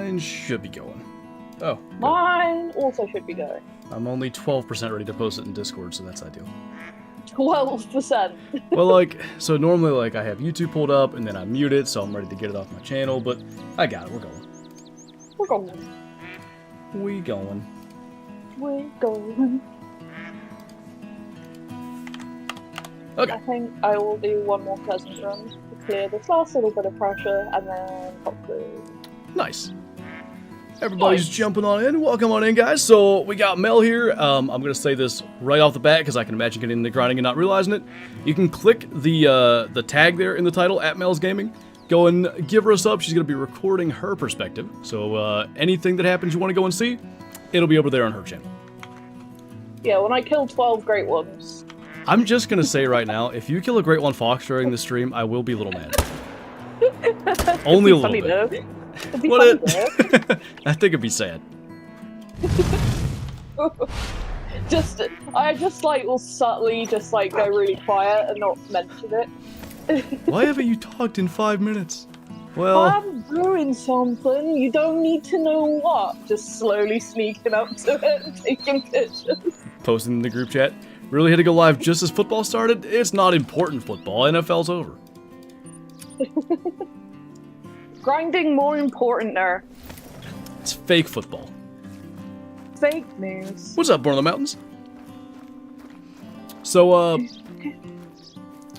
Mine should be going. Oh, good. Mine also should be going. I'm only 12% ready to post it in Discord, so that's ideal. 12%. Well, like, so normally, like, I have YouTube pulled up, and then I mute it, so I'm ready to get it off my channel, but I got it. We're going. We're going. We going. We're going. Okay. I think I will do one more pheasant run to clear this last little bit of pressure, and then hopefully. Nice. Everybody's jumping on in. Welcome on in, guys. So we got Mel here. I'm gonna say this right off the bat because I can imagine getting into grinding and not realizing it. You can click the tag there in the title at Mel's Gaming. Go and give her a sub. She's gonna be recording her perspective. So anything that happens you want to go and see, it'll be over there on her channel. Yeah, when I kill 12 great ones. I'm just gonna say right now, if you kill a great one fox during the stream, I will be a little mad. Only a little bit. Though. What I think it'd be sad. I just like will subtly just like go really quiet and not mention it. Why haven't you talked in 5 minutes? Well, I'm doing something. You don't need to know what. Just slowly sneaking up to it and taking pictures. Posting in the group chat. Really had to go live just as football started? It's not important football. NFL's over. Grinding more important there. It's fake football. Fake news. What's up, Born on the Mountains? So,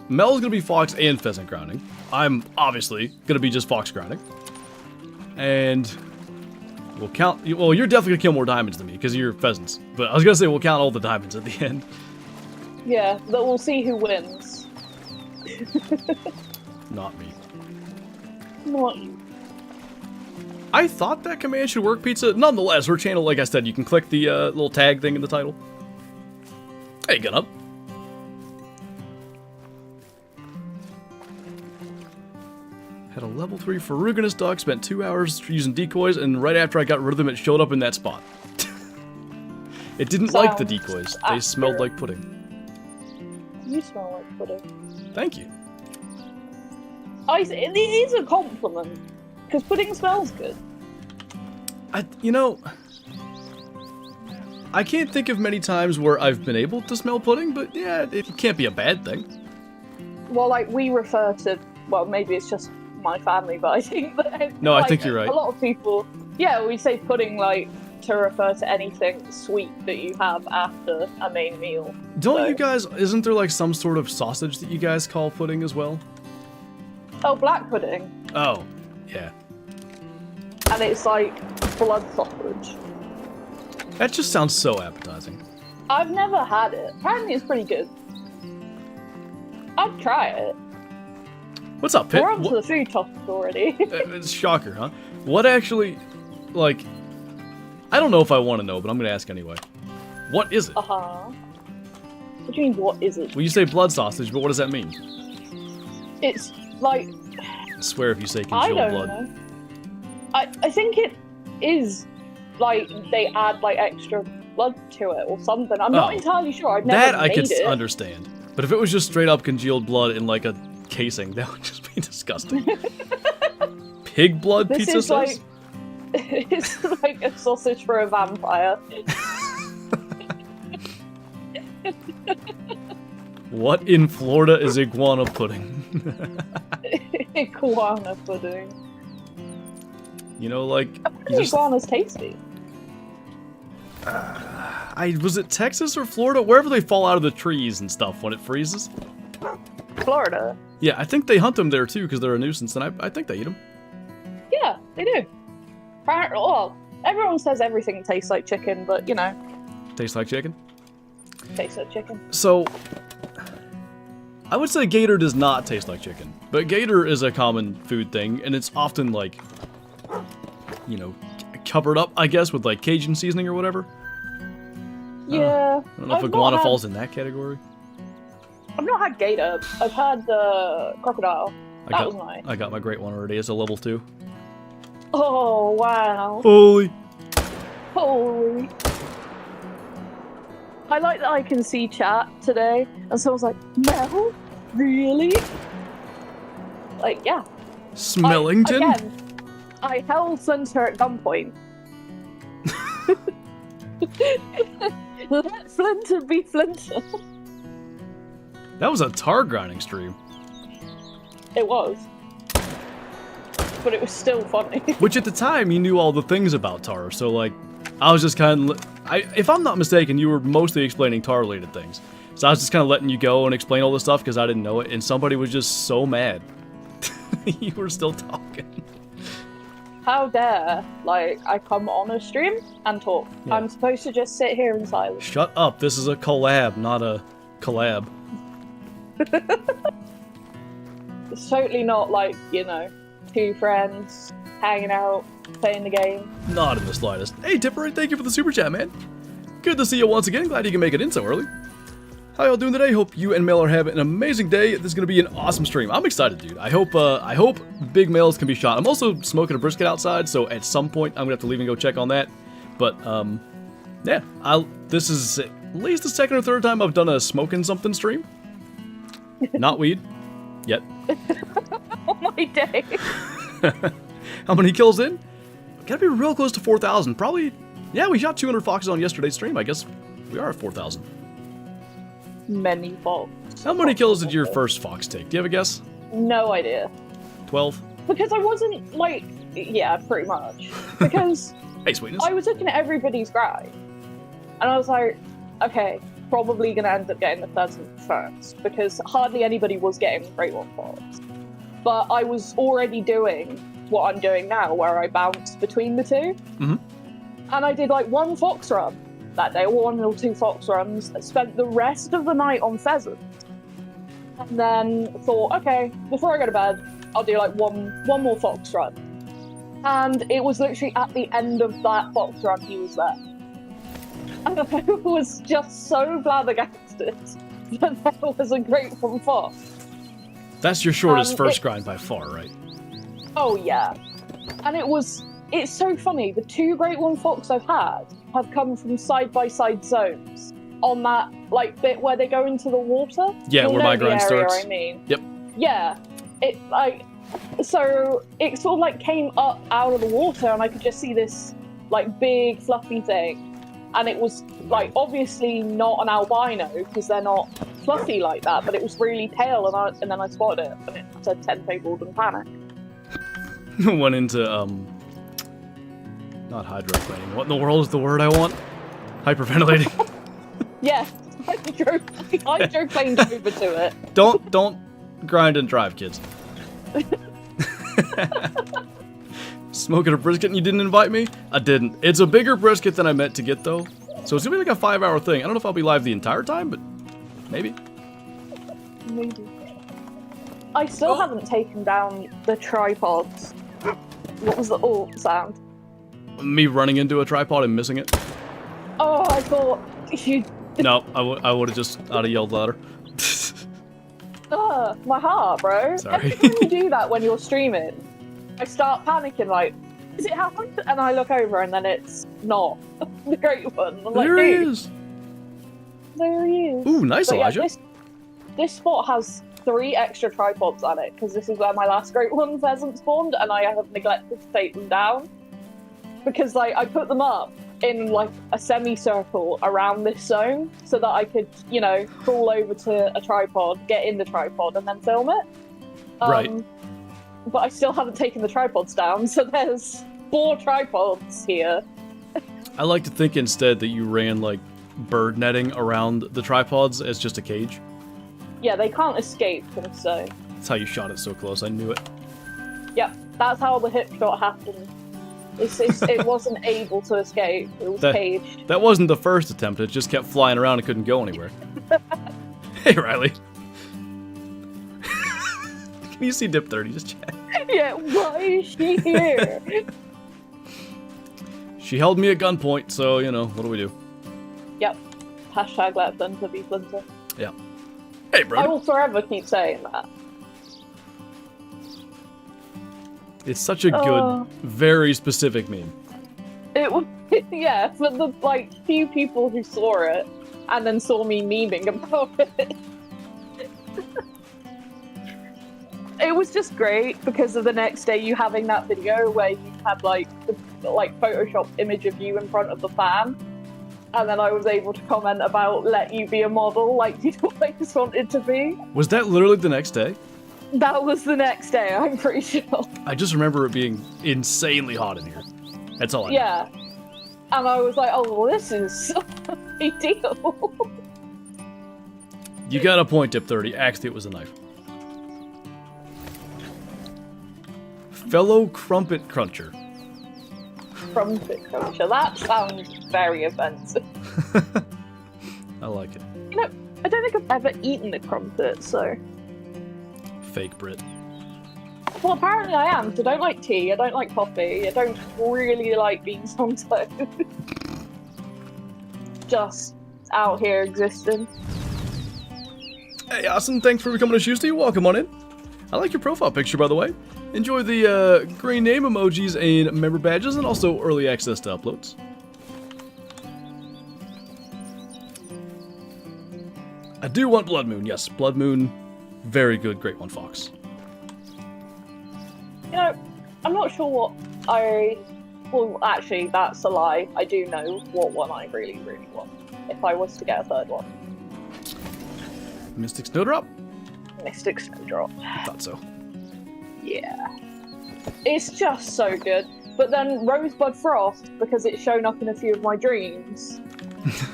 Mel's gonna be fox and pheasant grounding. I'm obviously gonna be just fox grounding. And we'll count. Well, you're definitely gonna kill more diamonds than me because you're pheasants. But I was gonna say we'll count all the diamonds at the end. Yeah, but we'll see who wins. Not me. Not you. I thought that command should work, Pizza. Nonetheless, her channel, like I said, you can click the little tag thing in the title. Hey, gun up. Had a level 3 ferruginous duck, spent 2 hours using decoys, and right after I got rid of them, it showed up in that spot. It didn't like the decoys. They smelled like pudding. You smell like pudding. Thank you. It is a compliment, because pudding smells good. You know, I can't think of many times where I've been able to smell pudding, but yeah, it can't be a bad thing. Well, like, we refer to, well, maybe it's just my family, but I think that... No, like, I think you're right. A lot of people, yeah, we say pudding, like, to refer to anything sweet that you have after a main meal. Don't you guys, isn't there like some sort of sausage that you guys call pudding as well? Oh, black pudding. Oh, yeah. And it's like blood sausage. That just sounds so appetizing. I've never had it. Apparently it's pretty good. I'd try it. What's up, Pit? We're on to the food topic already. It's shocker, huh? What actually, like, I don't know if I want to know, but I'm going to ask anyway. What is it? Uh-huh. What do you mean, what is it? Well, you say blood sausage, but what does that mean? It's like... I swear if you say I congealed don't blood. know. I think it is, like, they add, like, extra blood to it or something. I'm not entirely sure. I've never That I could it. understand. But if it was just straight up congealed blood in, like, a casing, that would just be disgusting. Pig blood, This pizza is says? like... It's like a sausage for a vampire. What in Florida is iguana pudding? Iguana pudding. You know, like... Iguana's tasty. Was it Texas or Florida? Wherever they fall out of the trees and stuff when it freezes. Florida. Yeah, I think they hunt them there too because they're a nuisance, and I think they eat them. Yeah, they do. Well, everyone says everything tastes like chicken, but, you know. Tastes like chicken? Tastes like chicken. So, I would say gator does not taste like chicken. But gator is a common food thing, and it's often, like, you know, covered up, I guess, with, like, Cajun seasoning or whatever. Yeah. I don't know if iguana falls in that category. I've not had gator. I've had crocodile. That was nice. I got my great one already. It's a level 2. Oh, wow. Holy. Holy. I like that I can see chat today, and someone's like, Mel? Really? Like, yeah. Smellington? Again, I held Flinter at gunpoint. Let Flinter be Flinter. That was a tar grinding stream. It was. But it was still funny. Which at the time, you knew all the things about tar, so like, I was just kind of... if I'm not mistaken, you were mostly explaining tar-related things. So I was just kind of letting you go and explain all this stuff because I didn't know it, and somebody was just so mad. You were still talking. How dare, like, I come on a stream and talk. Yeah. I'm supposed to just sit here in silence. Shut up, this is a collab, not a collab. It's totally not like, you know, two friends hanging out, playing the game. Not in the slightest. Hey, Tipper, thank you for the super chat, man. Good to see you once again. Glad you can make it in so early. How y'all doing today? Hope you and Mel are having an amazing day. This is gonna be an awesome stream. I'm excited, dude. I hope big males can be shot. I'm also smoking a brisket outside, so at some point I'm gonna have to leave and go check on that. But yeah, this is at least the second or third time I've done a smoking something stream. Not weed, yet. Oh my day. How many kills in? Gotta be real close to 4,000. Probably, yeah, we shot 200 foxes on yesterday's stream. I guess we are at 4,000. Many fox. How many kills did your first fox take? Do you have a guess? No idea. 12? Because I wasn't, like, yeah, pretty much. Because hey, sweetness. I was looking at everybody's grind, and I was like, okay, probably gonna end up getting the pheasant first, because hardly anybody was getting the Great One fox. But I was already doing what I'm doing now, where I bounce between the two. Mm-hmm. And I did, like, one fox run that day, or 1 or 2 fox runs, spent the rest of the night on pheasant. And then thought, okay, before I go to bed, I'll do like one more fox run. And it was literally at the end of that fox run he was there. And I was just so flabbergasted that there was a Great One fox. That's your shortest first grind by far, right? Oh yeah. And it's so funny, the 2 Great One fox I've had have come from side-by-side zones on that, like, bit where they go into the water. Yeah, where my grind starts. I mean. Yep. Yeah. So it sort of, like, came up out of the water, and I could just see this, like, big, fluffy thing. And it was, like, obviously not an albino, because they're not fluffy like that, but it was really pale, and then I spotted it, and it said 10 fabled and panic. Went into, not hydroplaning. What in the world is the word I want? Hyperventilating. Yeah, hydroplaned over to it. Don't grind and drive, kids. Smoking a brisket and you didn't invite me? I didn't. It's a bigger brisket than I meant to get, though. So it's gonna be like a 5-hour thing. I don't know if I'll be live the entire time, but maybe. Maybe. I still haven't taken down the tripods. What was the sound? Me running into a tripod and missing it. Oh, I thought you... No, I would have just yelled louder. My heart, bro. Sorry. Every time you do that when you're streaming, I start panicking, like, is it happened? And I look over and then it's not the Great One. I'm there like, he dude, is. There he is. Ooh, nice, Elijah. Yeah, this spot has 3 extra tripods on it, because this is where my last Great One pheasant spawned, and I have neglected to take them down. Because, like, I put them up in, like, a semicircle around this zone so that I could, you know, crawl over to a tripod, get in the tripod, and then film it. Right. But I still haven't taken the tripods down, so there's 4 tripods here. I like to think instead that you ran, like, bird netting around the tripods as just a cage. Yeah, they can't escape, so... That's how you shot it so close, I knew it. Yep, that's how the hip shot happened. It wasn't able to escape, it was caged. That wasn't the first attempt, it just kept flying around and couldn't go anywhere. Hey, Riley. Can you see Dip 30? Just check. Yeah, why is she here? She held me at gunpoint, so, you know, what do we do? Yep. Hashtag let Flinter be Flinter. Yeah. Hey, bro. I will forever keep saying that. It's such a good, very specific meme. It was, yeah, for the, like, few people who saw it and then saw me memeing about it. it was just great because of the next day you having that video where you had like the Photoshop image of you in front of the fan, and then I was able to comment about let you be a model like you always wanted to be. Was that literally the next day? That was the next day, I'm pretty sure. I just remember it being insanely hot in here. That's all I know. Yeah. And I was like, oh, well, this is ideal. You got a point, Tip 30. Actually, it was a knife. Fellow Crumpet Cruncher. Crumpet Cruncher. That sounds very offensive. I like it. You know, I don't think I've ever eaten a crumpet, so... Fake Brit. Well, apparently I am, so I don't like tea, I don't like coffee, I don't really like beans on toast. Just out here existing. Hey, awesome. Thanks for becoming a Shoesty. Welcome on in. I like your profile picture, by the way. Enjoy the green name emojis and member badges, and also early access to uploads. I do want Blood Moon. Yes, Blood Moon. Very good. Great one, Fox. You know, I'm not sure what I... Well, actually, that's a lie. I do know what one I really, really want. If I was to get a third one. Mystic Snowdrop? Mystic Snowdrop. Thought so. Yeah. It's just so good. But then Rosebud Frost, because it's shown up in a few of my dreams.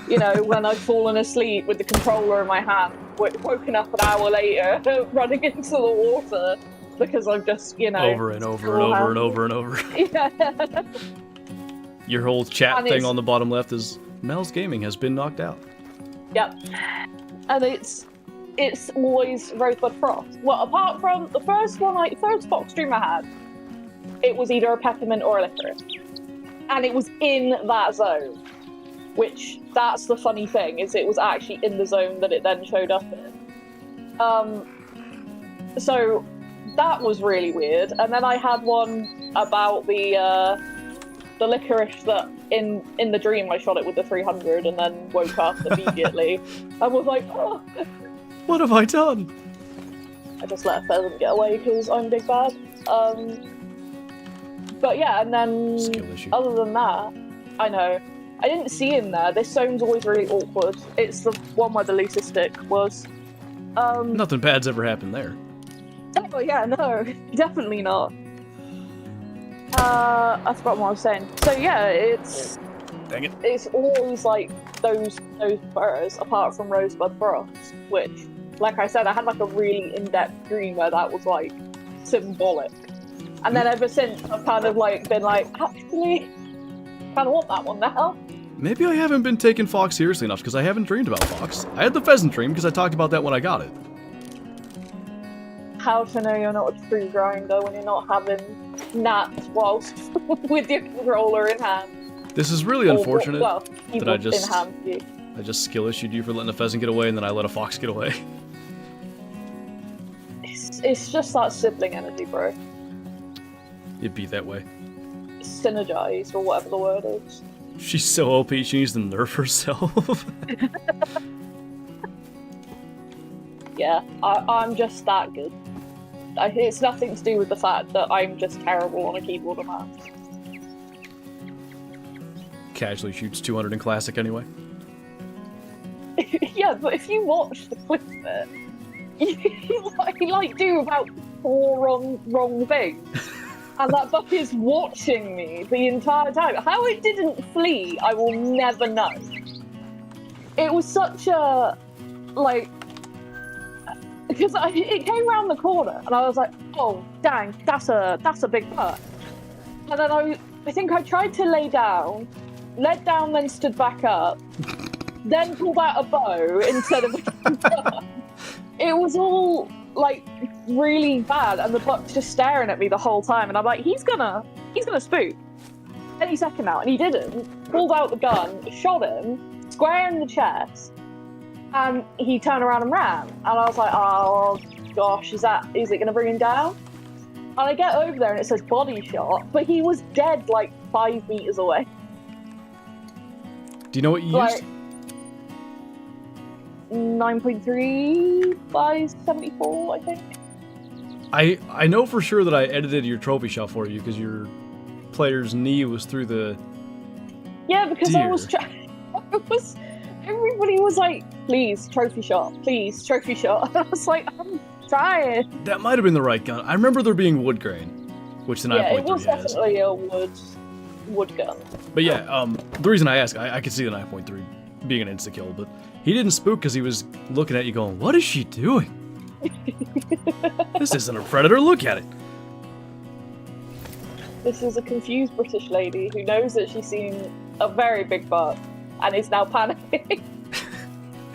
You know, when I've fallen asleep with the controller in my hand, woken up an hour later, running into the water, because I've just, you know... Over and over and over and over and over. Yeah. Your whole chat thing on the bottom left is, Mel's Gaming has been knocked out. Yep. And it's always Rosebud Frost. Well, apart from the first one, like, the first Fox stream I had, it was either a peppermint or a licorice. And it was in that zone. Which, that's the funny thing, is it was actually in the zone that it then showed up in. So, that was really weird. And then I had one about the licorice that in the dream I shot it with the 300 and then woke up immediately. I was like, oh. What have I done? I just let a pheasant get away because I'm big bad. But yeah, and then Skill issue. Other than that, I know. I didn't see him there. This zone's always really awkward. It's the one where the loosest stick was. Nothing bad's ever happened there. Oh yeah, no, definitely not. I forgot what I was saying. So yeah, it's... Dang it. It's always like those birds, apart from Rosebud Frost, which, like I said, I had like a really in-depth dream where that was like symbolic. And then ever since, I've kind of like been like, actually, kind of want that one now. Maybe I haven't been taking Fox seriously enough because I haven't dreamed about Fox. I had the pheasant dream because I talked about that when I got it. How to know you're not a true grinder when you're not having naps whilst with your controller in hand? This is really unfortunate that I just in hand, I just skill issued you for letting a pheasant get away and then I let a fox get away. It's just that sibling energy, bro. It'd be that way. Synergize, or whatever the word is. She's so OP, she needs to nerf herself. Yeah, I'm just that good. It's nothing to do with the fact that I'm just terrible on a keyboard and mouse. Casually shoots 200 in Classic anyway. Yeah, but if you watch the clip of it, you like do about 4 wrong things. And that buck is watching me the entire time. How it didn't flee, I will never know. It was such a, like, because it came around the corner and I was like, oh, dang, that's a big buck. And then I think I tried to lay down, laid down, then stood back up, then pulled out a bow instead of a gun. It was all, like, really bad, and the buck's just staring at me the whole time, and I'm like, he's gonna spook any second now, and he didn't. Pulled out the gun, shot him square in the chest, and he turned around and ran. And I was like, oh gosh, is it gonna bring him down? And I get over there and it says body shot, but he was dead like 5 meters away. Do you know what you like, used? 9.3 by 74, I think. I know for sure that I edited your trophy shot for you because your player's knee was through the. Yeah, because deer. I was trying. Everybody was like, "Please, trophy shot. Please, trophy shot." And I was like, "I'm trying." That might have been the right gun. I remember there being wood grain, which the 9.3 Yeah, it was has. definitely a wood gun. But yeah, the reason I ask, I could see the 9.3 being an insta kill, but he didn't spook because he was looking at you going, "What is she doing? This isn't a predator. Look at it." This is a confused British lady who knows that she's seen a very big buck and is now panicking.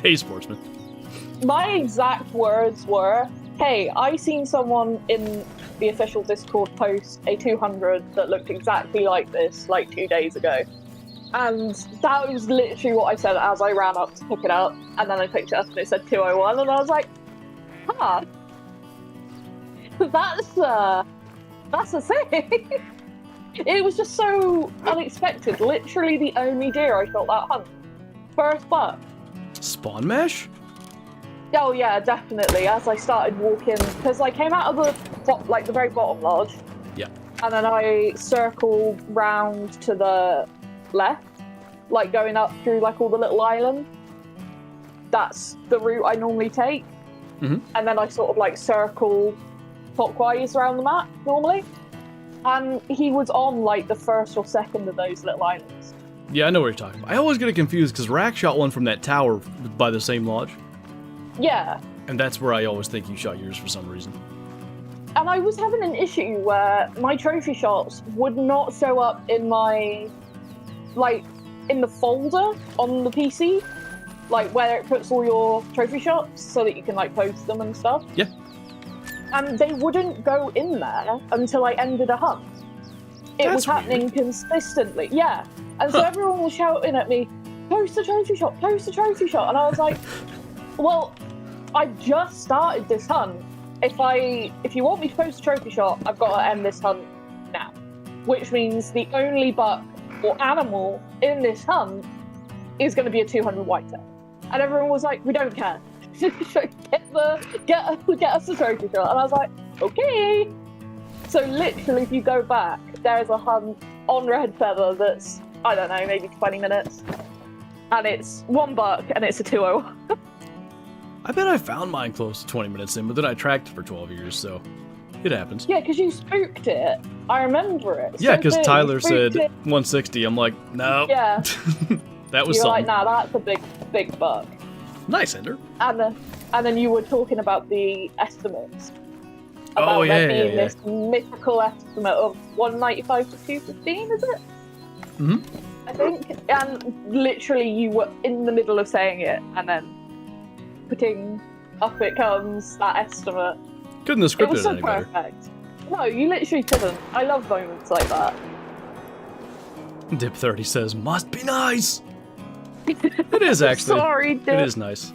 Hey, sportsman. My exact words were, "Hey, I seen someone in the official Discord post a 200 that looked exactly like this like 2 days ago." And that was literally what I said as I ran up to pick it up, and then I picked it up and it said 201, and I was like, "Huh, that's a thing." It was just so unexpected. Literally the only deer I shot that hunt. First buck. Spawn mash? Oh yeah, definitely. As I started walking, because I came out of the very bottom lodge. Yeah. And then I circled round to the left, like going up through like all the little island. That's the route I normally take. Mm-hmm. And then I sort of like circle clockwise around the map normally. And he was on like the first or second of those little islands. Yeah, I know what you're talking about. I always get it confused because Rack shot one from that tower by the same lodge. Yeah. And that's where I always think you shot yours for some reason. And I was having an issue where my trophy shots would not show up in my, like, in the folder on the PC. Like, where it puts all your trophy shots so that you can, like, post them and stuff. Yeah. And they wouldn't go in there until I ended a hunt. It was happening consistently. Yeah. And so everyone was shouting at me, "Post the trophy shot, post the trophy shot." And I was like, well, I just started this hunt. If you want me to post a trophy shot, I've got to end this hunt now. Which means the only buck or animal in this hunt is going to be a 200 whitetail. And everyone was like, "We don't care. get us a trophy shot." And I was like, "Okay." So literally, if you go back, there's a hunt on Red Feather that's, I don't know, maybe 20 minutes. And it's one buck and it's a 201. I bet I found mine close to 20 minutes in, but then I tracked it for 12 years, so it happens. Yeah, because you spooked it. I remember it. Yeah, because Tyler said 160. I'm like, no. Yeah. That was You're something. like, nah, that's a big buck. Nice, Ender. And then you were talking about the estimates. Oh, About yeah, there being yeah. this mythical estimate of 195 to 215, is it? Mm-hmm. I think. And literally you were in the middle of saying it, and then putting up it comes, that estimate. Couldn't have It scripted was it so any better. perfect. No, you literally couldn't. I love moments like that. Dip 30 says, "Must be nice." It is actually. Sorry, Dip. It is nice.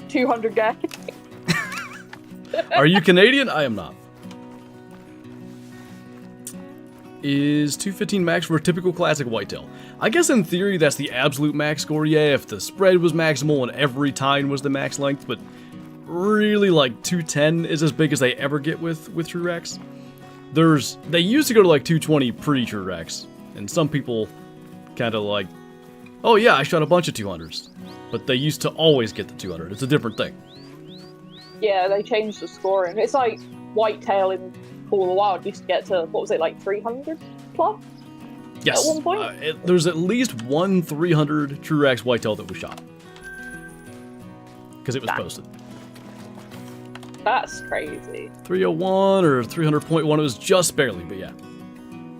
200 guy. Are you Canadian? I am not. Is 215 max for a typical classic whitetail? I guess in theory that's the absolute max score, yeah, if the spread was maximal and every tine was the max length, but really like 210 is as big as they ever get with true racks. They used to go to like 220 pre-true racks, and some people kind of like, "Oh yeah, I shot a bunch of 200s," but they used to always get the 200. It's a different thing. Yeah, they changed the scoring. It's like whitetail in Call of the Wild used to get to, what was it, like 300 plus? Yes. At one point? There's at least one 300 true racks whitetail that was shot. Because it was posted. That's crazy. 301 or 300.1, it was just barely, but yeah.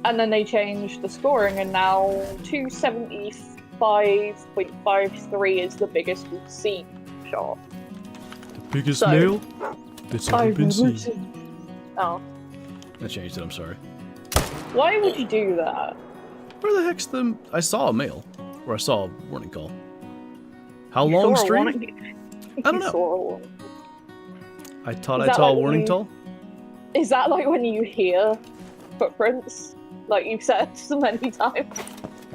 And then they changed the scoring, and now 275.53 is the biggest we've seen shot. The biggest So, nail that's ever been seen. Oh. I changed it, I'm sorry. Why would you do that? Where the heck's the... I saw a male. Or I saw a warning call. How You long saw a stream? warning- I don't You know. saw a warning. I thought Is I that saw a like warning you- call. Is that like when you hear footprints? Like you've said so many times?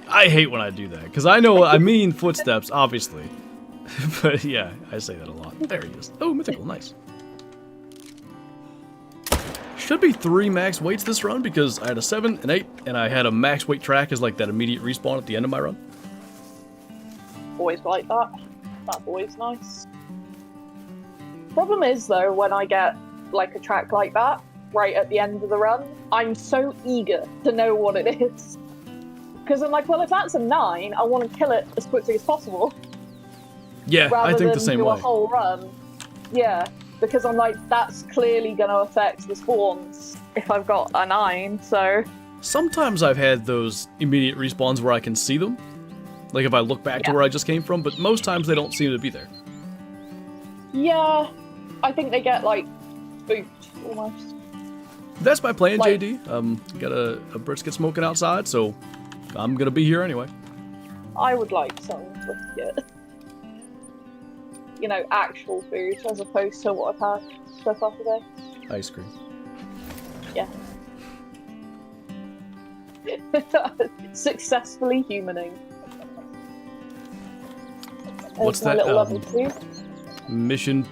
I hate when I do that, because I know I mean footsteps, obviously. But yeah, I say that a lot. There he is. Oh, mythical, nice. should be 3 max weights this run because I had a 7, an 8, and I had a max weight track as like that immediate respawn at the end of my run. Always like that. That's always nice. Problem is though, when I get like a track like that, right at the end of the run, I'm so eager to know what it is. Because I'm like, well, if that's a 9, I want to kill it as quickly as possible. Yeah, I think the same do way. A whole run. Yeah, because I'm like, that's clearly going to affect the spawns if I've got a 9, so... Sometimes I've had those immediate respawns where I can see them. Like if I look back to where I just came from, but most times they don't seem to be there. Yeah, I think they get, like, spooked, almost. That's my plan, Like- JD. Got a brisket smoking outside, so I'm gonna be here anyway. I would like some brisket. You know, actual food, as opposed to what I've had so far today. Ice cream. Yeah. Successfully humaning. What's There's my that, little level 2. Mission...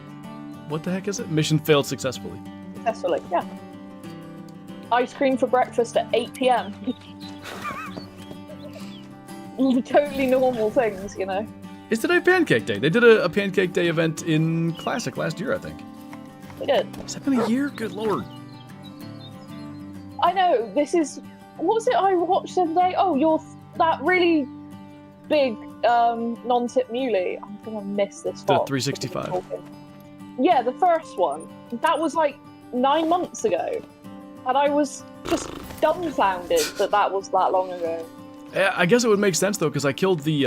What the heck is it? Mission failed successfully. Successfully, yeah. Ice cream for breakfast at 8 PM. Totally normal things, you know. Is today Pancake Day? They did a Pancake Day event in Classic last year, I think. They did. Has that been a year? Good lord. I know, this is... What was it I watched the other day? Oh, that really big non-tip muley. I'm gonna miss this The spot. 365. Yeah, the first one. That was like 9 months ago. And I was just dumbfounded that was that long ago. Yeah, I guess it would make sense though, because I killed the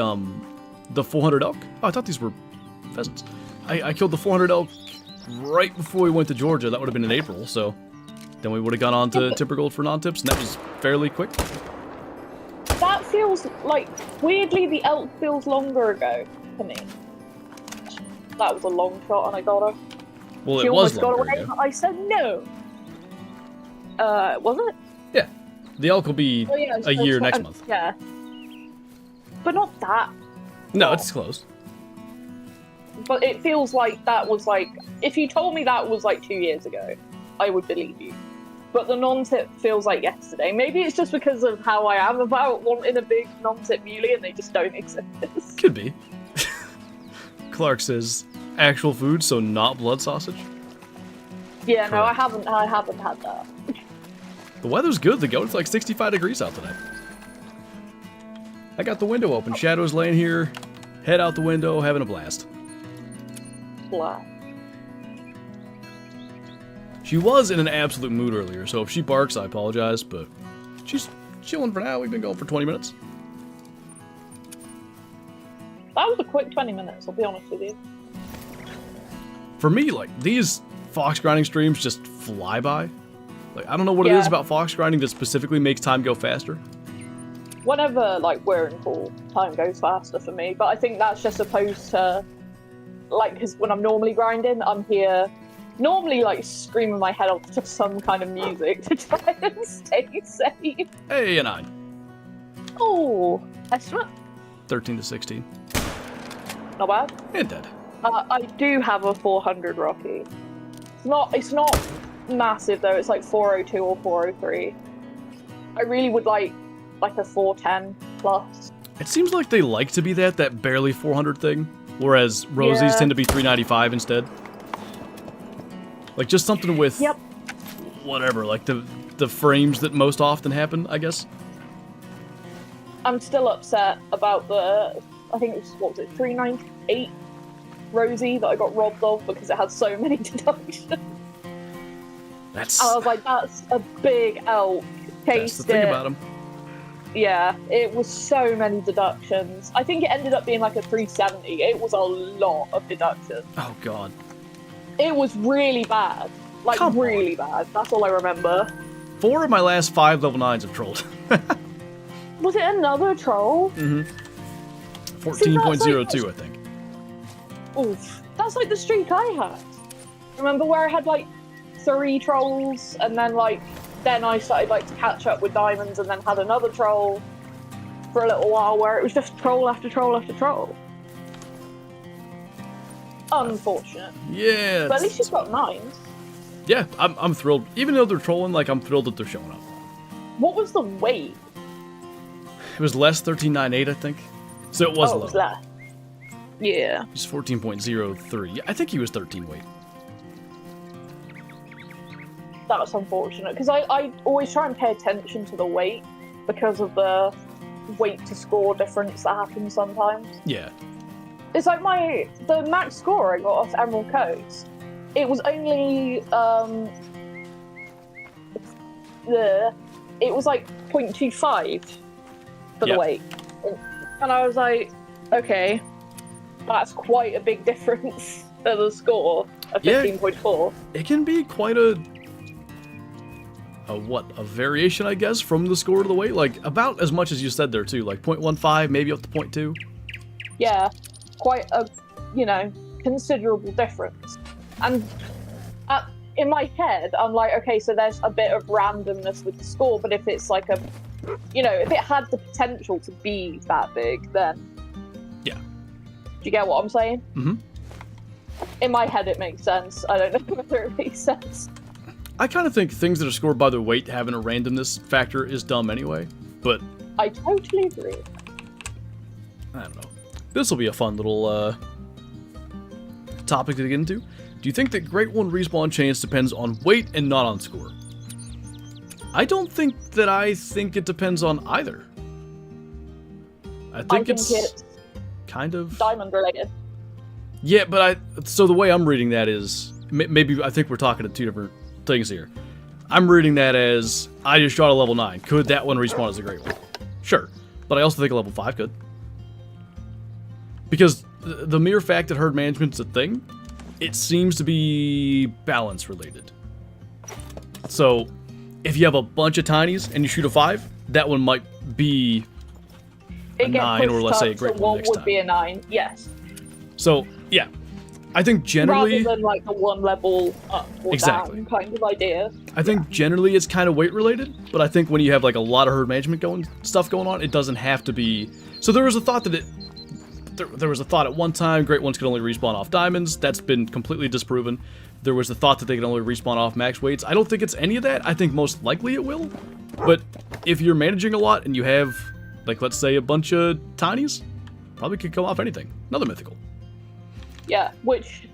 400 elk. Oh, I thought these were pheasants. I killed the 400 elk right before we went to Georgia. That would have been in April, so then we would have gone on to Tipper Gold for non-tips, and that was fairly quick. That feels like, weirdly, the elk feels longer ago to me. That was a long shot and I got her. Well, She it was almost got longer away, ago. but I said no. Was it? Yeah, the elk will be Oh, yeah, a year next month. Yeah. But not that. No, it's close. But it feels like that was like, if you told me that was like 2 years ago, I would believe you. But the non-tip feels like yesterday. Maybe it's just because of how I am about wanting a big non-tip muley and they just don't exist. Could be. Clark says, actual food, so not blood sausage. Yeah, no, I Correct. haven't had that. The weather's good to go. It's like 65 degrees out today. I got the window open. Shadow's laying here. Head out the window, having a blast. Blah. She was in an absolute mood earlier, so if she barks, I apologize, but she's chilling for now. We've been going for 20 minutes. That was a quick 20 minutes, I'll be honest with you. For me, like, these fox grinding streams just fly by. Like, I don't know what it is Yeah. about fox grinding that specifically makes time go faster. Whenever, like, we're in pool, time goes faster for me, but I think that's just opposed to, like, because when I'm normally grinding, I'm here, normally, like, screaming my head off to some kind of music to try and stay safe. Hey, a 9. Oh, estimate? 13 to 16. Not bad. And dead. I do have a 400 Rocky. It's not massive though, it's like 402 or 403. I really would like a 410 plus. It seems like they like to be that barely 400 thing, whereas Rosies Yeah. tend to be 395 instead. Like, just something with... Yep. Whatever, like the frames that most often happen, I guess. I'm still upset about I think it was, what was it, 398 Rosie that I got robbed of because it had so many deductions. That's I was like, that's a big elk. that's the thing about them. Yeah, it was so many deductions. I think it ended up being like a 370. It was a lot of deductions. Oh god. It was really bad. Like, Come really bad. That's all I remember. 4 of my last 5 level 9s have trolled. Was it another troll? 14.02, I think. Oof. That's like the streak I had. Remember where I had like 3 trolls and then then I started like to catch up with diamonds and then had another troll for a little while where it was just troll after troll after troll. Unfortunate. Yeah. But at least she's got 9s. Yeah, I'm thrilled. Even though they're trolling, like, I'm thrilled that they're showing up. What was the weight? It was less 13.98, I think. So it was low. It was less. Yeah. He's 14.03. I think he was 13 weight. That's unfortunate, because I always try and pay attention to the weight because of the weight to score difference that happens sometimes. Yeah. It's like the max score I got off Emerald Coast. It was only it was like 0.25 for the weight, and I was like, okay, that's quite a big difference to the score of 15.4. It can be quite a variation, I guess, from the score to the weight. Like, about as much as you said there, too. Like, 0.15, maybe up to 0.2. Yeah, quite a, considerable difference. And in my head, I'm like, okay, so there's a bit of randomness with the score, but if it's like if it had the potential to be that big, then... Yeah. Do you get what I'm saying? Mm-hmm. In my head, it makes sense. I don't know whether it makes sense. I kind of think things that are scored by their weight having a randomness factor is dumb anyway, but... I totally agree. I don't know. This will be a fun little topic to get into. Do you think that Great One respawn chance depends on weight and not on score? I don't think that I think it depends on either. I think it's kind of... diamond related. Yeah, but so the way I'm reading that is... Maybe I think we're talking to two different things here. I'm reading that as, I just shot a level 9. Could that one respawn as a Great One? Sure. But I also think a level 5 could. Because the mere fact that herd management's a thing, it seems to be balance related. So, if you have a bunch of tinies and you shoot a 5, that one might be a 9, or let's say a Great One next time. Would be a 9, yes. So, yeah. I think generally... rather than like the one level up or down kind of idea. I think generally it's kind of weight related, but I think when you have like a lot of herd management stuff going on, it doesn't have to be... So there was a thought that there was a thought at one time Great Ones could only respawn off diamonds. That's been completely disproven. There was the thought that they could only respawn off max weights. I don't think it's any of that. I think most likely it will. But if you're managing a lot and you have, like, let's say a bunch of tinies, probably could come off anything. Another mythical. Yeah, which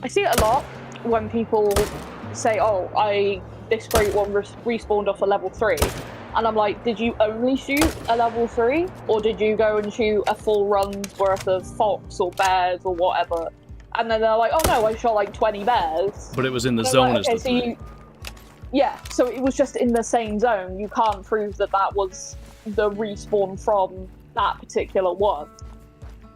I see it a lot when people say, oh, this Great One respawned off a level 3. And I'm like, did you only shoot a level 3? Or did you go and shoot a full run's worth of fox or bears or whatever? And then they're like, oh no, I shot like 20 bears. But it was in the zone as the 3. Yeah, so it was just in the same zone. You can't prove that that was the respawn from that particular one.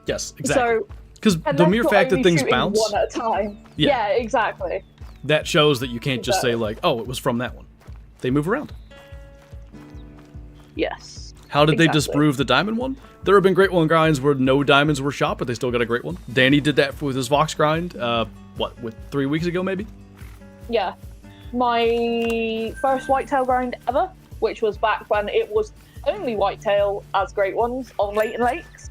Yes, exactly. So, because the mere fact that things bounce... one at a time. Yeah, exactly. That shows that you can't just say, like, oh, it was from that one. They move around. Yes. How did they disprove the diamond one? There have been Great One grinds where no diamonds were shot, but they still got a Great One. Danny did that with his Vox grind, 3 weeks ago, maybe? Yeah. My first whitetail grind ever, which was back when it was only whitetail as Great Ones on Leighton Lakes.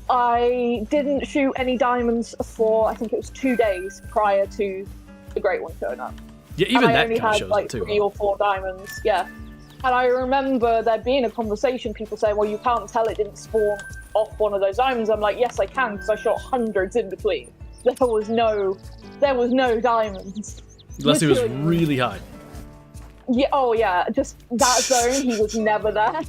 I didn't shoot any diamonds for, I think it was 2 days prior to the Great One showing up. Yeah, even that kind of shows it too. 3 or 4 diamonds, yeah. And I remember there being a conversation, people saying, well, you can't tell it didn't spawn off one of those diamonds. I'm like, yes, I can, because I shot hundreds in between. There was no diamonds. Unless he was really high. Yeah, oh yeah, just that zone, he was never there.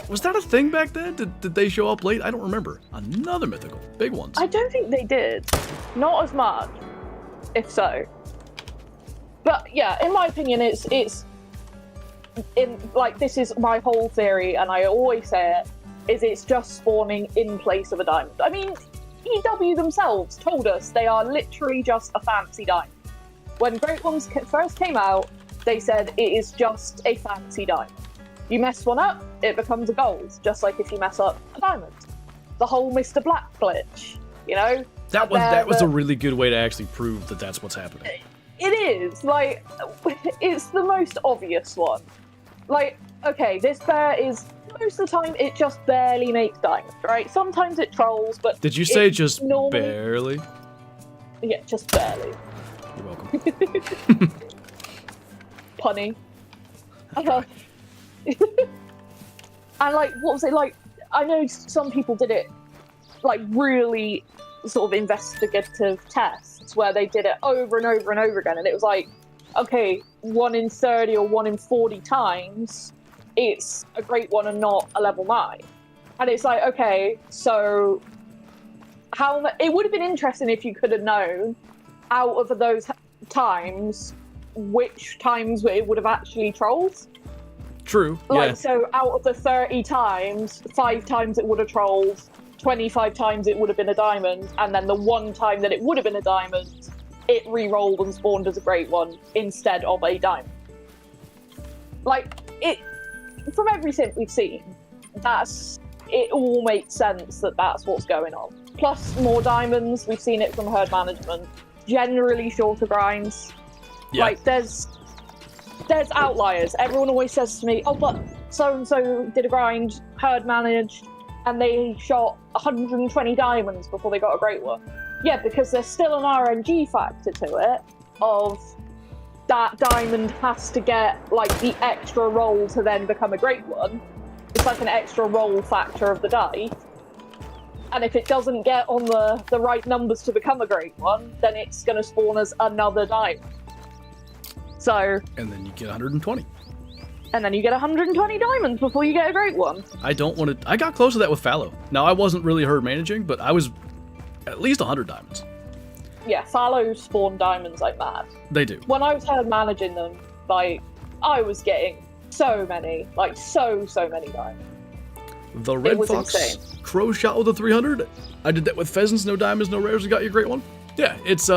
Was that a thing back then? Did they show up late? I don't remember. Another mythical. Big ones. I don't think they did. Not as much, if so. But yeah, in my opinion, this is my whole theory, and I always say it, is it's just spawning in place of a diamond. I mean, EW themselves told us they are literally just a fancy diamond. When Great Ones first came out, they said it is just a fancy diamond. You mess one up, it becomes a gold, just like if you mess up a diamond. The whole Mr. Black glitch, you know? That was a really good way to actually prove that that's what's happening. It is, like, it's the most obvious one. Like, okay, this bear is, most of the time, it just barely makes diamonds, right? Sometimes it trolls, but... Did you say just barely? Yeah, just barely. You're welcome. Punny. And like, what was it like? I know some people did it like really sort of investigative tests where they did it over and over and over again, and it was like, okay, 1 in 30 or 1 in 40 times, it's a great one and not a level 9. And it's like, okay, so it would have been interesting if you could have known out of those times which times it would have actually trolled. True. Like, yeah. so out of the 30 times, 5 times it would have trolled, 25 times it would have been a diamond, and then the 1 time that it would have been a diamond, it re-rolled and spawned as a great one instead of a diamond. Like, it, from everything we've seen, it all makes sense that that's what's going on. Plus more diamonds, we've seen it from herd management. Generally shorter grinds. Yeah. Like, there's outliers. Everyone always says to me, oh, but so-and-so did a grind, herd managed, and they shot 120 diamonds before they got a great one. Yeah, because there's still an RNG factor to it, of that diamond has to get, like, the extra roll to then become a great one. It's like an extra roll factor of the die. And if it doesn't get on the right numbers to become a great one, then it's going to spawn as another diamond. So... And then you get 120. And then you get 120 diamonds before you get a great one. I don't want to... I got close to that with fallow. Now, I wasn't really herd managing, but I was at least 100 diamonds. Yeah, fallows spawn diamonds like mad. They do. When I was herd managing them, like, I was getting so many. Like, so many diamonds. The red fox insane. crow shot with a 300. I did that with pheasants, no diamonds, no rares. You got your great one. Yeah, it's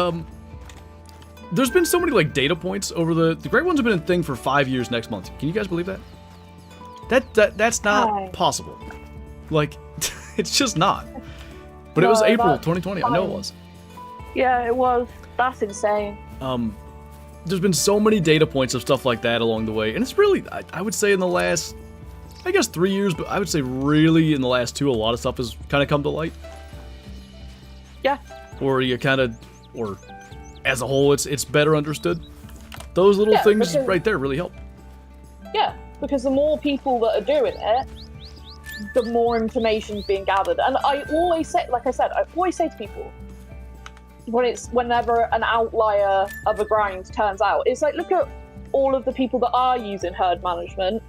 there's been so many like data points over the great ones have been a thing for 5 years next month. Can you guys believe that? That's not possible. Like, it's just not. But it was April 2020. I know it was. Yeah, it was. That's insane. There's been so many data points of stuff like that along the way, and it's really I would say in the last, I guess 3 years, but I would say really in the last 2, a lot of stuff has kind of come to light. Yeah. Or you kind of, or as a whole, it's better understood. Those little things right there really help. Yeah, because the more people that are doing it, the more information's being gathered. And I always say, like I said, I always say to people, whenever an outlier of a grind turns out, it's like, look at all of the people that are using herd management.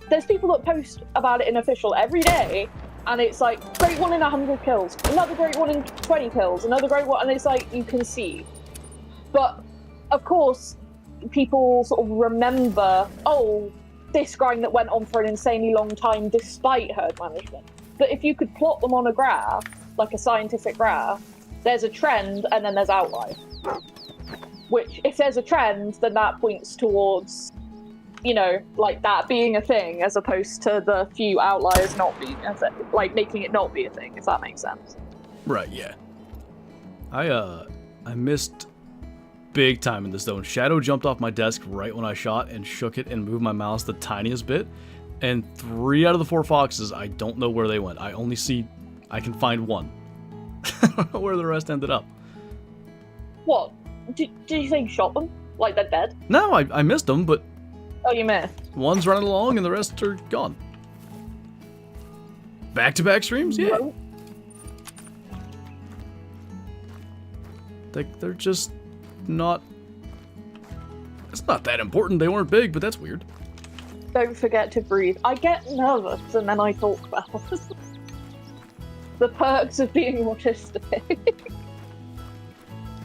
There's people that post about it in official every day, and it's like, great one in 100 kills, another great one in 20 kills, another great one, and it's like, you can see. But, of course, people sort of remember, oh, this grind that went on for an insanely long time despite herd management. But if you could plot them on a graph, like a scientific graph, there's a trend and then there's outliers. Which, if there's a trend, then that points towards, you know, like that being a thing, as opposed to the few outliers not being a thing, like making it not be a thing, if that makes sense. Right, yeah. I missed big time in this though. Shadow jumped off my desk right when I shot and shook it and moved my mouse the tiniest bit. And 3 out of the 4 foxes, I don't know where they went. I can find 1. I don't know where the rest ended up. What? Did you say you shot them? Like they're dead? No, I missed them, but... Oh, you missed. One's running along and the rest are gone. Back-to-back streams? Yeah. No. They're just not... It's not that important. They weren't big, but that's weird. Don't forget to breathe. I get nervous and then I talk about it. The perks of being autistic.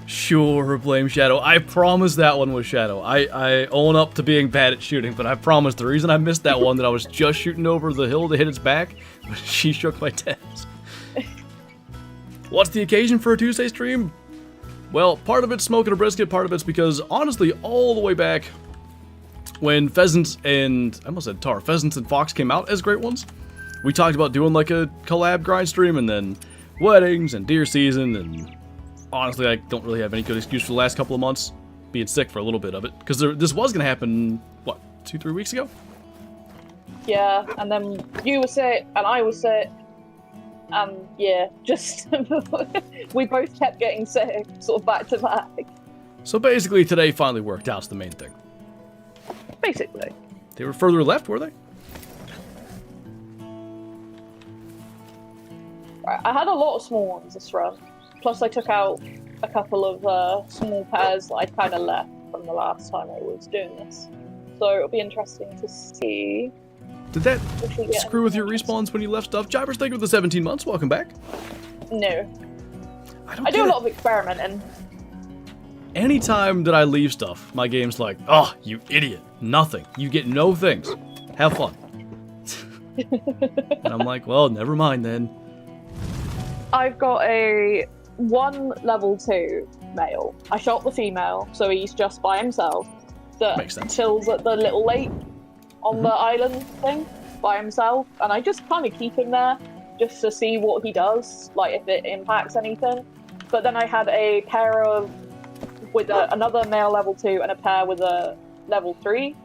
Sure, blame Shadow. I promise that one was Shadow. I own up to being bad at shooting, but I promise the reason I missed that one that I was just shooting over the hill to hit its back was she shook my desk. What's the occasion for a Tuesday stream? Well, part of it's smoking a brisket, part of it's because, honestly, all the way back when pheasants and fox came out as great ones, we talked about doing like a collab grind stream, and then weddings and deer season, and honestly, I don't really have any good excuse for the last couple of months being sick for a little bit of it, because this was going to happen, what, 2-3 weeks ago? Yeah, and then you were sick, and I was sick, and yeah, just, we both kept getting sick, sort of back to back. So basically, today finally worked out's the main thing. Basically. They were further left, were they? Right, I had a lot of small ones this run. Plus, I took out a couple of small pairs that I kind of left from the last time I was doing this. So it'll be interesting to see. Did that screw with your respawns when you left stuff? Jabbers, thank you for the 17 months. Welcome back. No. I do a lot of experimenting. Anytime that I leave stuff, my game's like, oh, you idiot. Nothing. You get no things. Have fun. And I'm like, well, never mind then. I've got a 1 level 2 male. I shot the female, so he's just by himself. That Makes sense. chills at the little lake on the island thing by himself. And I just kind of keep him there just to see what he does, like if it impacts anything. But then I had a pair of with another male level 2 and a pair with a level 3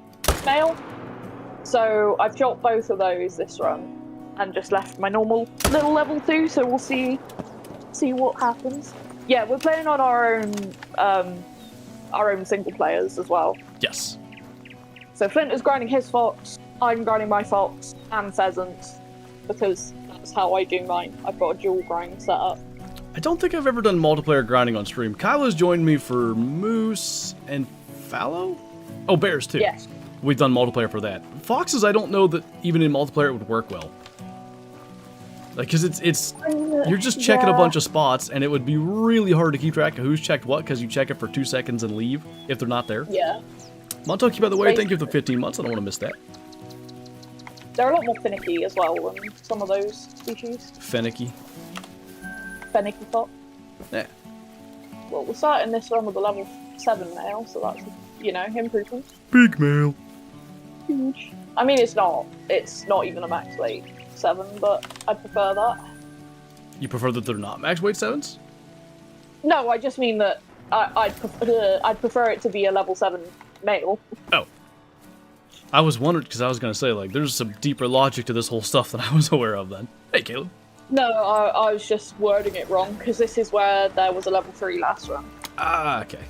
male. So I've shot both of those this run and just left my normal little level 2, so we'll see what happens. Yeah, we're playing on our own single players as well. Yes. So Flinter's grinding his fox, I'm grinding my fox and pheasant, because that's how I do mine. I've got a dual grind set up. I don't think I've ever done multiplayer grinding on stream. Kyle has joined me for moose and fallow? Oh, bears too. Yes. We've done multiplayer for that. Foxes, I don't know that even in multiplayer it would work well. Like, cause it's you're just checking a bunch of spots, and it would be really hard to keep track of who's checked what, because you check it for 2 seconds and leave if they're not there. Yeah. Montoki, by the way, thank you for the 15 months. I don't want to miss that. They're a lot more finicky as well than some of those species. Finicky. Finicky fox. Yeah. Well, we're starting this run with a level 7 male, so that's, you know, improvement. Big male. Huge. I mean, it's not even a max weight 7, but I prefer that. You prefer that they're not max weight 7s? No, I just mean that I'd prefer it to be a level 7 male. Oh. I was wondering, because I was going to say, like, there's some deeper logic to this whole stuff than I was aware of then. Hey, Caleb. No, I was just wording it wrong, because this is where there was a level 3 last run. Ah, okay.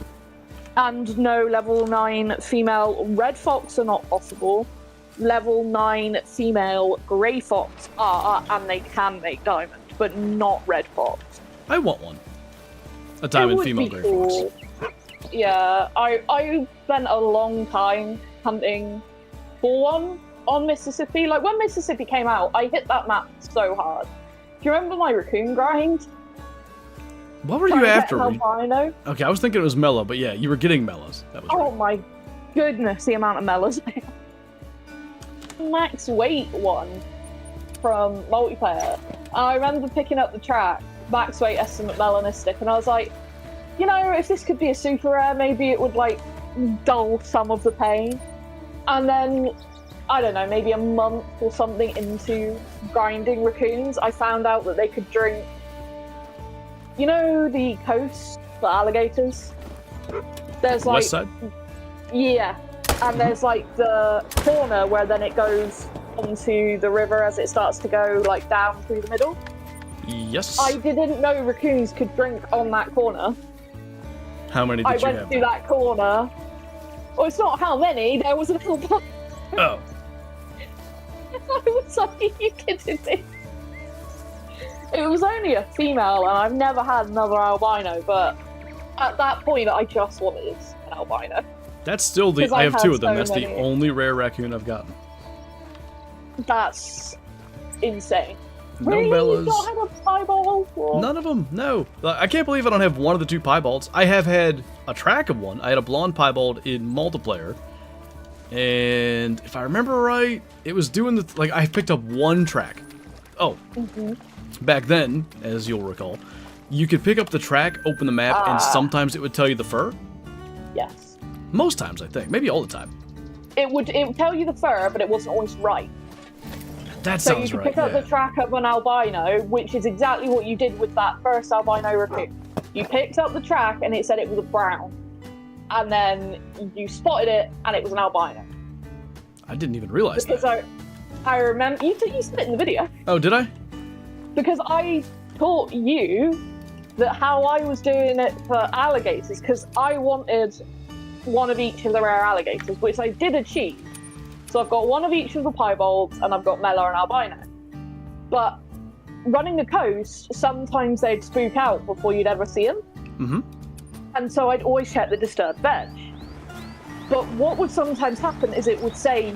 And no level 9 female red fox are not possible. Level 9 female grey fox are, and they can make diamond, but not red fox. I want one. A diamond female grey fox. Yeah, I spent a long time hunting for one on Mississippi. Like, when Mississippi came out, I hit that map so hard. Do you remember my raccoon grind? What were you after? Albino? Okay, I was thinking it was mellow, but yeah, you were getting mellows. That was Oh right. my goodness, the amount of mellows I have. Max weight one from multiplayer. And I remember picking up the track, max weight estimate melanistic, and I was like, you know, if this could be a super rare, maybe it would, like, dull some of the pain. And then, I don't know, maybe a month or something into grinding raccoons, I found out that they could drink, you know, the coast for alligators? There's like... West side? Yeah. And there's like the corner where then it goes onto the river as it starts to go like down through the middle. Yes. I didn't know raccoons could drink on that corner. How many did you have? I went through that corner. Well, it's not how many, there was an albino. Oh. I was like, are you kidding me? It was only a female, and I've never had another albino, but at that point, I just wanted an albino. That's still the... I have 2 of them. That's the only rare raccoon I've gotten. That's insane. No really? bellas. You've not had a piebald? Or... None of them, no. I can't believe I don't have one of the 2 piebalds. I have had a track of one. I had a blonde piebald in multiplayer. And if I remember right, it was doing the... Like, I picked up 1 track. Oh. Back then, as you'll recall, you could pick up the track, open the map, and sometimes it would tell you the fur. Yes. Most times, I think. Maybe all the time. It would tell you the fur, but it wasn't always right. That So sounds you right, could pick up yeah. the track of an albino, which is exactly what you did with that first albino raccoon. You picked up the track and it said it was a brown. And then you spotted it and it was an albino. I didn't even realize Because that. I remember... You spit in the video. Oh, did I? Because I taught you that how I was doing it for alligators, because I wanted one of each of the rare alligators, which I did achieve. So I've got one of each of the piebald, and I've got Mela and albino. But running the coast, sometimes they'd spook out before you'd ever see them. Mm-hmm. And so I'd always check the disturbed veg. But what would sometimes happen is it would say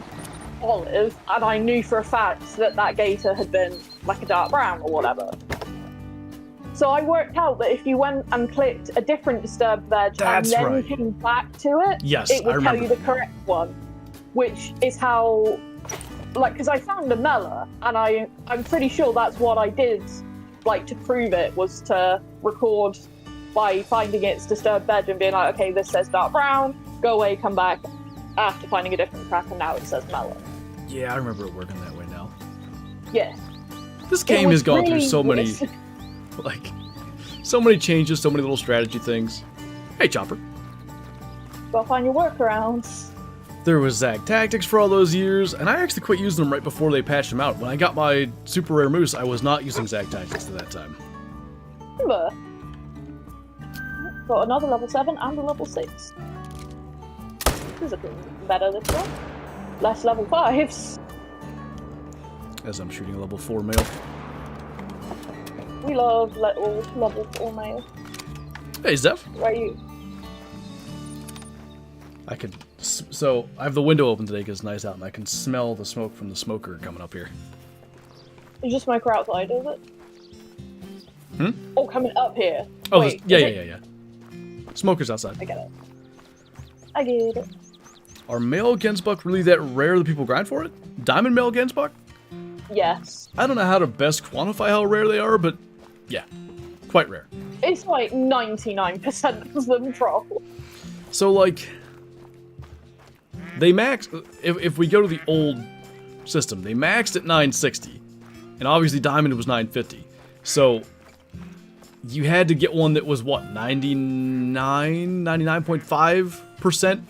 olive, and I knew for a fact that that gator had been like a dark brown or whatever. So I worked out that if you went and clicked a different disturbed veg and then came back to it, it would tell you the correct one, which is how, like, because I found a Mela, and I'm pretty sure that's what I did, like, to prove it, was to record by finding its disturbed veg and being like, okay, this says dark brown, go away, come back, after finding a different crack, and now it says Mela. Yeah, I remember it working that way now. Yeah. This game has gone through so many, like, so many changes, so many little strategy things. Hey, Chopper. Gotta find your workarounds. There was Zag Tactics for all those years, and I actually quit using them right before they patched them out. When I got my super rare moose, I was not using Zag Tactics at that time. Remember? Got another level 7 and a level 6. This is looking better this one. Less level 5s. As I'm shooting a level 4 male. We love level 4 male. Hey, Zeph. Where are you? I could... So, I have the window open today because it's nice out, and I can smell the smoke from the smoker coming up here. Is your smoker outside, is it? Hmm? Oh, coming up here. Oh, wait, yeah. Smoker's outside. I get it. Are male Gensbuck really that rare that people grind for it? Diamond male Gensbuck? Yes. I don't know how to best quantify how rare they are, but yeah, quite rare. It's like 99% of them troll. So, like, they max... If we go to the old system, they maxed at 960, and obviously Diamond was 950. So, you had to get one that was, what, 99.5%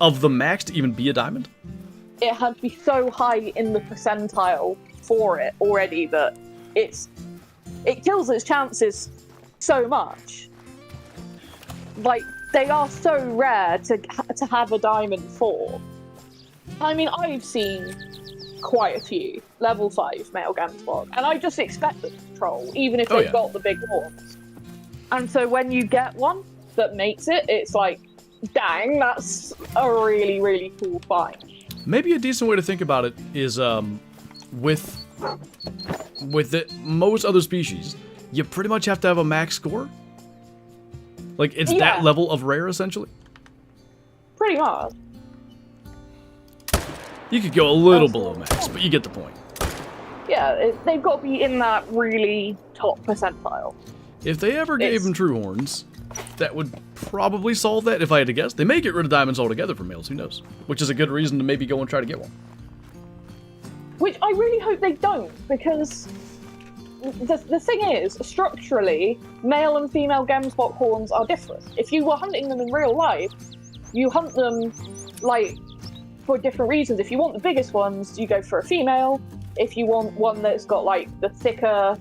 of the max to even be a Diamond? It had to be so high in the percentile for it already that it kills its chances so much. Like, they are so rare to have a diamond for. I mean, I've seen quite a few level 5 male Gensbuck, and I just expect them to troll, even if they've got the big horns. And so when you get one that makes it, it's like, dang, that's a really, really cool find. Maybe a decent way to think about it is, with most other species, you pretty much have to have a max score. Like, it's that level of rare, essentially. Pretty much. You could go a little below max, but you get the point. Yeah, they've got to be in that really top percentile. If they ever gave them true horns, that would probably solve that, if I had to guess. They may get rid of diamonds altogether for males, who knows? Which is a good reason to maybe go and try to get one. Which I really hope they don't, because the thing is, structurally, male and female Gensbuck horns are different. If you were hunting them in real life, you hunt them, like, for different reasons. If you want the biggest ones, you go for a female. If you want one that's got, like, the thicker,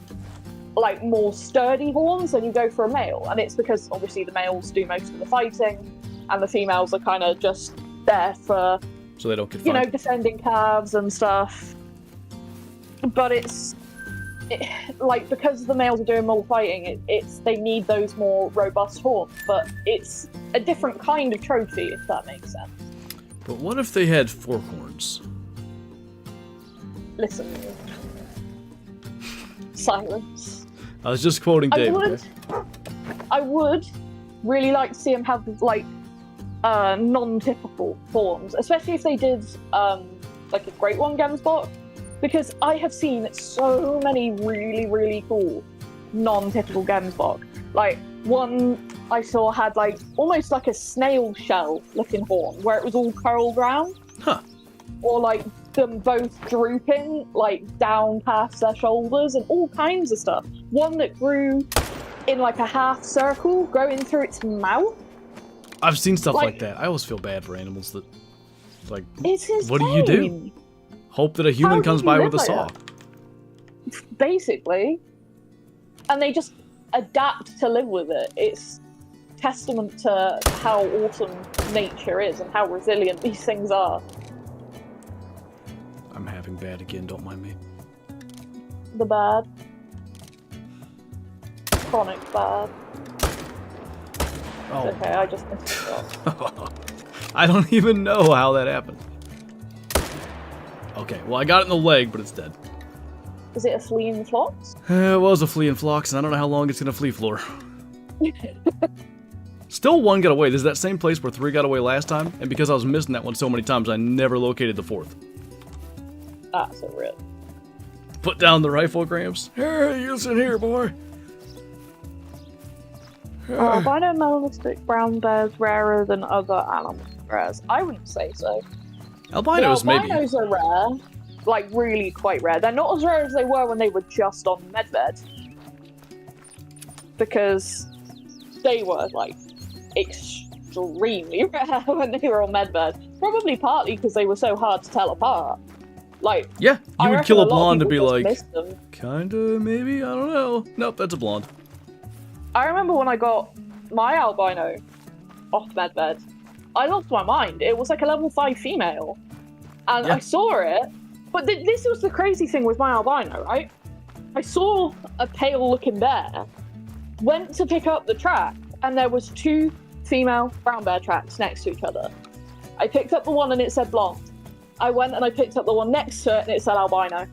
like, more sturdy horns, then you go for a male. And it's because, obviously, the males do most of the fighting, and the females are kind of just there for, so they don't get you know, defending calves and stuff. But like, because the males are doing more fighting, they need those more robust horns. But it's a different kind of trophy, if that makes sense. But what if they had 4 horns? Listen. Silence. I was just quoting David. I would really like to see them have, like, non-typical forms, especially if they did, like, a Great One Gensbuck, because I have seen so many really, really cool non-typical Gensbuck. Like, one I saw had, like, almost like a snail shell looking horn, where it was all curled round. Huh. Or, like, them both drooping, like, down past their shoulders, and all kinds of stuff. One that grew in, like, a half circle, going through its mouth. I've seen stuff like that. I always feel bad for animals that, like, it's insane. What do you do? Hope that a human comes by with a saw. Basically. And they just adapt to live with it. It's testament to how awesome nature is and how resilient these things are. I'm having bad again, don't mind me. The bad. Chronic bad. Oh. Okay, I just missed it. I don't even know how that happened. Okay, well, I got it in the leg, but it's dead. Is it a fleeing fox? It was a fleeing flox, and I don't know how long it's gonna flee for. Still one got away. This is that same place where 3 got away last time, and because I was missing that one so many times, I never located the 4th. That's a rip. Put down the rifle, Gramps. Hey, you listen here, boy. Albino melanistic brown bears rarer than other animal bears? I wouldn't say so. Albinos, maybe. Albinos are rare. Like, really quite rare. They're not as rare as they were when they were just on medbed. Because they were, like, extremely rare when they were on medbed. Probably partly because they were so hard to tell apart. Like, yeah, you would kill a blonde to be like, them. kinda, maybe, I don't know. Nope, that's a blonde. I remember when I got my albino off medbed, I lost my mind. It was like a level 5 female. And yeah. I saw it, but this was the crazy thing with my albino, right? I saw a pale-looking bear, went to pick up the track, and there was 2 female brown bear tracks next to each other. I picked up the one and it said blonde. I went and I picked up the one next to it and it said albino.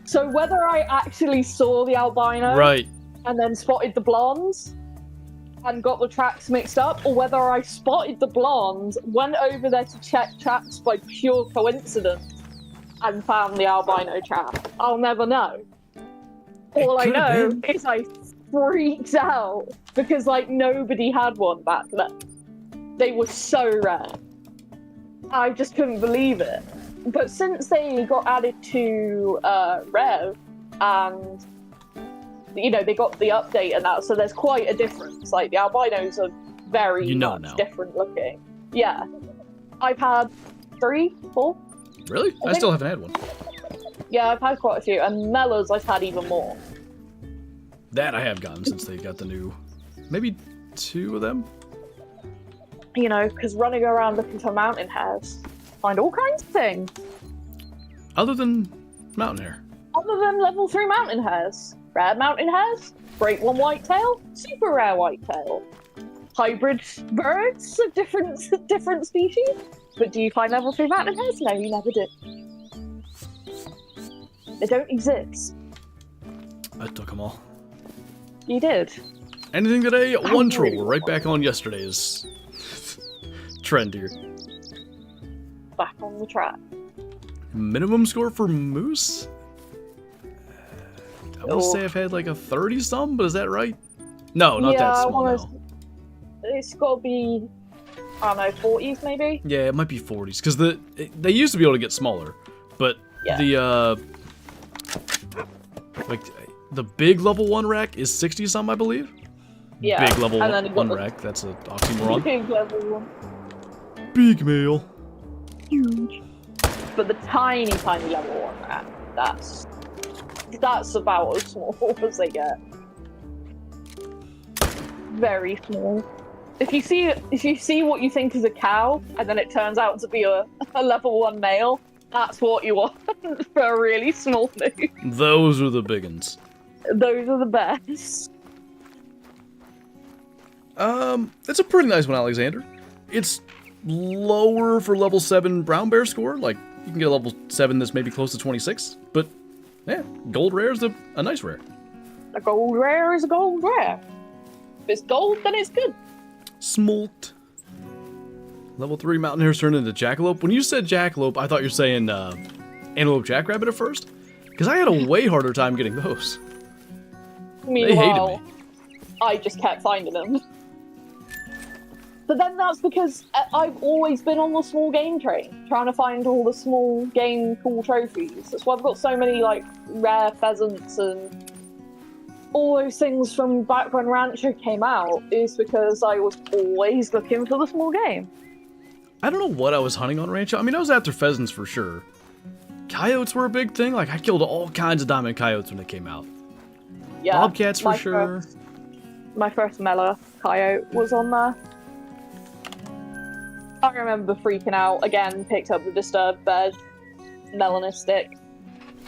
So whether I actually saw the albino right. and then spotted the blondes and got the tracks mixed up, or whether I spotted the blondes, went over there to check tracks by pure coincidence and found the albino track, I'll never know. All I know is I freaked out because, like, nobody had one back then. They were so rare. I just couldn't believe it. But since they got added to Rev, and you know, they got the update and that, so there's quite a difference. Like, the albinos are very much different looking. Yeah. I've had 3, 4. Really? I still haven't had one. Yeah, I've had quite a few, and Mellas I've had even more. That I have gotten since they got the new, maybe 2 of them. You know, because running around looking for mountain hares, find all kinds of things. Other than mountain hare. Other than level 3 mountain hares. Rare mountain hares, great one whitetail, super rare whitetail. Hybrid birds of different species. But do you find level 3 mountain hares? No, you never did. They don't exist. I took them all. You did. Anything today? One troll. We're right back on yesterday's trend here. Back on the track. Minimum score for moose? I want to say I've had like a 30-some, but is that right? No, not that small. No. It's got to be, I don't know, 40s maybe? Yeah, it might be 40s, because they used to be able to get smaller, but the like the big level 1 rack is 60-some, I believe. Yeah. Big level 1 rack. That's an oxymoron. Big level 1. Big male. Huge. But the tiny level 1 rack, that's about as small as they get. Very small. If you see what you think is a cow, and then it turns out to be a level 1 male, that's what you want for a really small moose. Those are the big uns. Those are the best. It's a pretty nice one, Alexander. It's lower for level 7 brown bear score. Like, you can get a level 7 that's maybe close to 26. But, yeah, gold rare is a nice rare. A gold rare is a gold rare. If it's gold, then it's good. Smoked. Level 3 mountain hares turned into jackalope. When you said jackalope, I thought you were saying antelope jackrabbit at first. Because I had a way harder time getting those. Meanwhile, they hated me. I just kept finding them. But then that's because I've always been on the small game train, trying to find all the small game cool trophies. That's why I've got so many, like, rare pheasants and all those things from back when Rancher came out, is because I was always looking for the small game. I don't know what I was hunting on Rancho. I mean, I was after pheasants for sure. Coyotes were a big thing. Like, I killed all kinds of diamond coyotes when they came out. Yeah, Bobcats for sure. My first Mela coyote was on there. I remember freaking out. Again, picked up the disturbed bed, melanistic.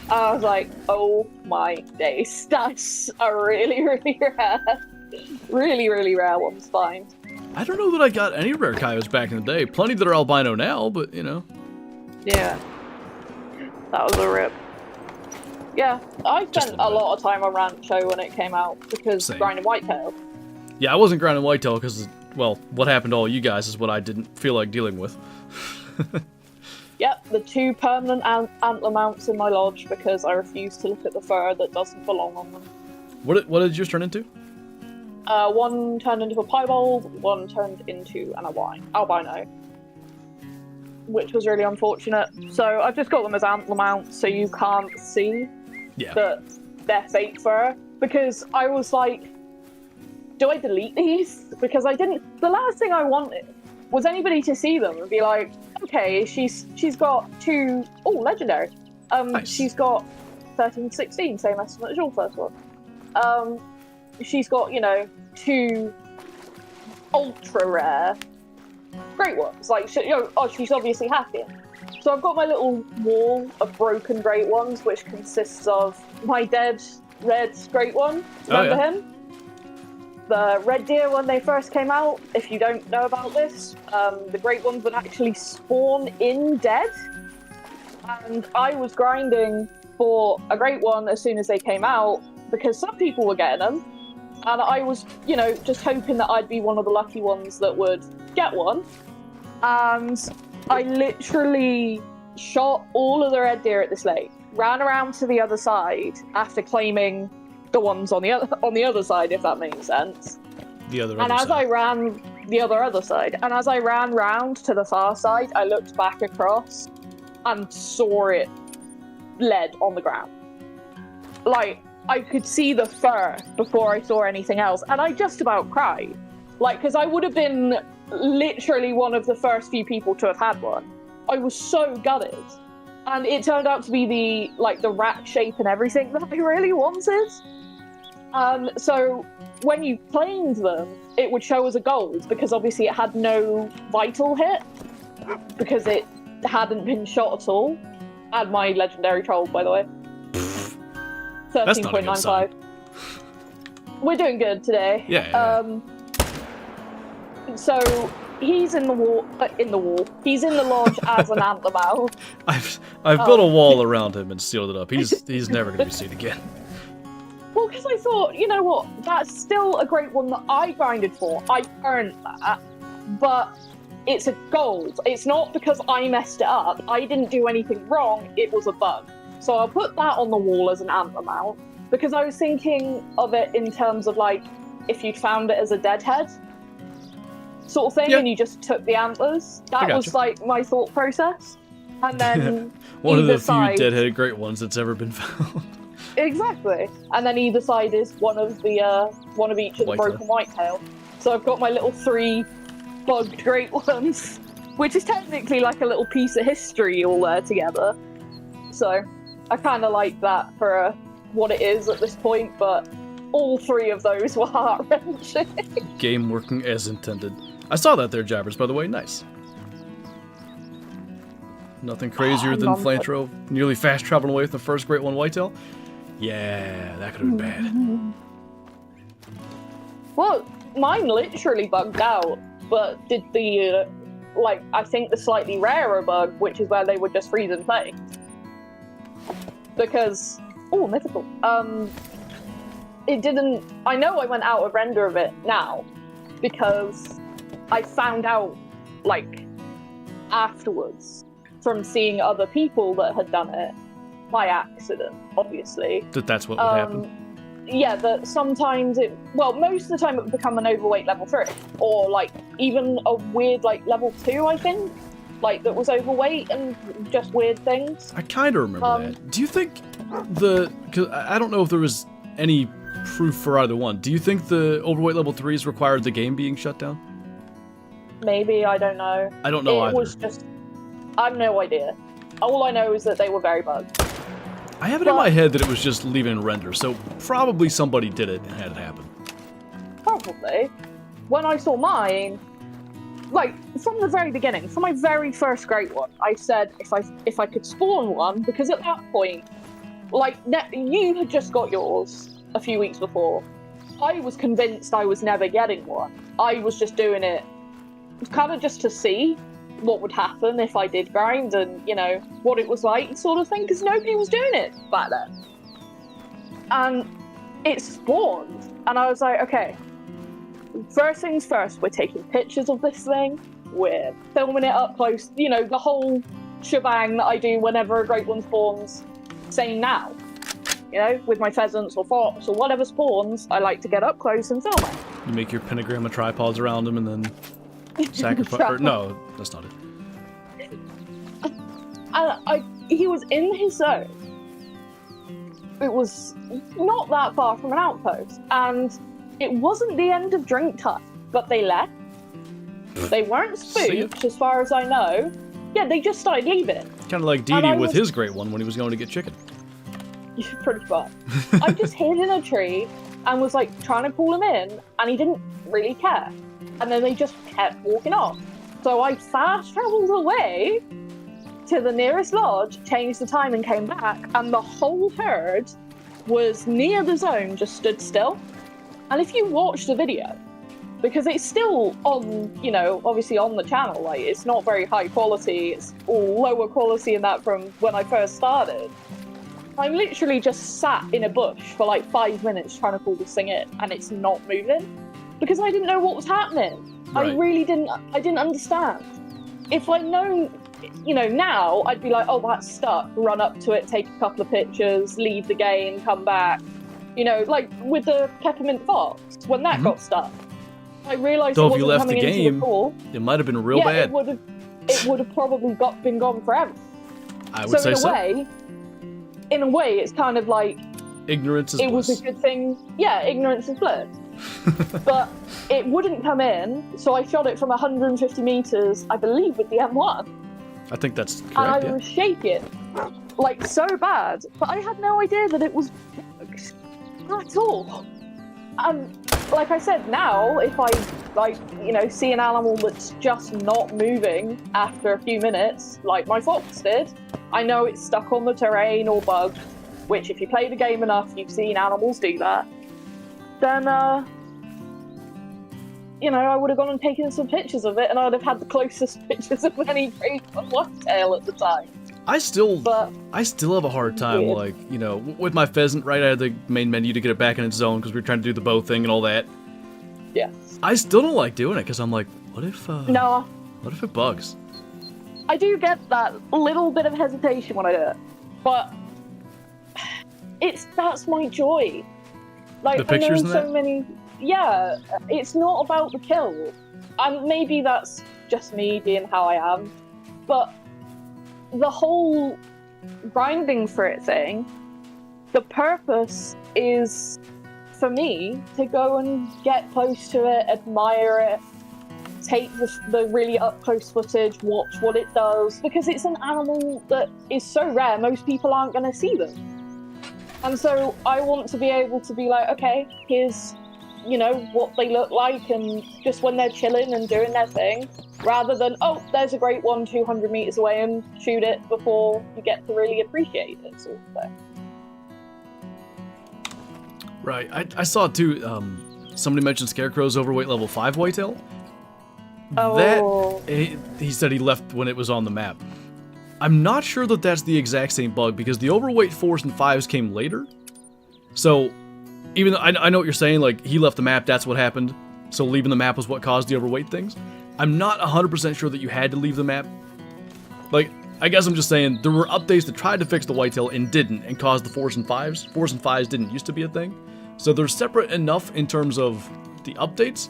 I was like, oh my days. That's a really, really rare one to find. I don't know that I got any rare coyotes back in the day. Plenty that are albino now, but you know. Yeah. That was a rip. Yeah, I spent a lot of time on Rancho when it came out because grinding whitetail. Yeah, I wasn't grinding whitetail because, well, what happened to all you guys is what I didn't feel like dealing with. Yep, the 2 permanent antler mounts in my lodge because I refuse to look at the fur that doesn't belong on them. What did yours turn into? One turned into a piebald, one turned into an albino. Which was really unfortunate. So I've just got them as antler mounts so you can't see that they're fake fur. Because I was like, do I delete these? Because I didn't. The last thing I wanted was anybody to see them and be like, okay, she's got 2. Oh, legendary. Nice. She's got 13, 16, same estimate as your first one. She's got 2 ultra rare great ones. Like, she's obviously hacking. So I've got my little wall of broken great ones, which consists of my dead red great one. Remember him? The red deer when they first came out. If you don't know about this, the great ones would actually spawn in dead. And I was grinding for a great one as soon as they came out because some people were getting them. And I was, just hoping that I'd be one of the lucky ones that would get one. And I literally shot all of the red deer at this lake, ran around to the other side after claiming the ones on the other side, if that makes sense. I ran the other side, and as I ran round to the far side, I looked back across and saw it lead on the ground. Like, I could see the fur before I saw anything else, and I just about cried. Like, because I would have been literally one of the first few people to have had one. I was so gutted. And it turned out to be the rack shape and everything that I really wanted. So when you claimed them, it would show as a gold, because obviously it had no vital hit, because it hadn't been shot at all. And my legendary troll, by the way. 13.95. We're doing good today. Yeah. So he's in the wall. He's in the lodge as an antler mount. I've built a wall around him and sealed it up. He's never going to be seen again. Well, because I thought, you know what, that's still a great one that I grinded for. I earned that, but it's a gold. It's not because I messed it up. I didn't do anything wrong. It was a bug. So I'll put that on the wall as an antler mount, because I was thinking of it in terms of, like, if you'd found it as a deadhead sort of thing, and you just took the antlers. That was, like, my thought process. And then one of the few deadheaded great ones that's ever been found. Exactly. And then either side is one of each of the broken whitetail. So I've got my little 3 bugged great ones, which is technically like a little piece of history all there together. So I kind of like that for what it is at this point, but all 3 of those were heart-wrenching. Game working as intended. I saw that there, Jabbers, by the way. Nice. Nothing crazier than Flinter nearly fast traveling away with the first great one whitetail. Yeah, that could have been bad. Well, mine literally bugged out, but did the, I think the slightly rarer bug, which is where they would just freeze in place. Because, mythical. It didn't, I know I went out of render of it now, because I found out, afterwards, from seeing other people that had done it, by accident, obviously. That's what would happen? Yeah, that sometimes most of the time it would become an overweight level 3, or, even a weird, level 2, I think, that was overweight and just weird things. I kind of remember that. Do you think because I don't know if there was any proof for either one. Do you think the overweight level 3s required the game being shut down? Maybe, I don't know. I don't know either. It was just, I have no idea. All I know is that they were very bugged. I have it in my head that it was just leaving render, so probably somebody did it and had it happen. Probably. When I saw mine, like, from the very beginning, from my very first great one, I said if I could spawn one, because at that point, like, you had just got yours a few weeks before. I was convinced I was never getting one. I was just doing it kind of just to see what would happen if I did grind and, you know, what it was like sort of thing, because nobody was doing it back then. And it spawned, and I was like, okay, first things first, we're taking pictures of this thing, we're filming it up close, you know, the whole shebang that I do whenever a great one spawns, same now. You know, with my pheasants or fox or whatever spawns, I like to get up close and film it. You make your pentagram tripods around him and then sacrifice. No, that's not it. And he was in his zone. It was not that far from an outpost, and it wasn't the end of drink time, but they left. They weren't spooked, as far as I know. Yeah, they just started leaving. Kind of like Dee Dee with his great one when he was going to get chicken. Pretty much. I just hid in a tree and was like trying to call him in, and he didn't really care. And then they just kept walking off. So I fast traveled away to the nearest lodge, changed the time, and came back. And the whole herd was near the zone, just stood still. And if you watch the video, because it's still on, you know, obviously on the channel, like it's not very high quality. It's all lower quality in that from when I first started. I literally just sat in a bush for like 5 minutes trying to call this thing in, and it's not moving because I didn't know what was happening. Right. I didn't understand. If I'd known, you know, now I'd be like, oh, that's stuck, run up to it, take a couple of pictures, leave the game, come back. You know, like with the peppermint fox, when that got stuck. I realised it wasn't coming into the call. It might have been real bad. It would have probably been gone forever. I would say so. In a way, it's kind of like ignorance is bliss. It was a good thing. Yeah, ignorance is bliss. But it wouldn't come in, so I shot it from 150 meters, I believe, with the M1. I think that's correct. And I was shaking, like so bad. But I had no idea that it was bugs at all. And like I said, now if I see an animal that's just not moving after a few minutes, like my fox did, I know it's stuck on the terrain or bugged, which if you play the game enough, you've seen animals do that. Then, I would have gone and taken some pictures of it, and I'd have had the closest pictures of any great whitetail at the time. I still have a hard time, weird. With my pheasant right out of the main menu to get it back in its zone because we were trying to do the bow thing and all that. Yeah. I still don't like doing it because I'm like, what if it bugs? I do get that little bit of hesitation when I do it, but that's my joy. Like, the pictures I know so many. Yeah, it's not about the kill, and maybe that's just me being how I am, but the whole grinding for it thing, the purpose is for me to go and get close to it, admire it, take the really up-close footage, watch what it does, because it's an animal that is so rare, most people aren't going to see them. And so I want to be able to be like, okay, here's, what they look like, and just when they're chilling and doing their thing, rather than, oh, there's a great one 200 meters away and shoot it before you get to really appreciate it, sort of thing. Right, I saw too, somebody mentioned Scarecrow's overweight level 5 whitetail. Oh. He said he left when it was on the map. I'm not sure that that's the exact same bug, because the overweight 4s and 5s came later. So, even though I know what you're saying, like, he left the map, that's what happened, so leaving the map was what caused the overweight things. I'm not 100% sure that you had to leave the map. Like, I guess I'm just saying, there were updates that tried to fix the whitetail and didn't, and caused the 4s and 5s. 4s and 5s didn't used to be a thing. So they're separate enough in terms of the updates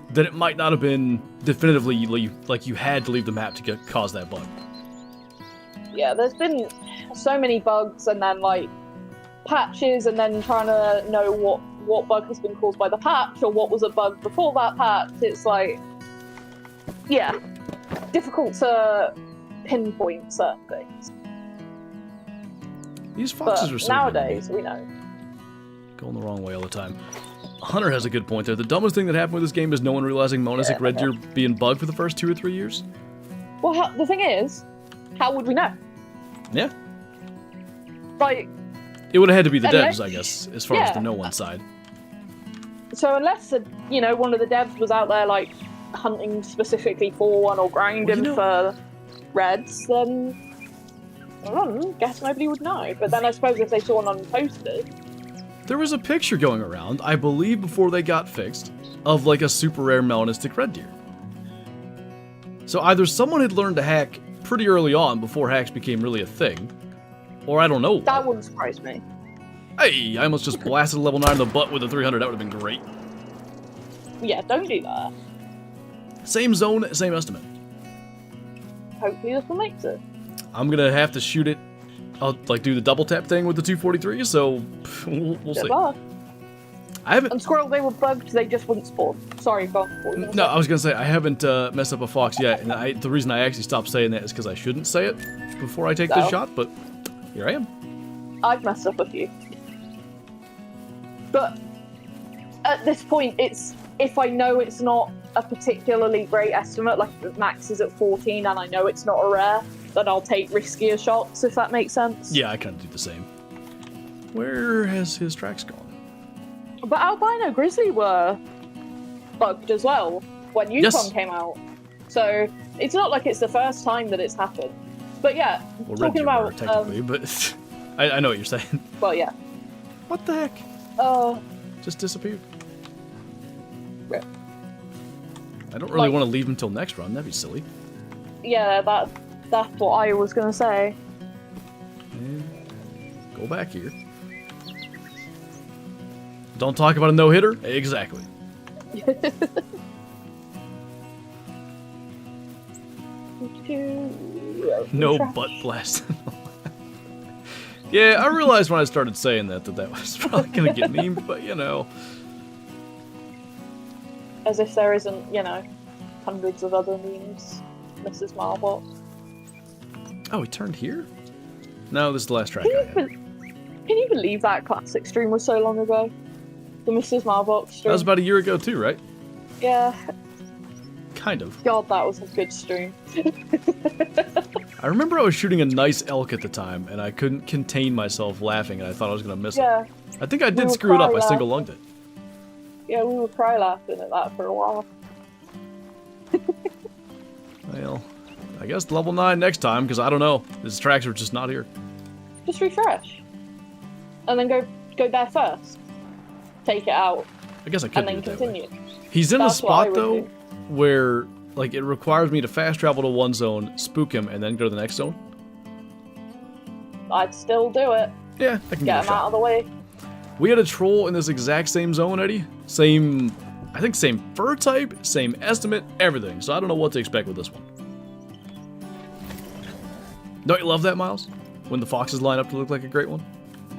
that it might not have been definitively like you had to leave the map to cause that bug. Yeah, there's been so many bugs, and then like patches, and then trying to know what bug has been caused by the patch, or what was a bug before that patch. It's like, yeah, difficult to pinpoint certain things. These foxes But are so nowadays, we know. going the wrong way all the time. Hunter has a good point there. The dumbest thing that happened with this game is no one realizing monistic red deer being bugged for the first 2 or 3 years. Well, the thing is, how would we know? Yeah. Like, it would have had to be the unless, devs, I guess, as far as the no one side. So unless, one of the devs was out there, like, hunting specifically for one or grinding for reds, then guess nobody would know. But then I suppose if they saw one unposted... There was a picture going around, I believe before they got fixed, of like a super rare melanistic red deer. So either someone had learned to hack pretty early on before hacks became really a thing, or I don't know. That wouldn't surprise me. Hey, I almost just blasted level 9 in the butt with a 300, that would have been great. Yeah, don't do that. Same zone, same estimate. Hopefully this one makes it. I'm gonna have to shoot it. I'll like do the double tap thing with the 243, so we'll see. I haven't. And squirrel, they were bugged. They just wouldn't spawn. Sorry, go. No, I was gonna say I haven't messed up a fox yet, and the reason I actually stopped saying that is because I shouldn't say it before I take this shot. But here I am. I've messed up a few, but at this point, it's if I know it's not a particularly great estimate, like the max is at 14, and I know it's not a rare, then I'll take riskier shots, if that makes sense. Yeah, I kind of do the same. Where has his tracks gone? But albino grizzly were bugged as well when Yukon came out. So it's not like it's the first time that it's happened. But yeah, well, talking about... technically, but I know what you're saying. Well, yeah. What the heck? Just disappeared. Rip. I don't really want to leave him till next run. That'd be silly. Yeah, that's what I was going to say. And go back here. Don't talk about a no-hitter? Exactly. No butt blast. Yeah, I realized when I started saying that was probably going to get memed, but you know. As if there isn't, hundreds of other memes, Mrs. Marlbot. Oh, he turned here? No, this is the last track I had. Can you believe that classic stream was so long ago? The Mrs. Marlbot stream. That was about a year ago too, right? Yeah. Kind of. God, that was a good stream. I remember I was shooting a nice elk at the time, and I couldn't contain myself laughing, and I thought I was going to miss it. I think I did screw it up. I single-lunged it. Yeah, we were cry laughing at that for a while. Well, I guess level 9 next time, because I don't know. His tracks are just not here. Just refresh. And then go there first. Take it out. I guess I could and do then it that continue. way. He's in a spot, though, where like it requires me to fast travel to one zone, spook him, and then go to the next zone. I'd still do it. Yeah, I can get him out of the way. We had a troll in this exact same zone, Eddie. I think same fur type, same estimate, everything. So I don't know what to expect with this one. Don't you love that, Miles? When the foxes line up to look like a great one?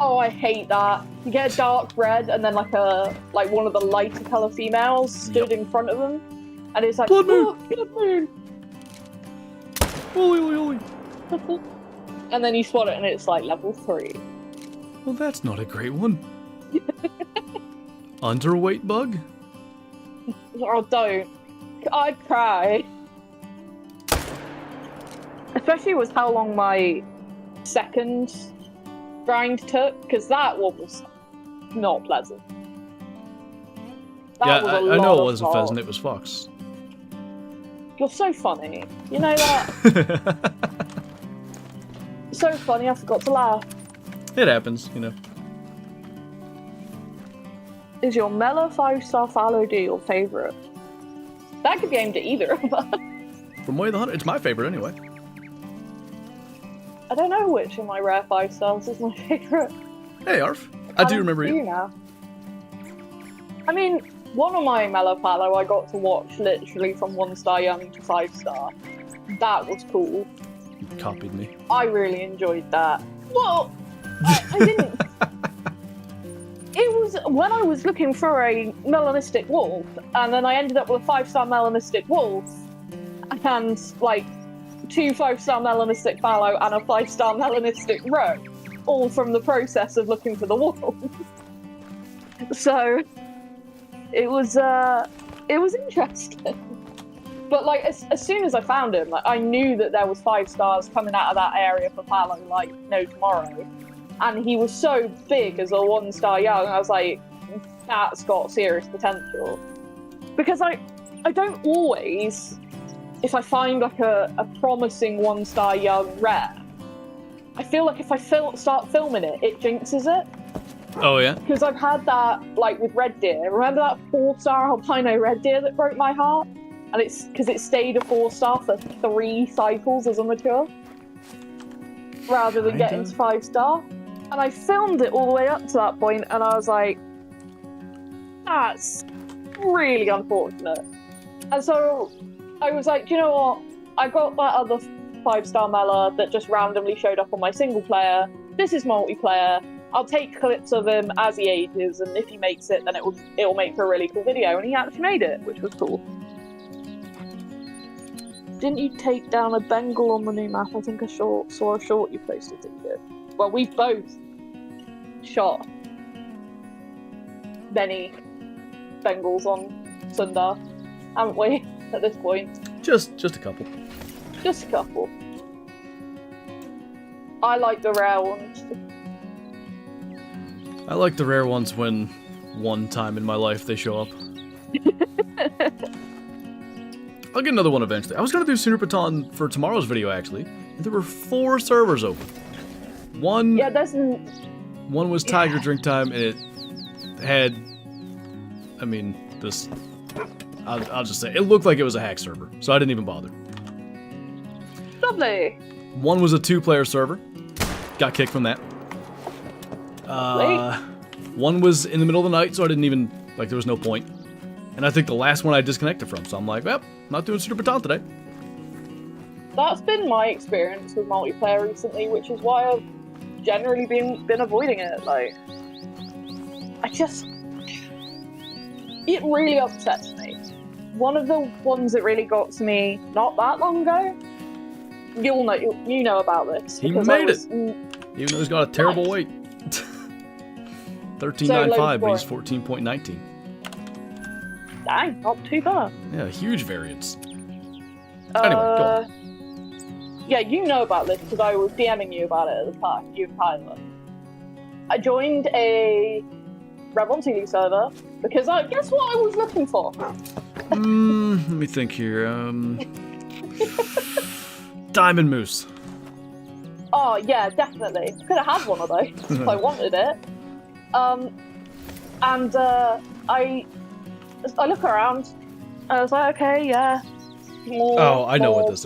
Oh, I hate that. You get a dark red and then like one of the lighter colour females stood in front of them. And it's like, blood moon! Blood moon! Holy. And then you spot it and it's like level 3. Well, that's not a great one. Underweight bug? Oh, don't. I'd cry. Especially with how long my second grind took, because that one was not pleasant. I know it wasn't pheasant, it was fox. You're so funny. You know that? So funny, I forgot to laugh. It happens, you know. Is your mellow 5-star fallow deer your favourite? That could be aimed at either of us. From Way of the Hunter, it's my favourite anyway. I don't know which of my rare 5 stars is my favourite. Hey, Arf. I do remember you. Now. I mean, one of my mellow fallow I got to watch literally from 1-star young to 5-star. That was cool. You copied me. I really enjoyed that. Well, I didn't. It was when I was looking for a melanistic wolf, and then I ended up with a 5-star melanistic wolf, and like 2 5-star melanistic fallow and a 5-star melanistic roe. all from the process of looking for the wolf. So it was interesting. But like as soon as I found him, like I knew that there was 5 stars coming out of that area for Palo like no tomorrow, and he was so big as a 1-star young. I was like, that's got serious potential. Because I don't always, if I find like a promising 1-star young rare, I feel like if I start filming it, it jinxes it. Oh yeah. Because I've had that like with red deer. Remember that 4-star albino red deer that broke my heart? And it's because it stayed a 4-star for 3 cycles as a mature, rather than getting to 5-star. And I filmed it all the way up to that point, and I was like, that's really unfortunate. And so I was like, do you know what? I got that other 5-star Mela that just randomly showed up on my single player. This is multiplayer. I'll take clips of him as he ages, and if he makes it, then it will make for a really cool video. And he actually made it, which was cool. Didn't you take down a Bengal on the new map? I think I saw a short you posted that you did. Well, we've both shot many Bengals on Sundar, haven't we, at this point? Just a couple. Just a couple. I like the rare ones. I like the rare ones when one time in my life they show up. I'll get another one eventually. I was going to do Super Baton for tomorrow's video, actually. And there were 4 servers open. One was Tiger Drink Time, and it had... I mean, this... I'll just say, it looked like it was a hack server, so I didn't even bother. Lovely. One was a 2-player server. Got kicked from that. One was in the middle of the night, so I didn't even... Like, there was no point. And I think the last one I disconnected from, so I'm like, well, not doing Super Baton today. That's been my experience with multiplayer recently, which is why I've generally been avoiding it. Like, it really upsets me. One of the ones that really got to me not that long ago, you know about this. He made it, even though he's got a terrible weight. 13.95, but he's 14.19. Dang, not too bad. Yeah, huge variance. Anyway, go on. Yeah, you know about this because I was DMing you about it at the time, you and Tyler. I joined a Recounting server because guess what I was looking for? Let me think here. Diamond Moose. Oh, yeah, definitely. Could have had one of those if I wanted it. I look around, and I was like, okay, yeah. Small, I know what this is.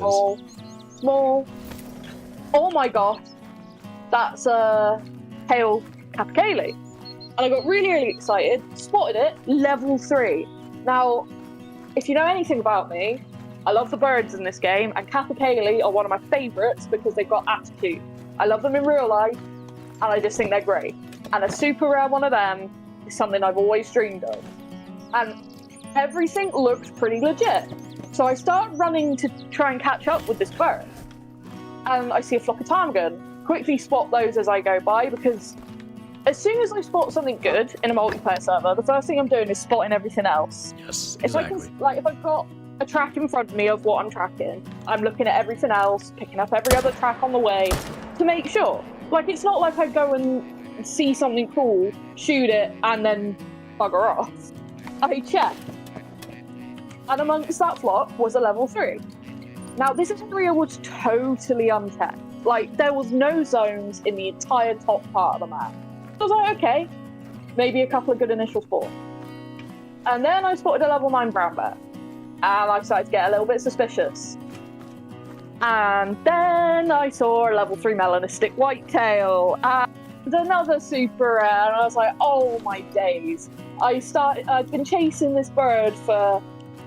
Small. Oh my gosh. That's Hail Capicale. And I got really, really excited, spotted it, level 3. Now, if you know anything about me, I love the birds in this game, and Capicale are one of my favourites because they've got attitude. I love them in real life, and I just think they're great. And a super rare one of them is something I've always dreamed of. And everything looked pretty legit. So I start running to try and catch up with this bird. And I see a flock of ptarmigan. Quickly spot those as I go by, because as soon as I spot something good in a multiplayer server, the first thing I'm doing is spotting everything else. Yes, exactly. If I've got a track in front of me of what I'm tracking, I'm looking at everything else, picking up every other track on the way to make sure. Like, it's not like I go and see something cool, shoot it, and then bugger off. I check. And amongst that flock was a level 3. Now, this area was totally unchecked. Like, there was no zones in the entire top part of the map. So I was like, okay, maybe a couple of good initial spawns. And then I spotted a level 9 brown bear. And I started to get a little bit suspicious. And then I saw a level 3 melanistic whitetail. And another super rare. And I was like, oh my days. I'd been chasing this bird for,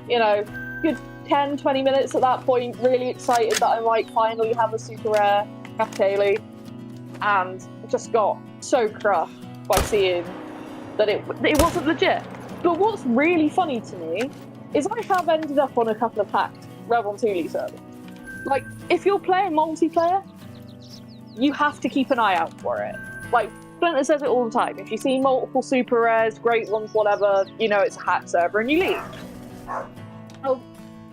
good 10, 20 minutes at that point, really excited that I might finally have a super rare Capicale, and just got so crushed by seeing that it wasn't legit. But what's really funny to me is I have ended up on a couple of hacked Recounting servers. Like, if you're playing multiplayer, you have to keep an eye out for it. Like, Flinter says it all the time. If you see multiple super rares, great ones, whatever, you know it's a hack server and you leave.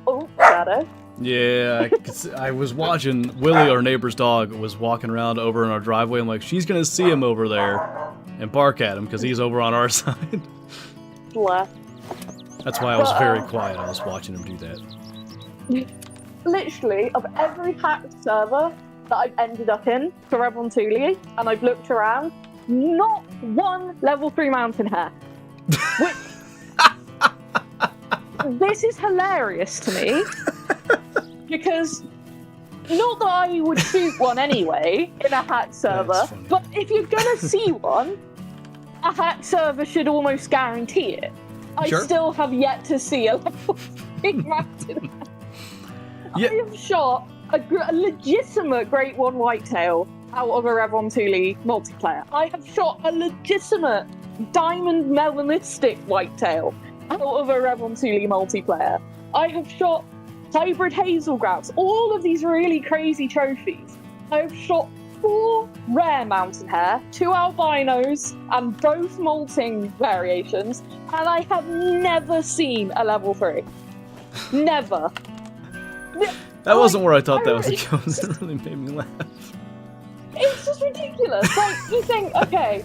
Oh, Shadow. Yeah, I was watching Willie, our neighbor's dog, was walking around over in our driveway. I'm like, she's gonna see him over there and bark at him because he's over on our side. Bleh. That's why I was very quiet. I was watching him do that. Literally, of every hacked server that I've ended up in for Recounting, and I've looked around, not one level 3 mountain hare. Which, this is hilarious to me, because not that I would shoot one anyway in a hacked server, but if you're gonna see one, a hacked server should almost guarantee it. I still have yet to see a level 3 mountain hare. Yeah. I have shot a legitimate Great One Whitetail out of a Recounting multiplayer. I have shot a legitimate Diamond Melanistic Whitetail out of a Recounting multiplayer. I have shot hybrid hazel grouse, all of these really crazy trophies. I have shot 4 rare mountain hare, 2 albinos, and both molting variations, and I have never seen a level 3. Never. That wasn't where I thought that was going. It really made me laugh. It's just ridiculous. Like, you think, okay,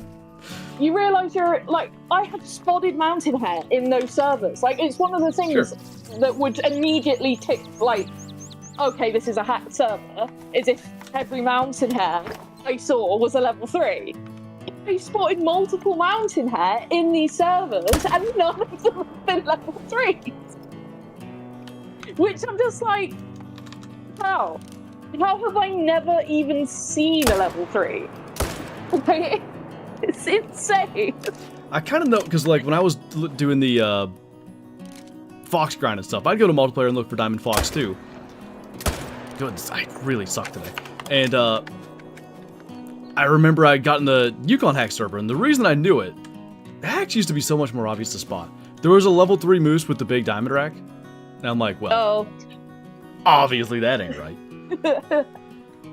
you realise you're, like, I have spotted mountain hare in those servers. Like, it's one of the things that would immediately tick, like, okay, this is a hacked server, is if every mountain hare I saw was a level 3. I spotted multiple mountain hare in these servers, and none of them have been level 3s. Which I'm just like, how? How have I never even seen a level 3? Like, it's insane. I kind of know, because like when I was doing the fox grind and stuff, I'd go to multiplayer and look for diamond fox too. Goodness, I really suck today. And I remember I got in the Yukon hack server, and the reason I knew it, hacks used to be so much more obvious to spot. There was a level 3 moose with the big diamond rack. And I'm like, well, obviously that ain't right.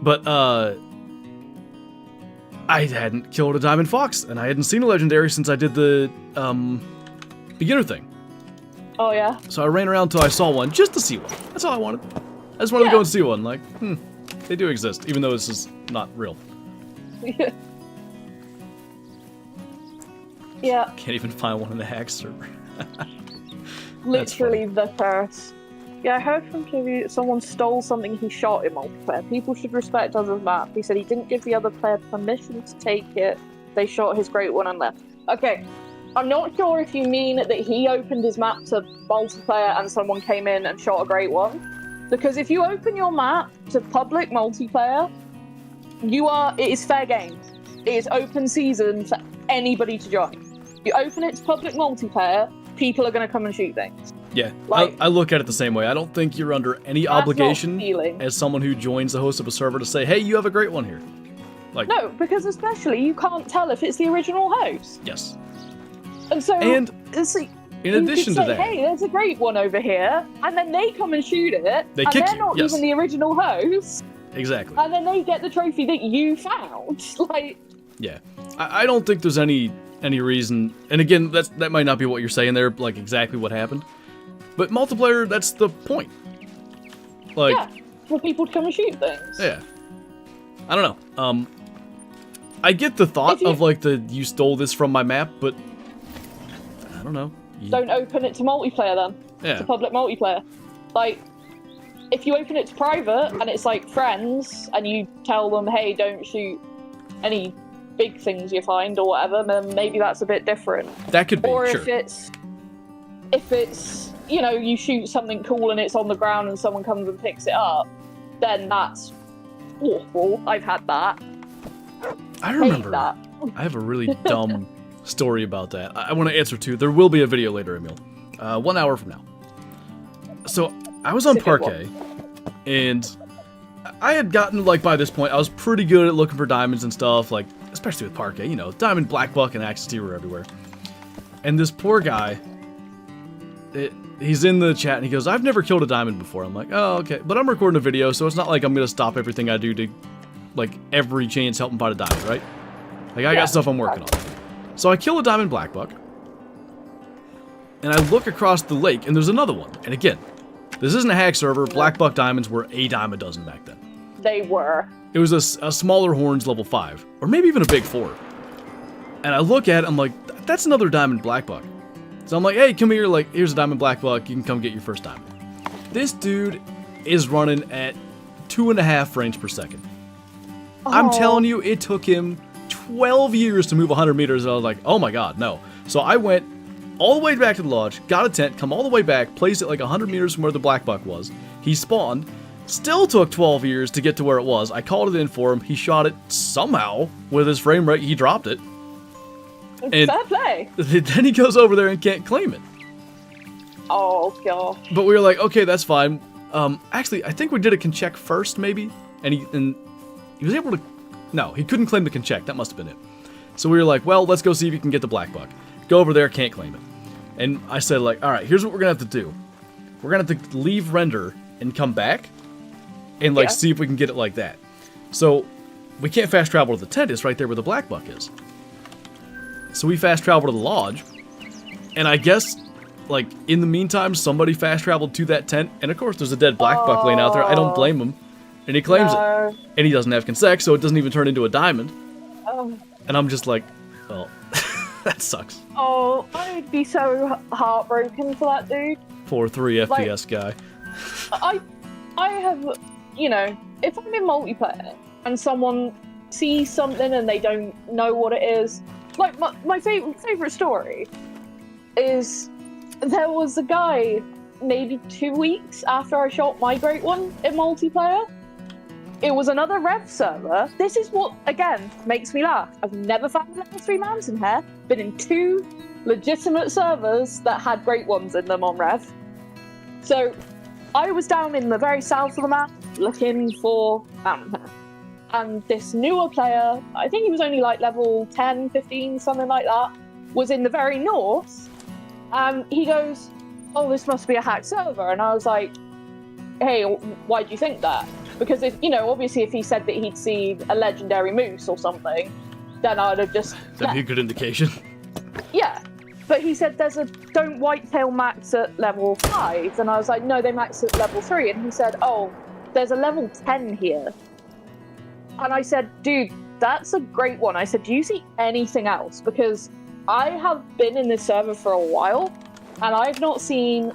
But, I hadn't killed a diamond fox, and I hadn't seen a legendary since I did the, beginner thing. Oh, yeah? So I ran around until I saw one, just to see one. That's all I wanted. I just wanted to go and see one, like, they do exist, even though this is not real. Yeah. Can't even find one in the hack server. Literally the curse. Yeah, I heard from TV someone stole something he shot in multiplayer. People should respect others' map. He said he didn't give the other player permission to take it. They shot his Great One and left. Okay, I'm not sure if you mean that he opened his map to multiplayer and someone came in and shot a Great One. Because if you open your map to public multiplayer, it is fair game. It is open season for anybody to join. You open it to public multiplayer, people are going to come and shoot things. Yeah, like, I look at it the same way. I don't think you're under any obligation as someone who joins the host of a server to say, hey, you have a great one here. Like, no, because especially you can't tell if it's the original host. Yes. And so, in addition to that, hey, there's a great one over here, and then they come and shoot it, they're not even the original host. Exactly. And then they get the trophy that you found. Like, yeah, I don't think there's any reason, and again, that might not be what you're saying there, like exactly what happened. But multiplayer, that's the point. Like, yeah, for people to come and shoot things. Yeah. I don't know. I get the thought of like you stole this from my map, but I don't know. Don't open it to multiplayer then. Yeah. To public multiplayer. Like, if you open it to private and it's like friends and you tell them, hey, don't shoot any big things you find or whatever, then maybe that's a bit different. That could be, or sure. if it's, you know, you shoot something cool and it's on the ground and someone comes and picks it up, then that's awful. I've had that. I remember that. I have a really dumb story about that. I want to answer too. There will be a video later, Emil. 1 hour from now. So, I was on Parquet, and I had gotten, like, by this point, I was pretty good at looking for diamonds and stuff, like, especially with Parquet, you know, diamond, black buck, and axis T were everywhere. And this poor guy, he's in the chat, and he goes, I've never killed a diamond before. I'm like, oh, okay. But I'm recording a video, so it's not like I'm going to stop everything I do to like every chance to help him find a diamond, right? Like I got stuff I'm working on. So I kill a diamond blackbuck, and I look across the lake, and there's another one. And again, this isn't a hack server. Blackbuck diamonds were a dime a dozen back then. They were. It was a smaller horns level 5, or maybe even a big 4. And I look at it, I'm like, that's another diamond blackbuck. So I'm like, hey, come here, like, here's a diamond blackbuck, you can come get your first diamond. This dude is running at 2.5 frames per second. Oh. I'm telling you, it took him 12 years to move 100 meters, and I was like, oh my god, no. So I went all the way back to the lodge, got a tent, come all the way back, placed it like 100 meters from where the blackbuck was. He spawned, still took 12 years to get to where it was. I called it in for him, he shot it somehow, with his frame rate, he dropped it. And fair play. Then he goes over there and can't claim it. Oh, God. But we were like, okay, that's fine. Actually, I think we did a concheck first, maybe? And he was able to... No, he couldn't claim the concheck. That must have been it. So we were like, well, let's go see if you can get the blackbuck. Go over there, can't claim it. And I said, like, all right, here's what we're going to have to do. We're going to have to leave render and come back and, like, see if we can get it like that. So we can't fast travel to the tent. It's right there where the blackbuck is. So we fast travel to the lodge, and I guess, like, in the meantime, somebody fast traveled to that tent, and of course there's a dead blackbuck laying out there. I don't blame him. And he claims it. And he doesn't have consec, so it doesn't even turn into a diamond. Oh. And I'm just like, well, that sucks. Oh, I would be so heartbroken for that dude. Poor 3 FPS guy. I have, you know, if I'm in multiplayer and someone sees something and they don't know what it is, like, my favorite story is there was a guy maybe 2 weeks after I shot my great one in multiplayer. It was another Rev server. This is what, again, makes me laugh. I've never found level 3 mountain hare. Been in 2 legitimate servers that had great ones in them on Rev. So I was down in the very south of the map looking for mountain hare. And this newer player, I think he was only like level 10, 15, something like that, was in the very north. And he goes, oh, this must be a hacked server. And I was like, hey, why do you think that? Because, if, you know, obviously if he said that he'd seen a legendary moose or something, then I'd have just... That'd be a good indication. Yeah. But he said there's a don't whitetail max at level 5. And I was like, no, they max at level 3. And he said, oh, there's a level 10 here. And I said, dude, that's a great one. I said, do you see anything else? Because I have been in this server for a while, and I've not seen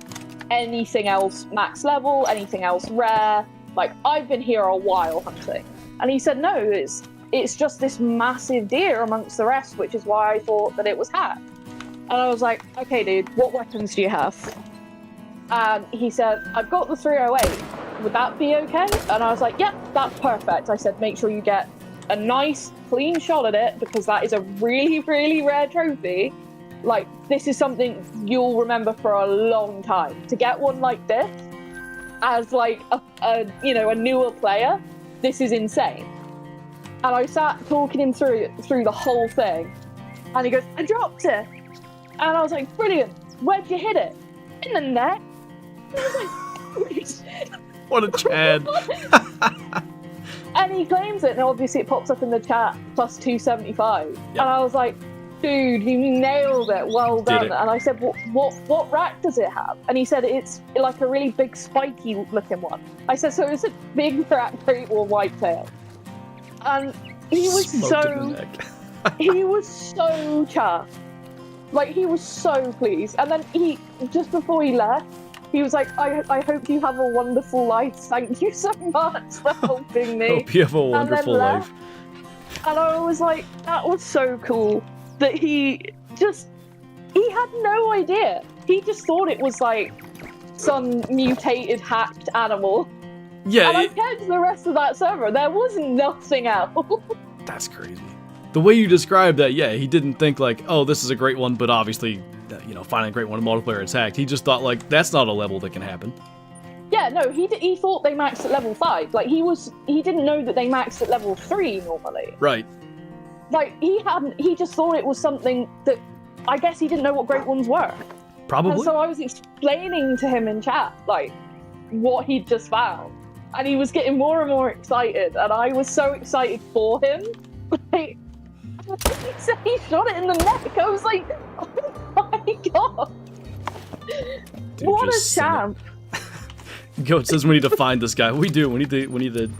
anything else max level, anything else rare. Like, I've been here a while hunting. And he said, no, it's just this massive deer amongst the rest, which is why I thought that it was hacked. And I was like, okay, dude, what weapons do you have? And he said, I've got the 308. Would that be okay? And I was like, yep, that's perfect. I said, make sure you get a nice, clean shot at it, because that is a really, really rare trophy. Like, this is something you'll remember for a long time. To get one like this, as like a newer player, this is insane. And I sat talking him through the whole thing, and he goes, I dropped it. And I was like, brilliant. Where'd you hit it? In the neck. And I was like, what a Chad. And he claims it, and obviously it pops up in the chat, plus 275. Yep. And I was like, dude, you nailed it, well done. And I said, what rack does it have? And he said, it's like a really big spiky looking one. I said, so it's a big rack great or whitetail. And he was he was so chuffed. Like, he was so pleased. And then just before he left, he was like, I hope you have a wonderful life. Thank you so much for helping me. Hope you have a wonderful life. And I was like, that was so cool. That he had no idea. He just thought it was like some mutated, hacked animal. Yeah. And I kept the rest of that server. There was nothing else. That's crazy. The way you described that, yeah, he didn't think like, oh, this is a great one, but obviously, finding a great one in multiplayer it's hacked. He just thought like, that's not a level that can happen. Yeah, no, he thought they maxed at level 5. Like, he didn't know that they maxed at level 3 normally. Right. Like, he just thought it was something that, I guess he didn't know what great ones were. Probably. And so I was explaining to him in chat, like, what he'd just found. And he was getting more and more excited, and I was so excited for him. Like, he said he shot it in the neck. I was like, oh my god. Dude, what a champ. Goat says we need to find this guy. We do. We need to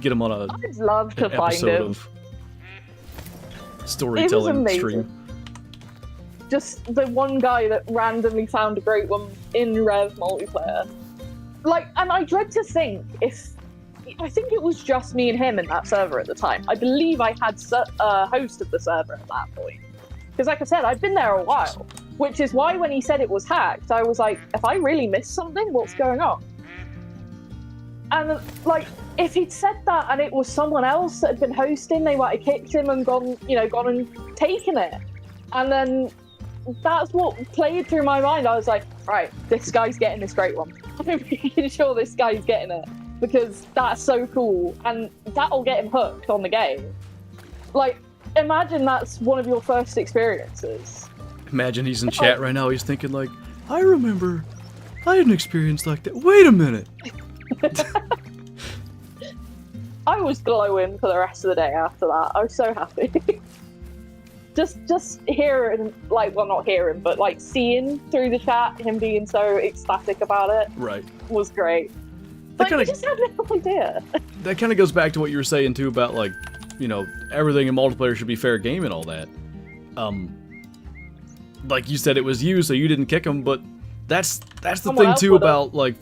get him on a I'd love to find episode him. of storytelling stream. Just the one guy that randomly found a great one in Rev multiplayer. Like, and I dread to think I think it was just me and him in that server at the time. I believe I had a host of the server at that point. Because like I said, I'd been there a while. Which is why when he said it was hacked, I was like, if I really missed something, what's going on? And like, if he'd said that and it was someone else that had been hosting, they might have kicked him and gone and taken it. And then that's what played through my mind. I was like, right, this guy's getting this great one. I'm pretty sure this guy's getting it because that's so cool and that'll get him hooked on the game. Like, imagine that's one of your first experiences. Imagine he's in chat right now. He's thinking like, I remember I had an experience like that. Wait a minute. I was glowing for the rest of the day after that. I was so happy. just hearing, like, well, not hearing, but like seeing through the chat him being so ecstatic about it, right, was great. Like, I just had no idea. That kind of goes back to what you were saying too about like, everything in multiplayer should be fair game and all that. Like you said, it was you, so you didn't kick him, but that's the thing too about like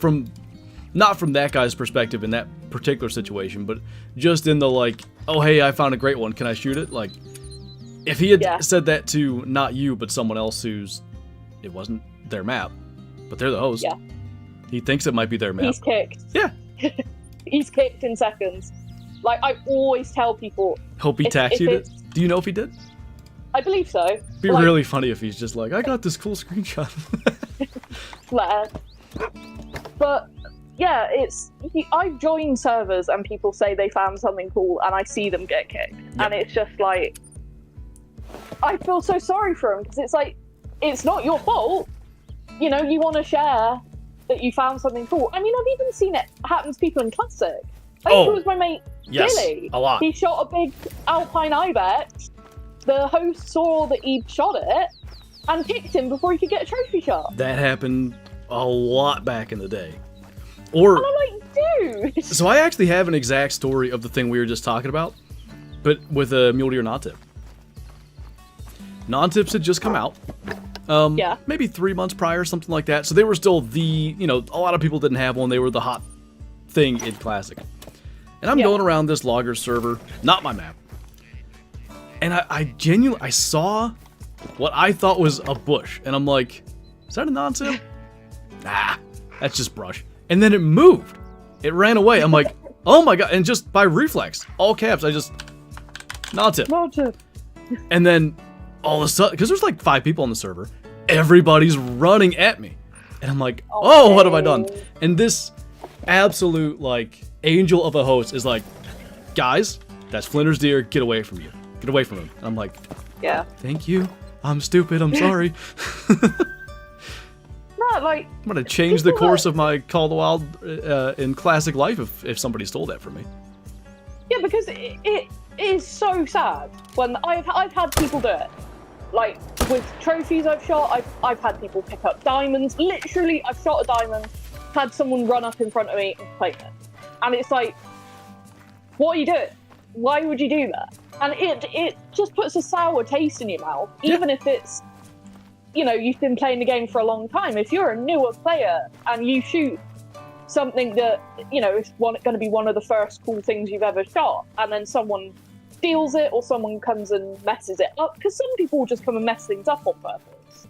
not from that guy's perspective in that particular situation, but just in the like, oh hey, I found a great one, can I shoot it? Like, if he had said that to not you, but someone else it wasn't their map, but they're the host. Yeah. He thinks it might be their map. He's kicked. Yeah. He's kicked in seconds. Like, I always tell people. Hope he taxied it. Do you know if he did? I believe so. It'd be really funny if he's just like, I got this cool screenshot. But yeah, I've joined servers and people say they found something cool and I see them get kicked. Yep. And it's just like, I feel so sorry for them because it's like, it's not your fault. You want to share that you found something cool. I mean, I've even seen it happen to people in Classic. I think it was my mate, Billy. A lot. He shot a big Alpine Ibex. The host saw that he'd shot it and kicked him before he could get a trophy shot. That happened a lot back in the day. And I'm like, dude! So I actually have an exact story of the thing we were just talking about, but with a mule deer non-tip. Non-tips had just come out. Maybe 3 months prior, something like that. So they were still a lot of people didn't have one. They were the hot thing in Classic. And I'm going around this logger server, not my map. And I saw what I thought was a bush. And I'm like, is that a non-tip? Nah, that's just brush. And then it moved. It ran away. I'm like, oh my god. And just by reflex, all caps, I just, non-tip. And then all of a sudden, because there's like 5 people on the server, everybody's running at me. And I'm like, oh, what have I done? And this absolute like angel of a host is like, guys, that's Flinter's deer. Get away from you. Get away from him. And I'm like, yeah. Thank you. I'm stupid. I'm sorry. No, like, I'm gonna change the course of my Call of the Wild in Classic life if somebody stole that from me. Yeah, because it is so sad when I've had people do it. Like with trophies I've shot, I've had people pick up diamonds. Literally, I've shot a diamond, had someone run up in front of me and claim it. And it's like, what are you doing? Why would you do that? And it just puts a sour taste in your mouth, even if it's, you've been playing the game for a long time. If you're a newer player and you shoot something that, is going to be one of the first cool things you've ever shot, and then someone steals it or someone comes and messes it up, because some people just come and mess things up on purpose.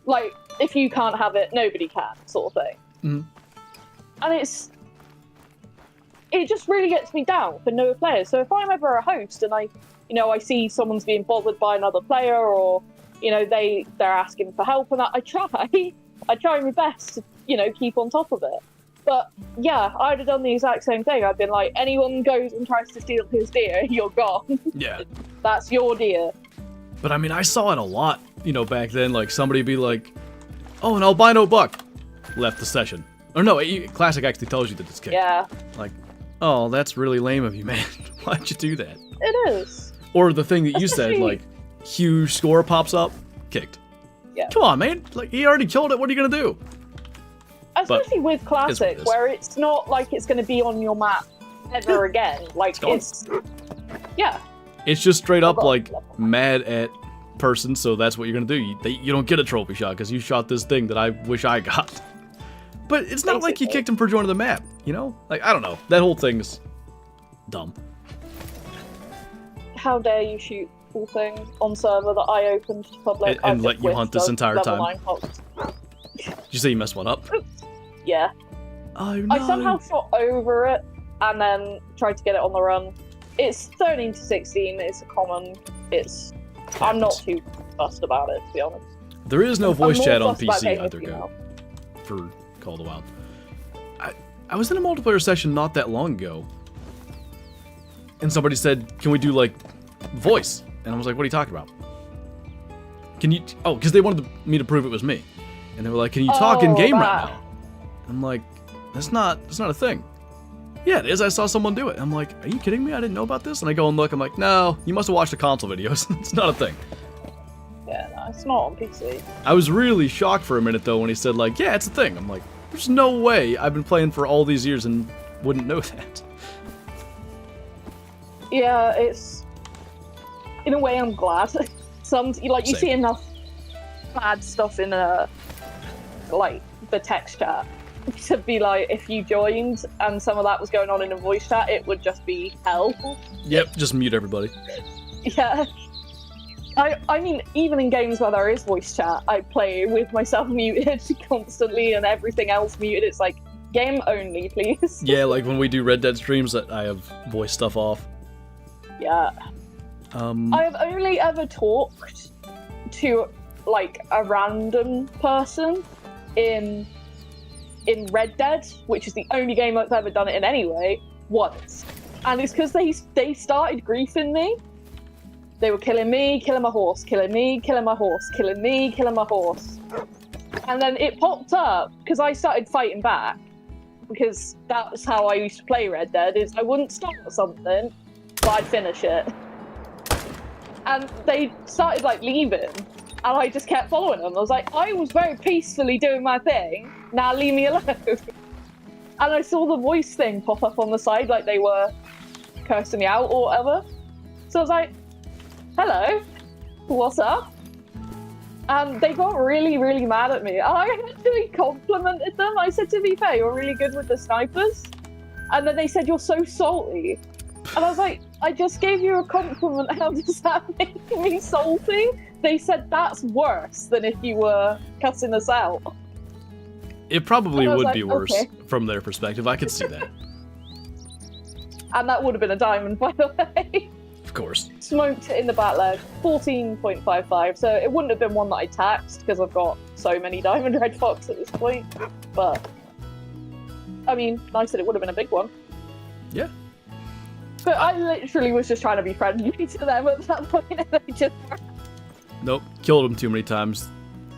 Like, if you can't have it, nobody can, sort of thing. Mm-hmm. And it just really gets me down for newer players. So if I'm ever a host and I see someone's being bothered by another player, or they're asking for help and that, I try my best to keep on top of it. But yeah, I'd have done the exact same thing. I'd been like, anyone goes and tries to steal his deer, you're gone. Yeah, that's your deer. But I mean, I saw it a lot back then. Like, somebody be like, oh, an albino buck left the session. Or no, Classic actually tells you that it's kicked. Yeah. Like, oh, that's really lame of you, man. Why'd you do that? It is. Or the thing that you said, like, huge score pops up, kicked. Yeah. Come on, man. Like, he already killed it. What are you going to do? Especially with Classic, where it's not like it's going to be on your map ever again. Like, it's yeah. It's just straight up, like, mad at person, so that's what you're going to do. You don't get a trophy shot because you shot this thing that I wish I got. But it's not like you kicked him for joining the map, you know? Like, I don't know. That whole thing's dumb. How dare you shoot full thing on server that I opened to public and let you hunt this entire time? Did you say you messed one up? Yeah. Oh, no. I somehow shot over it and then tried to get it on the run. It's 13 to 16. It's a common. I'm not too fussed about it, to be honest. There is no voice chat on PC either, go. For Call of the Wild. I was in a multiplayer session not that long ago, and somebody said, "Can we do like voice?" And I was like, "What are you talking about?" Can you? Oh, because they wanted me to prove it was me, and they were like, "Can you talk in game right now?" I'm like, "That's not a thing." Yeah, it is. I saw someone do it. I'm like, "Are you kidding me? I didn't know about this." And I go and look. I'm like, "No, you must have watched the console videos. It's not a thing." Yeah, no, it's not on PC. I was really shocked for a minute though when he said like, "Yeah, it's a thing." I'm like, "There's no way I've been playing for all these years and wouldn't know that." Yeah, it's in a way I'm glad. You see enough bad stuff in like the text chat to be like, if you joined and some of that was going on in a voice chat, it would just be hell. Yep, just mute everybody. Yeah. I mean, even in games where there is voice chat, I play with myself muted constantly and everything else muted. It's like, game only, please. Yeah, like when we do Red Dead streams, that I have voice stuff off. Yeah. I have only ever talked to, like, a random person in Red Dead, which is the only game I've ever done it in anyway, once. And it's because they started griefing me. They were killing me, killing my horse, killing me, killing my horse, killing me, killing my horse. And then it popped up, because I started fighting back, because that's how I used to play Red Dead, is I wouldn't start something, but I'd finish it. And they started, like, leaving, and I just kept following them. I was like, I was very peacefully doing my thing, now leave me alone. And I saw the voice thing pop up on the side, like they were cursing me out or whatever. So I was like, hello, what's up? And they got really, really mad at me. And I actually complimented them. I said, to be fair, you're really good with the snipers. And then they said, you're so salty. And I was like, I just gave you a compliment. How does that make me salty? They said, that's worse than if you were cussing us out. It probably would be worse from their perspective. I could see that. And that would have been a diamond, by the way. Of course. Smoked in the back leg, 14.55, so it wouldn't have been one that I taxed because I've got so many diamond red fox at this point. But, I mean, nice that it would have been a big one. Yeah. But I literally was just trying to be friendly to them at that point, and they just... Nope, killed him too many times.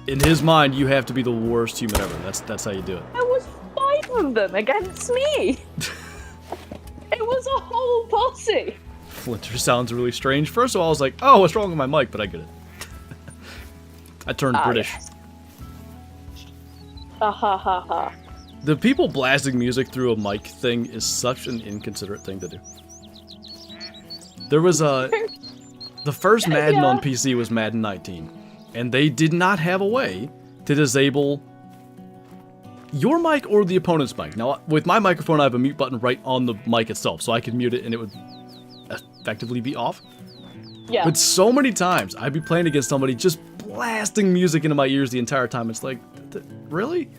In his mind, you have to be the worst human ever. That's how you do it. There was 5 of them against me! It was a whole posse! Flinter sounds really strange. First of all, I was like, oh, what's wrong with my mic? But I get it. I turned British. Yes. Ha ha ha ha. The people blasting music through a mic thing is such an inconsiderate thing to do. There was the first Madden on PC was Madden 19, and they did not have a way to disable your mic or the opponent's mic. Now, with my microphone, I have a mute button right on the mic itself, so I could mute it and it would effectively be off. Yeah. But so many times, I'd be playing against somebody just blasting music into my ears the entire time. It's like, really?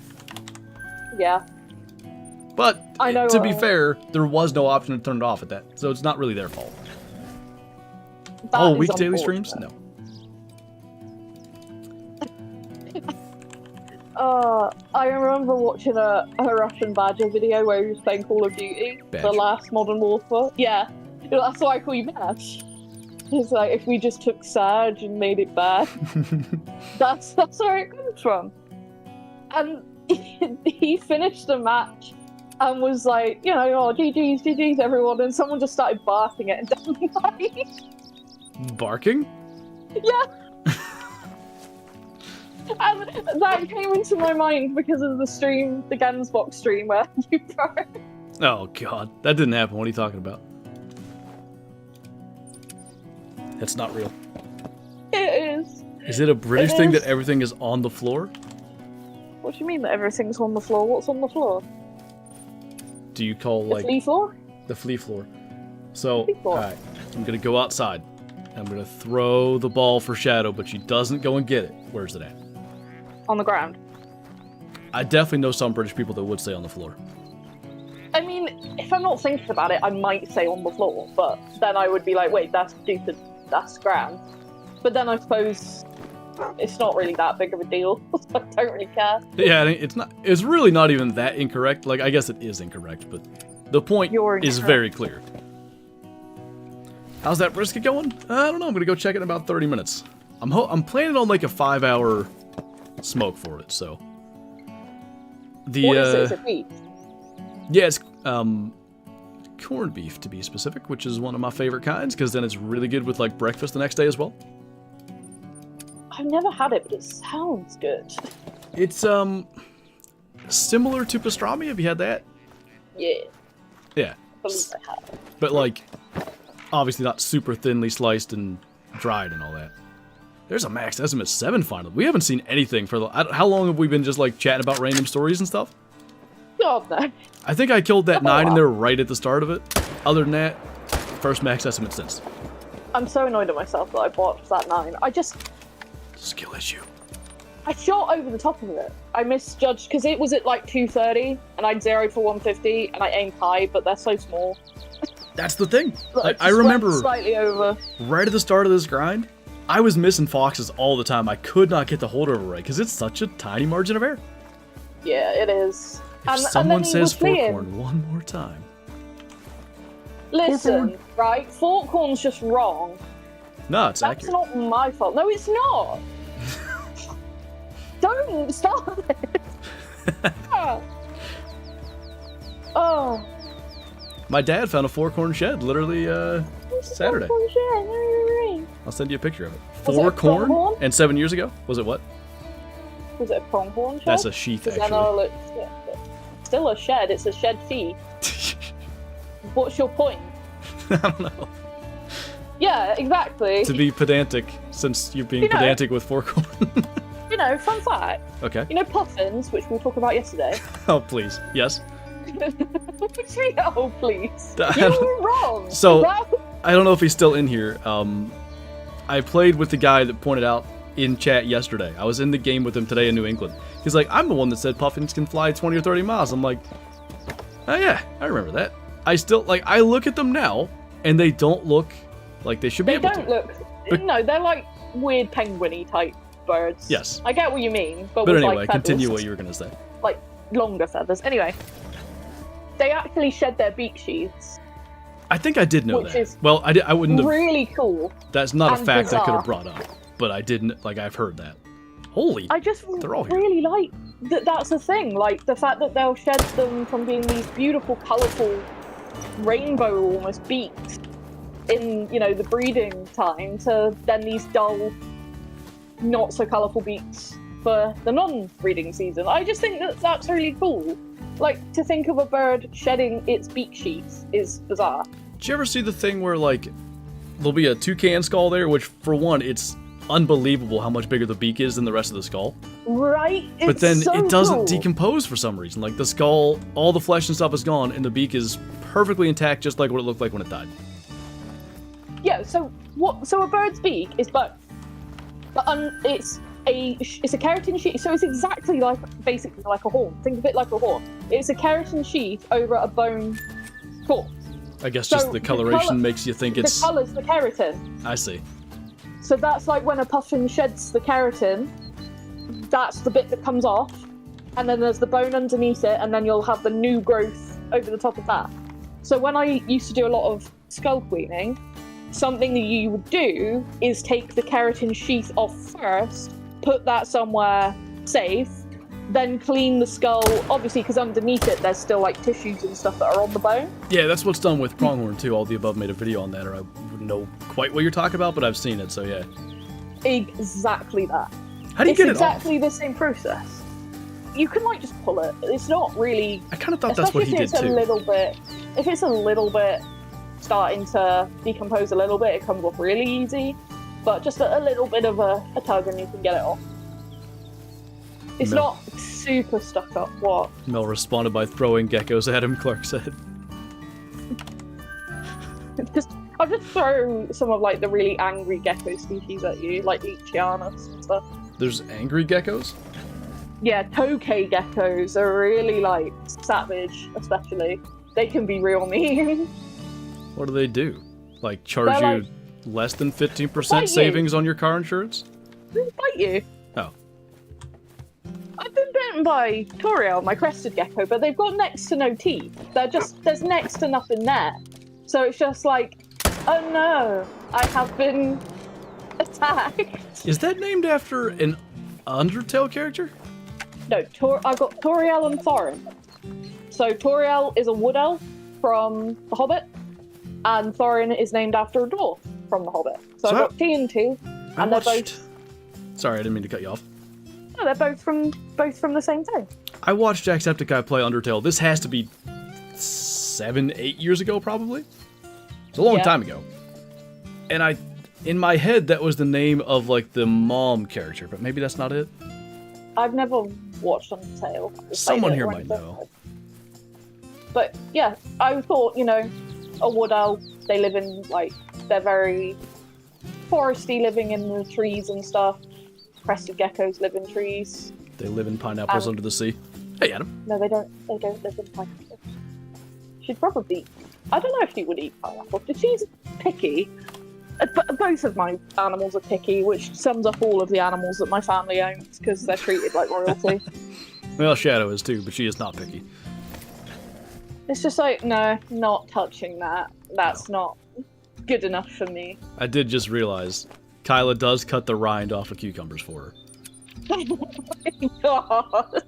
Yeah. But, to be fair, there was no option to turn it off at that, so it's not really their fault. Week daily streams? No. I remember watching a Russian Badger video where he was playing Call of Duty, the last Modern Warfare. Yeah, that's why I call you Bash. It's like, if we just took Sarge and made it bad. that's where it comes from. And he finished the match and was like, you know, oh, GG's, everyone, and someone just started barking at him down the line. Barking? Yeah. And that came into my mind because of the stream, the Gansbox stream where you burned. Oh god, that didn't happen. What are you talking about? That's not real. It is. Is it a British thing that everything is on the floor? What do you mean that everything's on the floor? What's on the floor? Do you call, The like... flea floor? The flea floor. So, Flea floor. alright, I'm gonna go outside. I'm gonna throw the ball for Shadow, but she doesn't go and get it. Where's it at? On the ground. I definitely know some British people that would say on the floor. I mean, if I'm not thinking about it, I might say on the floor, but then I would be like, wait, that's stupid, that's ground. But then I suppose it's not really that big of a deal, so I don't really care. Yeah, it's not. It's really not even that incorrect. Like, I guess it is incorrect, but the point is very clear. How's that brisket going? I don't know. I'm gonna go check it in about 30 minutes. I'm planning on like a 5-hour smoke for it. So the What is it? Is it beef? Yeah, it's corned beef to be specific, which is one of my favorite kinds because then it's really good with like breakfast the next day as well. I've never had it, but it sounds good. It's similar to pastrami. Have you had that? Yeah. Yeah. I believe I have. But like, obviously not super thinly sliced and dried and all that. There's a max estimate 7 finally. We haven't seen anything for the... How long have we been just like chatting about random stories and stuff? God, no. I think I killed that 9 in there right at the start of it. Other than that, first max estimate since. I'm so annoyed at myself that I botched that 9. Skill issue. I shot over the top of it. I misjudged, because it was at like 230, and I'd zeroed for 150, and I aimed high, but they're so small. That's the thing. Like, I remember slightly over. right at the start of this grind, I was missing foxes all the time. I could not get the holdover right, because it's such a tiny margin of error. Yeah, it is. If someone says forkhorn one more time. Listen, right? Forkhorn's just wrong. No, it's That's accurate. not my fault. No, it's not. Don't start it. Oh. My dad found a forkhorn shed literally Saturday. I'll send you a picture of it. Was it a Forkhorn? pronghorn? And 7 years ago? Was it what? Was it a pronghorn shed? That's a sheath, Because actually. I know still a shed. It's a shed fee. What's your point? I don't know. Yeah, exactly. To be pedantic, since you're being pedantic with forkhorn. You know, fun fact. Okay. You know puffins, which we talked about yesterday? Oh, please. Yes. What do you mean, oh, please? I You don't- were wrong. So- Wow. I don't know if he's still in here. I played with the guy that pointed out in chat yesterday. I was in the game with him today in New England. He's like, I'm the one that said puffins can fly 20 or 30 miles. I'm like, oh yeah, I remember that. I still, like, I look at them now, and they don't look like they should be They able don't to. look... No, they're like weird penguin-y type birds. Yes. I get what you mean, but But with anyway, like feathers. continue what you were going to say. Like, longer feathers. Anyway. They actually shed their beak sheaths. I think I did know Which that. is Well, I wouldn't have. Really cool. That's not a and fact I could bizarre. have brought up, but I didn't. Like, I've heard that. Holy. I just They're all here. really like that. That's the thing. Like the fact that they'll shed them from being these beautiful, colourful, rainbow almost beaks in the breeding time to then these dull, not so colourful beaks for the non-breeding season. I just think that that's really cool. Like to think of a bird shedding its beak sheath is bizarre. Did you ever see the thing where, like, there'll be a toucan skull there, which, for one, it's unbelievable how much bigger the beak is than the rest of the skull. Right? But then so it doesn't cool. decompose for some reason. Like, the skull, all the flesh and stuff is gone, and the beak is perfectly intact, just like what it looked like when it died. Yeah, so a bird's beak is bone. But it's a keratin sheath, so it's exactly basically like a horn. Think of it like a horn. It's a keratin sheath over a bone form. I guess So just the the coloration colour- makes you think it's... The colour's the keratin. I see. So that's like when a puffin sheds the keratin, that's the bit that comes off, and then there's the bone underneath it, and then you'll have the new growth over the top of that. So when I used to do a lot of skull queening, something that you would do is take the keratin sheath off first, put that somewhere safe, then clean the skull, obviously because underneath it there's still like tissues and stuff that are on the bone. Yeah, that's what's done with pronghorn too. All the above made a video on that, or I wouldn't know quite what you're talking about, but I've seen it, so yeah. Exactly that. How do you get it off? It's exactly the same process. You can like just pull it. It's not really. I kind of thought that's what he did too. If it's a little bit starting to decompose a little bit, it comes off really easy. But just a little bit of a tug and you can get it off. It's not super stuck up. What? Mel responded by throwing geckos at him, Clark said. I'll just throw some of like the really angry gecko species at you, like Leachianus and stuff. There's angry geckos? Yeah, tokay geckos are really like savage, especially. They can be real mean. What do they do? Like charge you less than 15% savings on your car insurance? They bite you. Oh. I've been bitten by Toriel, my crested gecko, but they've got next to no teeth. There's next to nothing there. So it's just like, oh no, I have been attacked. Is that named after an Undertale character? No, I've got Toriel and Thorin. So Toriel is a wood elf from The Hobbit, and Thorin is named after a dwarf from The Hobbit. So I've got T&T, and they're both... Sorry, I didn't mean to cut you off. No, they're both from the same thing. I watched Jacksepticeye play Undertale. This has to be 7-8 years ago, probably. It's a long time ago. And in my head, that was the name of like the mom character, but maybe that's not it. I've never watched Undertale. Someone here might know. But yeah, I thought, you know, a wood elf, they live in like, they're very foresty, living in the trees and stuff. Crested geckos live in trees. They live in pineapples under the sea. Hey, Adam. No, they don't live in pineapples. She'd probably... I don't know if she would eat pineapple. She's picky. Both of my animals are picky, which sums up all of the animals that my family owns, because they're treated like royalty. Well, Shadow is too, but she is not picky. It's just like, no, not touching that. That's not good enough for me. I did just realize Kyla does cut the rind off of cucumbers for her. Oh my god.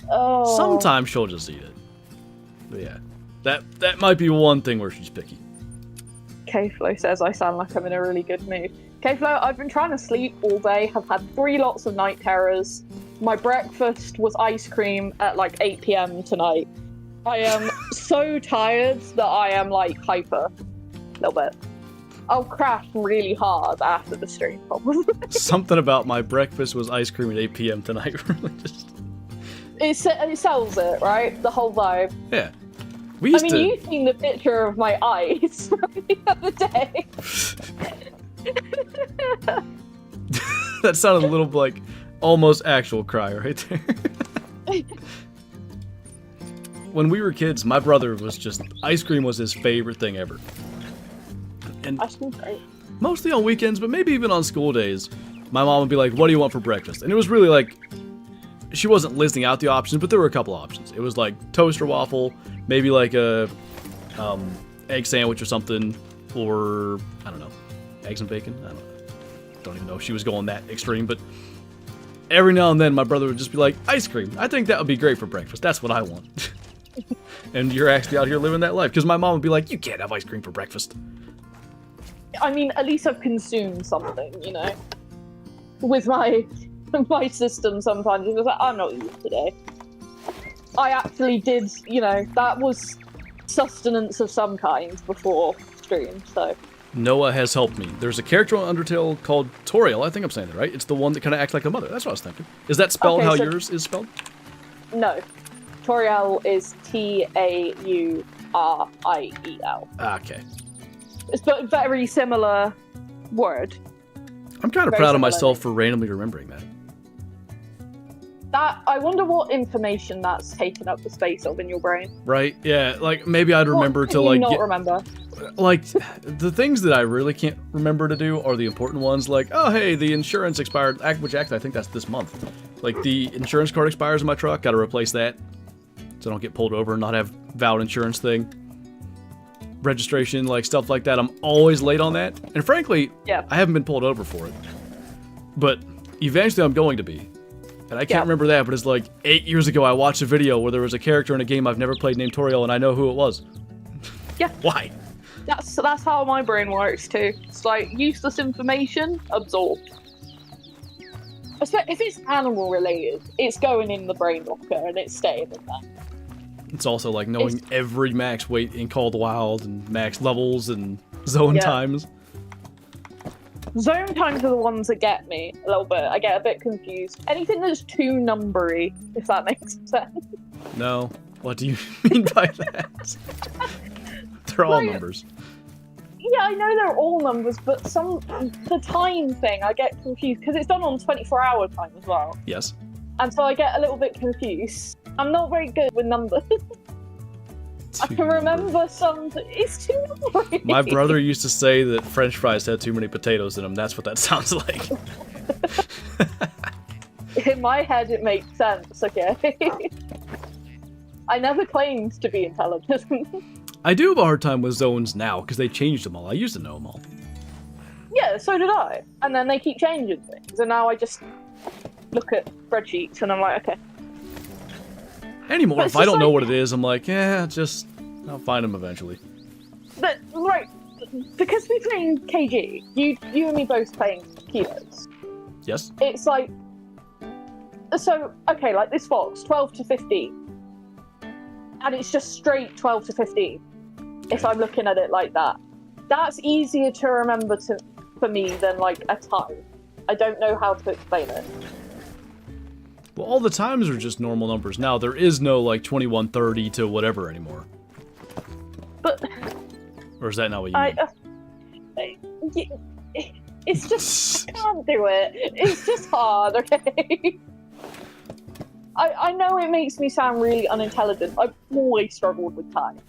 Oh. Sometimes she'll just eat it. But yeah, that might be one thing where she's picky. K-Flow says I sound like I'm in a really good mood. K-Flow, I've been trying to sleep all day, have had 3 lots of night terrors. My breakfast was ice cream at like 8 PM tonight. I am so tired that I am like hyper. A little bit. I'll crash really hard after the stream, probably. Something about my breakfast was ice cream at 8 PM tonight. Really just... It sells it, right? The whole vibe. Yeah. You've seen the picture of my eyes from the other day. That sounded a little like almost actual cry right there. When we were kids, my brother was just... Ice cream was his favorite thing ever. And ice cream's great. Mostly on weekends, but maybe even on school days, my mom would be like, what do you want for breakfast? And it was really like... She wasn't listing out the options, but there were a couple options. It was like toast or waffle, maybe like a egg sandwich or something, or, I don't know, eggs and bacon? I don't even know if she was going that extreme, but every now and then my brother would just be like, ice cream, I think that would be great for breakfast. That's what I want. And you're actually out here living that life, because my mom would be like, you can't have ice cream for breakfast. I mean, at least I've consumed something, you know? With my system sometimes, it's like, I'm not eating today. I actually did, you know, that was sustenance of some kind before stream, so. Noah has helped me. There's a character on Undertale called Toriel, I think I'm saying that right? It's the one that kind of acts like a mother. That's what I was thinking. Is that spelled how yours is spelled? No. Toriel is Tauriel. Okay. It's a very similar word. I'm kind of proud of myself for randomly remembering that. I wonder what information that's taken up the space of in your brain. Right? Yeah, like maybe I'd remember to like remember. Like the things that I really can't remember to do are the important ones, like, oh hey, the insurance expired, which actually I think that's this month. Like the insurance card expires in my truck, gotta replace that. So I don't get pulled over and not have valid insurance thing. Registration, like stuff like that, I'm always late on that. And frankly, I haven't been pulled over for it. But Eventually I'm going to be. And I can't remember that, but it's like 8 years ago I watched a video where there was a character in a game I've never played named Toriel, and I know who it was. Yeah. Why? That's how my brain works too. It's like useless information absorbed. If it's animal related, it's going in the brain locker and it's staying in there. It's also like knowing every max weight in Call of the Wild and max levels and zone times. Zone times are the ones that get me a little bit. I get a bit confused. Anything that's too numbery, if that makes sense. No. What do you mean by that? They're all numbers. Yeah, I know they're all numbers, but the time thing, I get confused because it's done on 24-hour time as well. Yes. And so I get a little bit confused. I'm not very good with numbers. I can remember some. It's too numbery. My brother used to say that French fries had too many potatoes in them. That's what that sounds like. In my head, it makes sense, okay? I never claimed to be intelligent. I do have a hard time with zones now, because they changed them all. I used to know them all. Yeah, so did I. And then they keep changing things, and now I just look at spreadsheets, and I'm like, okay. Anymore, if I don't know what it is, I'm like, yeah, I'll find them eventually. But, right, because we're playing KG, you and me both playing kilos. Yes? It's like, so, okay, like this fox, 12 to 15. And it's just straight 12 to 15, if I'm looking at it like that. That's easier to remember for me than, like, a time. I don't know how to explain it. Well, all the times are just normal numbers now. There is no, like, 2130 to whatever anymore. But... Or is that not what you mean? It's just... I can't do it. It's just hard, okay? I know it makes me sound really unintelligent. I've always struggled with time.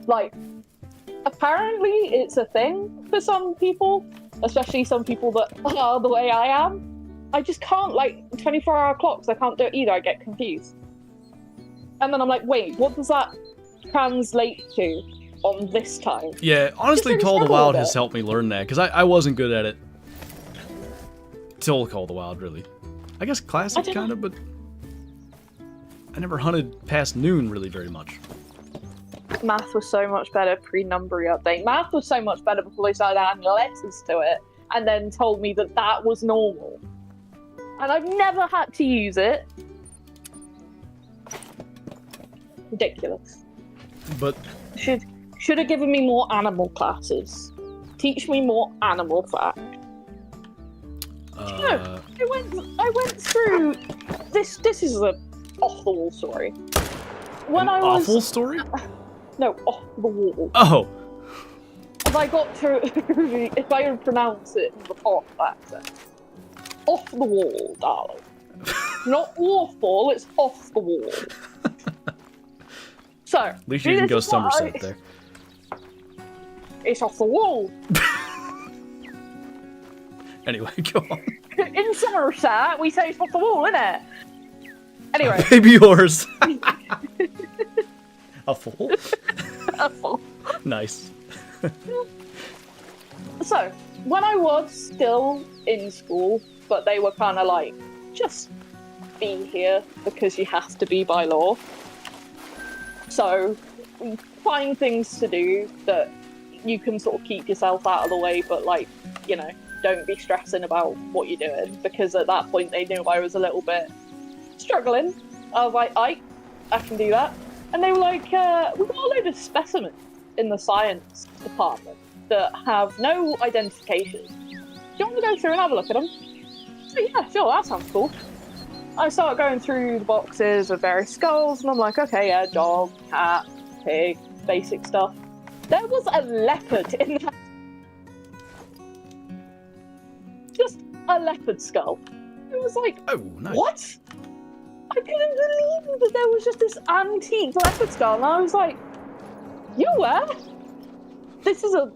Like, apparently it's a thing for some people, especially some people that are the way I am. I just can't, like, 24-hour clocks, I can't do it either, I get confused. And then I'm like, wait, what does that translate to on this time? Yeah, honestly, Call of the Wild has helped me learn that, because I wasn't good at it. Till Call of the Wild, really. I guess Classic, kind of, but... I never hunted past noon, really, very much. Math was so much better pre-numbery update. Math was so much better before they started adding letters to it, and then told me that that was normal. And I've never had to use it. Ridiculous. But should have given me more animal classes. Teach me more animal fact. No, I went through this. This is a off the wall story. When I was awful story? No, off the wall. Oh. If I got to, if I would pronounce it in the pop accent. Off the wall, darling. Not awful, it's off the wall. So, at least you can go Somerset there. It's off the wall. Anyway, go on. In Somerset, we say it's off the wall, innit? Anyway. Baby yours. A fool? A fool. Nice. So, when I was still in school, but they were kind of like, just be here because you have to be by law. So, find things to do that you can sort of keep yourself out of the way, but like, you know, don't be stressing about what you're doing, because at that point they knew I was a little bit struggling. I was like, I can do that. And they were like, we've got a load of specimens in the science department that have no identification. Do you want to go through and have a look at them? So yeah, sure, that sounds cool. I started going through the boxes of various skulls, and I'm like, okay, yeah, dog, cat, pig, basic stuff. There was a leopard in that. Just a leopard skull. It was like, oh, nice. What? I couldn't believe that there was just this antique leopard skull, and I was like, you were? This is a,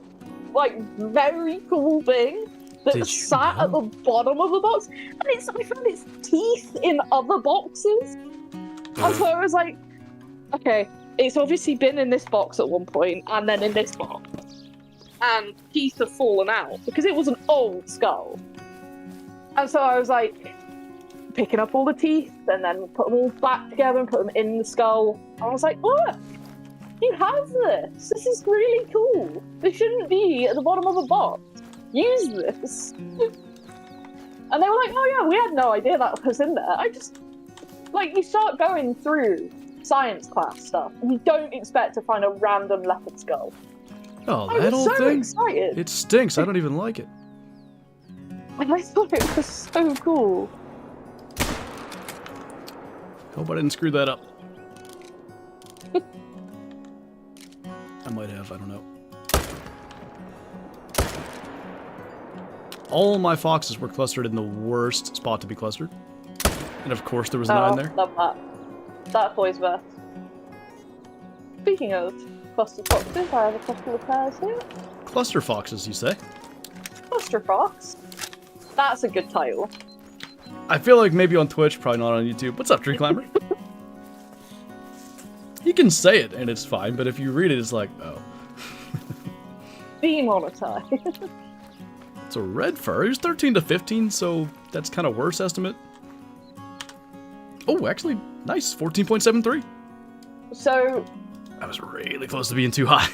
like, very cool thing that sat at the bottom of the box, and I found its teeth in other boxes. And so I was like, okay, it's obviously been in this box at one point, and then in this box. And teeth have fallen out, because it was an old skull. And so I was like, picking up all the teeth and then put them all back together and put them in the skull. I was like, look, you have this. This is really cool. This shouldn't be at the bottom of a box. Use this. And they were like, oh yeah, we had no idea that was in there. I just, like, you start going through science class stuff and you don't expect to find a random leopard skull. Oh, I that was old so thing? excited. It stinks. I don't even like it. And I thought it was so cool. Hope I didn't screw that up. I might have, I don't know. All my foxes were clustered in the worst spot to be clustered. And of course there was 9 there. Love that. That's always best. Speaking of cluster foxes, I have a couple of pairs here. Cluster foxes, you say? Cluster fox. That's a good title. I feel like maybe on Twitch, probably not on YouTube. What's up, Tree Climber? You can say it and it's fine, but if you read it, it's like, oh. Demonetized. It's a red fur. It was 13 to 15, so that's kind of worse estimate. Oh, actually, nice. 14.73. So... I was really close to being too high.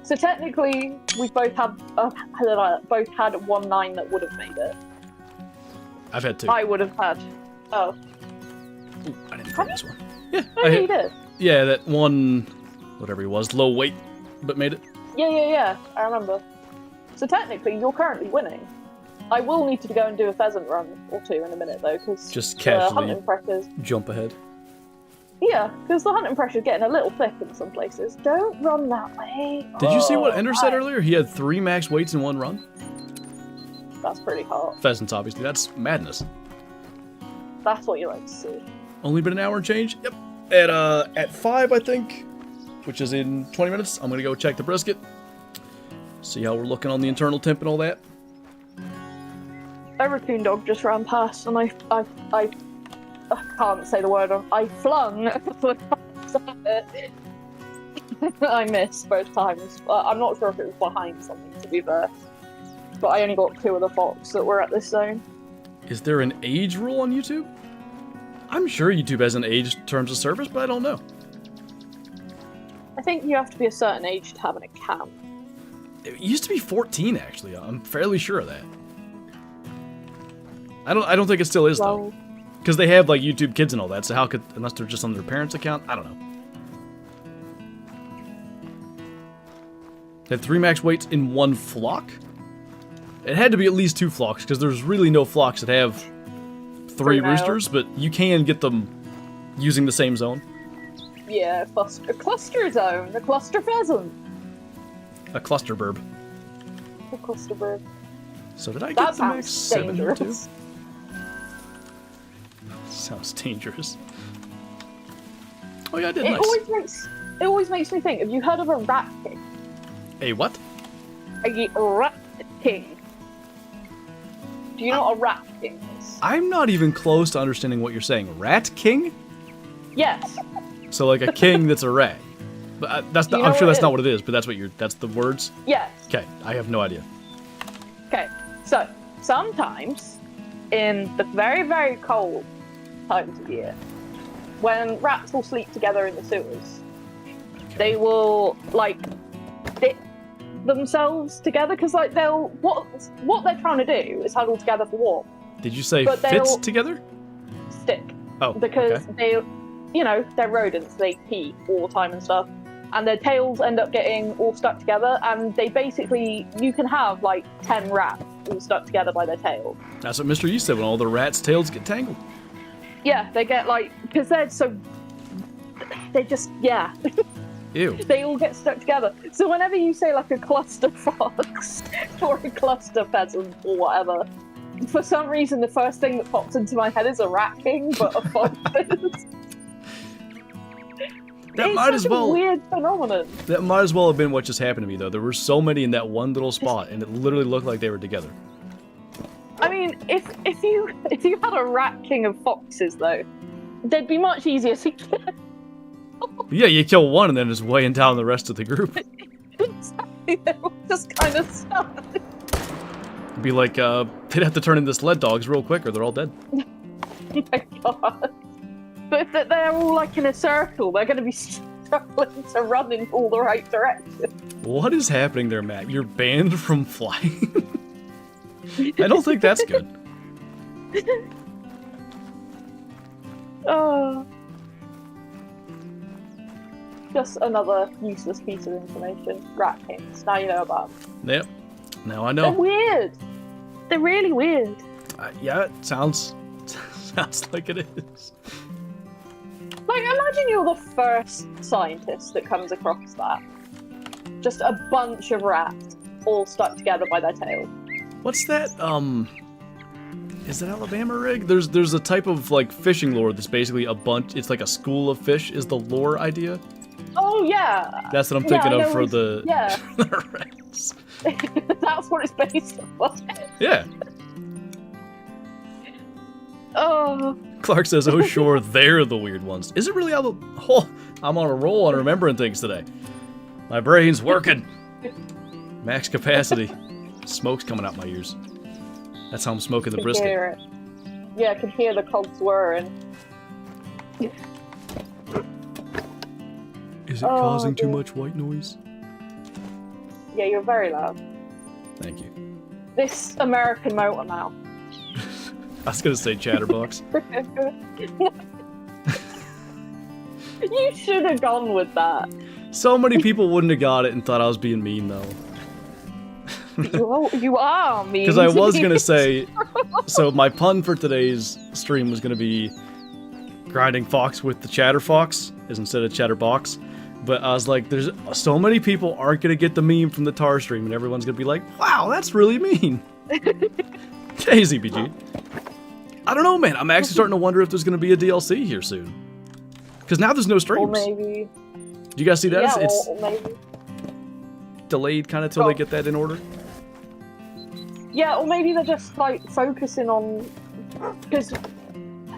So technically, we both had 1-9 that would have made it. I've had 2. I would have had. Oh. Ooh, I didn't find this one. Yeah, Oh, you did. Yeah, that one, whatever he was, low weight, but made it. Yeah. I remember. So technically, you're currently winning. I will need to go and do a pheasant run or 2 in a minute, though, because Just the casually hunting pressures. jump ahead. Yeah, because the hunting pressure's getting a little thick in some places. Don't run that way. Did you see what Oh, Ender said earlier? He had 3 max weights in 1 run. That's pretty hot. Pheasants, obviously. That's madness. That's what you like to see. Only been an hour and change. Yep. At 5, I think, which is in 20 minutes. I'm gonna go check the brisket. See how we're looking on the internal temp and all that. A raccoon dog just ran past, and I can't say the word. I flung a couple of times at it. I missed both times. I'm not sure if it was behind something, to be fair. But I only got 2 of the fox that were at this zone. Is there an age rule on YouTube? I'm sure YouTube has an age terms of service, but I don't know. I think you have to be a certain age to have an account. It used to be 14, actually. I'm fairly sure of that. I don't think it still is, though. Because they have, like, YouTube Kids and all that, so how could... Unless they're just on their parents' account? I don't know. They had 3 max weights in 1 flock? It had to be at least 2 flocks, because there's really no flocks that have 3 roosters, but you can get them using the same zone. Yeah, a cluster zone, a cluster pheasant. A cluster burb. A cluster bird. So did I That get the max sounds 7 here, too? dangerous. Sounds dangerous. Oh yeah, I did. It Nice. always makes me think. Have you heard of a rat king? A what? A rat king. Do you know what a rat king is? I'm not even close to understanding what you're saying. Rat king? Yes. So like a king that's a rat. But that's not, You know I'm sure what that's it not is? what it is, but that's the words. Yes. Okay, I have no idea. Okay. So sometimes in the very, very cold times of year, when rats will sleep together in the sewers, they will like stick themselves together because like what they're trying to do is huddle together for warmth. Did you say But fits they'll- together? Stick. Oh, Because okay. they're rodents, they pee all the time and stuff, and their tails end up getting all stuck together, and they basically, you can have like 10 rats all stuck together by their tail. That's what Mr. Yeast said when all the rats' tails get tangled. Yeah, they get like, because they just, yeah, Ew. they all get stuck together. So whenever you say like a cluster fox or a cluster pheasant or whatever, for some reason the first thing that pops into my head is a rat king, but a fox is. That It's might such as a well. weird phenomenon. That might as well have been what just happened to me, though. There were so many in that one little spot, and it literally looked like they were together. I mean, if you had a rat king of foxes, though, they'd be much easier to kill. Yeah, you kill one, and then it's weighing down the rest of the group. Exactly, they were just kind of stuck. Be like, they'd have to turn into sled dogs real quick or they're all dead. Oh my god. But if they're all like in a circle, they're going to be struggling to run in all the right directions. What is happening there, Matt? You're banned from flying? I don't think that's good. Oh. Just another useless piece of information. Rat kings. Now you know about them. Yep. Now I know. They're weird. They're really weird. Yeah, it sounds like it is. Like, imagine you're the first scientist that comes across that. Just a bunch of rats all stuck together by their tail. What's that? Is it Alabama rig? There's a type of like fishing lore that's basically a bunch. It's like a school of fish. Is the lore idea? Oh yeah. That's what I'm thinking of for the yeah. the rats. That's what it's based on. Yeah. Oh. Clark says, "Oh sure, they're the weird ones." Is it really all the? Oh, I'm on a roll on remembering things today. My brain's working. Max capacity. Smoke's coming out my ears. That's how I'm smoking the brisket. Hear it. Yeah, I can hear the cogs whirring. Is it causing too much white noise? Yeah, you're very loud. Thank you. This American motor mouth. I was gonna say chatterbox. You should have gone with that. So many people wouldn't have got it and thought I was being mean, though. You are mean. Because I was gonna say, so my pun for today's stream was gonna be grinding fox with the chatterfox, as instead of chatterbox. But I was like, there's so many people aren't gonna get the meme from the tar stream, and everyone's gonna be like, wow, that's really mean. JaxyBeard. I don't know, man. I'm actually starting to wonder if there's gonna be a DLC here soon. Because now there's no streams. Or maybe. Do you guys see that? Yeah, It's or maybe. delayed kind of till they get that in order. Yeah, or maybe they're just like focusing on, because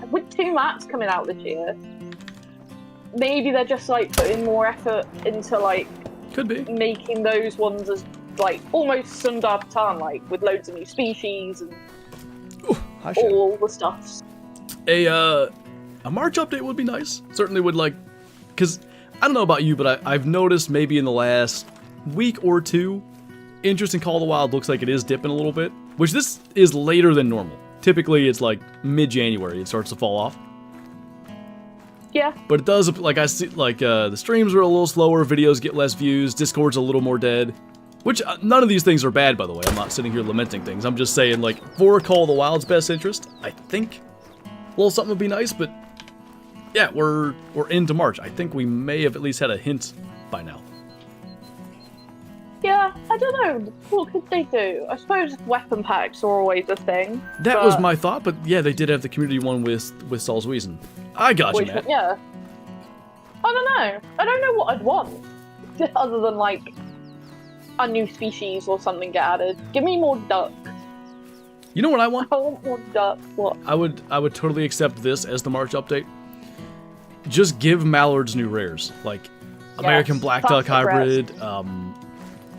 with 2 maps coming out this year, maybe they're just like putting more effort into like Could be making those ones as like almost Sundar Patan, like with loads of new species and all the stuff. A March update would be nice. Certainly would like, because I don't know about you, but I've noticed maybe in the last week or two, interest in Call of the Wild looks like it is dipping a little bit, which this is later than normal. Typically it's like mid-January it starts to fall off. Yeah. But it does, like I see, like the streams are a little slower, videos get less views, Discord's a little more dead. Which, none of these things are bad, by the way. I'm not sitting here lamenting things. I'm just saying, like, for Call of the Wild's best interest, I think a little something would be nice, but yeah, we're into March. I think we may have at least had a hint by now. Yeah, I don't know. What could they do? I suppose weapon packs are always a thing. That was my thought, but yeah, they did have the community one with Saul's Weason. I got you, Matt. Yeah. I don't know. I don't know what I'd want. Other than, like, a new species or something get added. Give me more ducks. You know what I want? I want more ducks. What? I would totally accept this as the March update. Just give mallards new rares, like American black duck hybrid,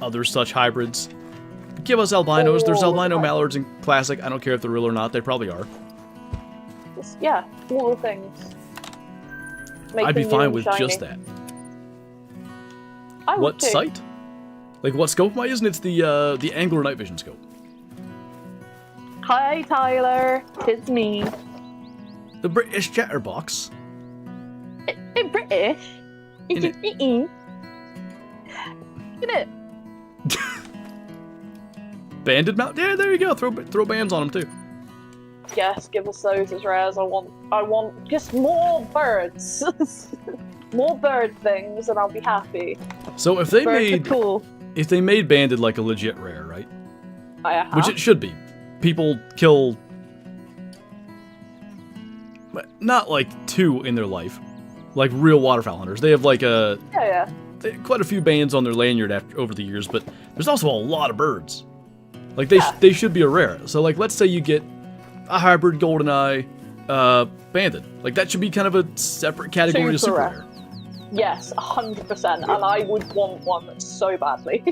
other such hybrids. Give us albinos. There's albino mallards in classic. I don't care if they're real or not. They probably are. Yeah, all the things. I'd be fine with just that. I would what too. sight? Like what scope am I using? It's the Angler night vision scope. Hi Tyler, it's me. The British chatterbox. In British? Is it eating? Isn't it? Banded mount? Yeah, there you go. Throw bands on them too. Yes, give us those as rares. I want just more birds. More bird things and I'll be happy. So if they Birds are cool. If they made banded like a legit rare, right? Uh-huh. Which it should be. People kill not like 2 in their life. Like real waterfowl hunters. They have like quite a few bands on their lanyard over the years, but there's also a lot of birds. Like they should be a rare. So like let's say you get a hybrid goldeneye banded. Like that should be kind of a separate category to super rare. Yes, 100%, and I would want one so badly.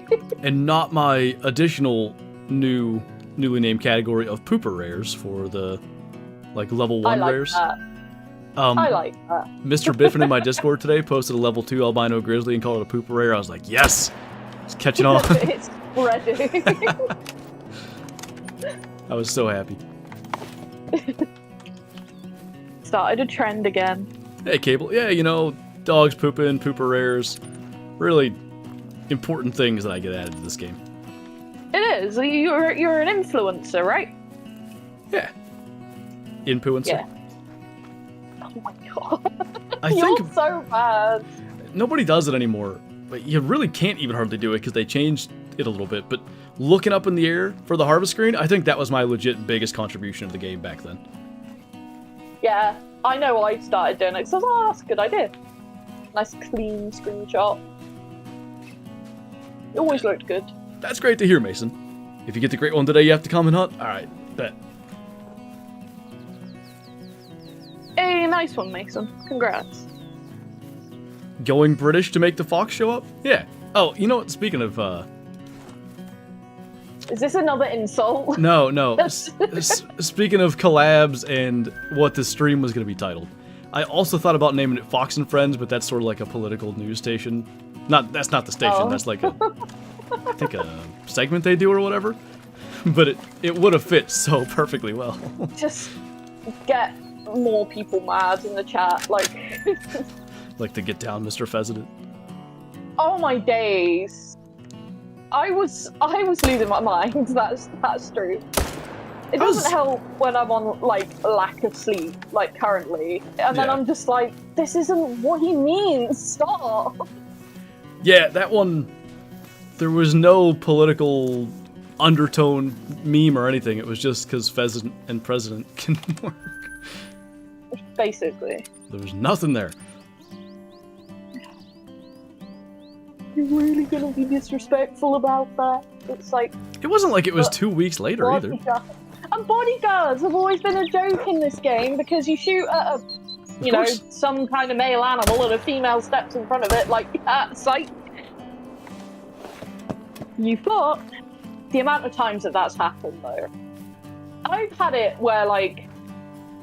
And not my additional new newly named category of pooper rares for the like level 1 rares. That. I like that. Mr. Biffin in my Discord today posted a level 2 albino grizzly and called it a pooper rare. I was like, yes! It's catching on. It's spreading. I was so happy. Started a trend again. Hey, Cable. Yeah, you know, dogs pooping, pooper rares. Really important things that I get added to this game. It is. You're an influencer, right? Yeah. Influencer. Yeah. Oh my god. I You're think so bad. nobody does it anymore, but you really can't even hardly do it because they changed it a little bit. But looking up in the air for the harvest screen, I think that was my legit biggest contribution to the game back then. Yeah, I know I started doing it, so I was like, oh, that's a good idea. Nice clean screenshot. It always looked good. That's great to hear, Mason. If you get the great one today, you have to come and hunt? Alright, bet. Hey, nice one, Mason. Congrats. Going British to make the fox show up? Yeah. Oh, you know what? Speaking of, Is this another insult? No. Speaking of collabs and what this stream was going to be titled, I also thought about naming it Fox and Friends, but that's sort of like a political news station. That's not the station. Oh. That's like I think a segment they do or whatever. But it would have fit so perfectly well. Just get more people mad in the chat, like. Like to get down, Mr. Pheasant. Oh my days. I was losing my mind. That's true. It doesn't help when I'm on like lack of sleep, like currently, and then I'm just like, this isn't what he means. Stop. Yeah, that one. There was no political undertone meme or anything. It was just because Pheasant and President can work. Basically. There was nothing there. You're really gonna be disrespectful about that? It's like... It wasn't like it was 2 weeks later either. And bodyguards have always been a joke in this game because you shoot at some kind of male animal and a female steps in front of it like, sight. You thought. The amount of times that that's happened though. I've had it where like,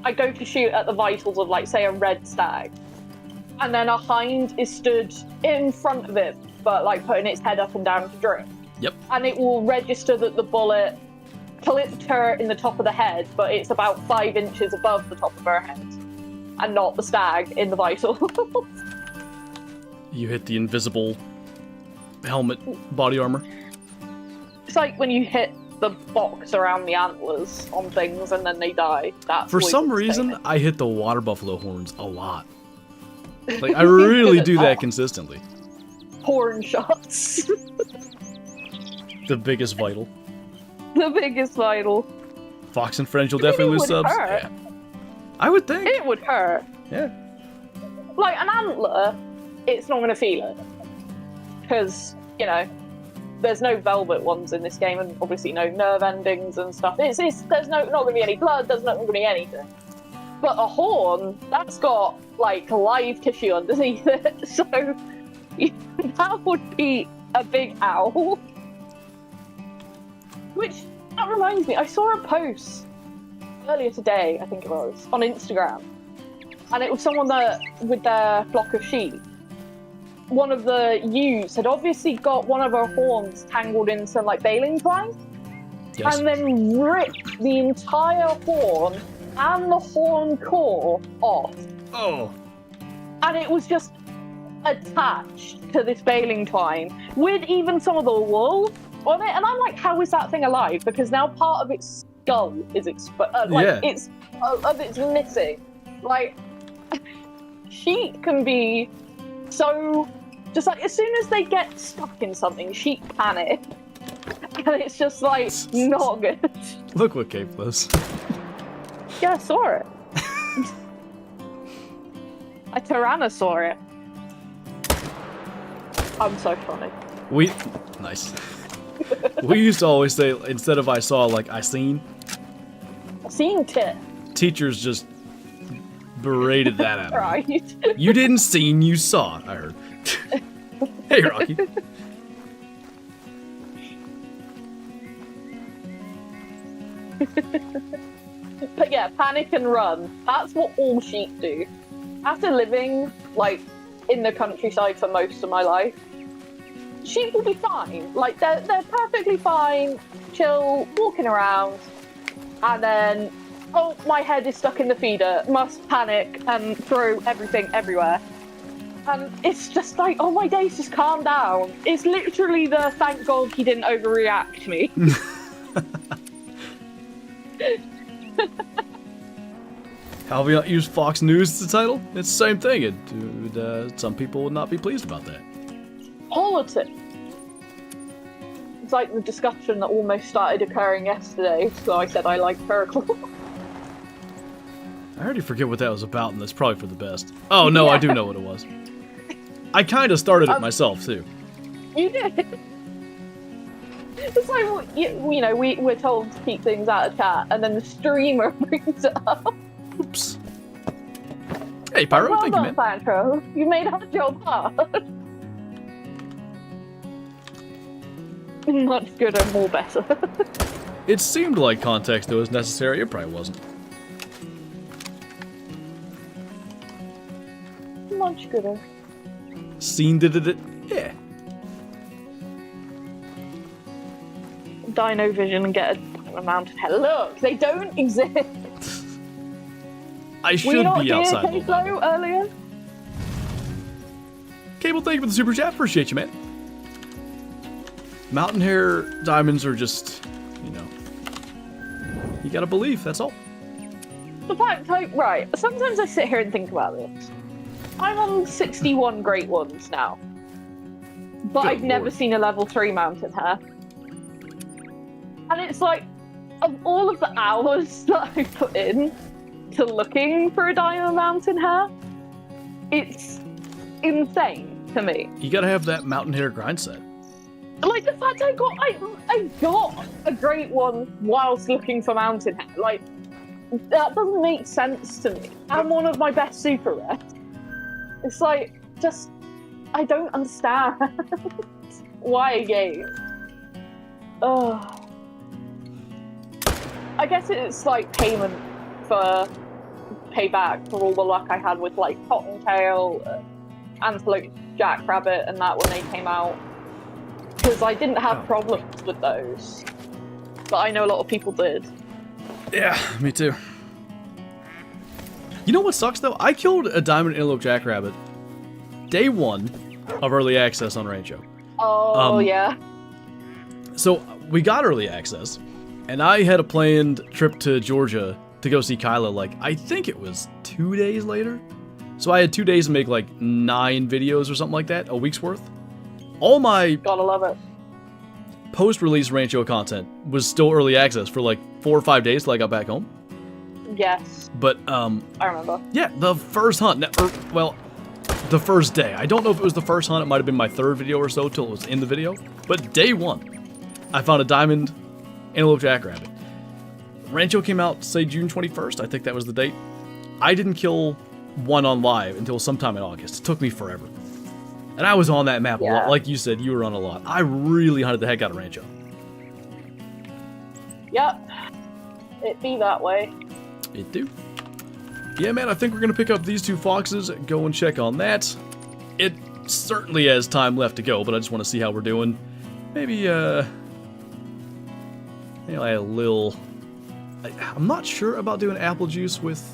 I go to shoot at the vitals of like, say a red stag. And then a hind is stood in front of it, but like putting its head up and down to drink. Yep. And it will register that the bullet clipped her in the top of the head, but it's about 5 inches above the top of her head, and not the stag in the vitals. You hit the invisible helmet body armor. It's like when you hit the box around the antlers on things and then they die. That's For some reason, I hit the water buffalo horns a lot. Like, I really do that consistently. Horn shots. The biggest vital. The biggest vital. Fox and Friends, you'll definitely lose subs. Hurt. Yeah. I would think. It would hurt. Yeah. Like, an antler, it's not going to feel it. Because, there's no velvet ones in this game, and obviously no nerve endings and stuff. There's not going to be any blood, there's not going to be anything. But a horn, that's got, like, live tissue underneath it, so that would be a big owl. Which, that reminds me, I saw a post earlier today, I think it was, on Instagram, and it was someone with their flock of sheep. One of the ewes had obviously got one of her horns tangled in some, like, baling twine, Yes. and then ripped the entire horn and the horn core off. Oh. And it was just attached to this baling twine with even some of the wool on it. And I'm like, how is that thing alive? Because now part of its skull is it's missing. Like, sheep can be so just like, as soon as they get stuck in something, sheep panic. And it's just like not good. Look what Cape was. Yeah, I saw it. I tyrannosaur it. I'm so funny. Nice. We used to always say, instead of I saw, like, I seen. I seen tit. Teachers just berated that out of me. Right. You didn't seen, you saw, I heard. Hey, Rocky. But yeah, panic and run. That's what all sheep do. After living, like, in the countryside for most of my life, sheep will be fine. Like, they're perfectly fine, chill, walking around, and then, oh, my head is stuck in the feeder, must panic and throw everything everywhere. And it's just like, oh, my days just calm down. It's literally the thank God he didn't overreact me. How have we not used Fox News as the title? It's the same thing. Some people would not be pleased about that. Politics. It's like the discussion that almost started occurring yesterday, so I said I like Purple. I already forget what that was about, and that's probably for the best. Oh, no, yeah. I do know what it was. I kind of started it myself, too. You did? It's like, you know, we're told to keep things out of chat, and then the streamer brings it up. Oops. Hey, Pyro, thank you, man. Sandro. You made our job hard. Much gooder, more better. It seemed like context that was necessary. It probably wasn't. Much gooder. Scene did it. Yeah. Dino vision and get a mountain head. Look, they don't exist. I should be outside. Cable earlier? Cable, thank you for the super chat. Appreciate you, man. Mountain hair diamonds are just, you know, you gotta believe, that's all. The fact, right, sometimes I sit here and think about this. I'm on 61 great ones now. But I've never seen a level 3 mountain hair. And it's like, of all of the hours that I put in to looking for a diamond mountain hair, it's insane to me. You gotta have that mountain hair grind set. Like, the fact I got a great one whilst looking for mountain hair, like, that doesn't make sense to me. I'm one of my best super rares. It's like, just, I don't understand why a game. Ugh. I guess it's like payment for payback for all the luck I had with like Cottontail, Antelope, Jackrabbit, and that when they came out. Because I didn't have problems with those, but I know a lot of people did. Yeah, me too. You know what sucks though? I killed a diamond antelope jackrabbit day 1 of early access on Rancho. Oh yeah. So we got early access, and I had a planned trip to Georgia to go see Kyla. Like I think it was 2 days later. So I had 2 days to make like 9 videos or something like that, a week's worth. All my gotta love it. Post-release Rancho content was still early access for like 4 or 5 days till I got back home. Yes. But I remember. Yeah, the first hunt, well, the first day. I don't know if it was the first hunt. It might have been my 3rd video or so till it was in the video. But day 1, I found a diamond antelope jackrabbit. Rancho came out, say June 21st. I think that was the date. I didn't kill one on live until sometime in August. It took me forever. And I was on that map a lot. Like you said, you were on a lot. I really hunted the heck out of Rancho. Yep. It be that way. It do. Yeah, man, I think we're going to pick up these 2 foxes, go and check on that. It certainly has time left to go, but I just want to see how we're doing. Maybe a little... I'm not sure about doing apple juice with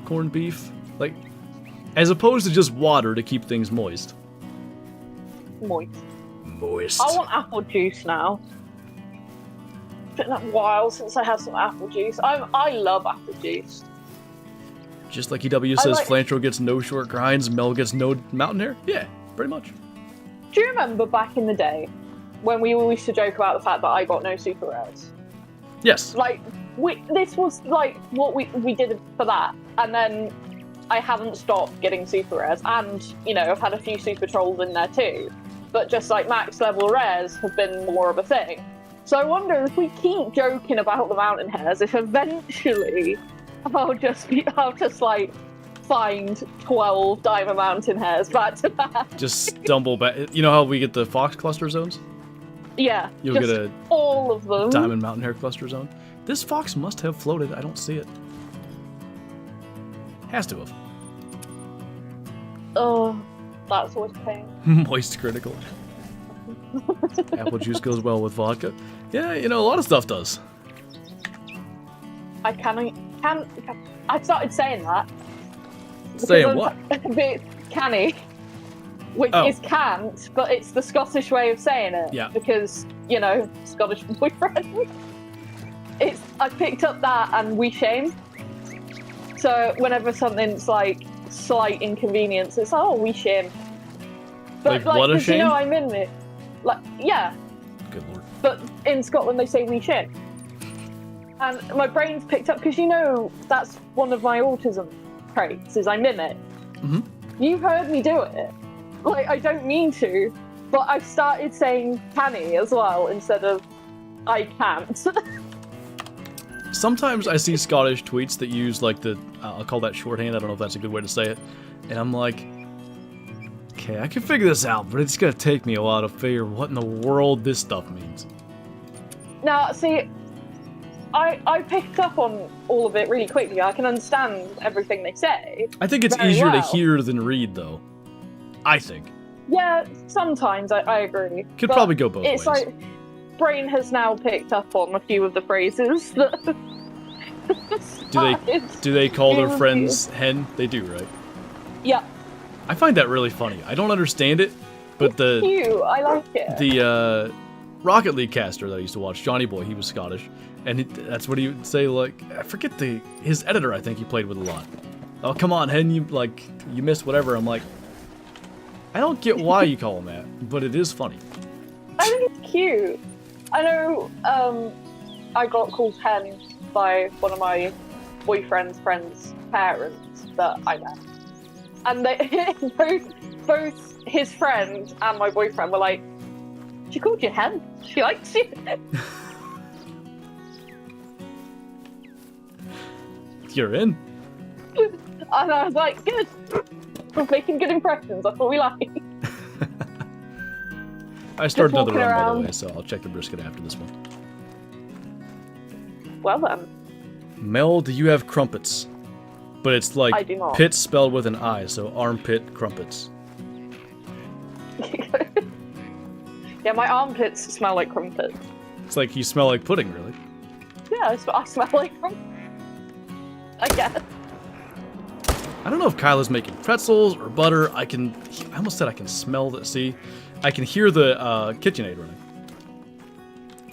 corned beef. Like, as opposed to just water to keep things moist. Moist. I want apple juice now. It's been a while since I had some apple juice. I love apple juice. Just like EW says, Flinter gets no short grinds, Mel gets no mountain hair? Yeah, pretty much. Do you remember back in the day when we always used to joke about the fact that I got no super rares? Yes. Like, this was like what we did for that, and then I haven't stopped getting super rares, and, you know, I've had a few super trolls in there too. But just like max level rares have been more of a thing. So I wonder if we keep joking about the mountain hares, if eventually I'll just like find 12 diamond mountain hares back to back. Just stumble back. You know how we get the fox cluster zones? Yeah. You'll get a all of them. Diamond mountain hair cluster zone. This fox must have floated. I don't see it. Has to have. Oh, that's what's pain. Moist critical. Apple juice goes well with vodka. Yeah, you know, a lot of stuff does. I started saying that. Saying what? Canny. Which is can't, but it's the Scottish way of saying it. Yeah. Because, you know, Scottish boyfriend. I picked up that and we shame. So whenever something's like slight inconvenience, it's like, oh, we shame. But like what a shame? You know, I'm in it. Like, yeah. Good lord. But in Scotland, they say we shame. And my brain's picked up, because you know, that's one of my autism traits, is I mimic. Mm-hmm. You've heard me do it. Like, I don't mean to, but I've started saying canny as well, instead of I can't. Sometimes I see Scottish tweets that use, like, I'll call that shorthand, I don't know if that's a good way to say it, and I'm like, okay, I can figure this out, but it's gonna take me a while to figure what in the world this stuff means. Now, see, I picked up on all of it really quickly. I can understand everything they say. I think it's easier to hear than read, though. I think. Yeah, sometimes I agree. Could probably go both ways. It's like, brain has now picked up on a few of the phrases that... do they call their friends hen? They do, right? Yeah. I find that really funny. I don't understand it, but it's cute. I like it. The Rocket League caster that I used to watch, Johnny Boy, he was Scottish, and that's what he would say. Like, I forget his editor. I think he played with a lot. Oh, come on, hen, you missed whatever. I'm like, I don't get why you call him that, but it is funny. I think it's cute. I know. I got called hen by one of my boyfriend's friends' parents that I met. And they both his friend and my boyfriend were like, she called you hen. She likes you. You're in. And I was like, good. We're making good impressions. That's what we like. I started another run, by the way, so I'll check the brisket after this one. Well then. Mel, do you have crumpets? But it's like I do not. pit spelled with an I, so armpit crumpets. Yeah, my armpits smell like crumpets. It's like you smell like pudding, really. Yeah, I smell like crumpets. I guess. I don't know if Kyla's making pretzels or butter. I almost said I can smell the, see? I can hear the KitchenAid running.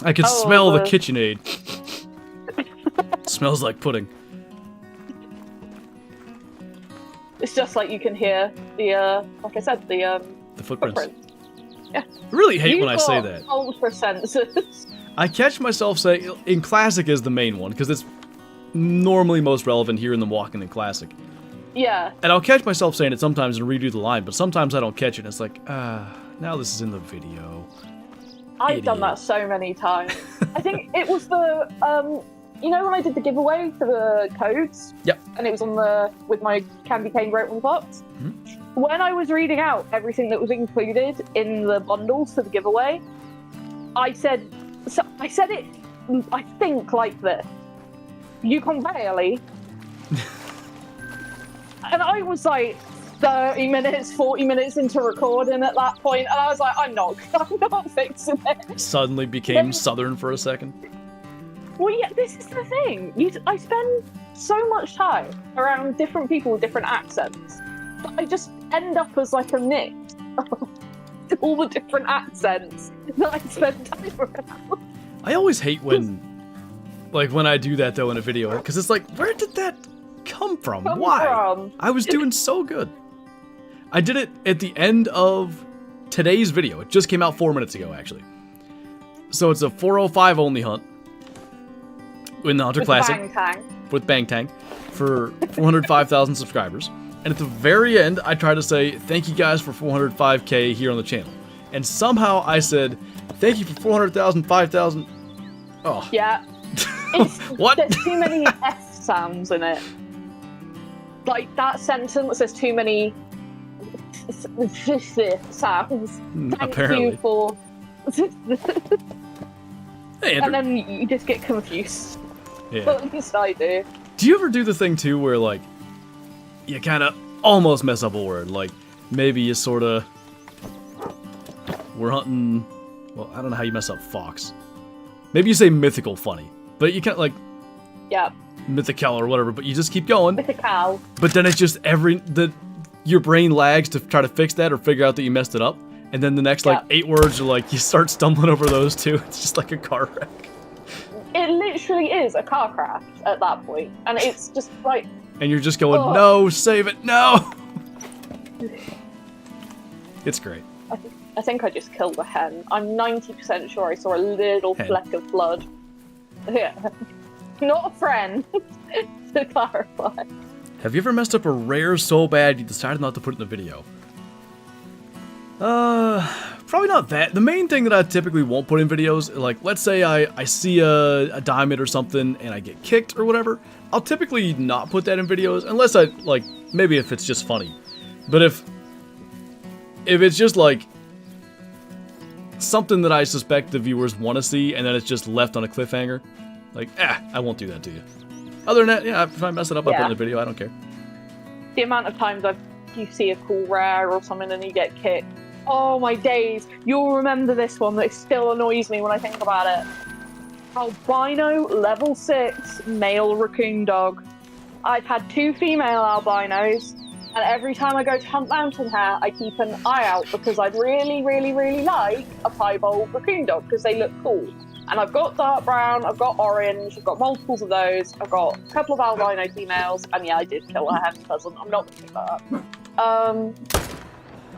I can smell the KitchenAid. Smells like pudding. It's just like you can hear the, like I said, the footprints. Yeah. I really hate when I say that. Ultra senses. I catch myself saying, in Classic is the main one, because it's normally most relevant here in the Walking in Classic. Yeah. And I'll catch myself saying it sometimes and redo the line, but sometimes I don't catch it, and it's like, now this is in the video. I've done that so many times. I think it was the, you know when I did the giveaway for the codes? Yep. And it was on with my Candy Cane Groatman box? Mm-hmm. When I was reading out everything that was included in the bundles for the giveaway, I said it, I think, like this. You can barely. And I was like 30 minutes, 40 minutes into recording at that point, and I was like, I'm not fixing it. Suddenly became Southern for a second. Well, yeah, this is the thing. I spend so much time around different people with different accents, but I just end up as like a mix of all the different accents that I spend time around. I always hate when I do that, though, in a video, because it's like, where did that come from? Why? I was doing so good. I did it at the end of today's video. It just came out 4 minutes ago, actually. So it's a 405 only hunt in the Hunter Classic with Bang Tang for 405,000 subscribers. And at the very end, I tried to say, thank you guys for 405k here on the channel. And somehow I said, thank you for 400,000, 5,000. Oh. Yeah. What? There's too many S sounds in it. Like that sentence, there's too many sounds. Apparently. Thank you for... Hey, and then you just get confused. Yeah. At least I do. Do you ever do the thing too where like you kind of almost mess up a word? Like maybe you sort of we're hunting. Well, I don't know how you mess up fox. Maybe you say mythical funny, but you can't like Yeah. mythical or whatever. But you just keep going. Mythical. But then it's just your brain lags to try to fix that or figure out that you messed it up, and then the next like 8 words are like you start stumbling over those too. It's just like a car wreck. It literally is a car crash at that point, and it's just like. And you're just going, no, save it, no. It's great. I think I just killed a hen. I'm 90% sure I saw a little fleck of blood. Yeah. Not a friend, to clarify. Have you ever messed up a rare so bad you decided not to put it in the video? Probably not that. The main thing that I typically won't put in videos, like, let's say I see a diamond or something and I get kicked or whatever, I'll typically not put that in videos, unless I, like, maybe if it's just funny. But if it's just, like, something that I suspect the viewers want to see, and then it's just left on a cliffhanger, like, I won't do that to you. Other than that, yeah, if I mess it up, I put it in the video, I don't care. The amount of times you see a cool rare or something and you get kicked. Oh my days, you'll remember this one that still annoys me when I think about it. Albino level 6 male raccoon dog. I've had 2 female albinos, and every time I go to hunt mountain hare, I keep an eye out because I'd really, really, really like a piebald raccoon dog because they look cool. And I've got dark brown, I've got orange, I've got multiples of those, I've got a couple of albino females, and yeah, I did kill a hen pheasant, I'm not gonna pick that up.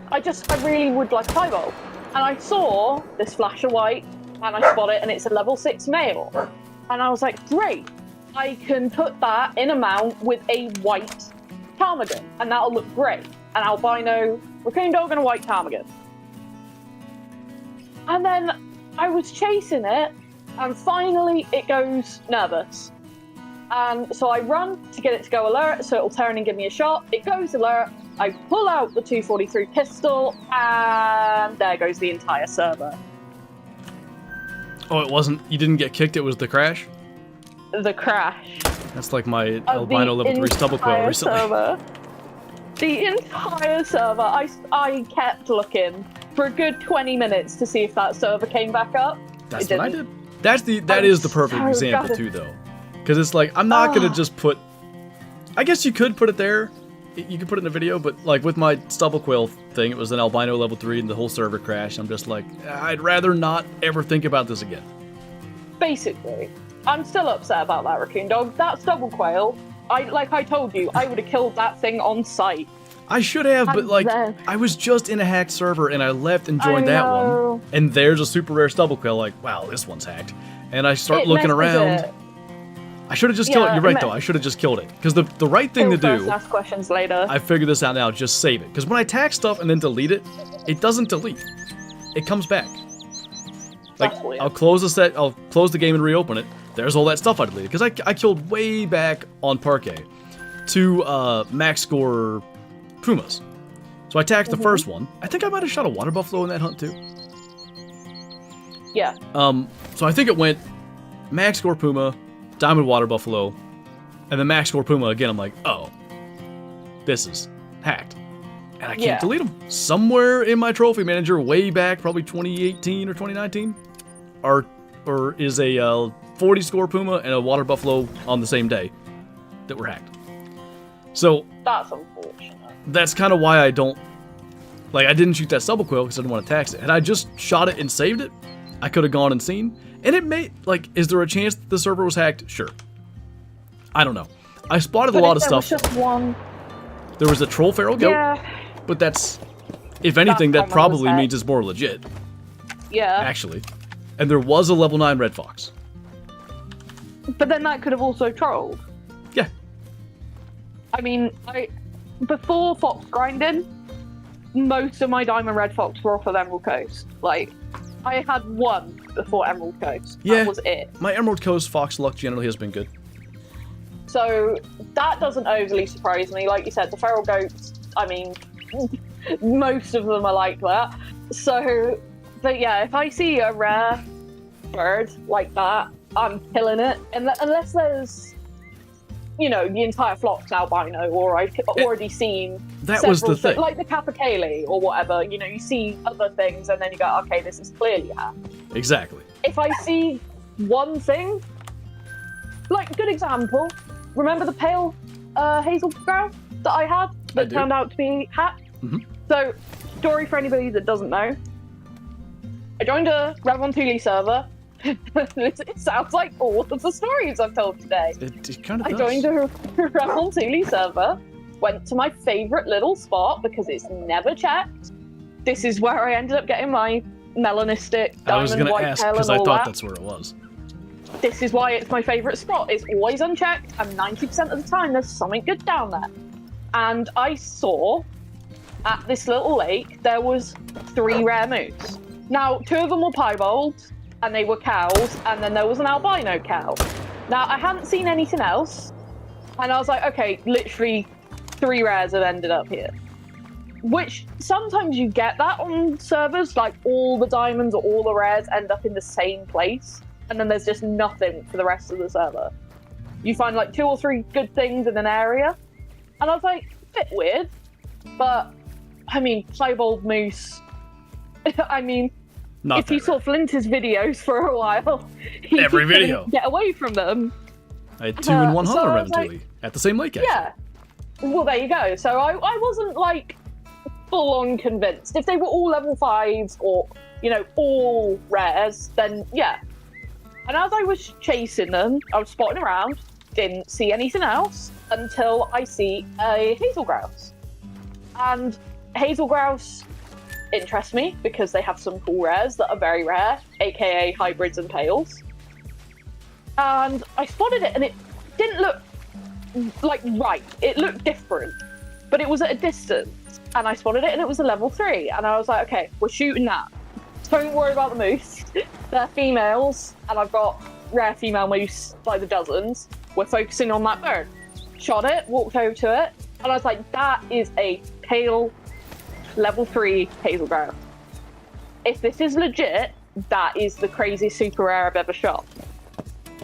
I really would like a piebald. And I saw this flash of white, and I spot it, and it's a level 6 male. And I was like, great, I can put that in a mount with a white ptarmigan, and that'll look great. An albino raccoon dog and a white ptarmigan. And then I was chasing it, and finally it goes nervous. And so I run to get it to go alert, so it'll turn and give me a shot. It goes alert, I pull out the 243 pistol, and there goes the entire server. Oh, it wasn't, you didn't get kicked, it was the crash? The crash. That's like my albino level 3 stubble quail recently. Server. The entire server, I kept looking for a good 20 minutes to see if that server came back up. That's what I did. That is the perfect example too, though. Because it's like, I'm not going to just put... I guess you could put it there. You could put it in a video, but like with my stubble quail thing, it was an albino level 3 and the whole server crashed. I'm just like, I'd rather not ever think about this again. Basically, I'm still upset about that raccoon dog. That stubble quail, like I told you, I would have killed that thing on sight. I should have, but like, I was just in a hacked server and I left and joined that one. And there's a super rare stubble quail, like, wow, this one's hacked. And I start looking around. I should have just killed it. You're right, though. I should have just killed it. Because the right thing to do... Ask questions later. I figured this out now. Just save it. Because when I tag stuff and then delete it, it doesn't delete. It comes back. Like, I'll close the set, I'll close the game and reopen it. There's all that stuff I deleted. Because I killed way back on Parquet 2 max score pumas. So I tagged the first one. I think I might have shot a water buffalo in that hunt too. Yeah. So I think it went max score puma, diamond water buffalo, and then max score puma again. I'm like, oh, this is hacked. And I can't delete them. Somewhere in my trophy manager way back, probably 2018 or 2019, or is a 40 score puma and a water buffalo on the same day that were hacked. So that's unfortunate. That's kind of why I don't, like, I didn't shoot that stubble quail because I didn't want to tax it. Had I just shot it and saved it, I could have gone and seen. And it may, like, is there a chance that the server was hacked? Sure. I don't know. I spotted a lot of stuff. There was just one. There was a troll feral goat. Yeah. But that's, if anything, that probably means it's more legit. Yeah. Actually. And there was a level 9 red fox. But then that could have also trolled. Yeah. I mean, before fox grinding, most of my diamond red fox were off of Emerald Coast. Like, I had one before Emerald Coast. Yeah, that was it. My Emerald Coast fox luck generally has been good. So that doesn't overly surprise me. Like you said, the feral goats, I mean, most of them are like that. So, but yeah, if I see a rare bird like that, I'm killing it. And unless there's, you know, the entire flock's albino, or I've already seen that was the thing. Like the Capercaillie or whatever, you know, you see other things and then you go, okay, this is clearly hatched. Exactly. If I see one thing, like, good example, remember the pale hazel grouse that I had that turned out to be hatched? Mm-hmm. So, story for anybody that doesn't know. I joined a Revontuli server. It sounds like all of the stories I've told today. It kind of I does. joined a Revontuli server, went to my favourite little spot because it's never checked. This is where I ended up getting my melanistic I was diamond going to white ask tail because and I all thought that. that's where it was. This is why it's my favourite spot. It's always unchecked, and 90% of the time there's something good down there. And I saw, at this little lake, there was 3 rare moose. Now, 2 of them were piebalds, and they were cows, and then there was an albino cow. Now, I hadn't seen anything else, and I was like, okay, literally 3 rares have ended up here. Which, sometimes you get that on servers, like all the diamonds or all the rares end up in the same place, and then there's just nothing for the rest of the server. You find like 2 or 3 good things in an area, and I was like, bit weird, but, I mean, piebald moose, I mean, Not if you saw Flinter's videos for a while, he Every couldn't video. get away from them. I had 2 and 1 so hunter I was Ratatouille at the same lake, actually. Yeah. Well, there you go. So I wasn't like full-on convinced. If they were all level 5s or, you know, all rares, then yeah. And as I was chasing them, I was spotting around, didn't see anything else until I see a hazel grouse. And hazel grouse interest me because they have some cool rares that are very rare, aka hybrids and pales. And I spotted it and it didn't look like right. It looked different, but it was at a distance. And I spotted it and it was a level 3. And I was like, okay, we're shooting that. Don't worry about the moose. They're females, and I've got rare female moose by the dozens. We're focusing on that bird. Shot it, walked over to it, and I was like, that is a pale level 3 hazel grouse. If this is legit, that is the craziest super rare I've ever shot.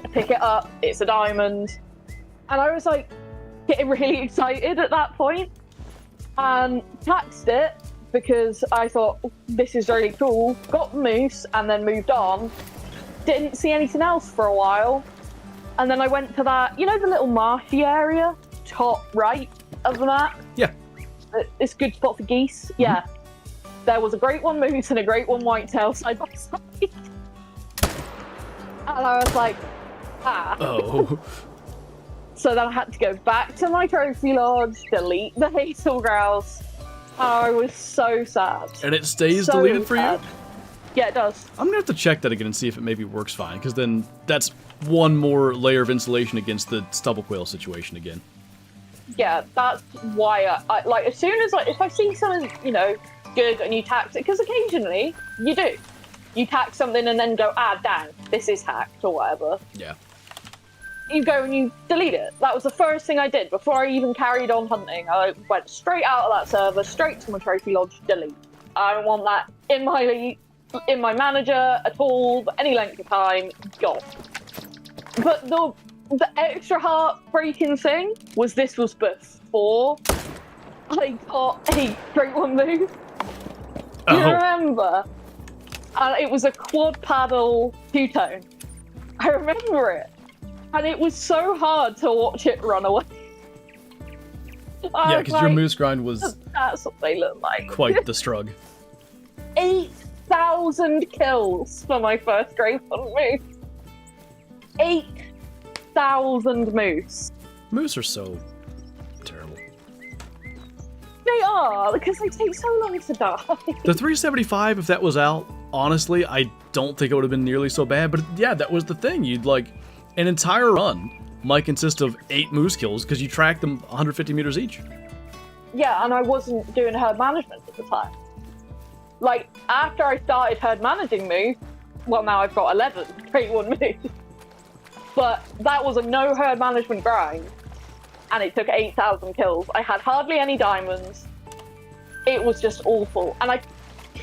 I pick it up, it's a diamond, and I was like getting really excited at that point, and taxed it because I thought, this is really cool. Got the moose and then moved on. Didn't see anything else for a while. And then I went to that, you know, the little marshy area, top right of the map? Yeah. It's a good spot for geese. Mm-hmm. Yeah. There was a great one moose and a great one whitetail side by side. And I was like, ah. Oh. So then I had to go back to my trophy lodge, delete the hazel grouse. I was so sad. And it stays So deleted for sad. you? Yeah, it does. I'm gonna have to check that again and see if it maybe works fine, because then that's one more layer of insulation against the stubble quail situation again. Yeah, that's why I like, as soon as if I see something, you know, good and you tax it, because occasionally you do. You tax something and then go, dang, this is hacked or whatever. Yeah. You go and you delete it. That was the first thing I did before I even carried on hunting. I went straight out of that server, straight to my trophy lodge, delete. I don't want that in my manager at all, for any length of time, gone. But the extra heartbreaking thing was this was before I got a Great One move. Do you remember? And it was a quad paddle two-tone. I remember it. And it was so hard to watch it run away. Yeah, because your moose grind was that's what they look like. quite the strug. 8,000 kills for my first Great One moose. 8,000 moose. Moose are so terrible. They are, because they take so long to die. The 375, if that was out, honestly, I don't think it would have been nearly so bad. But yeah, that was the thing. You'd like, an entire run might consist of 8 moose kills because you track them 150 meters each. Yeah, and I wasn't doing herd management at the time. Like, after I started herd managing moose, well, now I've got 11 Great One moose. But that was a no herd management grind, and it took 8,000 kills. I had hardly any diamonds. It was just awful. And I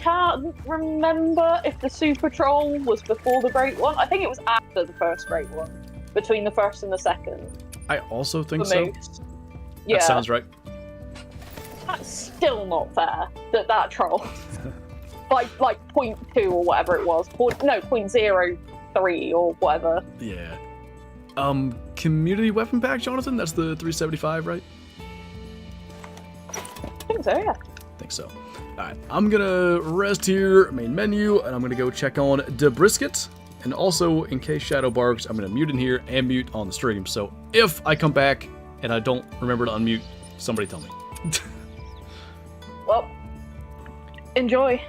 can't remember if the Super Troll was before the Great One. I think it was after the first Great One, between the first and the second. I also think For so. Moose. Yeah. That sounds right. That's still not fair that troll. by like 0.2 or whatever it was. 0.03 or whatever. Yeah. Community weapon pack, Jonathan? That's the 375, right? I think so, yeah. I think so. Alright, I'm gonna rest here, main menu, and I'm gonna go check on DeBrisket. And also, in case Shadow barks, I'm gonna mute in here and mute on the stream. So if I come back and I don't remember to unmute, somebody tell me. Well, enjoy.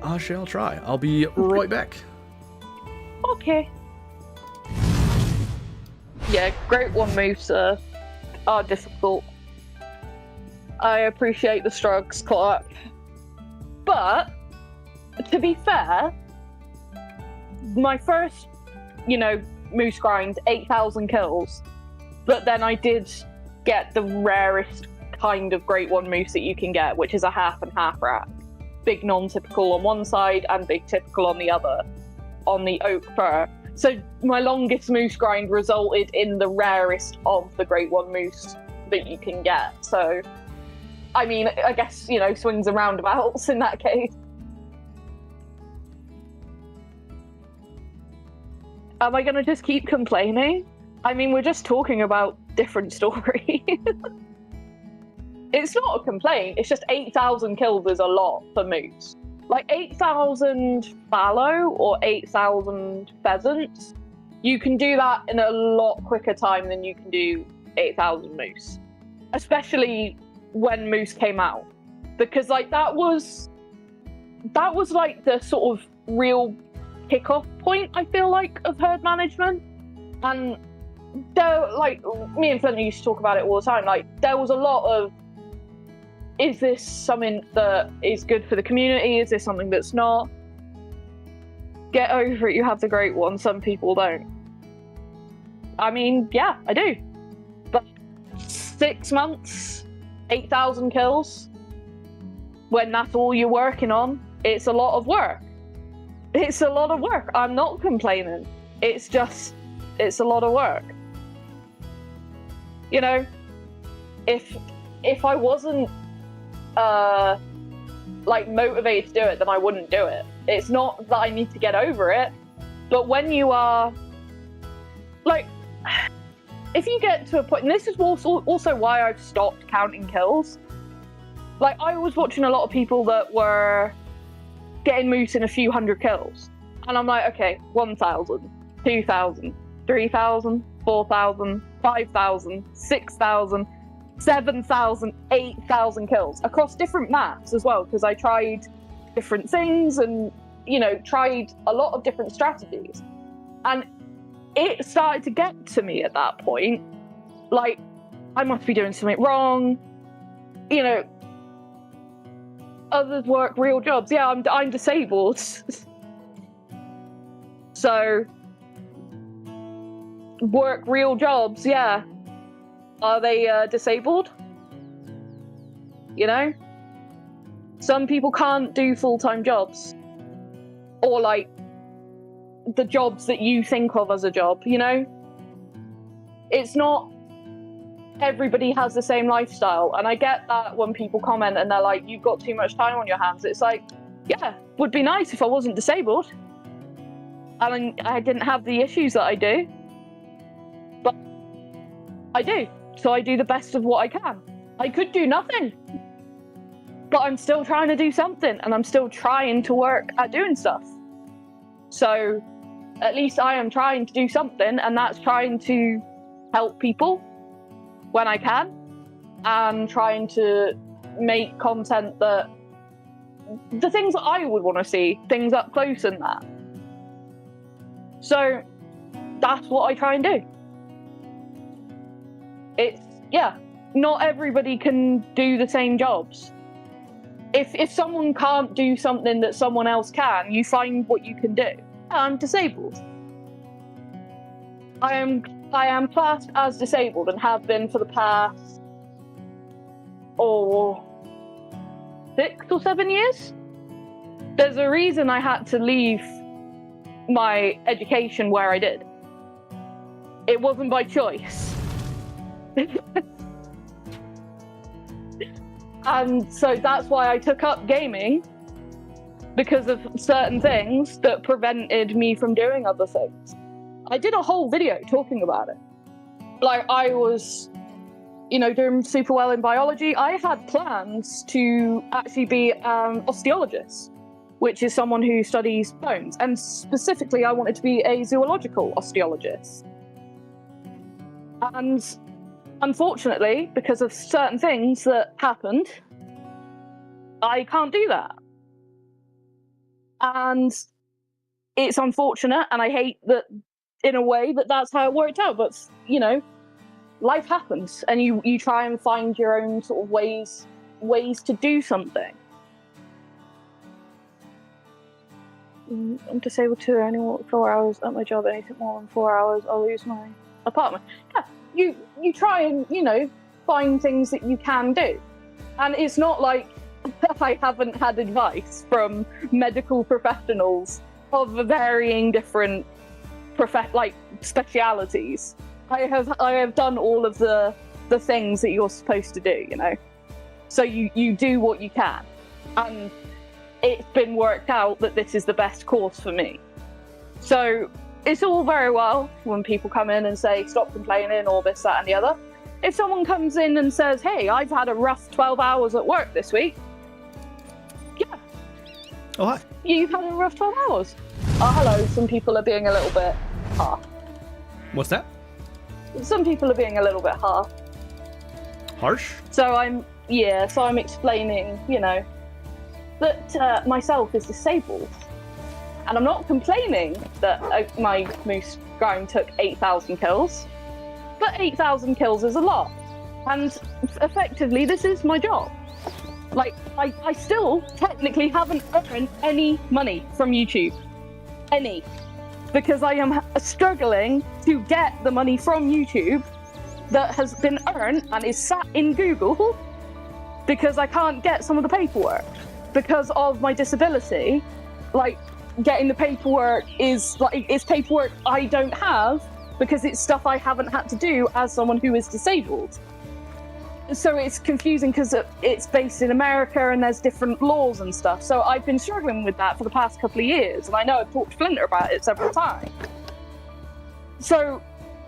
I shall try. I'll be right back. Okay. Yeah, Great One moves are difficult. I appreciate the struggles, Clark. But, to be fair, my first, moose grind, 8,000 kills. But then I did get the rarest kind of Great One moose that you can get, which is a half and half rack. Big non-typical on one side and big typical on the other, on the oak fur. So my longest moose grind resulted in the rarest of the Great One moose that you can get. So, I mean, I guess, swings and roundabouts in that case. Am I going to just keep complaining? I mean, we're just talking about different stories. It's not a complaint, it's just 8,000 kills is a lot for moose. Like 8,000 fallow or 8,000 pheasants, you can do that in a lot quicker time than you can do 8,000 moose. Especially when moose came out. Because that was like the sort of real kickoff point, I feel like, of herd management. And there, me and Flinter used to talk about it all the time, there was a lot of, is this something that is good for the community? Is this something that's not? Get over it, you have the Great One. Some people don't. I mean, yeah, I do. But 6 months, 8,000 kills, when that's all you're working on, it's a lot of work. It's a lot of work. I'm not complaining. It's just, it's a lot of work. If I wasn't motivated to do it, then I wouldn't do it. It's not that I need to get over it, but when you are if you get to a point, and this is also why I've stopped counting kills. I was watching a lot of people that were getting moose in a few hundred kills, and I'm like, okay, 1,000, 2,000, 3,000, 4,000, 5,000, 6,000, 7,000, 8,000 kills across different maps as well, because I tried different things and, tried a lot of different strategies. And it started to get to me at that point, I must be doing something wrong. Others work real jobs. Yeah, I'm disabled. So, work real jobs, yeah. Are they disabled? Some people can't do full-time jobs. Or the jobs that you think of as a job, It's not everybody has the same lifestyle. And I get that when people comment and they're like, you've got too much time on your hands. It's yeah, would be nice if I wasn't disabled. And I didn't have the issues that I do. But I do. So I do the best of what I can. I could do nothing. But I'm still trying to do something. And I'm still trying to work at doing stuff. So at least I am trying to do something. And that's trying to help people when I can. And trying to make content that... the things that I would want to see. Things up close and that. So that's what I try and do. Not everybody can do the same jobs. If someone can't do something that someone else can, you find what you can do. I'm disabled. I am classed as disabled and have been for the past 6 or 7 years. There's a reason I had to leave my education where I did. It wasn't by choice. And so that's why I took up gaming, because of certain things that prevented me from doing other things. I did a whole video talking about it. Like, I was, doing super well in biology. I had plans to actually be an osteologist, which is someone who studies bones. And specifically, I wanted to be a zoological osteologist. And unfortunately, because of certain things that happened, I can't do that. And it's unfortunate, and I hate that, in a way, that's how it worked out. But, life happens, and you try and find your own sort of ways to do something. I'm disabled too. I only work 4 hours at my job. Anything more than 4 hours, I'll lose my apartment. Yeah, you try and, find things that you can do. And it's not like I haven't had advice from medical professionals of varying different specialities. I have done all of the things that you're supposed to do, So you do what you can. And it's been worked out that this is the best course for me. So it's all very well when people come in and say, stop complaining, or this, that, and the other. If someone comes in and says, hey, I've had a rough 12 hours at work this week, yeah. Oh, hi. You've had a rough 12 hours. Oh, hello. Some people are being a little bit harsh. What's that? Some people are being a little bit harsh. Harsh? So I'm explaining, that myself is disabled. And I'm not complaining that my moose grind took 8,000 kills, but 8,000 kills is a lot. And effectively, this is my job. Like, I still technically haven't earned any money from YouTube. Any. Because I am struggling to get the money from YouTube that has been earned and is sat in Google, because I can't get some of the paperwork. Because of my disability, getting the paperwork it's paperwork I don't have, because it's stuff I haven't had to do as someone who is disabled. So it's confusing because it's based in America and there's different laws and stuff. So I've been struggling with that for the past couple of years, and I know I've talked to Flinter about it several times. So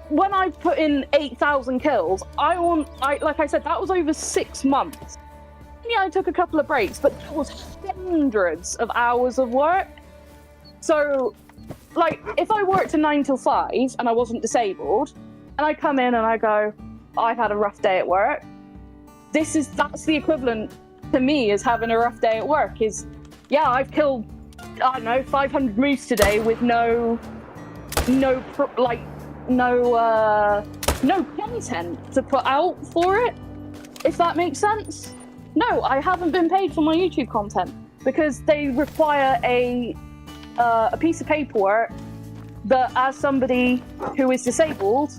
when I put in 8,000 kills, like I said, that was over 6 months. Yeah, I took a couple of breaks, but that was hundreds of hours of work. So, if I worked a 9 till 5 and I wasn't disabled, and I come in and I go, I've had a rough day at work, that's the equivalent to me as having a rough day at work. I've killed, 500 moose today with no content to put out for it, if that makes sense. No, I haven't been paid for my YouTube content because they require a piece of paperwork that, as somebody who is disabled,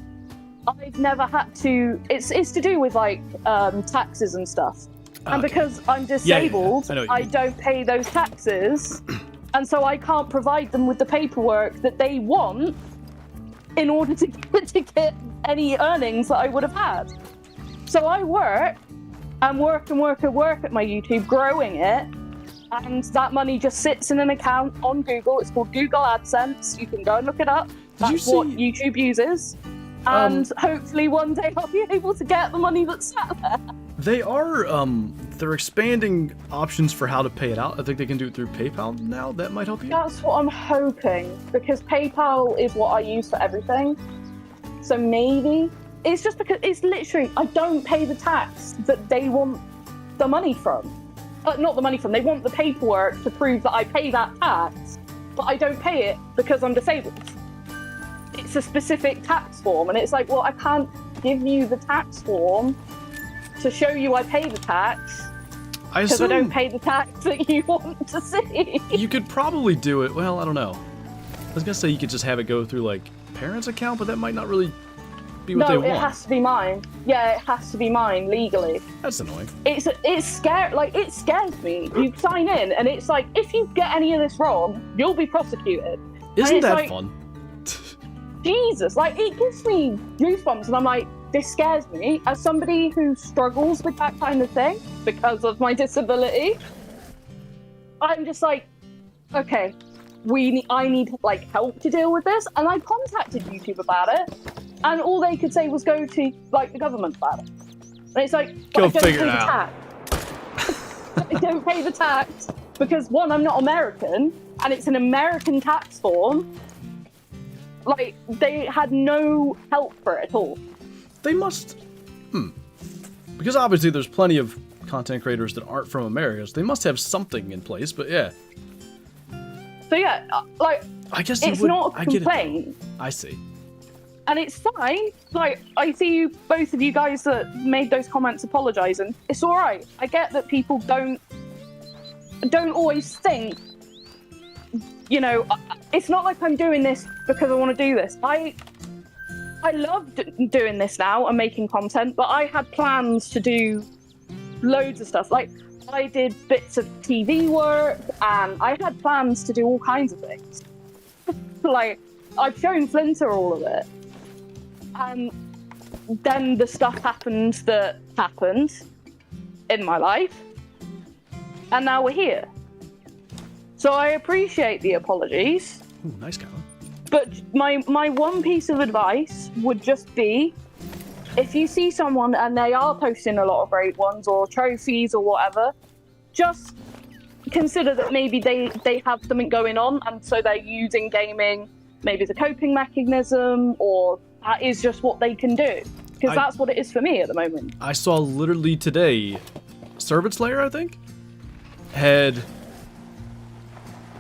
I've never had to. It's to do with taxes and stuff. And because I'm disabled, I don't pay those taxes, and so I can't provide them with the paperwork that they want in order to get any earnings that I would have had. So I work and work at my YouTube, growing it, and that money just sits in an account on Google. It's called Google AdSense. You can go and look it up. That's what YouTube uses. And hopefully one day I'll be able to get the money that's sat there. They're expanding options for how to pay it out. I think they can do it through PayPal now. That might help you. That's what I'm hoping, because PayPal is what I use for everything. So maybe it's just because it's literally, I don't pay the tax that they want the money from. Not the money from, they want the paperwork to prove that I pay that tax, but I don't pay it because I'm disabled. It's a specific tax form, and it's like, well, I can't give you the tax form to show you I pay the tax because I don't pay the tax that you want to see. You could probably do it. Well, I don't know. I was gonna say you could just have it go through parents' account, but that might not really be what they want. No, it has to be mine. Yeah, it has to be mine legally. That's annoying. It's scary. Like, it scares me. You sign in, and it's like, if you get any of this wrong, you'll be prosecuted. Isn't that fun? Jesus, like, it gives me goosebumps, and I'm like, this scares me. As somebody who struggles with that kind of thing because of my disability, I'm just like, okay, I need like help to deal with this, and I contacted YouTube about it, and all they could say was go to like the government about it. And it's like, go I don't figure pay it the out. Tax. I don't pay the tax because one, I'm not American, and it's an American tax form. Like, they had no help for it at all. They must. Because obviously there's plenty of content creators that aren't from America, so they must have something in place. But yeah. So yeah, like, I guess it's not a complaint. I see. And it's fine. Like, I see you, both of you guys that made those comments apologising. It's all right. I get that people don't always think. You know, it's not like I'm doing this because I want to do this. I love doing this now and making content, but I had plans to do loads of stuff. Like, I did bits of TV work, and I had plans to do all kinds of things. Like, I've shown Flinter all of it. And then the stuff happened that happened in my life. And now we're here. So I appreciate the apologies. Ooh, nice guy. But my one piece of advice would just be, if you see someone and they are posting a lot of great ones or trophies or whatever, just consider that maybe they have something going on, and so they're using gaming maybe as a coping mechanism, or that is just what they can do. Because that's what it is for me at the moment. I saw literally today, Servant Slayer, I think, had...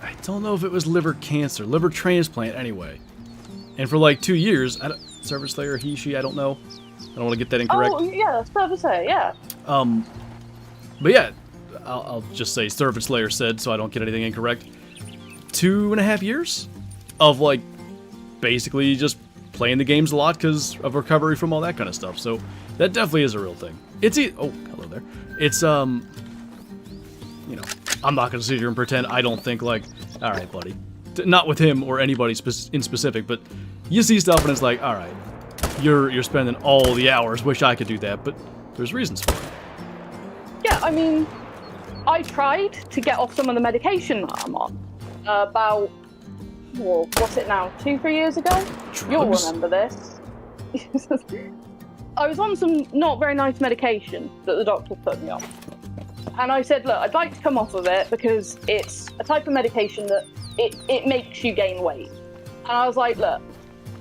I don't know if it was liver cancer, liver transplant anyway. And for like 2 years, Servant Slayer, he, she, I don't know. I don't want to get that incorrect. Oh, yeah, Servant Slayer, yeah. But yeah, I'll just say Servant Slayer said, so I don't get anything incorrect. 2.5 years of like basically just playing the games a lot because of recovery from all that kind of stuff. So that definitely is a real thing. It's oh, hello there. It's you know, I'm not gonna sit here and pretend I don't think like, all right, buddy, not with him or anybody in specific, but you see stuff and it's like, all right, you're spending all the hours. Wish I could do that, but there's reasons for it. Yeah, I mean, I tried to get off some of the medication that I'm on about, well, what's it now, 2-3 years ago? Drugs? You'll remember this. I was on some not very nice medication that the doctor put me on. And I said, look, I'd like to come off of it because it's a type of medication that it makes you gain weight. And I was like, look,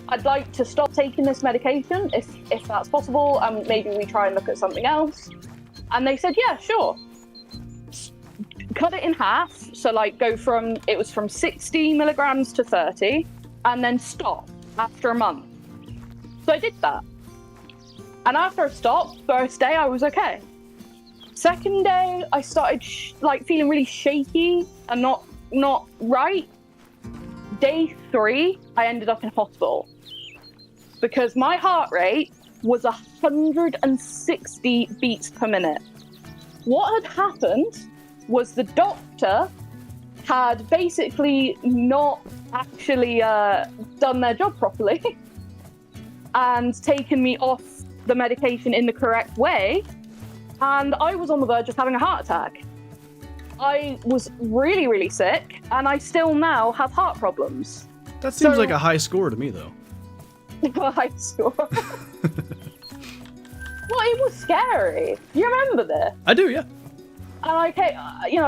I'd like to stop taking this medication if that's possible, and maybe we try and look at something else. And they said, yeah, sure. Cut it in half. So like it was from 60 milligrams to 30, and then stop after a month. So I did that. And after I stopped, first day I was okay. Second day, I started like feeling really shaky and not right. Day 3, I ended up in hospital because my heart rate was 160 beats per minute. What had happened was the doctor had basically not actually done their job properly and taken me off the medication in the correct way. And I was on the verge of having a heart attack. I was really, really sick, and I still now have heart problems. That seems like a high score to me, though. A high score? Well, it was scary. You remember this? I do, yeah. And I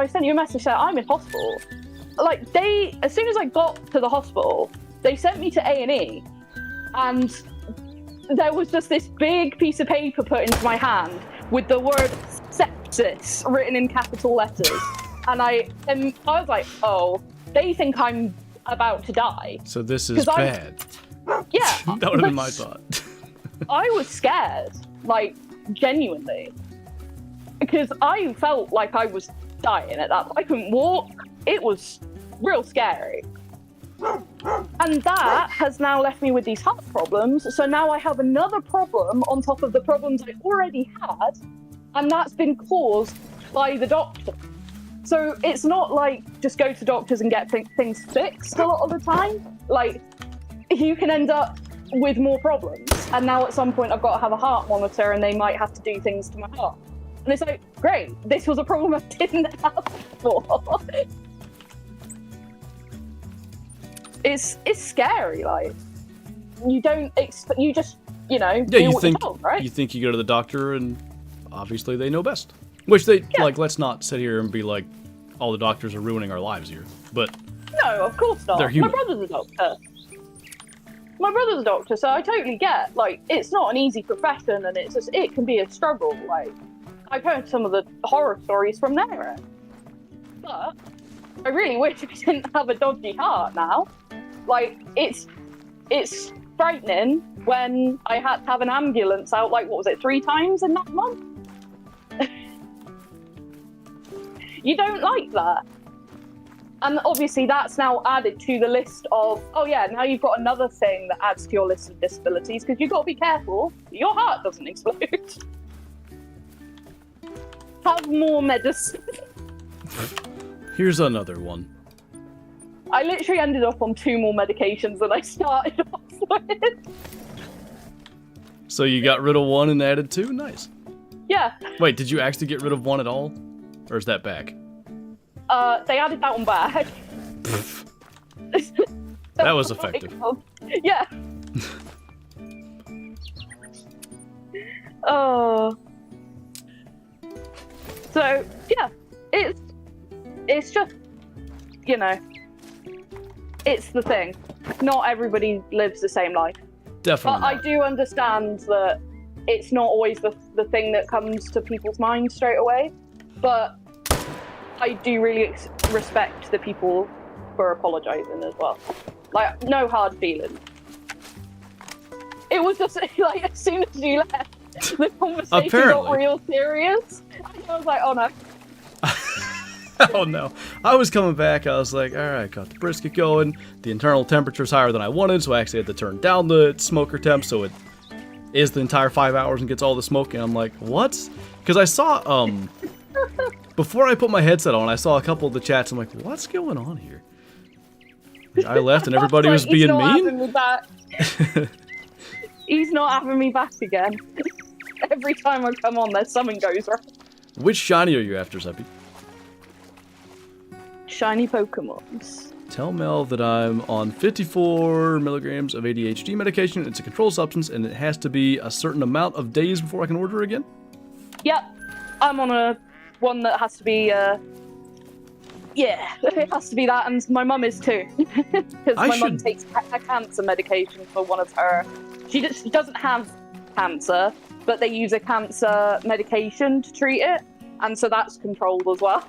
sent you a message saying I'm in hospital. Like, as soon as I got to the hospital, they sent me to A&E, and there was just this big piece of paper put into my hand with the word sepsis written in capital letters. And I was like, oh, they think I'm about to die. So this is bad. Yeah. That would have been my thought. I was scared, like, genuinely. Because I felt like I was dying at that point. I couldn't walk. It was real scary. And that has now left me with these heart problems. So now I have another problem on top of the problems I already had, and that's been caused by the doctor. So it's not like just go to doctors and get things fixed a lot of the time. Like, you can end up with more problems. And now at some point I've got to have a heart monitor and they might have to do things to my heart. And it's like, great, this was a problem I didn't have before. It's scary, like, you don't expect, you just, you know, yeah, you what think, you're told, right? You think you go to the doctor and obviously they know best. Which they, like, let's not sit here and be like, all the doctors are ruining our lives here. But no, of course not. They're human. My brother's a doctor. My brother's a doctor, so I totally get, like, it's not an easy profession and it's just, it can be a struggle. Like, I've heard some of the horror stories from there. But I really wish I didn't have a dodgy heart now. Like, it's frightening when I had to have an ambulance out, like, what was it, 3 times in that month? You don't like that. And obviously that's now added to the list of, oh yeah, now you've got another thing that adds to your list of disabilities, because you've got to be careful your heart doesn't explode. Have more medicine. here's another one. I literally ended up on 2 more medications than I started off with. So you got rid of 1 and added 2? Nice. Yeah. Wait, did you actually get rid of 1 at all? Or is that back? They added that one back. That was effective. Yeah. Oh. So yeah, it's just, you know, it's the thing. Not everybody lives the same life. Definitely. But I do understand that it's not always the thing that comes to people's minds straight away. But I do really respect the people for apologising as well. Like, no hard feelings. It was just like, as soon as you left, the conversation got real serious. And I was like, oh no. Oh no. I was coming back, I was like, alright, got the brisket going. The internal temperature's higher than I wanted, so I actually had to turn down the smoker temp so it is the entire 5 hours and gets all the smoke. And I'm like, what? Because I saw, before I put my headset on, I saw a couple of the chats. I'm like, what's going on here? I left and everybody was being mean? Me back. He's not having me back again. Every time I come on, there's something goes wrong. Which shiny are you after, Zeppy? Shiny Pokemons. Tell Mel that I'm on 54 milligrams of ADHD medication. It's a controlled substance, and it has to be a certain amount of days before I can order again? Yep. I'm on one that has to be, yeah, it has to be that, and my mum is too. Because my mum takes a cancer medication for one of her... She doesn't have cancer, but they use a cancer medication to treat it, and so that's controlled as well.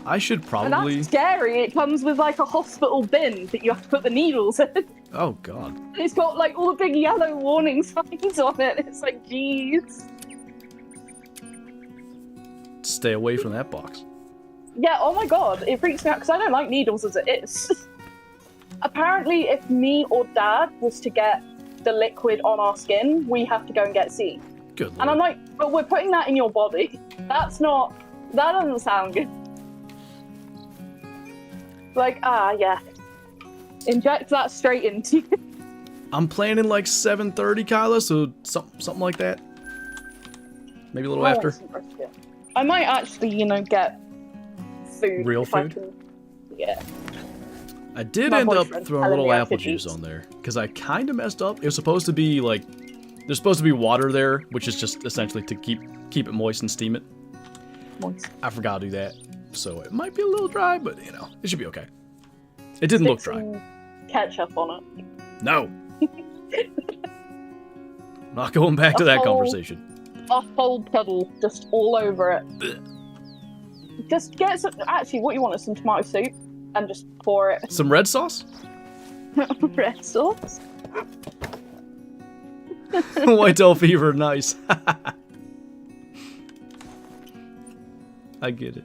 I should probably... And that's scary. It comes with, like, a hospital bin that you have to put the needles in. Oh, God. It's got, like, all the big yellow warning signs on it. It's like, jeez. Stay away from that box. Yeah, oh my god, it freaks me out because I don't like needles as it is. Apparently, if me or Dad was to get the liquid on our skin, we have to go and get seen. Good Lord. And I'm like, but we're putting that in your body. That doesn't sound good. Like, yeah. Inject that straight into you. I'm planning like 7:30, Kyla, so something like that. Maybe a little after. I might actually, you know, get food. Real food? Yeah. I did end up throwing a little apple juice on there, because I kind of messed up. It was supposed to be, like, there's supposed to be water there, which is just essentially to keep it moist and steam it. Moist. I forgot to do that, so it might be a little dry, but, you know, it should be okay. It didn't look dry. Ketchup on it. No. Not going back to that conversation. A whole puddle just all over it. Just get some... Actually, what you want is some tomato soup and just pour it. Some red sauce? Red sauce? Whitetail fever, nice. I get it.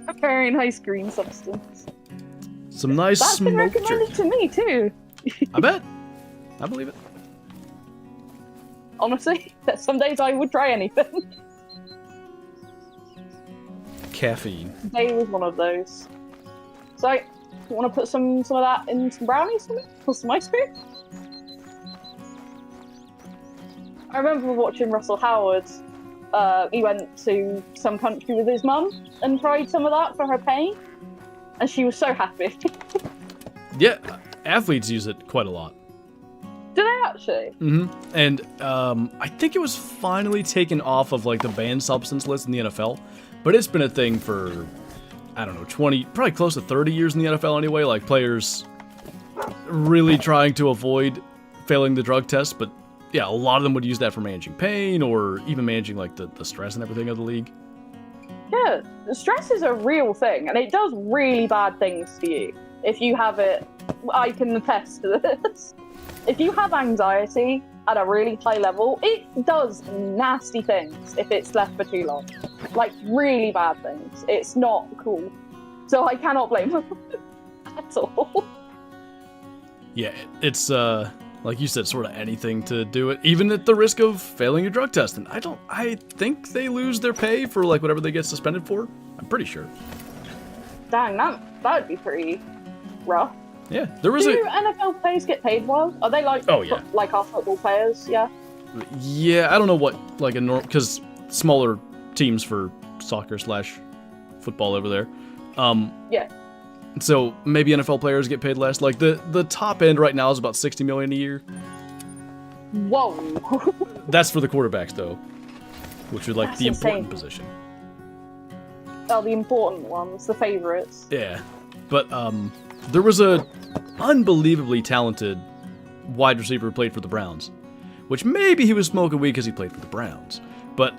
A very nice green substance. Some nice That's been smoked recommended jerky. to me too. I bet. I believe it. Honestly, some days I would try anything. Caffeine. Today was one of those. So, you want to put some of that in some brownies for me? Or some ice cream? I remember watching Russell Howard. He went to some country with his mum and tried some of that for her pain. And she was so happy. Yeah, athletes use it quite a lot. Do they actually? Mm-hmm. And I think it was finally taken off of like the banned substance list in the NFL, but it's been a thing for, I don't know, 20, probably close to 30 years in the NFL anyway. Like players really trying to avoid failing the drug test, but yeah, a lot of them would use that for managing pain or even managing like the stress and everything of the league. Yeah, stress is a real thing, and it does really bad things to you. If you have it, I can attest to this. If you have anxiety at a really high level, it does nasty things if it's left for too long. Like, really bad things. It's not cool. So I cannot blame them at all. Yeah, it's, like you said, sort of anything to do it, even at the risk of failing your drug test. And I think they lose their pay for, like, whatever they get suspended for. I'm pretty sure. Dang, that would be pretty rough. Yeah, there was Do NFL players get paid well? Are they like, like our football players? Yeah. Yeah, I don't know what, like, because smaller teams for soccer / football over there. Yeah. So maybe NFL players get paid less. Like the top end right now is about $60 million a year. Whoa. That's for the quarterbacks though, which are like That's the important insane. position. Oh, the important ones, the favorites. Yeah, but there was a unbelievably talented wide receiver who played for the Browns, which maybe he was smoking weed because he played for the Browns. But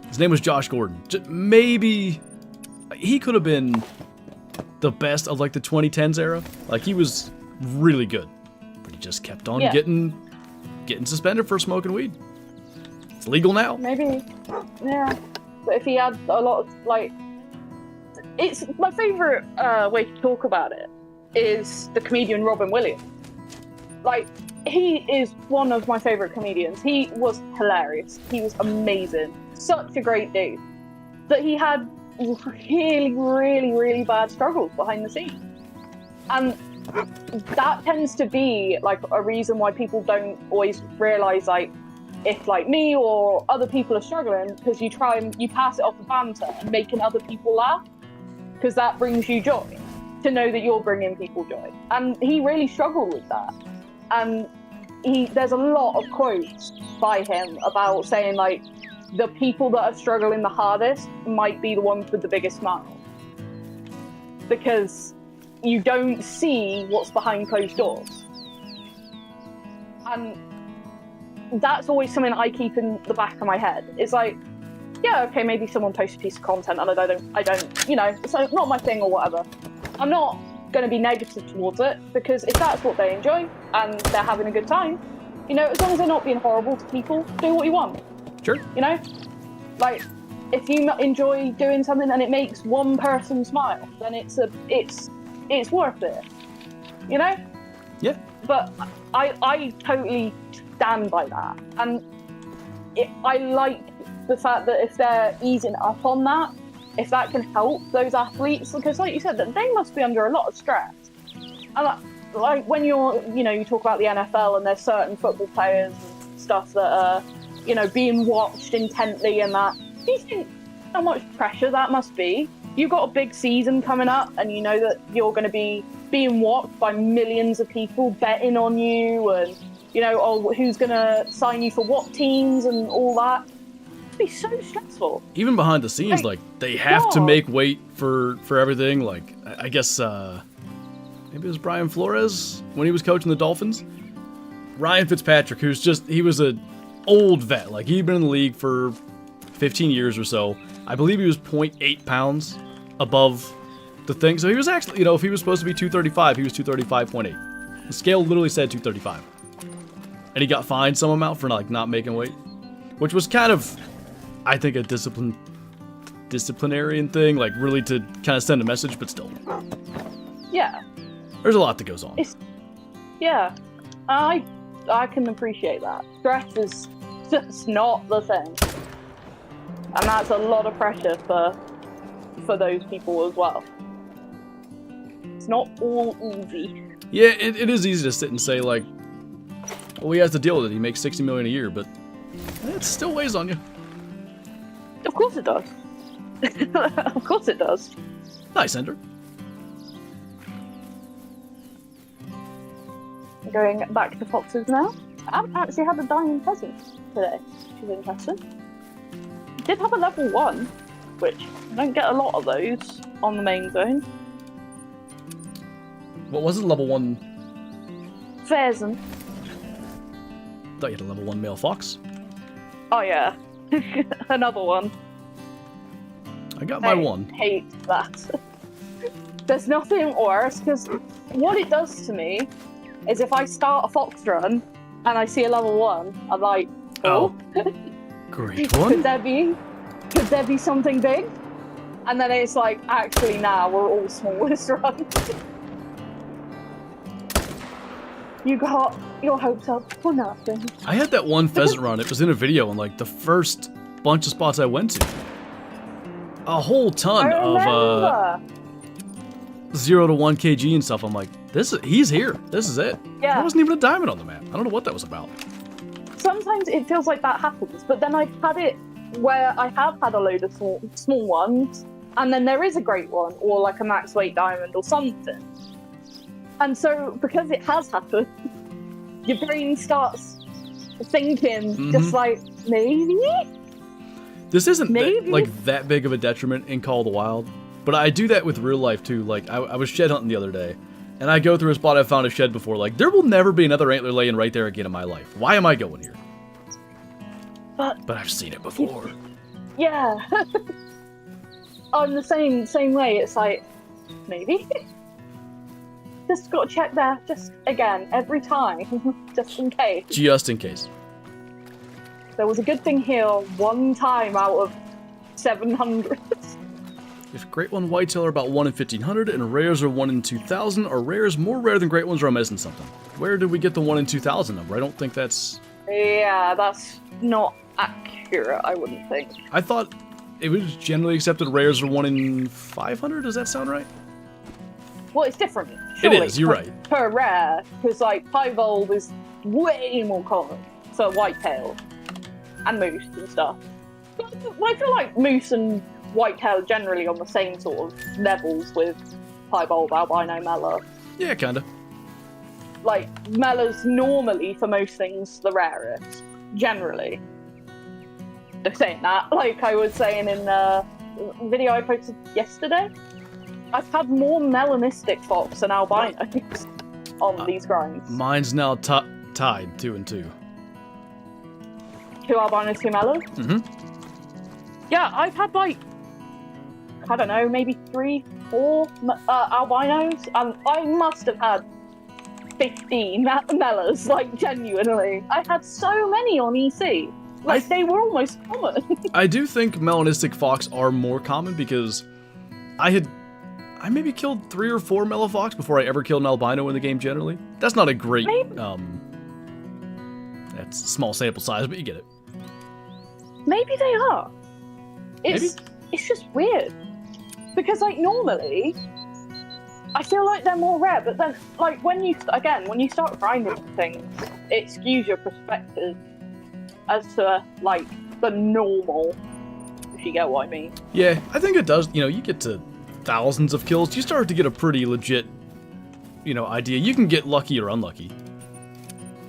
his name was Josh Gordon. Maybe he could have been the best of like the 2010s era. Like he was really good, but he just kept on getting suspended for smoking weed. It's legal now. Maybe, yeah. But if he had a lot of like, it's my favorite way to talk about it is the comedian Robin Williams. Like he is one of my favorite comedians. He was hilarious. He was amazing. Such a great dude. But he had really bad struggles behind the scenes, and that tends to be like a reason why people don't always realize, like, if like me or other people are struggling, because you pass it off the banter and making other people laugh, because that brings you joy to know that you're bringing people joy. And he really struggled with that, and there's a lot of quotes by him about saying like the people that are struggling the hardest might be the ones with the biggest smile. Because you don't see what's behind closed doors. And that's always something I keep in the back of my head. It's like, yeah, okay, maybe someone posts a piece of content and I don't, you know, it's not my thing or whatever. I'm not going to be negative towards it, because if that's what they enjoy and they're having a good time, you know, as long as they're not being horrible to people, do what you want. Sure. You know, like if you enjoy doing something and it makes one person smile, then it's worth it. You know? Yeah. But I totally stand by that, and I like the fact that if they're easing up on that, if that can help those athletes, because like you said, that they must be under a lot of stress. And like when you talk about the NFL and there's certain football players and stuff that are, you know, being watched intently and that. Do you think how much pressure that must be? You've got a big season coming up and you know that you're going to be being watched by millions of people betting on you, and, you know, oh, who's going to sign you for what teams and all that. It'd be so stressful. Even behind the scenes, like they have to make weight for everything. Like I guess maybe it was Brian Flores when he was coaching the Dolphins. Ryan Fitzpatrick, he was a old vet. Like he'd been in the league for 15 years or so. I believe he was 0.8 pounds above the thing. So he was actually, you know, if he was supposed to be 235, he was 235.8. The scale literally said 235. And he got fined some amount for like not making weight, which was kind of, I think, a disciplinarian thing, like really to kind of send a message, but still. Yeah, There's a lot that goes on. Yeah, I can appreciate that. Stress is just not the same, and that's a lot of pressure for those people as well. It's not all easy. Yeah, it is easy to sit and say, like, well, he has to deal with it. He makes $60 million a year, but it still weighs on you. Of course it does. Of course it does. Nice, Ender. Going back to foxes now. I haven't actually had a diamond pheasant today, which is interesting. Did have a level 1, which I don't get a lot of those on the main zone. What was it, level 1? Pheasant. Thought you had a level 1 male fox. Oh yeah, another one. I got my one. I hate that. There's nothing worse, because what it does to me is if I start a fox run and I see a level 1, I'm like, oh. Great one. Could there be something big? And then it's like, actually, nah, we're all smallest runs. You got your hopes up for nothing. I had that one pheasant run. It was in a video, and like the first bunch of spots I went to, a whole ton of 0 to 1 kg and stuff. I'm like, he's here. This is it. Yeah. There wasn't even a diamond on the map. I don't know what that was about. Sometimes it feels like that happens, but then I've had it where I have had a load of small ones, and then there is a great one, or like a max weight diamond or something. And so, because it has happened, your brain starts thinking, just like, maybe? This isn't that big of a detriment in Call of the Wild, but I do that with real life too. Like, I was shed hunting the other day, and I go through a spot I've found a shed before. Like, there will never be another antler laying right there again in my life. Why am I going here? But I've seen it before. Yeah. On the same way, it's like, maybe? Just got to check there, just again, every time, just in case. Just in case. There was a good thing here one time out of 700. If great one whitetail are about 1 in 1,500 and rares are 1 in 2,000, are rares more rare than great ones, or am I missing something? Where did we get the 1 in 2,000 number? I don't think that's... Yeah, that's not accurate, I wouldn't think. I thought it was generally accepted rares are 1 in 500, does that sound right? Well, it's different. Surely, it is, you're right. Per rare, because like piebald is way more common for whitetail and moose and stuff. But I feel like moose and whitetail generally on the same sort of levels with piebald, albino, mela. Yeah, kinda. Like, mela's normally, for most things, the rarest. Generally. Just saying that, like I was saying in the video I posted yesterday, I've had more melanistic fox than albinos on these grinds. Mine's now tied 2 and 2. 2 albinos, 2 melas? Mm-hmm. Yeah, I've had like, I don't know, maybe 3, 4 albinos, and I must have had 15 melas, like genuinely. I had so many on EC. Like, they were almost common. I do think melanistic fox are more common because I maybe killed 3 or 4 mela fox before I ever killed an albino in the game generally. That's not a great, that's a small sample size, but you get it. Maybe they are. It's just weird. Because, like, normally, I feel like they're more rare, but then, like, when you start grinding things, it skews your perspective as to, like, the normal, if you get what I mean. Yeah, I think it does. You know, you get to thousands of kills, you start to get a pretty legit, idea. You can get lucky or unlucky,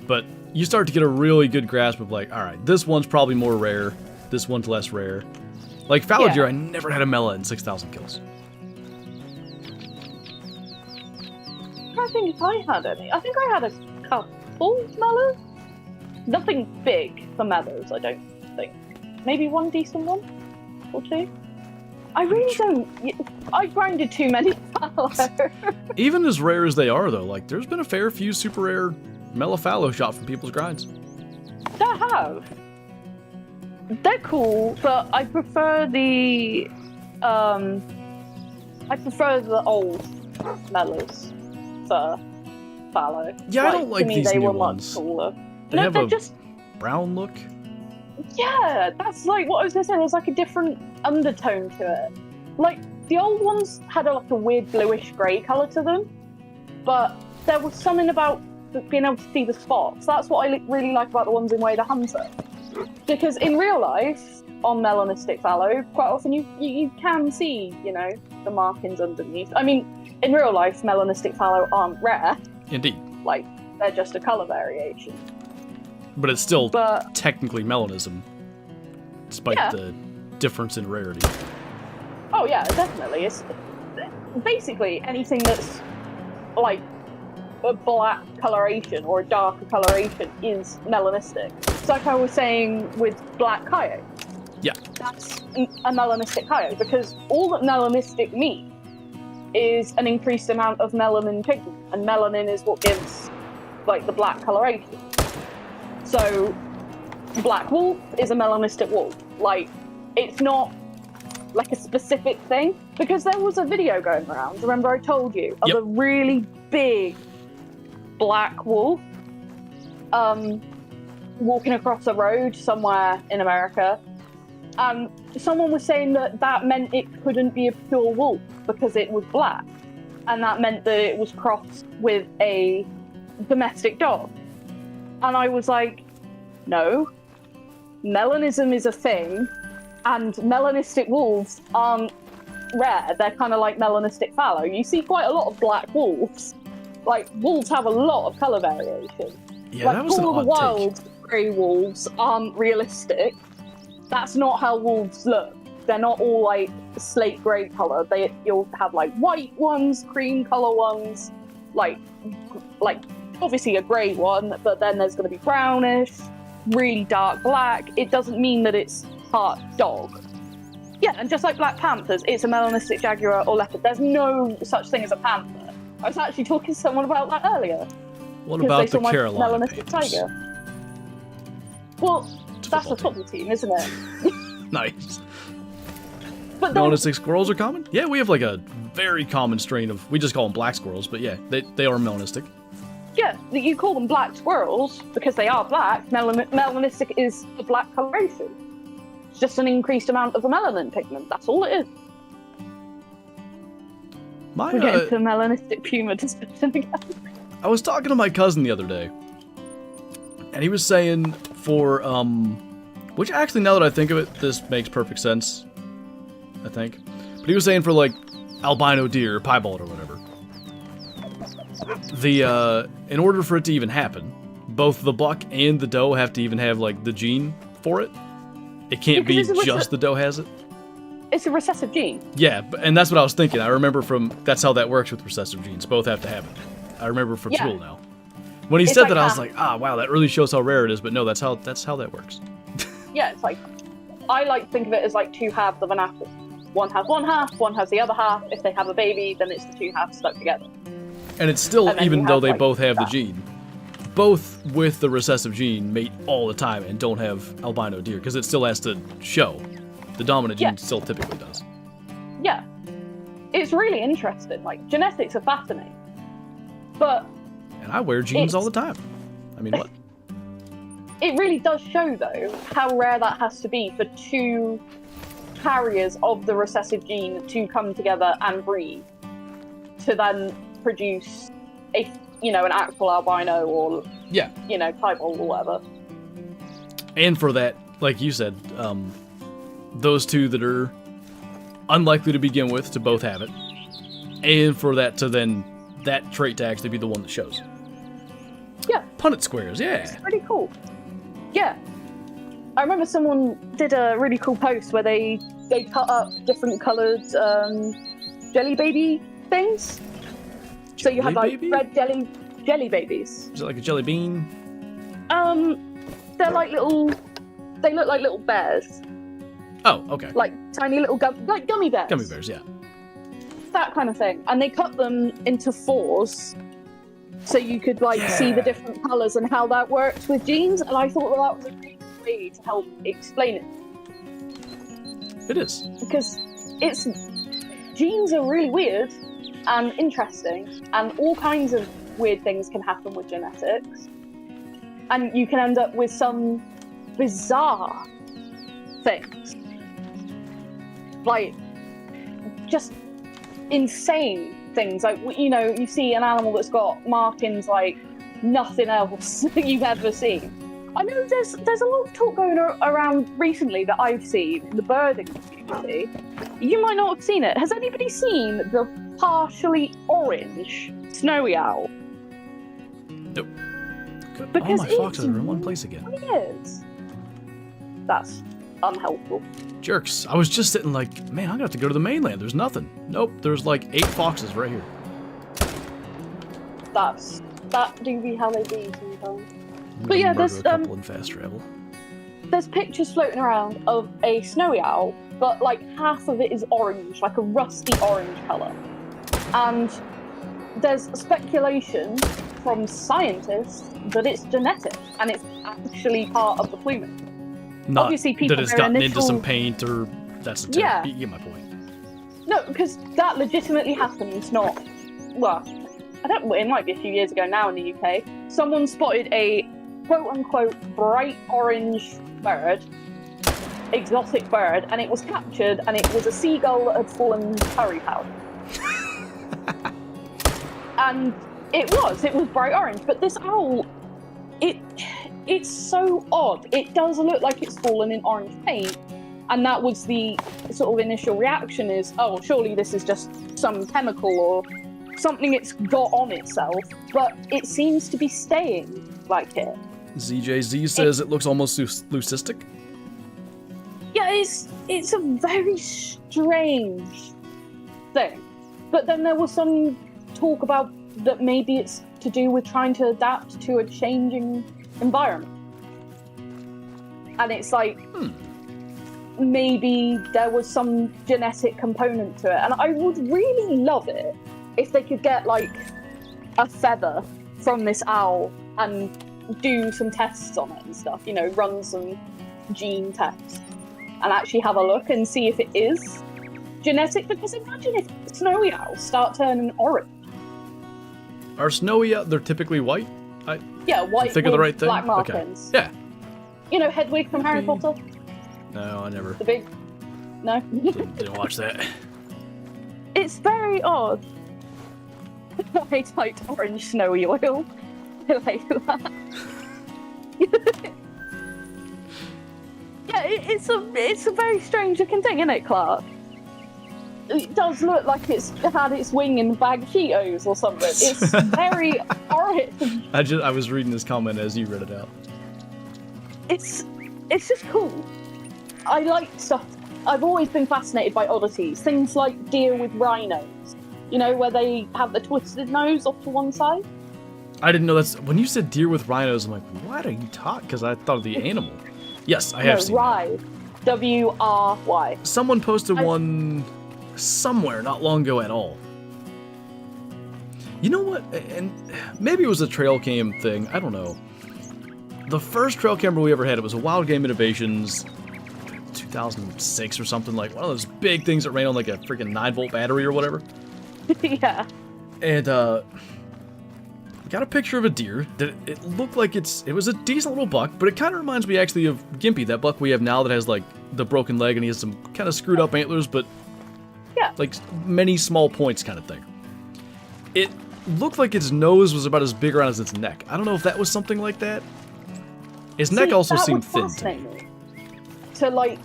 but you start to get a really good grasp of, like, alright, this one's probably more rare, this one's less rare. Like, fallow deer, I never had a mela in 6,000 kills. I think if I had any. I think I had a couple melas. Nothing big for melas, I don't think. Maybe 1 decent one or 2. I really don't. I grinded too many fallow. Even as rare as they are, though, like, there's been a fair few super rare mela fallow shot from people's grinds. There have. They're cool, but I prefer the old melas. fallow. Yeah, I don't like to me, these they new were ones. much cooler. They No, have they're a just brown look. yeah. That's like what I was gonna say. There was like a different undertone to it. Like the old ones had like a weird bluish grey colour to them, but there was something about being able to see the spots. That's what I really like about the ones in Way the Hunter, because in real life on melanistic fallow, quite often you can see, you know, the markings underneath. I mean, in real life, melanistic fallow aren't rare. Indeed. Like, they're just a colour variation. But it's still technically melanism, despite the difference in rarity. Oh yeah, definitely. It's basically anything that's like a black coloration or a darker coloration is melanistic. It's like I was saying with black coyote. Yeah. That's a melanistic coyote, because all that melanistic means is an increased amount of melanin pigment, and melanin is what gives like the black coloration. So black wolf is a melanistic wolf. Like, it's not like a specific thing, because there was a video going around, remember I told you, of a really big black wolf walking across a road somewhere in America. Someone was saying that meant it couldn't be a pure wolf because it was black, and that meant that it was crossed with a domestic dog. And I was like, no, melanism is a thing, and melanistic wolves aren't rare. They're kind of like melanistic fallow. You see quite a lot of black wolves. Like, wolves have a lot of colour variation. Yeah, like, that was an all odd the wild grey wolves aren't realistic. That's not how wolves look. They're not all like slate grey colour. You'll have like white ones, cream colour ones, like obviously a grey one, but then there's going to be brownish, really dark black. It doesn't mean that it's part dog. Yeah, and just like black panthers, it's a melanistic jaguar or leopard. There's no such thing as a panther. I was actually talking to someone about that earlier. What about the my Carolina melanistic Panthers? tiger. Well, that's a football team, isn't it? Nice. But then, Melanistic squirrels are common? Yeah, we have like a very common strain of, we just call them black squirrels, but yeah, they are melanistic. yeah, you call them black squirrels because they are black. Melanistic is the black coloration. It's just an increased amount of the melanin pigment. That's all it is. We're getting to melanistic puma discussion again. I was talking to my cousin the other day, and he was saying for, which actually, now that I think of it, this makes perfect sense, I think. But he was saying for, like, albino deer, or piebald or whatever, in order for it to even happen, both the buck and the doe have to even have, like, the gene for it. It can't be just the doe has it. It's a recessive gene. Yeah, and that's what I was thinking. I remember that's how that works with recessive genes. Both have to have it. I remember from school now. When he said that, I was like, wow, that really shows how rare it is. But no, that's how that works. Yeah, it's like, I like to think of it as like two halves of an apple. One has one half, one has the other half. If they have a baby, then it's the two halves stuck together. And it's still, even though they both have the that. gene, both with the recessive gene mate all the time and don't have albino deer, because it still has to show. The dominant gene still typically does. Yeah. It's really interesting. Like, genetics are fascinating. But... And I wear jeans all the time. I mean, what? It really does show, though, how rare that has to be for two carriers of the recessive gene to come together and breed to then produce an actual albino or, piebald or whatever. And for that, like you said, those two that are unlikely to begin with to both have it, and for that to then, that trait to actually be the one that shows. Yeah. Punnett squares, yeah. It's pretty cool. Yeah. I remember someone did a really cool post where they cut up different coloured jelly baby things. So you had like red jelly babies. Is it like a jelly bean? They're like they look like little bears. Oh, okay. Like tiny little like gummy bears. Gummy bears, yeah. That kind of thing. And they cut them into fours so you could see the different colours and how that works with genes. And I thought that was a really good way to help explain it. It is. Because genes are really weird. and interesting, and all kinds of weird things can happen with genetics. And you can end up with some bizarre things. Like, just insane things. Like, you know, you see an animal that's got markings like nothing else you've ever seen. I know there's a lot of talk going around recently that I've seen in the birding community. You might not have seen it. Has anybody seen the partially orange snowy owl? Nope. Good. Because all my foxes are in one place again. It is. That's unhelpful. Jerks. I was just sitting like, man, I'm gonna have to go to the mainland. There's nothing. Nope. There's like 8 foxes right here. That do be how they be sometimes. But yeah, there's a couple in fast travel. There's pictures floating around of a snowy owl, but like half of it is orange, like a rusty orange colour. And there's speculation from scientists that it's genetic and it's actually part of the plumage. Not obviously people that it's gotten into some paint or that's you get my point. No, because that legitimately happens. Not well. It might be a few years ago now in the UK. Someone spotted a quote-unquote bright orange bird, exotic bird, and it was captured, and it was a seagull that had fallen curry powder. And it was bright orange, but this owl, it's so odd. It does look like it's fallen in orange paint, and that was the sort of initial reaction is, oh, surely this is just some chemical or something it's got on itself, but it seems to be staying like it. ZJZ says it looks almost leucistic. Yeah, it's a very strange thing. But then there was some talk about that maybe it's to do with trying to adapt to a changing environment. And it's like, maybe there was some genetic component to it. And I would really love it if they could get like a feather from this owl and do some tests on it and stuff, you know, run some gene tests and actually have a look and see if it is genetic. Because imagine if snowy owls start turning orange. Are snowy owls, they're typically white? Yeah, white think of the right thing? black markings. Okay. Yeah. You know Hedwig from Harry Potter? No, I never. The big... No? Didn't watch that. It's very odd. I typed orange snowy oil. I like that. Yeah, it's a very strange looking thing, isn't it, Clark? It does look like it's had its wing in a bag of Cheetos or something. It's very orange. I was reading this comment as you read it out. It's just cool. I like stuff. I've always been fascinated by oddities. Things like deer with rhinos. You know, where they have the twisted nose off to one side? I didn't know that's... When you said deer with rhinos, I'm like, what are you talking? Because I thought of the animal. Yes, I have seen Rye. W-R-Y. Someone posted one somewhere not long ago at all. You know what? And maybe it was a trail cam thing. I don't know. The first trail camera we ever had, it was a Wild Game Innovations 2006 or something, like one of those big things that ran on like a freaking 9-volt battery or whatever. Yeah. And got a picture of a deer that it looked like it was a decent little buck, but it kind of reminds me actually of Gimpy, that buck we have now that has like the broken leg and he has some kind of screwed up antlers, but yeah, like many small points kind of thing. It looked like its nose was about as big around as its neck. I don't know if that was something like that. His neck also seemed thin to me. To like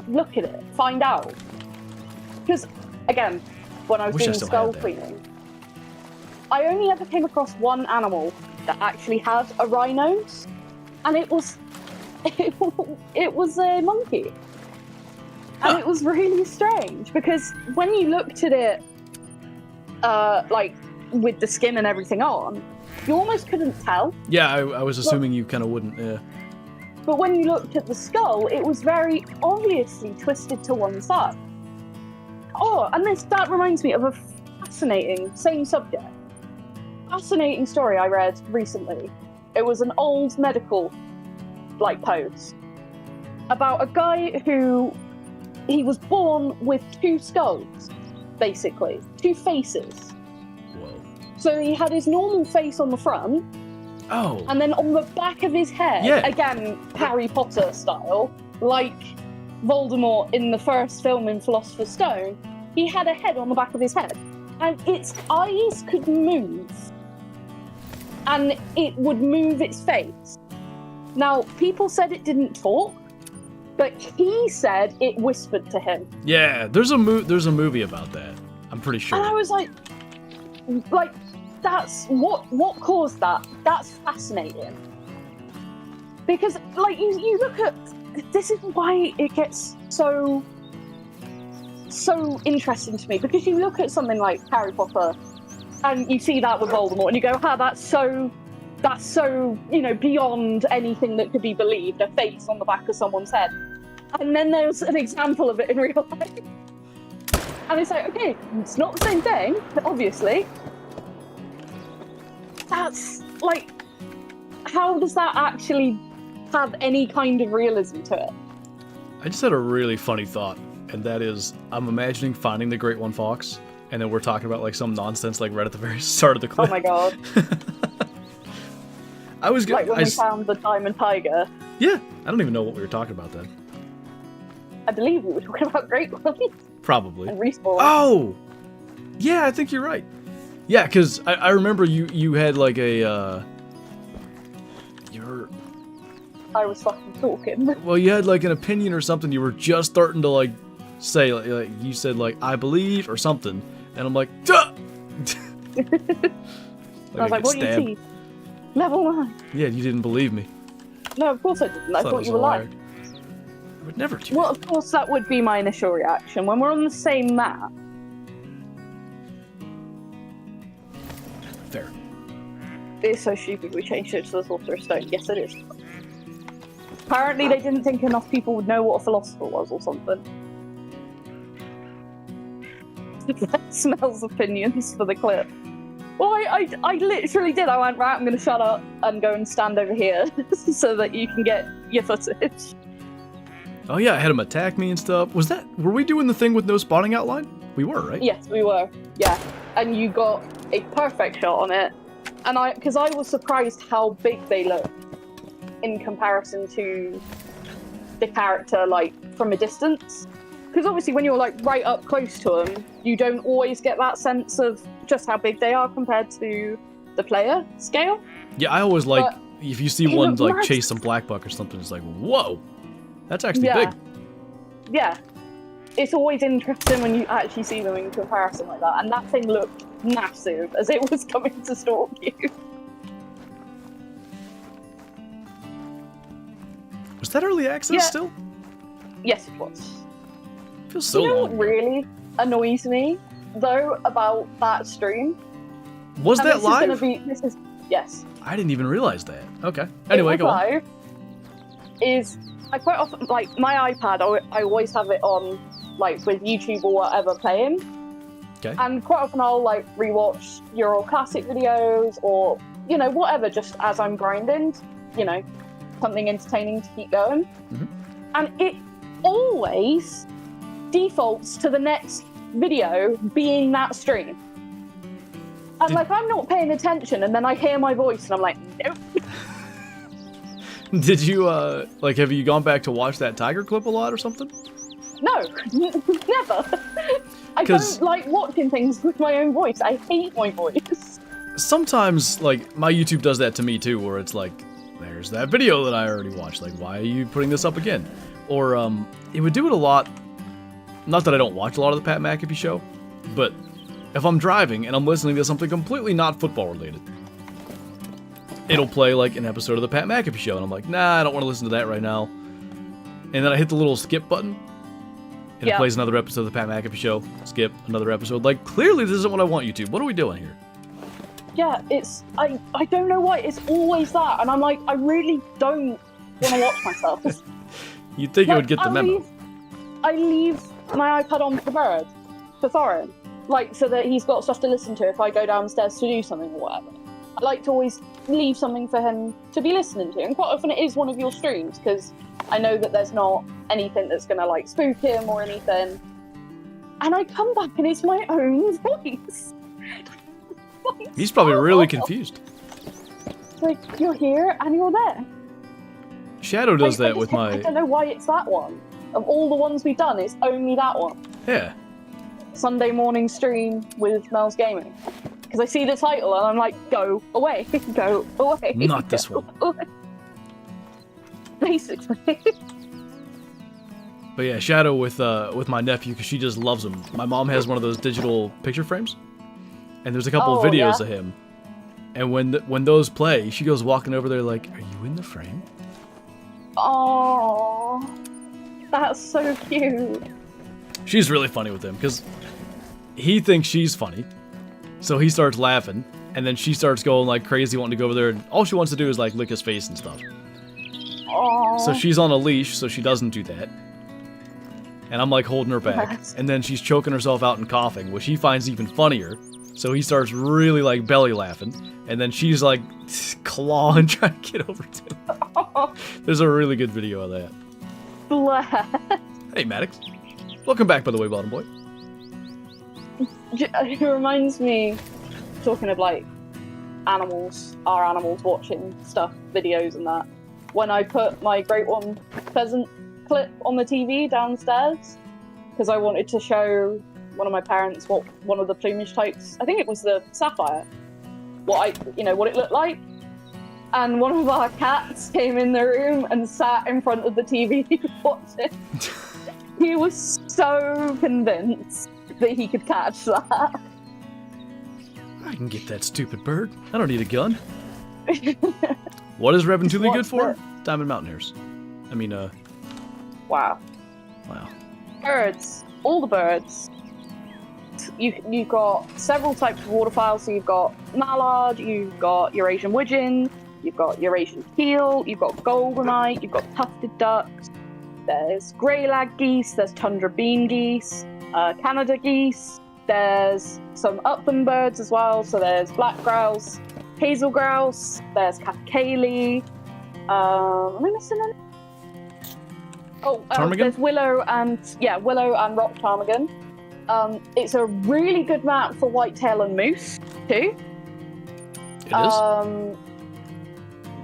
look at it, find out. Because again, when I was doing skull cleaning, I only ever came across one animal that actually had a rhinos, and it was a monkey. And it was really strange because when you looked at it, like with the skin and everything on, you almost couldn't tell. Yeah, I was assuming you kind of wouldn't. Yeah. But when you looked at the skull, it was very obviously twisted to one side. Oh, and that reminds me of a fascinating, same subject, fascinating story I read recently. It was an old medical, post about a guy who he was born with 2 skulls, basically. 2 faces. Whoa. So he had his normal face on the front, Oh. and then on the back of his head, Yeah. again, Harry Potter style, like Voldemort in the first film in Philosopher's Stone, he had a head on the back of his head. And its eyes could move. And it would move its face. Now, people said it didn't talk, but he said it whispered to him. Yeah, there's a movie about that. I'm pretty sure. And I was like, that's what caused that? That's fascinating. Because, like, you look at, this is why it gets so interesting to me, because you look at something like Harry Potter, and you see that with Voldemort, and you go, that's so, beyond anything that could be believed, a face on the back of someone's head. And then there's an example of it in real life. And it's like, okay, it's not the same thing, obviously. That's, like, how does that actually have any kind of realism to it? I just had a really funny thought, and that is, I'm imagining finding the Great One Fox, and then we're talking about, like, some nonsense, like, right at the very start of the clip. Oh my god. I was like when we found the diamond tiger. Yeah, I don't even know what we were talking about then. I believe we were talking about Great Ones. Probably. And respawn. Oh! Yeah, I think you're right. Yeah, because I remember you had, like, a, I was fucking talking. Well, you had, like, an opinion or something. You were just starting to, like, say, like you said, like, I believe or something. And I'm like, duh! I was like, what do you see? Level 9. Yeah, you didn't believe me. No, of course I didn't. I thought you were lying. I would never do Well, that. of course that would be my initial reaction. When we're on the same map. Fair. It's so stupid we changed it to the Sorcerer's Stone. Yes, it is. Apparently they didn't think enough people would know what a philosopher was or something. Smells opinions for the clip. Well, I literally did. I went, right, I'm going to shut up and go and stand over here so that you can get your footage. Oh yeah, I had him attack me and stuff. Were we doing the thing with no spawning outline? We were, right? Yes, we were. Yeah. And you got a perfect shot on it. And because I was surprised how big they looked in comparison to the character, like, from a distance. Because obviously when you're, like, right up close to them, you don't always get that sense of just how big they are compared to the player scale. Yeah, I always like, if you see one, like, nice. chase some black buck or something, it's like, whoa! That's actually big. Yeah. It's always interesting when you actually see them in comparison like that. And that thing looked massive as it was coming to stalk you. Was that early access still? Yes, it was. Feels so You know long what ago. really annoys me, though, about that stream? Was And that this live? Yes. I didn't even realize that. Okay. Anyway, go on. Live is, I quite often, like, my iPad, I always have it on, like, with YouTube or whatever playing. Okay. And quite often I'll, like, rewatch Euro Classic videos or, you know, whatever, just as I'm grinding, you know, something entertaining to keep going. Mm-hmm. And it always defaults to the next video being that stream. And, like, I'm not paying attention, and then I hear my voice, and I'm like, nope. Did you, like, have you gone back to watch that tiger clip a lot or something? No, never. I don't like watching things with my own voice. I hate my voice. Sometimes, like, my YouTube does that to me, too, where it's like, there's that video that I already watched. Like, why are you putting this up again? Or, it would do it a lot. Not that I don't watch a lot of the Pat McAfee show, but if I'm driving and I'm listening to something completely not football related, it'll play, like, an episode of the Pat McAfee show, and I'm like, nah, I don't want to listen to that right now. And then I hit the little skip button, and it plays another episode of the Pat McAfee show. Skip, another episode. Like, clearly this isn't what I want, YouTube. What are we doing here? Yeah, it's, I don't know why, it's always that, and I'm like, I really don't want to watch myself. You'd think it would get the memo. I leave my iPad on for Thorin, like, so that he's got stuff to listen to if I go downstairs to do something or whatever. I like to always leave something for him to be listening to, and quite often it is one of your streams, because I know that there's not anything that's going to, like, spook him or anything. And I come back and it's my own voice. He's probably really confused. Like, you're here and you're there. Shadow does that with my... I don't know why it's that one. Of all the ones we've done, it's only that one. Yeah. Sunday morning stream with Mel's Gaming. Because I see the title and I'm like, go away, go away. Not this one. Away. Basically. But yeah, Shadow with my nephew, because she just loves him. My mom has one of those digital picture frames, and there's a couple of videos of him. And when those play, she goes walking over there like, "Are you in the frame?" Oh, that's so cute. She's really funny with him because he thinks she's funny, so he starts laughing, and then she starts going like crazy, wanting to go over there, and all she wants to do is like lick his face and stuff. Oh. So she's on a leash, so she doesn't do that. And I'm like holding her back, Yes. and then she's choking herself out and coughing, which he finds even funnier. So he starts really like belly laughing, and then she's like clawing, trying to get over to him. Oh, There's a really good video of that. bless. Hey, Maddox. Welcome back, by the way, Bottom Boy. It reminds me, talking of like animals, our animals watching stuff, videos and that, when I put my Great One pheasant clip on the TV downstairs, because I wanted to show one of my parents what one of the plumage types, I think it was the sapphire, what it looked like. And one of our cats came in the room and sat in front of the TV watching. He was so convinced that he could catch that. I can get that stupid bird. I don't need a gun. What is Revan Thule good for? Diamond Mountaineers. I mean, Wow. wow. Birds. All the birds. You've got several types of waterfowl. So you've got mallard, you've got Eurasian widgeon, you've got Eurasian teal, you've got goldeneye, you've got tufted ducks. There's grey lag geese, there's tundra bean geese, Canada geese. There's some upland birds as well. So there's black grouse, hazel grouse, there's capercaillie. Am I missing any? Ptarmigan? There's willow and rock ptarmigan. It's a really good map for whitetail and moose too. It is?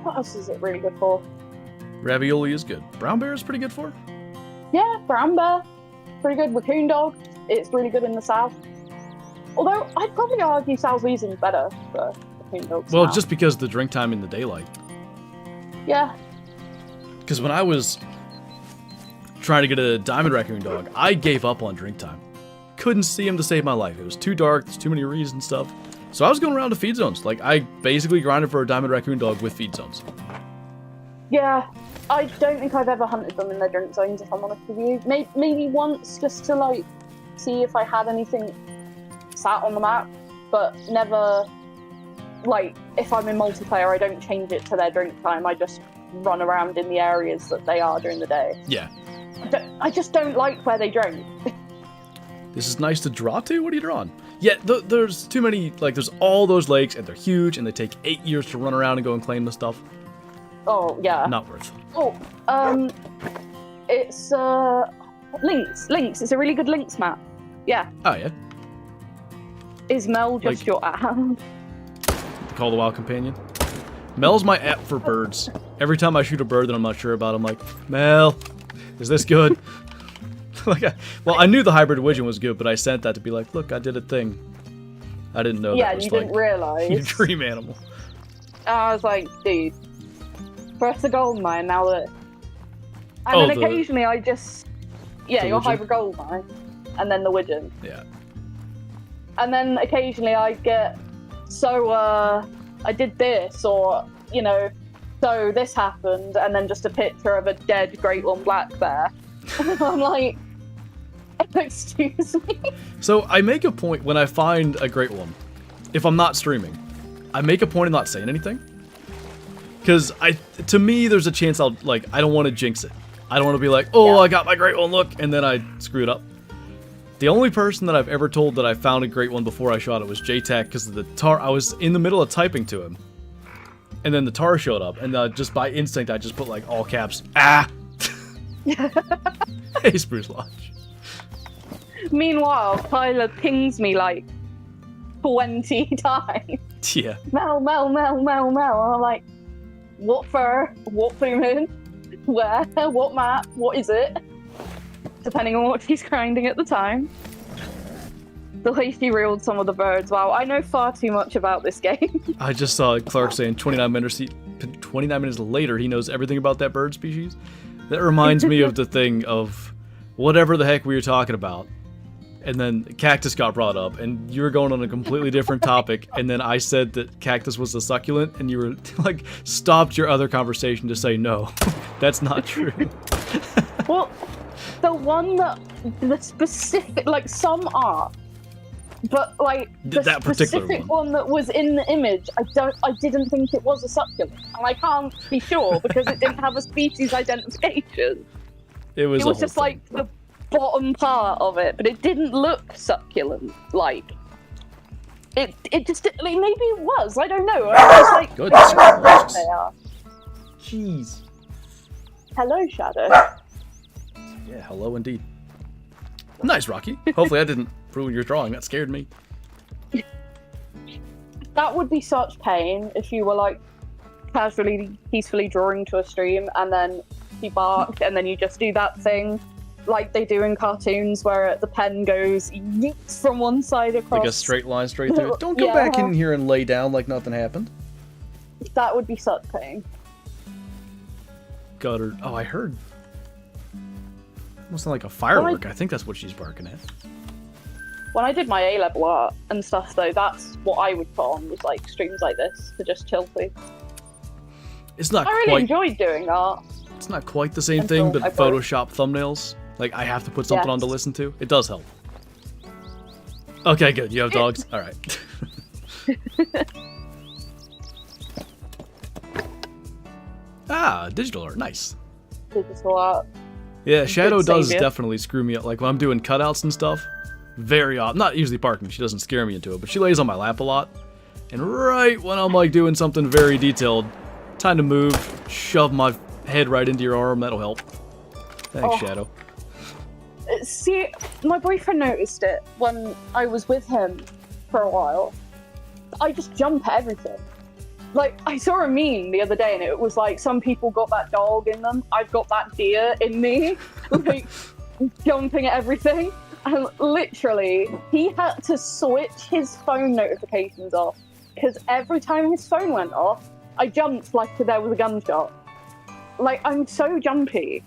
What else is it really good for? Ravioli is good. Brown bear is pretty good for? Yeah, brown bear, pretty good. Raccoon dog, it's really good in the south. Although I'd probably argue South Weason's better for raccoon dogs. Well, now. just because the drink time in the daylight. Yeah. Because when I was trying to get a diamond raccoon dog, I gave up on drink time. Couldn't see him to save my life. It was too dark, there's too many reeds and stuff. So I was going around to feed zones. Like, I basically grinded for a diamond raccoon dog with feed zones. Yeah, I don't think I've ever hunted them in their drink zones, if I'm honest with you. Maybe once, just to, like, see if I had anything sat on the map, but never, like, if I'm in multiplayer, I don't change it to their drink time. I just run around in the areas that they are during the day. Yeah. I just don't like where they drink. This is nice to draw to? What are you drawing? Yeah, there's too many, like, there's all those lakes, and they're huge, and they take 8 years to run around and go and claim the stuff. Oh, yeah. Not worth. Oh, it's, Lynx. It's a really good Lynx map. Yeah. Oh, yeah? Is Mel just Like- your app? Call the Wild Companion. Mel's my app for birds. Every time I shoot a bird that I'm not sure about, I'm like, Mel, is this good? I knew the hybrid widgeon was good, but I sent that to be like, look, I did a thing. I didn't know that was you like didn't realise. your dream animal. I was like, dude, first the gold mine, now that... And then occasionally I just... Yeah, the your widgeon? hybrid gold mine. And then the widgeon. Yeah. And then occasionally I get, I did this, or, so this happened, and then just a picture of a dead Great One black bear. I'm like, excuse me? So I make a point when I find a great one, if I'm not streaming, I make a point of not saying anything. Because to me, there's a chance I don't want to jinx it. I don't want to be like, oh, yeah. I got my great one, look, and then I screw it up. The only person that I've ever told that I found a great one before I shot it was JTAC, because the tar, I was in the middle of typing to him. And then the tar showed up, and just by instinct, I just put like all caps, ah! Hey, Spruce Lodge. Meanwhile, Tyler pings me like 20 times. Yeah. Mel, Mel, Mel, Mel, Mel. And I'm like, what fur? What full moon? Where? What map? What is it? Depending on what she's grinding at the time. The way she reeled some of the birds. Wow, I know far too much about this game. I just saw Clark saying 29 minutes later he knows everything about that bird species. That reminds me of the thing of whatever the heck we were talking about. And then cactus got brought up, and you were going on a completely different topic, and then I said that cactus was a succulent, and you were like, stopped your other conversation to say no. That's not true. Well, the one that, the specific, like some are, but like the that particular specific one that was in the image, I didn't think it was a succulent, and I can't be sure because it didn't have a species identification. It was just thing. like the bottom part of it, but it didn't look succulent. Like it just maybe it was. I don't know. I was like, Good. They are. Jeez. Hello, Shadow. Yeah, hello indeed. Nice, Rocky. Hopefully that didn't ruin your drawing. That scared me. That would be such pain if you were like casually, peacefully drawing to a stream and then he barked and then you just do that thing like they do in cartoons where the pen goes yeets from one side across. Like a straight line straight through it. Don't go back in here and lay down like nothing happened. That would be such pain. Gutter. Oh, I heard. Almost sound like a firework. I think that's what she's barking at. When I did my A-level art and stuff, though, that's what I would put on, was like streams like this to just chill through. It's not I really enjoyed doing art. It's not quite the same thing, but Photoshop thumbnails. Like, I have to put something on to listen to. It does help. Okay, good. You have dogs? Alright. Digital art. Nice. Digital art. Yeah, Shadow does savior. definitely screw me up. Like, when I'm doing cutouts and stuff, very often. Not usually parking. She doesn't scare me into it, but she lays on my lap a lot. And right when I'm, like, doing something very detailed, time to move, shove my head right into your arm. That'll help. Thanks, Shadow. See, my boyfriend noticed it when I was with him for a while. I just jump at everything. Like, I saw a meme the other day and it was like, some people got that dog in them, I've got that deer in me. Like, jumping at everything. And literally, he had to switch his phone notifications off because every time his phone went off, I jumped like there was a gunshot. Like, I'm so jumpy.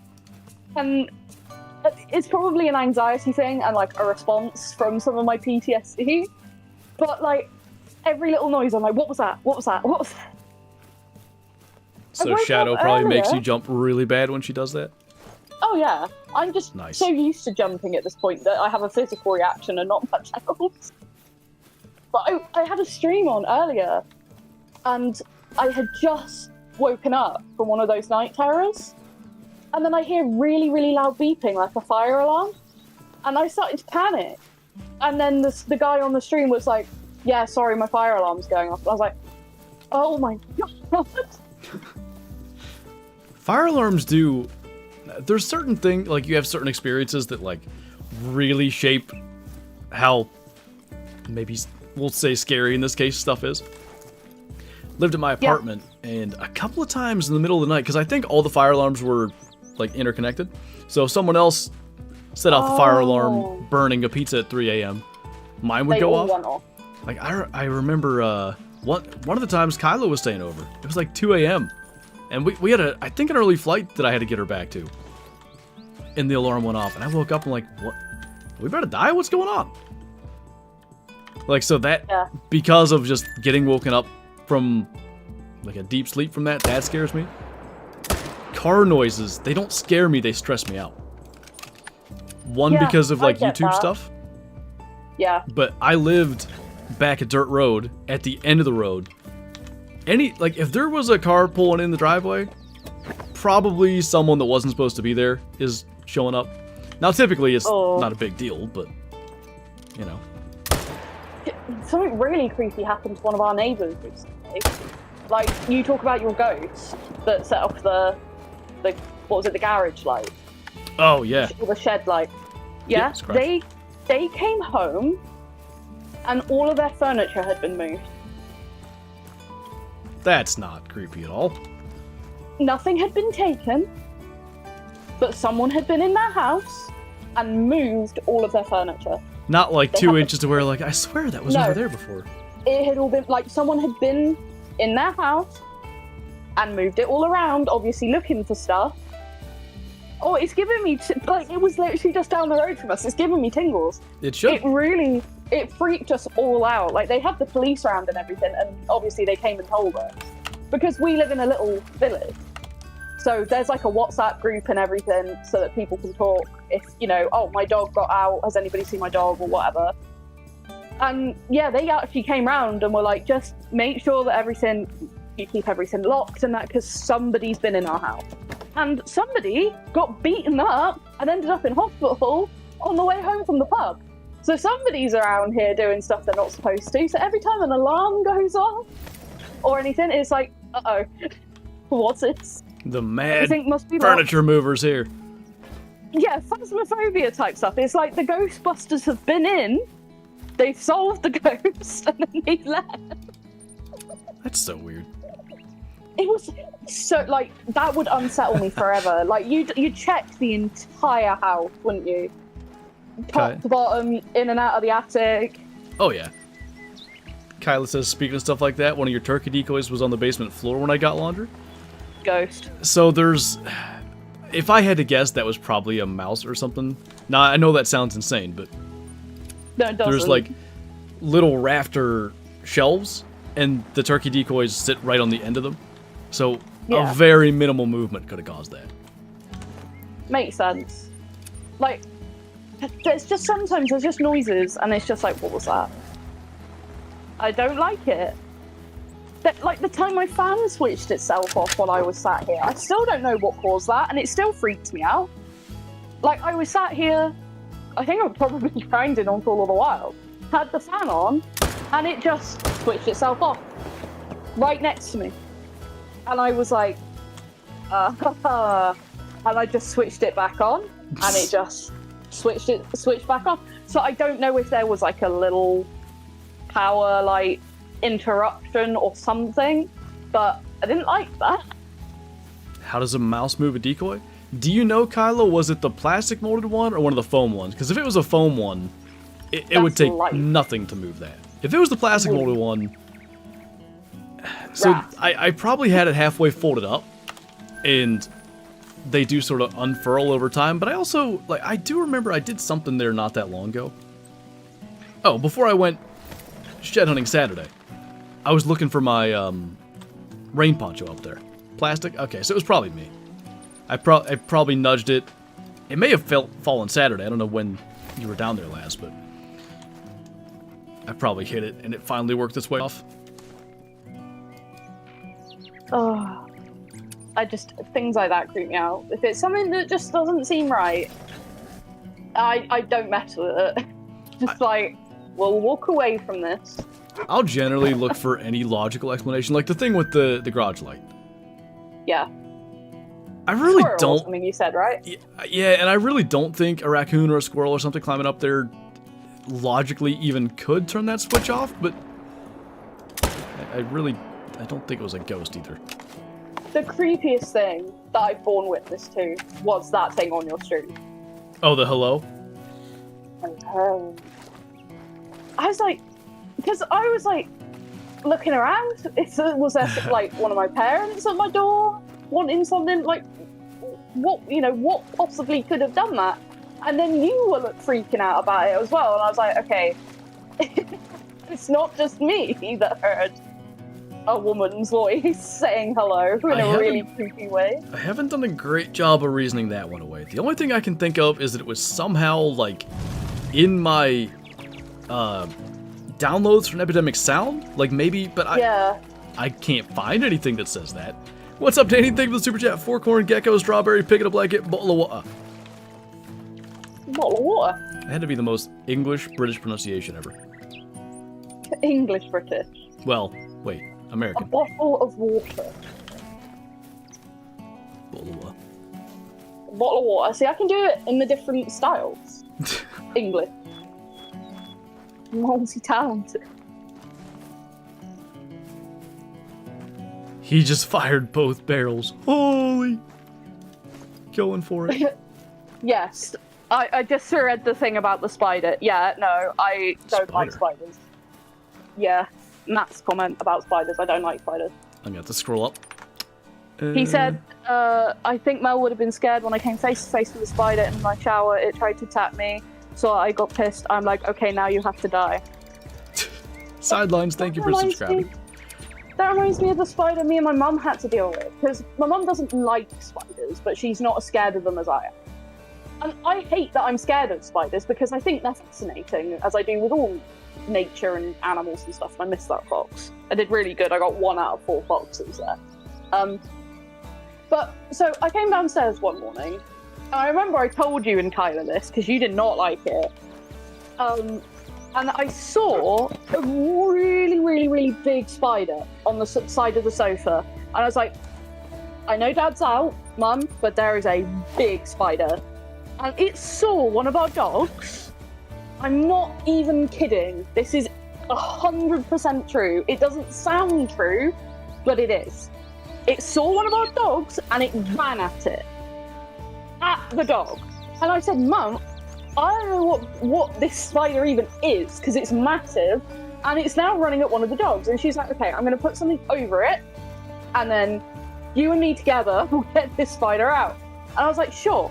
And it's probably an anxiety thing and like a response from some of my PTSD. But like, every little noise, I'm like, what was that? What was that? What was that? So Shadow probably makes you jump really bad when she does that? Oh yeah. I'm just so used to jumping at this point that I have a physical reaction and not much else. But I had a stream on earlier and I had just woken up from one of those night terrors. And then I hear really, really loud beeping, like a fire alarm. And I started to panic. And then the guy on the stream was like, yeah, sorry, my fire alarm's going off. I was like, oh my god. Fire alarms do... There's certain things, like you have certain experiences that like really shape how maybe, we'll say scary in this case, stuff is. Lived at my apartment and a couple of times in the middle of the night, because I think all the fire alarms were like interconnected. So if someone else set off the fire alarm burning a pizza at 3 a.m., mine would go off. Like I remember one of the times Kyla was staying over. It was like 2 a.m. and we had I think an early flight that I had to get her back to. And the alarm went off and I woke up and like, what? Are we about to die? What's going on? Like, so that because of just getting woken up from like a deep sleep from that scares me. Car noises, they don't scare me, they stress me out. One, because of like YouTube stuff. Yeah. But I lived back a dirt road at the end of the road. Like if there was a car pulling in the driveway, probably someone that wasn't supposed to be there is showing up. Now typically it's not a big deal, but you know. Something really creepy happened to one of our neighbours recently. Like, you talk about your ghost that set off the what was it, the garage light? Oh, yeah. Or the shed light. Yeah, they came home and all of their furniture had been moved. That's not creepy at all. Nothing had been taken, but someone had been in their house and moved all of their furniture. Not like 2 inches to where, like, I swear that was never there before. It had all been, like, someone had been in their house and moved it all around, obviously looking for stuff. Oh, it's giving me, like, it was literally just down the road from us. It's giving me tingles. It should. It freaked us all out. Like, they had the police around and everything, and obviously they came and told us. Because we live in a little village. So there's like a WhatsApp group and everything so that people can talk if, you know, oh, my dog got out, has anybody seen my dog or whatever. And yeah, they actually came round and were like, just make sure that you keep everything locked and that, because somebody's been in our house. And somebody got beaten up and ended up in hospital on the way home from the pub. So somebody's around here doing stuff they're not supposed to. So every time an alarm goes off or anything, it's like, uh-oh, what's this? The mad furniture movers here. Yeah, phasmophobia type stuff. It's like the Ghostbusters have been in, they've solved the ghost, and then they left. That's so weird. It was so, like, that would unsettle me forever. Like, you'd check the entire house, wouldn't you? Top to bottom, in and out of the attic. Oh, yeah. Kyla says, speaking of stuff like that, one of your turkey decoys was on the basement floor when I got laundry. Ghost. So there's... If I had to guess, that was probably a mouse or something. Now, I know that sounds insane, but... No, it doesn't. There's, like, little rafter shelves, and the turkey decoys sit right on the end of them. So a very minimal movement could have caused that. Makes sense. Like, there's just sometimes there's just noises, and it's just like, what was that? I don't like it. That, like, the time my fan switched itself off while I was sat here, I still don't know what caused that, and it still freaked me out. Like, I was sat here, I think I'm probably grinding on Call of the Wild, had the fan on, and it just switched itself off. Right next to me. And I was like, and I just switched it back on, and it just switched back on. So I don't know if there was like a little power, like, interruption or something, but I didn't like that. How does a mouse move a decoy? Do you know, Kylo, was it the plastic molded one or one of the foam ones? Because if it was a foam one, it would take nothing to move that. If it was the plastic molded one, so I probably had it halfway folded up, and they do sort of unfurl over time, but I also, like, I do remember I did something there not that long ago. Oh, before I went shed hunting Saturday, I was looking for my rain poncho up there. Plastic? Okay, so it was probably me. I probably nudged it. It may have fallen Saturday. I don't know when you were down there last, but I probably hit it, and it finally worked its way off. Oh, things like that creep me out. If it's something that just doesn't seem right, I don't mess with it. Just we'll walk away from this. I'll generally look for any logical explanation, like the thing with the garage light. Yeah. I really squirrel don't. Or something you said, right? Yeah, and I really don't think a raccoon or a squirrel or something climbing up there logically even could turn that switch off, but I don't think it was a ghost either. The creepiest thing that I've borne witness to was that thing on your street. Oh, the hello? I was like, because I was like looking around. Was there like one of my parents at my door wanting something? Like, what possibly could have done that? And then you were freaking out about it as well. And I was like, okay, it's not just me that heard a woman's voice saying hello in a really creepy way. I haven't done a great job of reasoning that one away. The only thing I can think of is that it was somehow, like, in my downloads from Epidemic Sound. Like, maybe, but I can't find anything that says that. What's up, Danny? Thank you for the super chat. 4 corn, gecko, strawberry, picking a blanket, bottle of water. Bottle of water? It had to be the most English British pronunciation ever. English British? Well, wait. American. A bottle of water. Bottle of water. A bottle of water. See, I can do it in the different styles. English. multi-talented. He just fired both barrels. Holy! Going for it. Yes. I just read the thing about the spider. Yeah, no, I don't like spiders. Yeah, Matt's comment about spiders. I don't like spiders. I'm gonna have to scroll up. He said, I think Mel would have been scared when I came face to face with a spider in my shower. It tried to attack me, so I got pissed. I'm like, okay, now you have to die. Sidelines, thank you for subscribing. That reminds me of the spider me and my mum had to deal with, because my mum doesn't like spiders, but she's not as scared of them as I am. And I hate that I'm scared of spiders, because I think they're fascinating, as I do with all nature and animals and stuff, and I missed that fox. I did really good, I got 1 out of 4 foxes there. But, so I came downstairs one morning, and I remember I told you and Kyla this, because you did not like it. And I saw a really, really, really big spider on the side of the sofa. And I was like, I know Dad's out, Mum, but there is a big spider. And it saw one of our dogs. I'm not even kidding. This is 100% true. It doesn't sound true, but it is. It saw one of our dogs and it ran at it. At the dog. And I said, Mum, I don't know what this spider even is, because it's massive, and it's now running at one of the dogs. And she's like, okay, I'm going to put something over it, and then you and me together will get this spider out. And I was like, sure.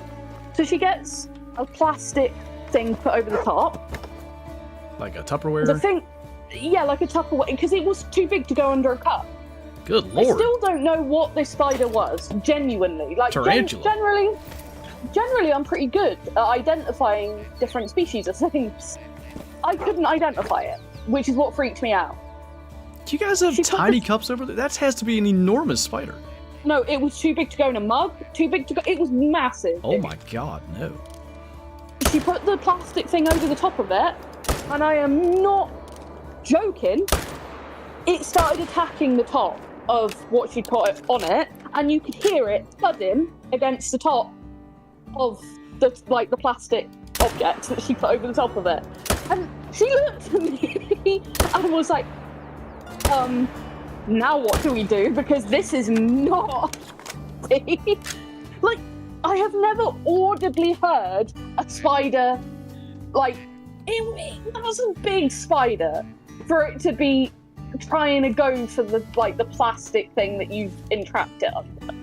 So she gets a plastic thing put over the top. Like a Tupperware? The thing, yeah, like a Tupperware, because it was too big to go under a cup. Good lord. I still don't know what this spider was, genuinely. Like, tarantula. Generally, I'm pretty good at identifying different species of things. I couldn't identify it, which is what freaked me out. Do you guys have tiny cups over there? That has to be an enormous spider. No, it was too big to go in a mug, too big to go... It was massive. Oh my god, no. She put the plastic thing over the top of it, and I am not joking, it started attacking the top of what she put on it, and you could hear it thudding against the top of the plastic object that she put over the top of it. And she looked at me and was like, now what do we do? Because this is not like, I have never audibly heard a spider, like, it was a big spider for it to be trying to go for the plastic thing that you've entrapped it under.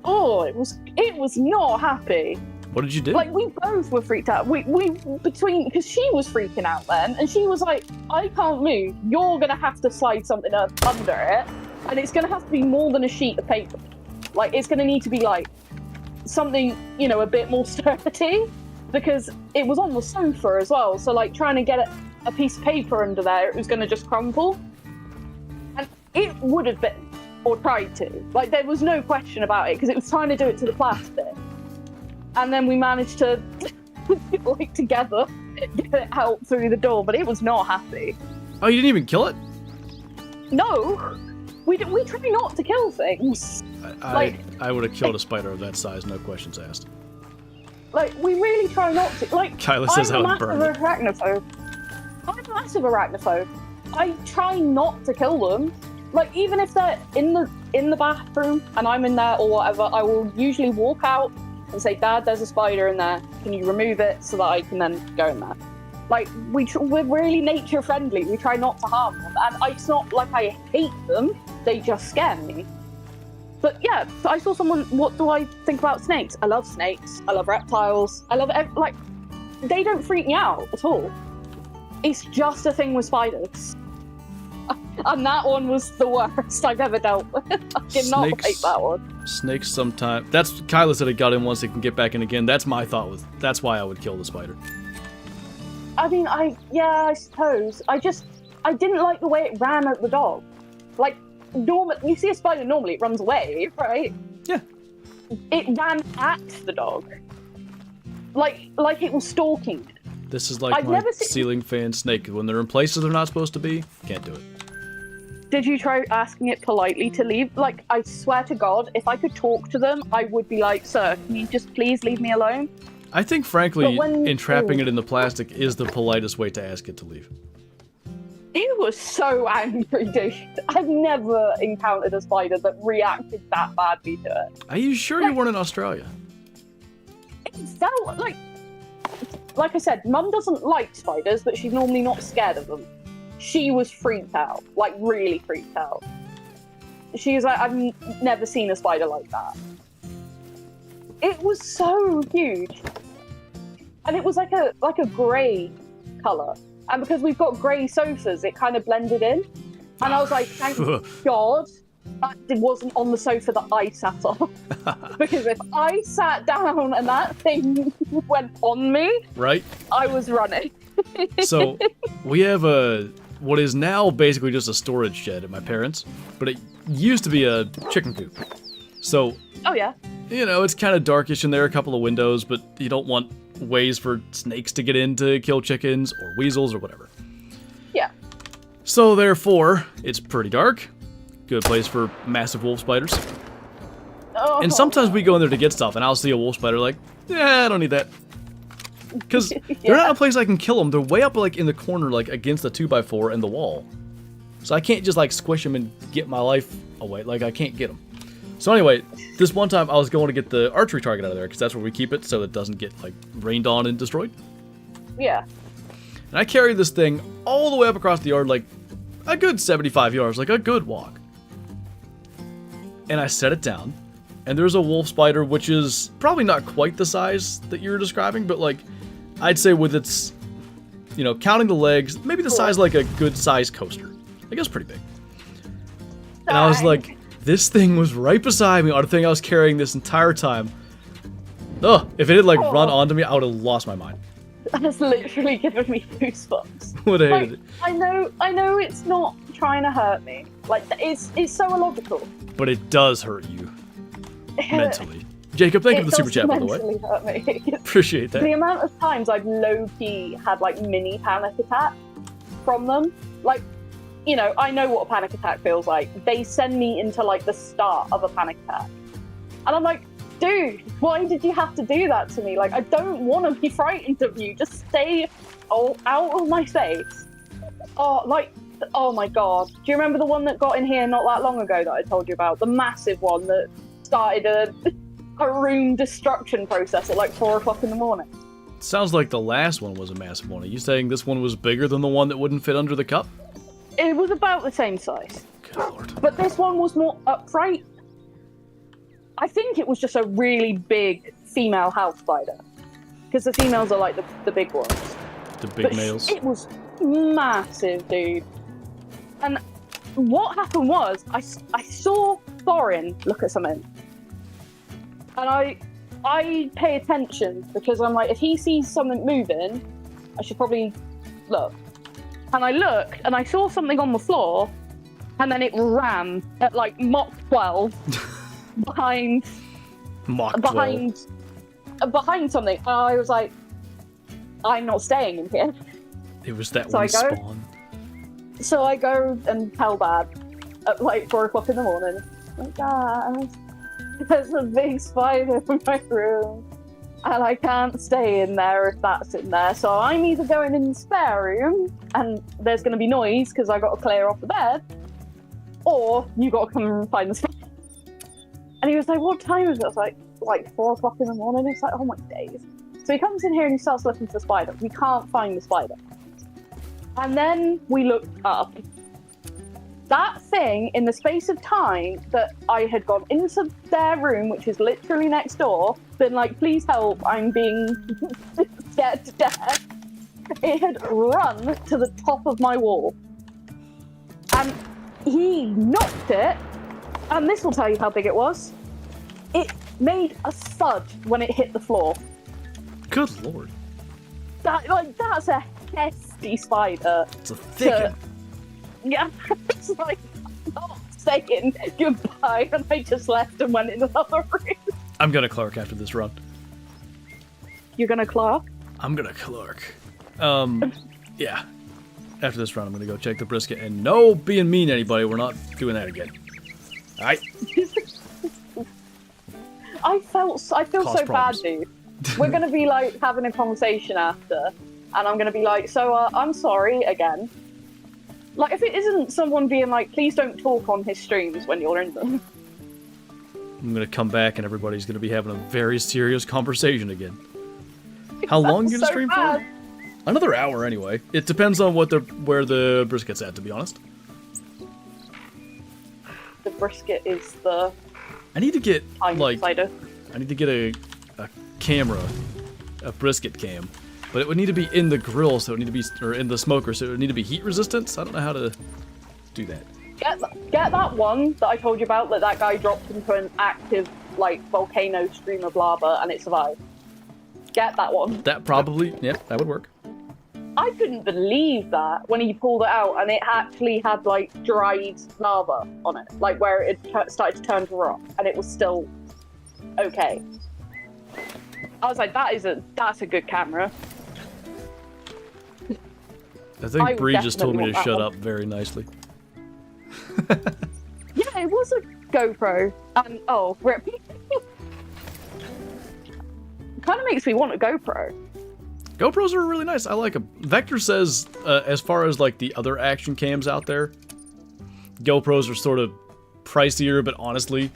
Oh, it was not happy. What did you do? Like, we both were freaked out. Because she was freaking out then, and she was like, I can't move. You're gonna have to slide something up under it, and it's gonna have to be more than a sheet of paper. Like, it's gonna need to be like something, you know, a bit more sturdy, because it was on the sofa as well. So like trying to get a piece of paper under there, it was gonna just crumple. And it would have been, or tried to. Like, there was no question about it, because it was trying to do it to the plastic. And then we managed to, like, together, get it out through the door, but it was not happy. Oh, you didn't even kill it? No! We try not to kill things. I would have killed a spider of that size, no questions asked. Like, we really try not to. Like, Kyla says I would burn it. I'm a massive arachnophobe. I try not to kill them. Like, even if they're in the bathroom and I'm in there or whatever, I will usually walk out and say, Dad, there's a spider in there. Can you remove it so that I can then go in there? Like, we're really nature friendly. We try not to harm them. And it's not like I hate them. They just scare me. But yeah, so I saw someone, what do I think about snakes? I love snakes. I love reptiles. I love, like, they don't freak me out at all. It's just a thing with spiders. And that one was the worst I've ever dealt with. I did not like that one. Snakes sometimes. That's Kyla said it got in once, it can get back in again. That's my thought. That's why I would kill the spider. I mean, I suppose. I didn't like the way it ran at the dog. Like, you see a spider normally, it runs away, right? Yeah. It ran at the dog. Like it was stalking it. This is like my ceiling fan snake. When they're in places they're not supposed to be, can't do it. Did you try asking it politely to leave? Like, I swear to God, if I could talk to them, I would be like, sir, can you just please leave me alone? I think, frankly, entrapping it in the plastic is the politest way to ask it to leave. It was so angry, dude. I've never encountered a spider that reacted that badly to it. Are you sure you weren't in Australia? It felt like I said, Mum doesn't like spiders, but she's normally not scared of them. She was freaked out, like really freaked out. She was like, I've never seen a spider like that. It was so huge. And it was like a grey colour. And because we've got grey sofas, it kind of blended in. And I was like, thank God that wasn't on the sofa that I sat on. Because if I sat down and that thing went on me, right, I was running. So we have what is now basically just a storage shed at my parents', but it used to be a chicken coop. So, oh yeah, you know, it's kind of darkish in there, a couple of windows, but you don't want ways for snakes to get in to kill chickens or weasels or whatever. Yeah. So therefore, it's pretty dark. Good place for massive wolf spiders. Oh. And sometimes we go in there to get stuff, and I'll see a wolf spider like, yeah, I don't need that. Because they're not a place I can kill them. They're way up like in the corner, like against the 2x4 and the wall. So I can't just like squish them and get my life away. Like I can't get them. So anyway, this one time I was going to get the archery target out of there because that's where we keep it so it doesn't get like rained on and destroyed. Yeah. And I carried this thing all the way up across the yard, like a good 75 yards, like a good walk. And I set it down, and there's a wolf spider, which is probably not quite the size that you're describing, but like, I'd say with its, you know, counting the legs, maybe the size like a good size coaster. I guess pretty big. And I was like, this thing was right beside me on the thing I was carrying this entire time. Ugh, if it had like run onto me, I would have lost my mind. That's literally given me goosebumps. Would have hated it. I know it's not trying to hurt me. Like, it's so illogical. But it does hurt you. Mentally. Jacob, thank you for the super chat, by the way. It does mentally hurt me. Appreciate that. The amount of times I've low-key had, like, mini panic attacks from them. Like, you know, I know what a panic attack feels like. They send me into, like, the start of a panic attack. And I'm like, dude, why did you have to do that to me? Like, I don't want to be frightened of you. Just stay out of my face. Oh my god. Do you remember the one that got in here not that long ago that I told you about? The massive one that started a room destruction process at like 4 o'clock in the morning. Sounds like the last one was a massive one. Are you saying this one was bigger than the one that wouldn't fit under the cup? It was about the same size. Good lord. But this one was more upright. I think it was just a really big female house spider. Because the females are like the big ones. The big males? It was massive, dude. And what happened was, I saw Thorin look at something. And I pay attention, because I'm like, if he sees something moving, I should probably look. And I looked, and I saw something on the floor, and then it ran at like Mach 12 behind something. And I was like, I'm not staying in here. It was that one spawn. So I go and tell Dad at like 4 o'clock in the morning. Like, Dad, there's a big spider in my room, and I can't stay in there if that's in there. So I'm either going in the spare room, and there's going to be noise because I got to clear off the bed, or you got to come and find the spider. And he was like, "What time is it?" I was like 4 o'clock in the morning. It's like, oh my days. So he comes in here and he starts looking for the spider. We can't find the spider. And then we looked up. That thing, in the space of time that I had gone into their room, which is literally next door, been like, please help, I'm being scared to death. It had run to the top of my wall. And he knocked it, and this will tell you how big it was. It made a thud when it hit the floor. Good lord. That's a hefty spider. It's a thick one. Yeah, it's like, I'm not saying goodbye, and I just left and went into the other room. I'm gonna Clark after this run. You're gonna Clark? I'm gonna Clark. Yeah. After this run, I'm gonna go check the brisket, and no being mean to anybody, we're not doing that again. Alright? I feel so bad, dude. We're gonna be like having a conversation after, and I'm gonna be like, so I'm sorry again. Like, if it isn't someone being like, please don't talk on his streams when you're in them. I'm gonna come back and everybody's gonna be having a very serious conversation again. How long are you gonna stream for? Another hour anyway. It depends on where the brisket's at, to be honest. The brisket is the... I need to get, like... Cider. I need to get a camera. A brisket cam. But it would need to be in the grill, so it would need to be... Or in the smoker, so it would need to be heat resistant, so I don't know how to do that. Get that one that I told you about, that guy dropped into an active, like, volcano stream of lava, and it survived. Get that one. That probably... Yeah, that would work. I couldn't believe that when he pulled it out, and it actually had, like, dried lava on it. Like, where it started to turn to rock, and it was still okay. I was like, that's a good camera. I think Bree just told me to shut up very nicely. Yeah, it was a GoPro. And, oh, rip. Kind of makes me want a GoPro. GoPros are really nice. I like them. Vector says, as far as like the other action cams out there, GoPros are sort of pricier, but honestly,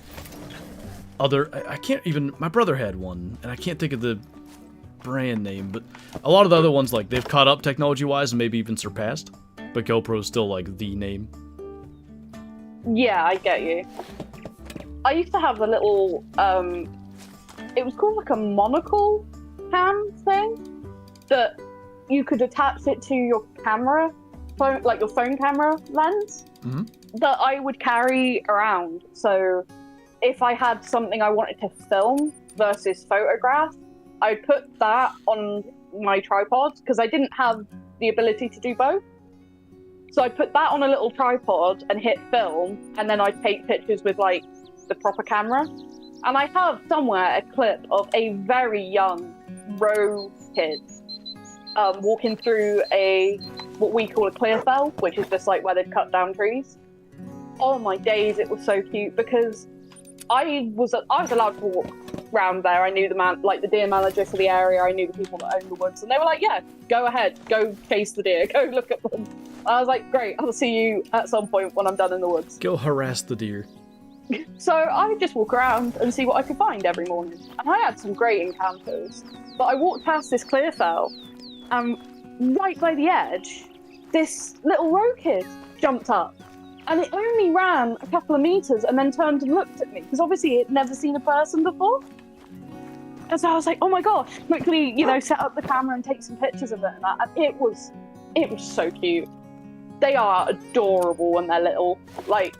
I can't even, my brother had one, and I can't think of the brand name, but a lot of the other ones, like, they've caught up technology-wise and maybe even surpassed, but GoPro's still, like, the name. Yeah, I get you. I used to have a little, it was called like a monocle cam thing, that you could attach it to your camera, like your phone camera lens, that I would carry around. So if I had something I wanted to film versus photograph, I'd put that on my tripod, because I didn't have the ability to do both. So I'd put that on a little tripod and hit film, and then I'd take pictures with, like, the proper camera. And I have somewhere a clip of a very young row kid walking through what we call a clear fell, which is just like where they'd cut down trees. Oh my days, it was so cute, because I was allowed to walk around there. I knew the deer manager for the area. I knew the people that owned the woods, and they were like, "Yeah, go ahead, go chase the deer, go look at them." I was like, "Great, I'll see you at some point when I'm done in the woods." Go harass the deer. So I would just walk around and see what I could find every morning, and I had some great encounters. But I walked past this clear fell, and right by the edge, this little row kid jumped up. And it only ran a couple of meters and then turned and looked at me, because obviously it had never seen a person before. And so I was like, oh my gosh, quickly, set up the camera and take some pictures of it and that. And it was so cute. They are adorable when they're little, like,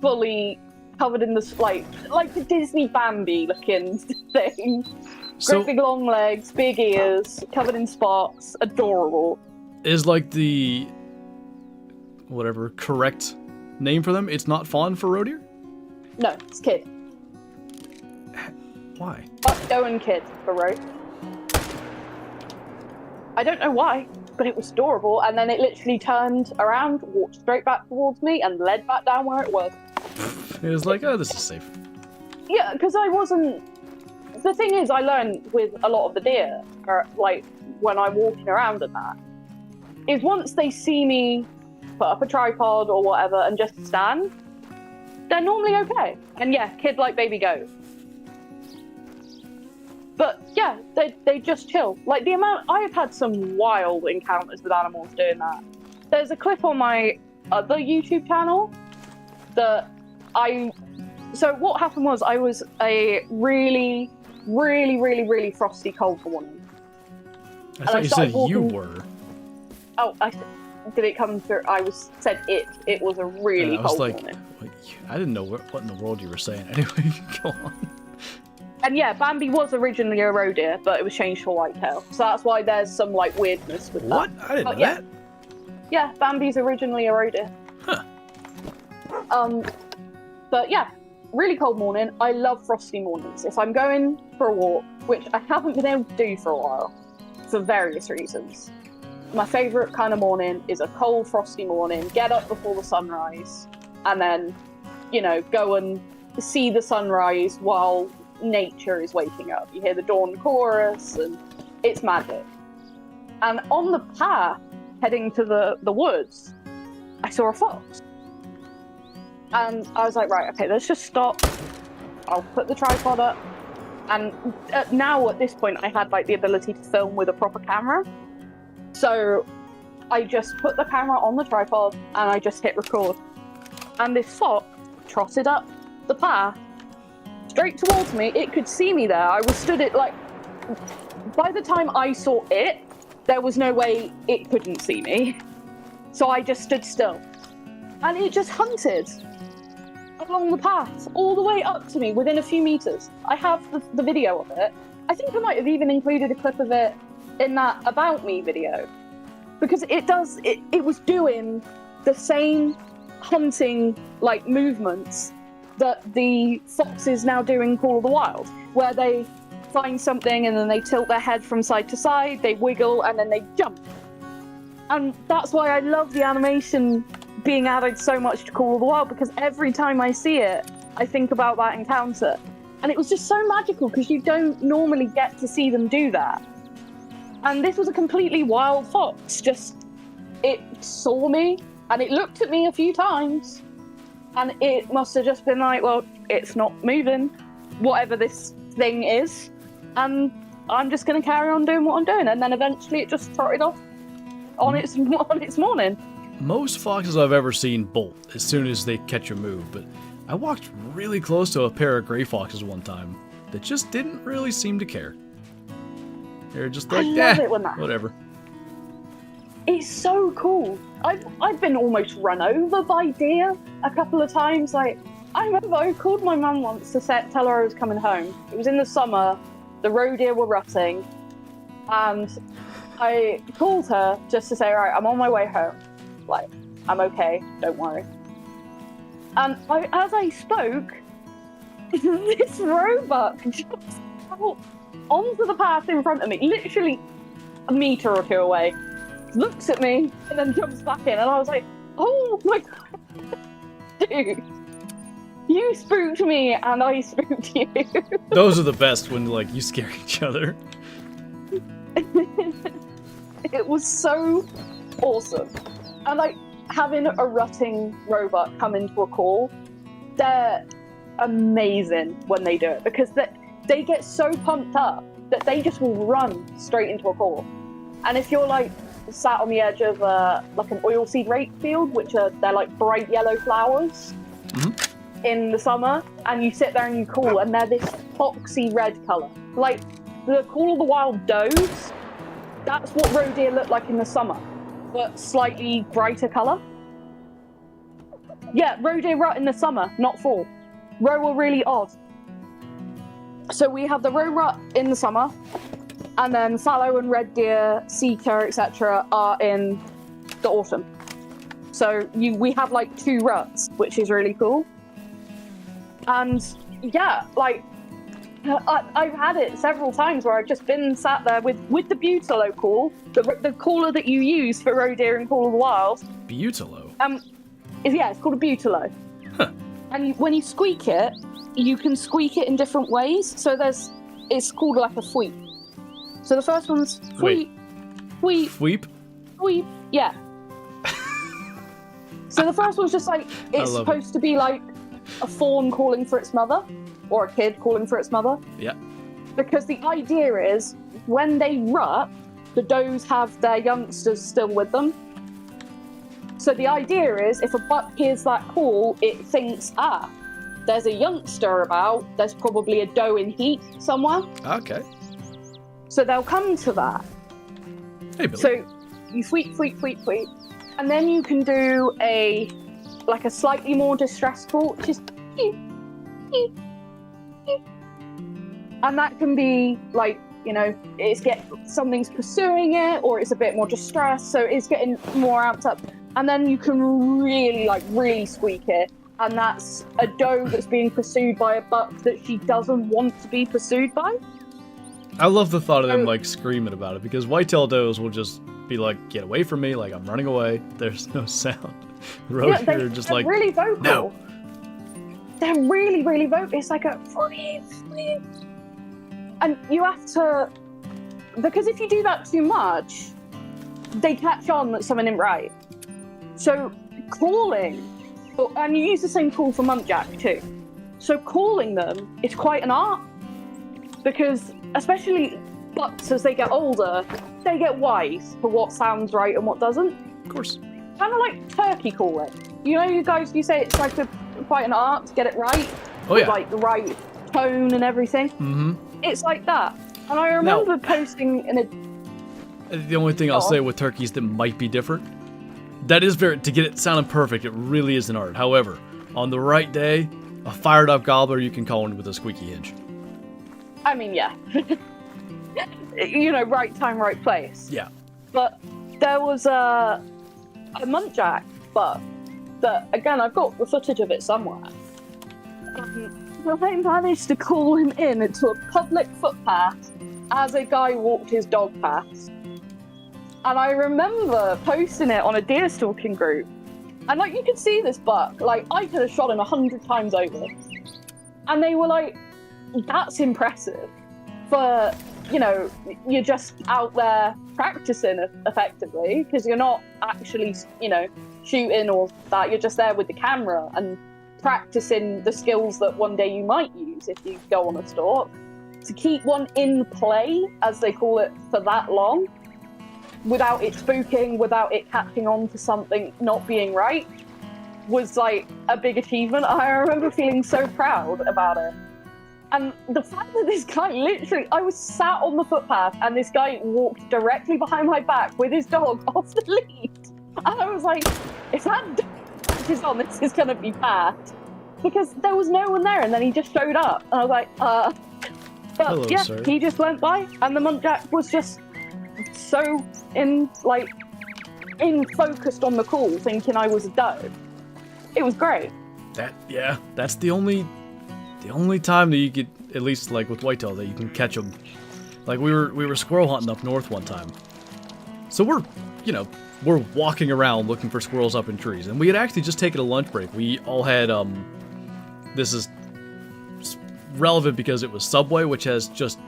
fully covered in the, like the Disney Bambi looking thing. Great big long legs, big ears, covered in spots, adorable. Is like the, whatever, correct name for them? It's not fawn for roe deer? No, it's kid. Why? Going kid for roe. I don't know why, but it was adorable, and then it literally turned around, walked straight back towards me, and led back down where it was. It was like, oh, this is safe. Yeah, because I wasn't... The thing is, I learned with a lot of the deer, or, like, when I'm walking around and that, is once they see me put up a tripod or whatever and just stand, they're normally okay. And yeah, kid like baby goat. But yeah, they just chill. Like, the amount, I have had some wild encounters with animals doing that. There's a clip on my other YouTube channel that so what happened was, I was a really, really, really, really frosty cold morning. I thought you said you were. Oh, did it come through? Said it was a really cold morning. I didn't know what in the world you were saying. Anyway, go on. And yeah, Bambi was originally a roe deer, but it was changed to a whitetail. So that's why there's some, like, weirdness with that. What? I didn't know that. Yeah, Bambi's originally a roe deer. Huh. But yeah, really cold morning. I love frosty mornings. If I'm going for a walk, which I haven't been able to do for a while, for various reasons, my favourite kind of morning is a cold, frosty morning, get up before the sunrise, and then, go and see the sunrise while nature is waking up. You hear the dawn chorus, and it's magic. And on the path heading to the woods, I saw a fox. And I was like, right, okay, let's just stop. I'll put the tripod up. And now at this point, I had like the ability to film with a proper camera. So I just put the camera on the tripod and I just hit record. And this fox trotted up the path straight towards me. It could see me there. I was stood it like, by the time I saw it, there was no way it couldn't see me. So I just stood still. And it just hunted along the path all the way up to me within a few meters. I have the video of it. I think I might have even included a clip of it in that About Me video. Because it was doing the same hunting like movements that the foxes now do in Call of the Wild, where they find something and then they tilt their head from side to side, they wiggle, and then they jump. And that's why I love the animation being added so much to Call of the Wild, because every time I see it, I think about that encounter. And it was just so magical, because you don't normally get to see them do that. And this was a completely wild fox. It saw me, and it looked at me a few times, and it must have just been like, well, it's not moving, whatever this thing is, and I'm just going to carry on doing what I'm doing. And then eventually it just trotted off on its morning. Most foxes I've ever seen bolt as soon as they catch a move, but I walked really close to a pair of gray foxes one time that just didn't really seem to care. They're just like, whatever. It's so cool. I've been almost run over by deer a couple of times. Like, I remember I called my mum once to tell her I was coming home. It was in the summer. The roe deer were rutting, and I called her just to say, right, I'm on my way home. Like, I'm okay, don't worry. And as I spoke, this roebuck just out onto the path in front of me, literally a meter or two away, looks at me, and then jumps back in. And I was like, oh my god, dude. You spooked me, and I spooked you. Those are the best when, like, you scare each other. It was so awesome. And, like, having a rutting roebuck come into a call, they're amazing when they do it, because they get so pumped up that they just will run straight into a call. And if you're, like, sat on the edge of, like, an oilseed rape field, they're, like, bright yellow flowers, in the summer, and you sit there and you call, and they're this foxy red colour. Like, the Call of the Wild does, that's what roe deer look like in the summer, but slightly brighter colour. Yeah, roe deer rut in the summer, not fall. Roe are really odd. So we have the roe rut in the summer, and then fallow and red deer, sika, etc. are in the autumn. So we have like 2 ruts, which is really cool. And yeah, like, I've had it several times where I've just been sat there with the butalo call, the caller that you use for roe deer in Call of the Wild. Butalo? It's called a butalo. Huh. And when you squeak it, you can squeak it in different ways. So it's called like a fweep. So the first one's fweep, fweep, fweep, fweep, yeah. So the first one's just like, it's supposed to be like a fawn calling for its mother, or a kid calling for its mother. Yeah. Because the idea is, when they rut, the does have their youngsters still with them. So the idea is, if a buck hears that call, it thinks, there's a youngster about, there's probably a doe in heat somewhere. Okay. So they'll come to that. Hey, Billy. So you fweep, fweep, fweep, fweep. And then you can do a slightly more distressed call, which is and that can be like, you know, something's pursuing it, or it's a bit more distressed, so it's getting more amped up. And then you can really squeak it, and that's a doe that's being pursued by a buck that she doesn't want to be pursued by. I love the thought of them like screaming about it, because whitetail does will just be like, get away from me, like I'm running away, there's no sound. Roe deer are just they're like, really vocal. No. They're really, really vocal. It's like a and you have to, because if you do that too much, they catch on that something isn't right. So calling, and you use the same call for muntjac too. So calling them is quite an art, because especially bucks as they get older, they get wise for what sounds right and what doesn't. Of course. Kind of like turkey calling. You know, you guys, you say it's like quite an art to get it right. Oh yeah. With, like the right tone and everything. Mm-hmm. It's like that. And I remember posting in a... The only thing I'll say with turkeys that might be different, that is to get it sounding perfect, it really is an art. However, on the right day, a fired up gobbler you can call in with a squeaky hinge. I mean, yeah. You know, right time, right place. Yeah. But there was a muntjac buck that, again, I've got the footage of it somewhere. I managed to call him in into a public footpath as a guy walked his dog past. And I remember posting it on a deer stalking group. And, like, you could see this buck. Like, I could have shot him 100 times over. And they were like, that's impressive. For, you know, you're just out there practicing effectively, because you're not actually, you know, shooting or that. You're just there with the camera and practicing the skills that one day you might use if you go on a stalk. To keep one in play, as they call it, for that long, without it spooking, without it catching on to something not being right, was like a big achievement. I remember feeling so proud about it. And the fact that this guy literally, I was sat on the footpath and this guy walked directly behind my back with his dog off the lead. And I was like, if that dog is on, this is going to be bad. Because there was no one there and then he just showed up. And I was like, But hello, yeah, sir. He just went by and the muntjac was just so focused on the call, thinking I was a doe. It was great. That's the only time that you could, at least like with whitetail, that you can catch them. Like we were squirrel hunting up north one time, so we're walking around looking for squirrels up in trees, and we had actually just taken a lunch break. We all had this is relevant because it was Subway, which has just,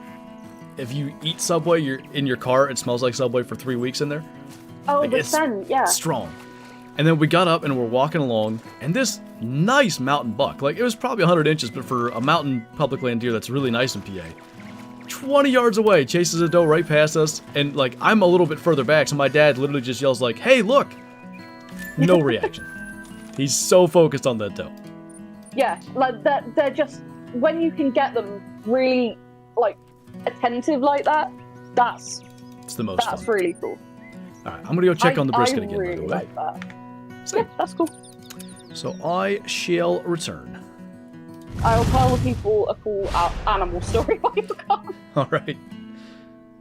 if you eat Subway, you're in your car, it smells like Subway for 3 weeks in there. Oh, like, the scent, yeah. Strong. And then we got up and we're walking along, and this nice mountain buck, like it was probably 100 inches, but for a mountain public land deer that's really nice in PA, 20 yards away, chases a doe right past us, and like I'm a little bit further back, so my dad literally just yells like, "Hey, look!" No reaction. He's so focused on that doe. Yeah, like that. They're just, when you can get them really like attentive like that, it's the most fun. That's really cool. All right, I'm gonna go check on the brisket again. Really by the way. like that. So, yeah, that's cool. So I shall return. I'll tell people a cool animal story while you're gone. All right.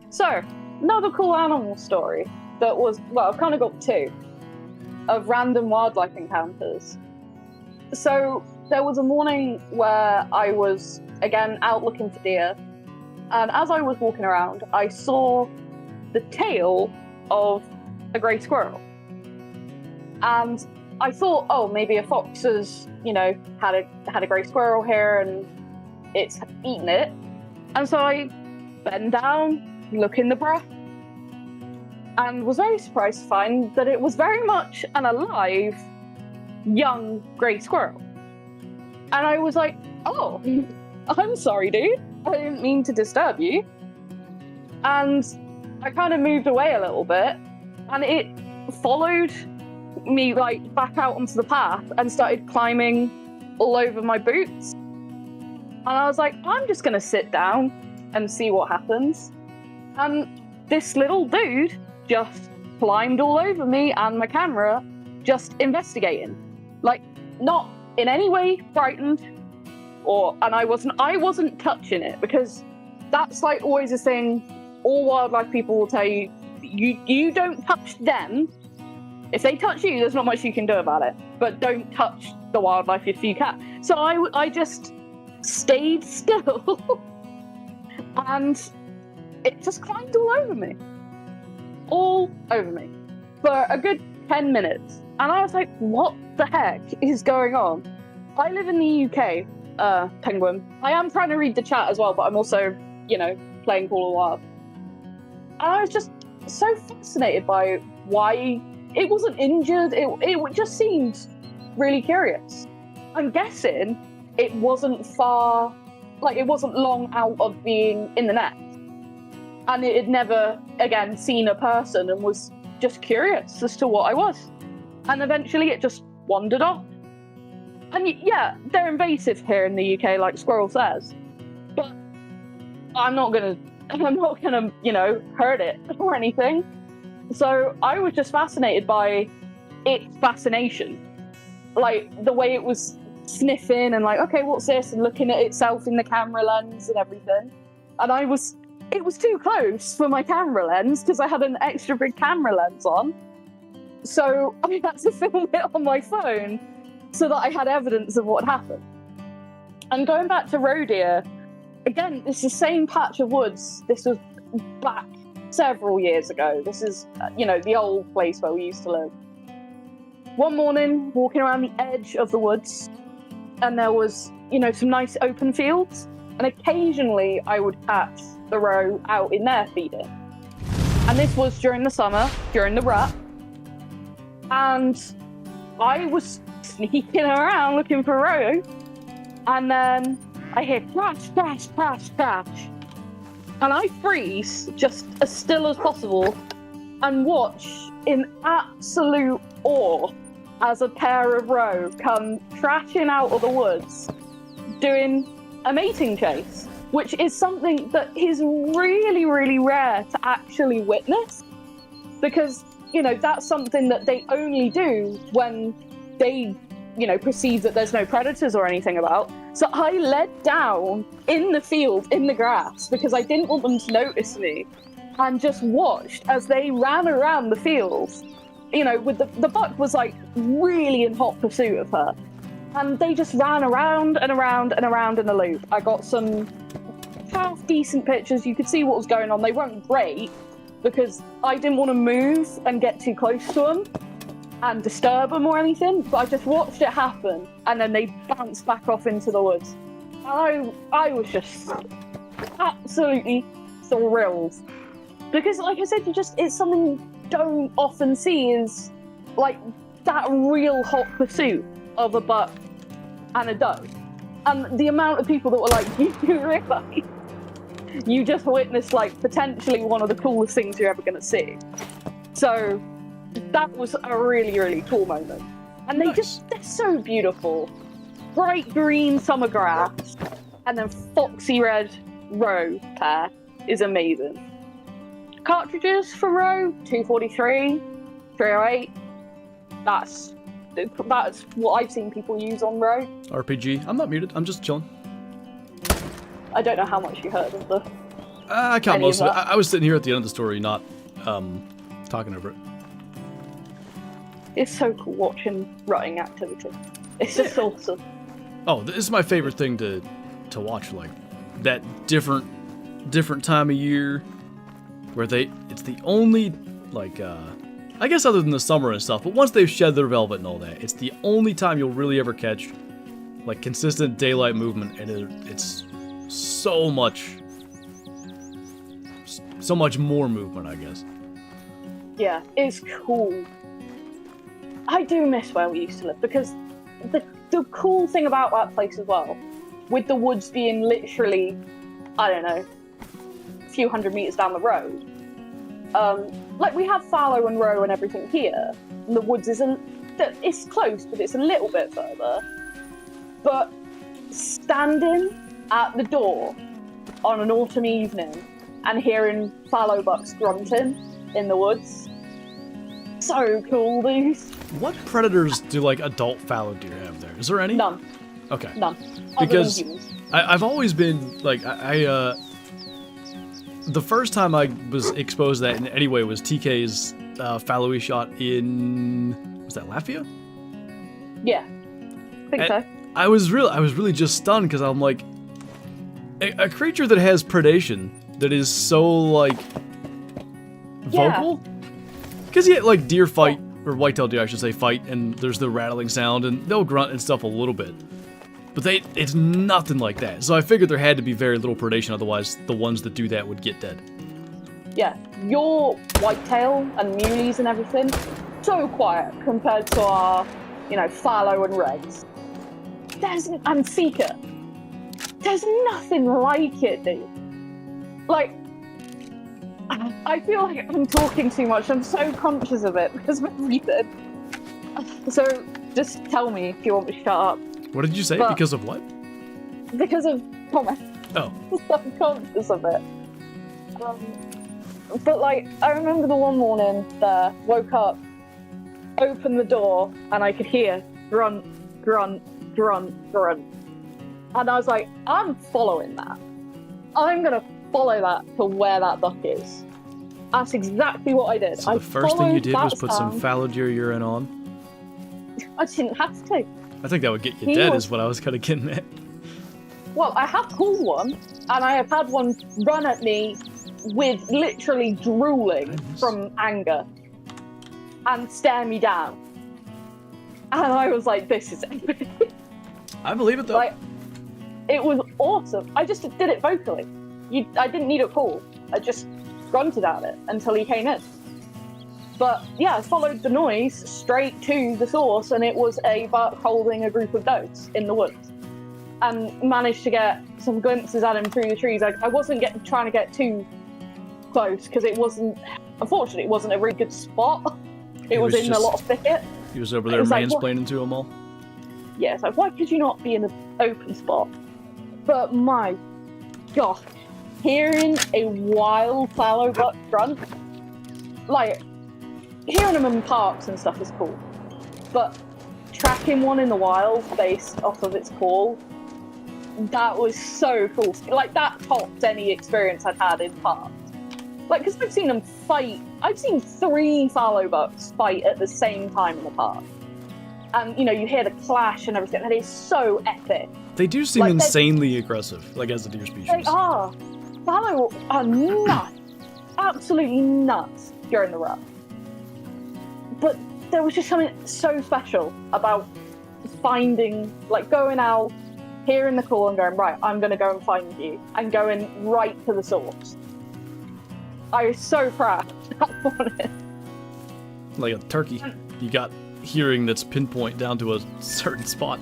So, another cool animal story that was, well, I've kind of got two of random wildlife encounters. So, there was a morning where I was, again, out looking for deer, and as I was walking around, I saw the tail of a grey squirrel. And I thought, oh, maybe a fox has, had a grey squirrel here and it's eaten it. And so I bend down, look in the brush, and was very surprised to find that it was very much an alive, young grey squirrel. And I was like, oh, I'm sorry, dude. I didn't mean to disturb you. And I kind of moved away a little bit, and it followed me like back out onto the path and started climbing all over my boots. And I was like, I'm just gonna sit down and see what happens. And this little dude just climbed all over me and my camera, just investigating. Like, not in any way frightened, and I wasn't touching it, because that's like always a thing. All wildlife people will tell you, you don't touch them. If they touch you, there's not much you can do about it. But don't touch the wildlife if you can. So I just stayed still, and it just climbed all over me. All over me. For a good 10 minutes. And I was like, what the heck is going on? I live in the UK, Penguin. I am trying to read the chat as well, but I'm also, playing Call of Wild. And I was just so fascinated by why it wasn't injured. It just seemed really curious. I'm guessing it wasn't far, like it wasn't long out of being in the net, and it had never again seen a person and was just curious as to what I was, and eventually it just wandered off. And yeah, they're invasive here in the UK, like Squirrel says, but I'm not gonna, hurt it or anything. So I was just fascinated by its fascination, like the way it was sniffing and like, okay, what's this, and looking at itself in the camera lens and everything. And it was too close for my camera lens because I had an extra big camera lens on. So I had to film it on my phone so that I had evidence of what happened. And going back to roe deer, again, it's the same patch of woods. This was back several years ago. This is, the old place where we used to live. One morning, walking around the edge of the woods, and there was, some nice open fields, and occasionally I would catch the roe out in there feeding. And this was during the summer, during the rut, and I was sneaking around looking for roe, and then I hear crash, crash, crash, crash, and I freeze just as still as possible and watch in absolute awe as a pair of roe come crashing out of the woods doing a mating chase, which is something that is really, really rare to actually witness, because, that's something that they only do when they, perceive that there's no predators or anything about. So I led down in the field, in the grass, because I didn't want them to notice me, and just watched as they ran around the field. With the buck was like really in hot pursuit of her, and they just ran around and around and around in a loop. I got some half decent pictures. You could see what was going on. They weren't great because I didn't want to move and get too close to them and disturb them or anything, but I just watched it happen, and then they bounced back off into the woods. I was just absolutely thrilled, because like I said, it's something you don't often see, is like that real hot pursuit of a buck and a doe. And the amount of people that were like, you realise you just witnessed like potentially one of the coolest things you're ever going to see. So that was a really, really cool moment. And they're so beautiful. Bright green summer grass, and then foxy red roe pair is amazing. Cartridges for roe, 243, 308. That's what I've seen people use on roe. RPG. I'm not muted. I'm just chilling. I don't know how much you heard of the. I caught most of it. I was sitting here at the end of the story, not talking over it. It's so cool watching rutting activity. It's just awesome. Oh, this is my favorite thing to watch, like that different time of year where it's the only, like, I guess other than the summer and stuff, but once they've shed their velvet and all that, it's the only time you'll really ever catch like consistent daylight movement, and it's so much more movement, I guess. Yeah, it's cool. I do miss where we used to live, because the cool thing about that place as well, with the woods being literally, I don't know, a few hundred meters down the road, like we have fallow and roe and everything here, and the woods it's close, but it's a little bit further. But standing at the door on an autumn evening and hearing fallow bucks grunting in the woods, so cool, dude. What predators do like adult fallow deer have there? Is there any? None. Okay. None. Because I've always been like the first time I was exposed to that in any way was TK's fallowy shot in, was that Latvia? Yeah, I think so. I was really just stunned, because I'm like, a creature that has predation that is so like vocal, because like deer fight, or whitetail deer I should say, fight, and there's the rattling sound, and they'll grunt and stuff a little bit, but it's nothing like that. So I figured there had to be very little predation, otherwise the ones that do that would get dead. Yeah, your whitetail and muleys and everything, so quiet compared to our, you know, fallow and reds. And seeker. There's nothing like it, dude. Like, I feel like I'm talking too much. I'm so conscious of it because of everything. So just tell me if you want me to shut up. What did you say? Because of what? Because of comment. Oh. I'm conscious of it. But like, I remember the one morning there, woke up, opened the door, and I could hear grunt, grunt, grunt, grunt. And I was like, I'm following that. I'm gonna follow that to where that buck is. That's exactly what I did. So the first thing you did was put some fallow deer urine on? I didn't have to. I think that would get you dead is what I was kind of getting at. Well, I have pulled one, and I have had one run at me with literally drooling from anger and stare me down. And I was like, this is epic. I believe it though. Like, it was awesome. I just did it vocally. I didn't need a call. I just grunted at it until he came in. But yeah, I followed the noise straight to the source, and it was a buck holding a group of does in the woods. And managed to get some glimpses at him through the trees. I wasn't trying to get too close because unfortunately, it wasn't a really good spot. It was in a lot of thicket. He was over there mansplaining to them all. Yeah, it's like, why could you not be in an open spot? But my gosh, hearing a wild fallow buck grunt, like, hearing them in parks and stuff is cool. But tracking one in the wild based off of its call, that was so cool. Like, that topped any experience I'd had in parks. Like, because I've seen them fight. I've seen 3 fallow bucks fight at the same time in the park. And, you know, you hear the clash and everything, and it's so epic. They do seem insanely aggressive, like, as a deer species. They are. Fallow are nuts. Absolutely nuts during the rut. But there was just something so special about finding, like, going out, hearing the call and going, right, I'm going to go and find you, and going right to the source. I was so proud of that morning. Like a turkey. You got hearing that's pinpoint down to a certain spot.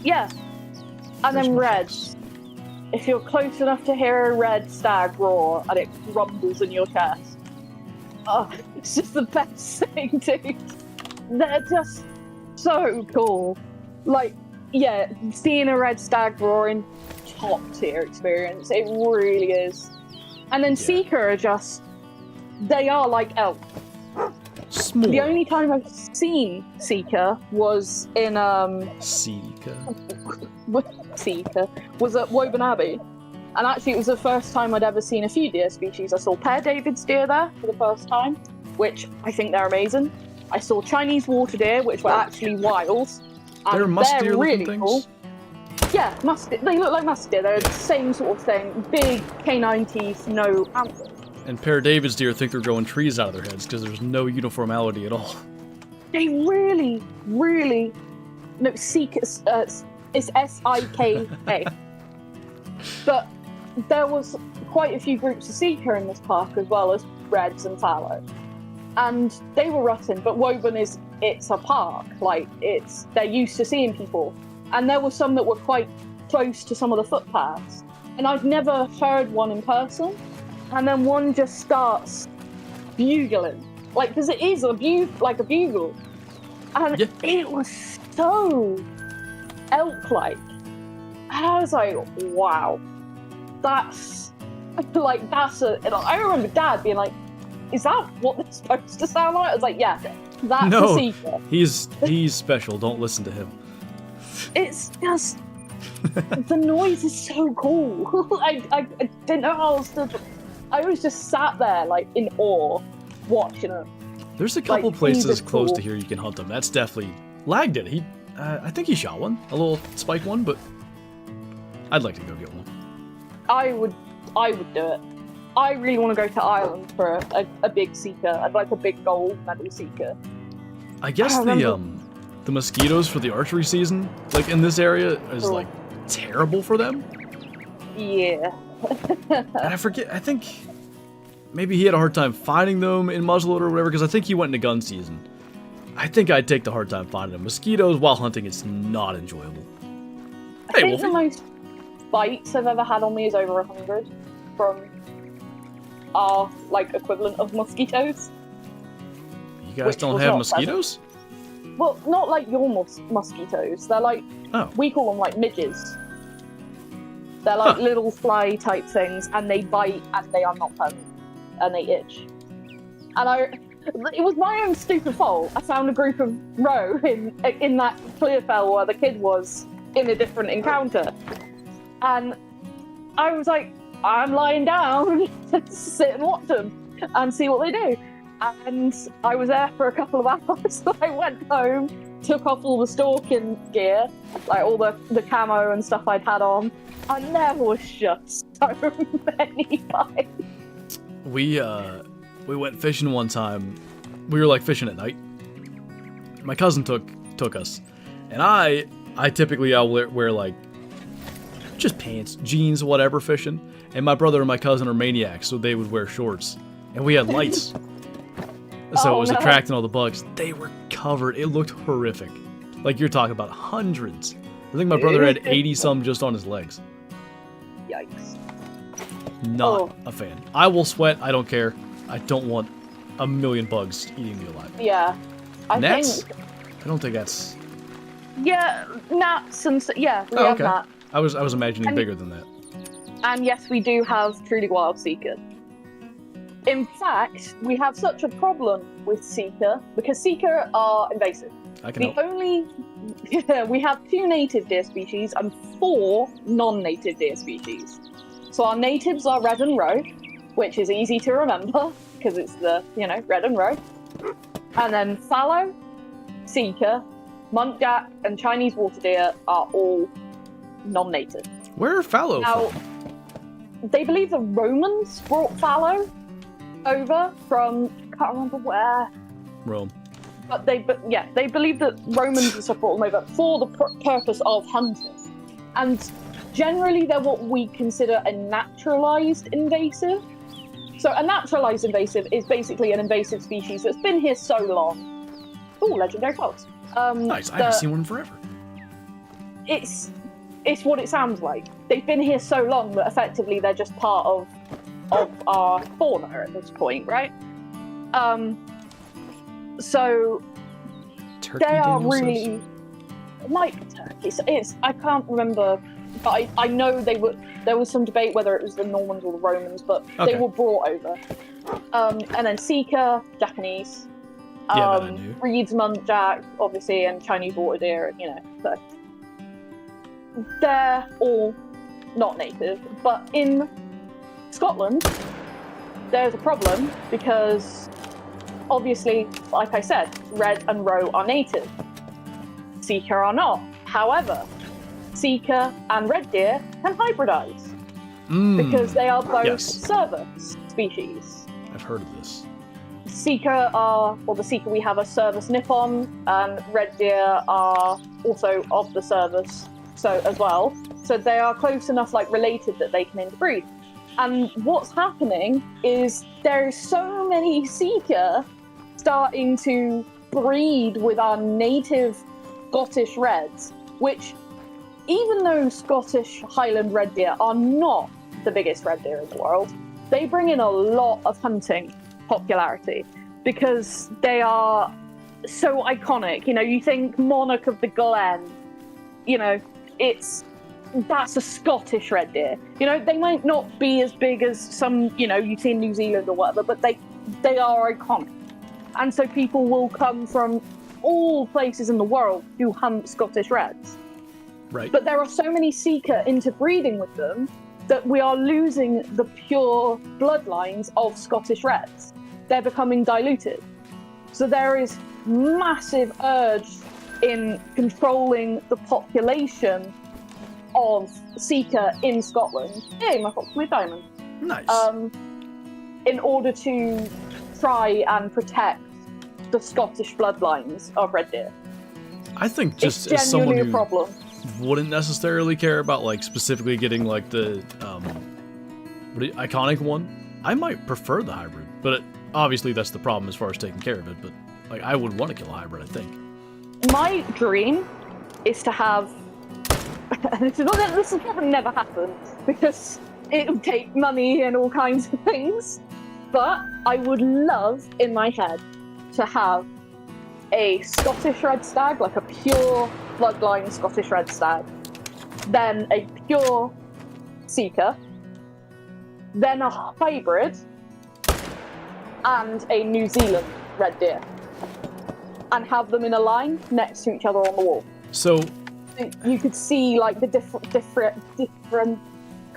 Yeah. And then reds. If you're close enough to hear a red stag roar and it rumbles in your chest, oh, it's just the best thing, dude. They're just so cool. Like, yeah, seeing a red stag roaring, top tier experience. It really is. And then Seeker are just, they are like elk. Small. The only time I've seen Seeker was in Seeker was at Woburn Abbey, and actually it was the first time I'd ever seen a few deer species. I saw Pear David's deer there for the first time, which I think they're amazing. I saw Chinese water deer, which were actually wild. They're musk deer really looking cool. things? Yeah, musk deer. They look like musk deer. They're the same sort of thing. Big canine teeth, no antlers. And Pear David's deer think they're growing trees out of their heads because there's no uniformity at all. They really, really... No, Seeker... it's S-I-K-A. But there was quite a few groups of Seeker in this park, as well as reds and fallow. And they were rutting, but Woburn it's a park. Like, they're used to seeing people. And there were some that were quite close to some of the footpaths. And I've never heard one in person. And then one just starts bugling. Like, because it is a bugle. And it was so elk-like. And I was like, wow. That's I remember Dad being like, is that what it's supposed to sound like? I was like, yeah, that's a Seeker. He's special. Don't listen to him. It's just... the noise is so cool. I didn't know how else to... I was just sat there, like, in awe, watching it. There's a couple places close to here you can hunt them. That's definitely... Lag did it. I think he shot one. A little spike one, but... I'd like to go get one. I would do it. I really want to go to Ireland for a big Seeker. I'd like a big gold medal Seeker. I guess the mosquitoes for the archery season, like, in this area, is, like, terrible for them. Yeah. And I think maybe he had a hard time finding them in muzzleloader or whatever, because I think he went into gun season. I think I'd take the hard time finding them. Mosquitoes while hunting, it's not enjoyable. I think the most bites I've ever had on me is over 100 from our like equivalent of mosquitoes. You guys don't have mosquitoes? Pleasant. Well, not like your mosquitoes. They're like, we call them like midges. They're like little fly type things, and they bite and they are not pleasant, and they itch. And it was my own stupid fault. I found a group of roe in that clear fell where the kid was in a different encounter. And I was like, I'm lying down to sit and watch them and see what they do. And I was there for a couple of hours. I went home, took off all the stalking gear, like all the camo and stuff I'd had on, and there was just so many bites. We went fishing one time. We were like fishing at night. My cousin took us, and I typically I'll wear like just pants, jeans, whatever fishing. And my brother and my cousin are maniacs, so they would wear shorts, and we had lights. So it was attracting all the bugs. They were covered. It looked horrific. Like you're talking about hundreds. I think my brother had 80-some just on his legs. Yikes. Not a fan. I will sweat. I don't care. I don't want a million bugs eating me alive. Yeah. Gnats? I don't think that's... Yeah, gnats and... Yeah, we have that. I was imagining bigger than that. And yes, we do have truly wild Seeker. In fact, we have such a problem with Seeker because Seeker are invasive. We have 2 native deer species and 4 non-native deer species. So our natives are red and roe, which is easy to remember because it's the, red and roe. And then fallow, Seeker, muntjac, and Chinese water deer are all non-native. Where are fallow from? They believe the Romans brought fallow over from, can't remember where. Rome. But they believe that Romans and stuff brought them over for the purpose of hunting. And generally they're what we consider a naturalized invasive. So a naturalized invasive is basically an invasive species that's been here so long. Ooh, legendary fox. Nice, I haven't seen one in forever. It's what it sounds like. They've been here so long that effectively they're just part of our fauna at this point, right? So turkey they are dinosaurs? really like turkeys. I can't remember, but I know there was some debate whether it was the Normans or the Romans, but they were brought over. And then Seeker, Japanese, Reed's muntjac, obviously, and Chinese water deer, so they're all not native. But in Scotland, there's a problem because obviously, like I said, red and roe are native. Seeker are not. However, Seeker and red deer can hybridize because they are both service species. I've heard of this. The Seeker we have a service nippon, and red deer are also of the service as well. So they are close enough, related, that they can interbreed. And what's happening is there's so many Seeker starting to breed with our native Scottish reds, which, even though Scottish Highland red deer are not the biggest red deer in the world, they bring in a lot of hunting popularity because they are so iconic. You think Monarch of the Glen, that's a Scottish red deer. They might not be as big as some, you see in New Zealand or whatever, but they are iconic. And so people will come from all places in the world to hunt Scottish reds. Right. But there are so many Seeker interbreeding with them that we are losing the pure bloodlines of Scottish reds. They're becoming diluted. So there is massive urge in controlling the population of Seeker in Scotland. Yay, my fox, my diamond. Nice. In order to try and protect the Scottish bloodlines of red deer. I think just it's as someone genuinely who a problem. wouldn't necessarily care about specifically getting the iconic one, I might prefer the hybrid. But obviously that's the problem as far as taking care of it. But Like, I would want to kill a hybrid, I think. My dream is to have. This will probably never happen because it would take money and all kinds of things. But I would love in my head to have a Scottish red stag, like a pure bloodline Scottish red stag, then a pure seeker, then a hybrid, and a New Zealand red deer, and have them in a line next to each other on the wall. So you could see like the different.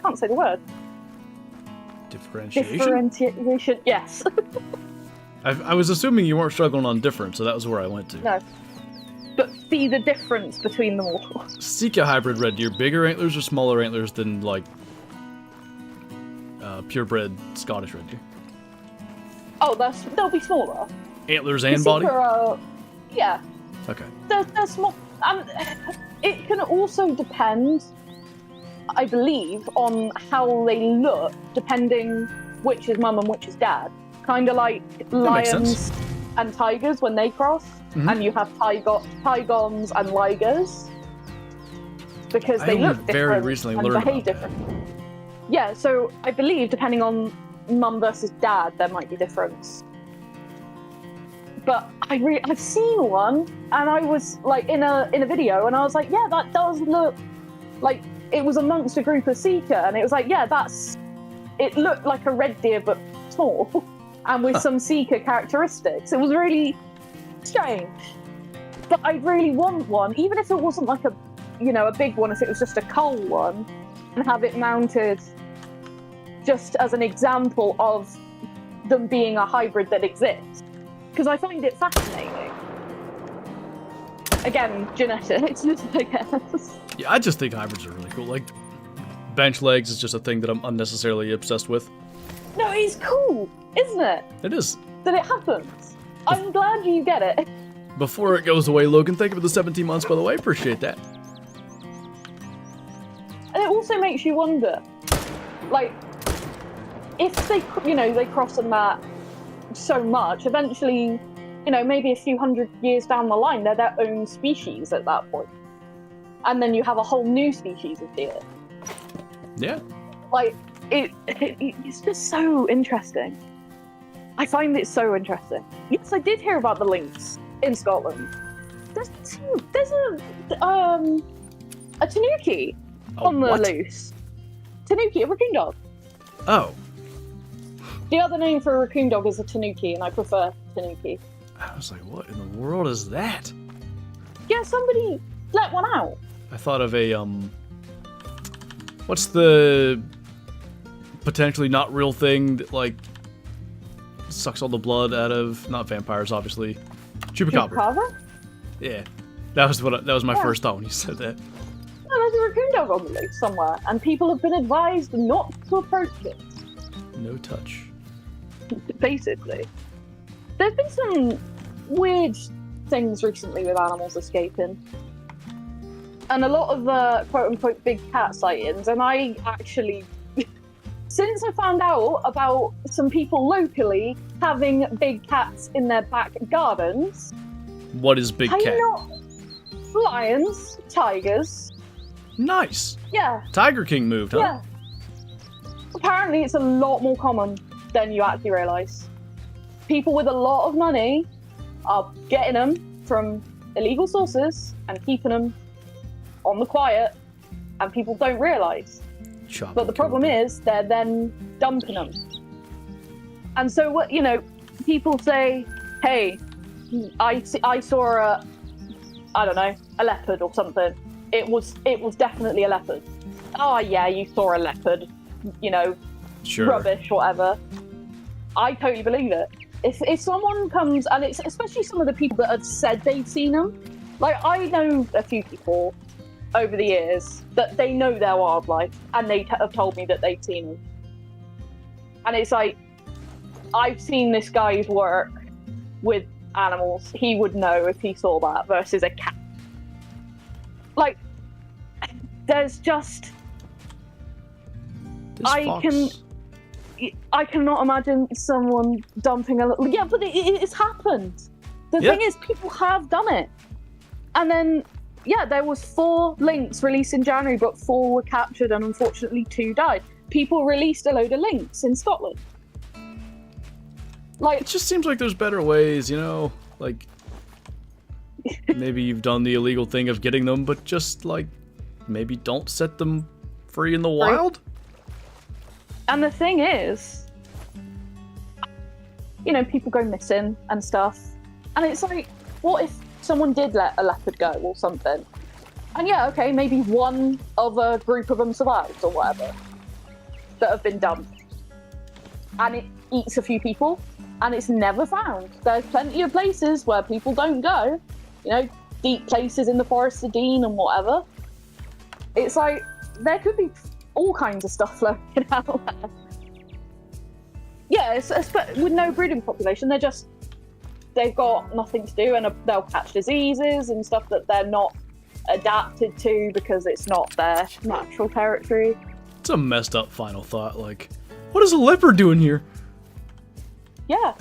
Can't say the word. Differentiation. Yes. I was assuming you weren't struggling on different, so that was where I went to. No. But see the difference between them all. Seek hybrid red deer, bigger antlers or smaller antlers than like purebred Scottish red deer? Oh, they'll be smaller. Antlers and body? Yeah. Okay. They're small. It can also depend, I believe, on how they look, depending which is mum and which is dad. Kind of like lions and tigers when they cross, and you have tigons and ligers, because they look different very recently and learned behave about different. Yeah, so I believe depending on mum versus dad, there might be difference. But I've seen one, and I was like in a video, and I was like, yeah, that does look like it was amongst a group of seeker, and it was like, yeah, it looked like a red deer but small, and with some seeker characteristics. It was really strange. But I really want one, even if it wasn't like a big one, if it was just a cull one, and have it mounted just as an example of them being a hybrid that exists. Because I find it fascinating. Again, genetics, I guess. Yeah, I just think hybrids are really cool. Like, bench legs is just a thing that I'm unnecessarily obsessed with. No, it's cool, isn't it? It is. That it happens. I'm glad you get it. Before it goes away, Logan, thank you for the 17 months, by the way. Appreciate that. And it also makes you wonder, like, if they cross and that so much, eventually, maybe a few hundred years down the line, they're their own species at that point. And then you have a whole new species of deer. Yeah. Like, it's just so interesting. I find it so interesting. Yes, I did hear about the lynx in Scotland. There's a tanuki on the loose. Tanuki, a raccoon dog. Oh. The other name for a raccoon dog is a tanuki, and I prefer tanuki. I was like, what in the world is that? Yeah, somebody let one out. I thought of a, what's the potentially not real thing that, like, sucks all the blood out of, not vampires, obviously. Chupacabra. Chupacabra? Yeah. That was my first thought when you said that. No, there's a raccoon dog on the loose somewhere, and people have been advised not to approach it. No touch. Basically. There's been some weird things recently with animals escaping. And a lot of the quote-unquote big cat sightings, and I actually... Since I found out about some people locally having big cats in their back gardens... What is big cat? Lions, tigers. Nice. Yeah. Tiger King moved, huh? Yeah. Apparently it's a lot more common than you actually realise. People with a lot of money are getting them from illegal sources and keeping them on the quiet, and people don't realise. But the problem is they're then dumping them. And so what people say, hey, I saw a leopard or something. It was definitely a leopard. Oh yeah, you saw a leopard. Sure. Rubbish, whatever. I totally believe it. If someone comes, and it's especially some of the people that have said they've seen them, like I know a few people over the years that they know their wildlife, and they have told me that they've seen them. And it's like, I've seen this guy's work with animals. He would know if he saw that versus a cat. Like, there's just... I cannot imagine someone dumping a little... Yeah, but it's happened. The thing is, people have done it. And then, yeah, there was 4 lynx released in January, but 4 were captured and unfortunately 2 died. People released a load of lynx in Scotland. Like, it just seems like there's better ways, you know? Like, maybe you've done the illegal thing of getting them, but just, like, maybe don't set them free in the wild? And the thing is, you know, people go missing and stuff. And it's like, what if someone did let a leopard go or something? And yeah, okay, maybe one other group of them survives or whatever that have been dumped. And it eats a few people and it's never found. There's plenty of places where people don't go, you know, deep places in the Forest of Dean and whatever. It's like, there could be all kinds of stuff floating out there. Yeah, it's with no breeding population, they've got nothing to do, and they'll catch diseases and stuff that they're not adapted to because it's not their natural territory. It's a messed up final thought, like, what is a leopard doing here? Yeah.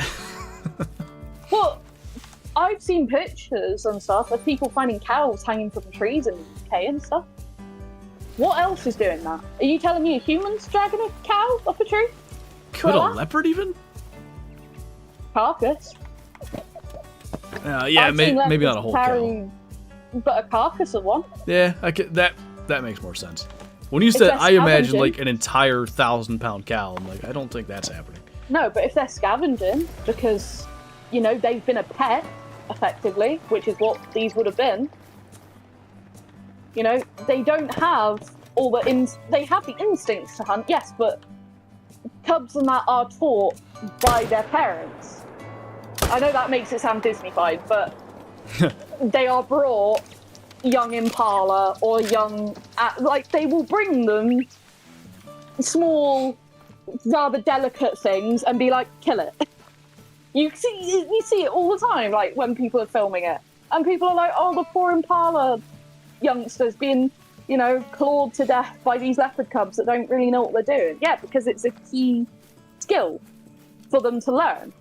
Well, I've seen pictures and stuff of people finding cows hanging from trees in the UK and stuff. What else is doing that? Are you telling me a human's dragging a cow up a tree? Could a leopard even? Carcass. Yeah, maybe not a whole cow. But a carcass of one. Yeah, that makes more sense. When you said, I imagine like an entire 1,000-pound cow, I'm like, I don't think that's happening. No, but if they're scavenging because, you know, they've been a pet, effectively, which is what these would have been. You know, they don't have all they have the instincts to hunt, yes, but cubs and that are taught by their parents. I know that makes it sound Disney-fied, but they are brought young impala or young, like they will bring them small, rather delicate things and be like, kill it. You see it all the time, like when people are filming it, and people are like, oh, the poor impala youngsters being, you know, clawed to death by these leopard cubs that don't really know what they're doing. Yeah, because it's a key skill for them to learn.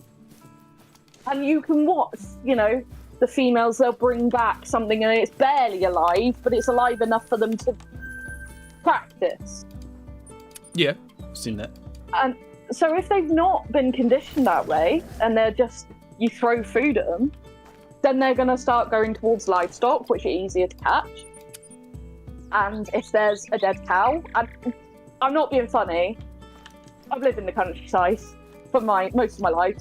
And you can watch, you know, the females, they'll bring back something and it's barely alive, but it's alive enough for them to practice. Yeah, I've seen that. And so if they've not been conditioned that way, and they're just, you throw food at them, then they're going to start going towards livestock, which are easier to catch. And if there's a dead cow, and I'm not being funny, I've lived in the countryside for most of my life.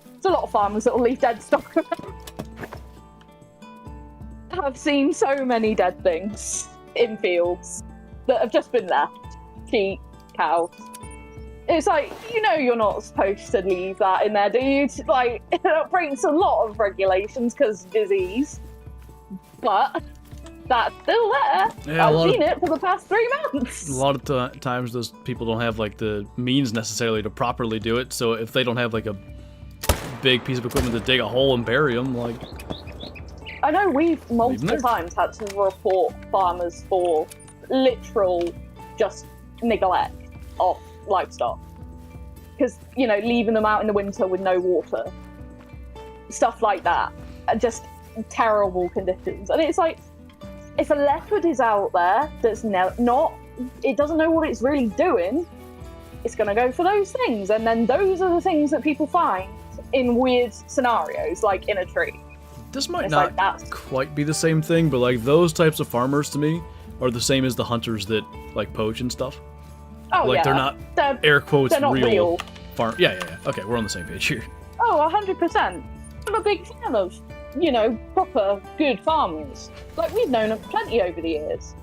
There's a lot of farmers that will leave dead stock around. I've seen so many dead things in fields that have just been left. Sheep, cows. It's like, you know, you're not supposed to leave that in there, do you? Like, it breaks a lot of regulations because disease. But that's still there. Yeah, I've seen it for the past 3 months. A lot of times those people don't have like the means necessarily to properly do it, so if they don't have like a big piece of equipment to dig a hole and bury them, like... I know we've multiple times had to report farmers for literal just neglect of livestock. Because, you know, leaving them out in the winter with no water. Stuff like that. Just terrible conditions. And it's like, if a leopard is out there that's it doesn't know what it's really doing, it's going to go for those things. And then those are the things that people find in weird scenarios, like in a tree. This might not quite be the same thing, but like those types of farmers to me are the same as the hunters that like poach and stuff. Oh, like yeah. they're not air quotes they're not real farm. Yeah. Okay, we're on the same page here. Oh, 100%. I'm a big fan of, you know, proper good farmers. Like we've known of plenty over the years.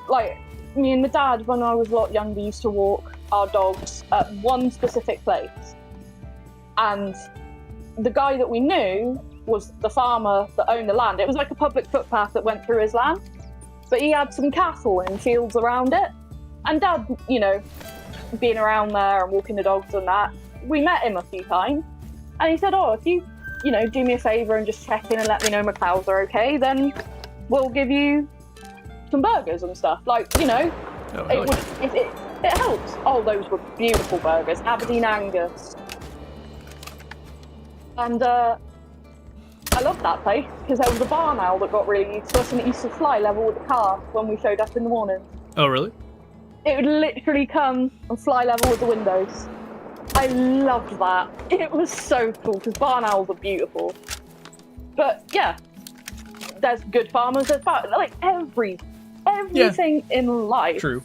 Like me and my dad, when I was a lot younger, used to walk our dogs at one specific place, and the guy that we knew was the farmer that owned the land. It was like a public footpath that went through his land, but he had some cattle in fields around it. And Dad, you know, being around there and walking the dogs and that, we met him a few times, and he said, oh, if you know, do me a favour and just check in and let me know my cows are okay, then we'll give you some burgers and stuff. Like, you know, it helps. Oh, those were beautiful burgers, Aberdeen Angus. And I love that place because there was a barn owl that got really used to us and it used to fly level with the car when we showed up in the morning. Oh, really? It would literally come and fly level with the windows. I loved that. It was so cool because barn owls are beautiful. But yeah, there's good farmers, there's bad, like everything in life. True.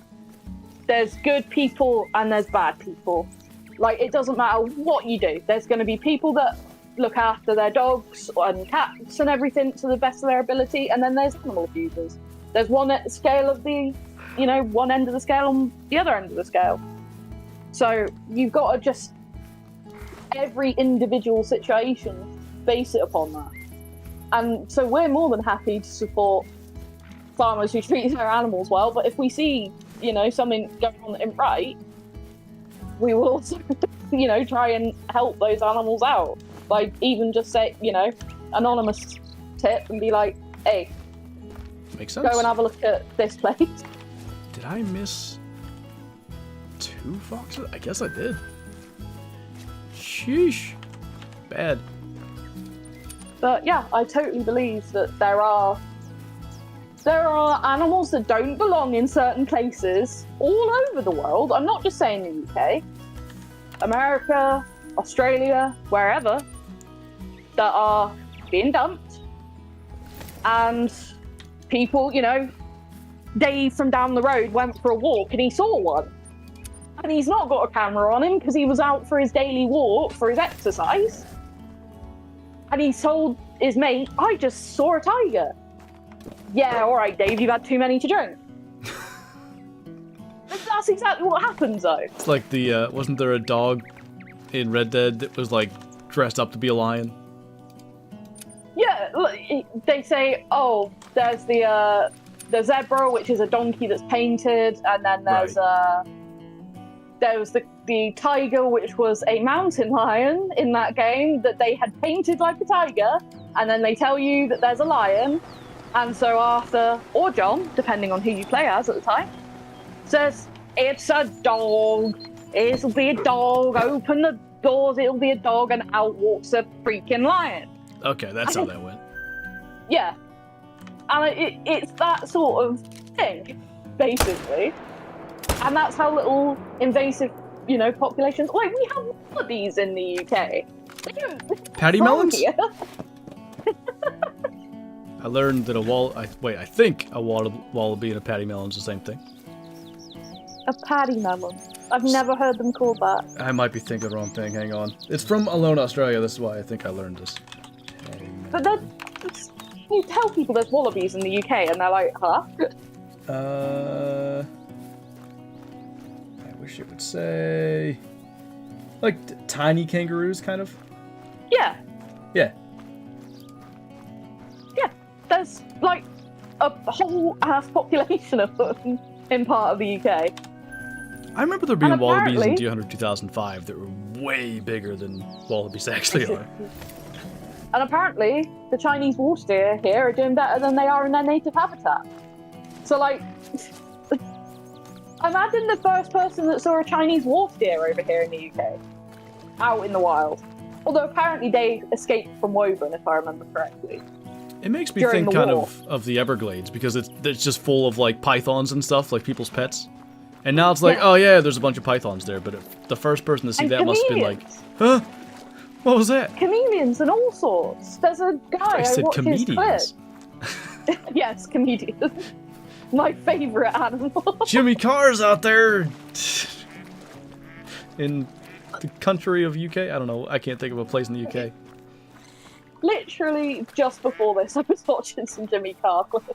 There's good people and there's bad people. Like, it doesn't matter what you do. There's going to be people that look after their dogs and cats and everything to the best of their ability, and then there's animal abusers. There's one scale of the, one end of the scale and the other end of the scale. So you've got to just, every individual situation, base it upon that. And so we're more than happy to support farmers who treat their animals well, but if we see, something going on that isn't right, we will also, try and help those animals out. Like, even just say, anonymous tip and be like, hey, makes sense. Go and have a look at this place. Did I miss 2 foxes? I guess I did. Sheesh. Bad. But yeah, I totally believe that there are animals that don't belong in certain places all over the world. I'm not just saying the UK, America, Australia, wherever, that are being dumped. And people, Dave from down the road went for a walk and he saw one. And he's not got a camera on him because he was out for his daily walk, for his exercise. And he told his mate, I just saw a tiger. Yeah, all right, Dave, you've had too many to drink. That's exactly what happens, though. It's like wasn't there a dog in Red Dead that was, like, dressed up to be a lion? Yeah, they say, oh, there's the zebra, which is a donkey that's painted, and then there's there was the tiger, which was a mountain lion in that game that they had painted like a tiger, and then they tell you that there's a lion, and so Arthur, or John, depending on who you play as at the time, says, it's a dog, it'll be a dog, open the doors, it'll be a dog, and out walks a freaking lion. Okay, that's how that went. Yeah. And it's that sort of thing, basically. And that's how little invasive, populations... Like, we have wallabies in the UK. Patty melons? I learned that I think a wallaby and a patty melon's the same thing. A patty melon? I've never heard them called that. I might be thinking the wrong thing, hang on. It's from Alone, Australia, this is why I think I learned this. But you tell people there's wallabies in the UK and they're like, huh? I wish it would say... Like, tiny kangaroos, kind of? Yeah. Yeah. Yeah, there's, like, a whole ass population of them in part of the UK. I remember there being wallabies in 2005 that were way bigger than wallabies actually are. And apparently, the Chinese water deer here are doing better than they are in their native habitat. So, like, imagine the first person that saw a Chinese water deer over here in the UK, out in the wild. Although apparently they escaped from Woburn, if I remember correctly. It makes me think kind of the Everglades, because it's just full of, like, pythons and stuff, like people's pets. And now it's like, oh yeah, there's a bunch of pythons there, but the first person to see that must have been like, huh? What was that? Chameleons and all sorts. There's a guy I watched his clip. Yes, comedians. My favourite animal. Jimmy Carr's out there in the country of UK. I don't know. I can't think of a place in the UK. Literally just before this, I was watching some Jimmy Carr clips.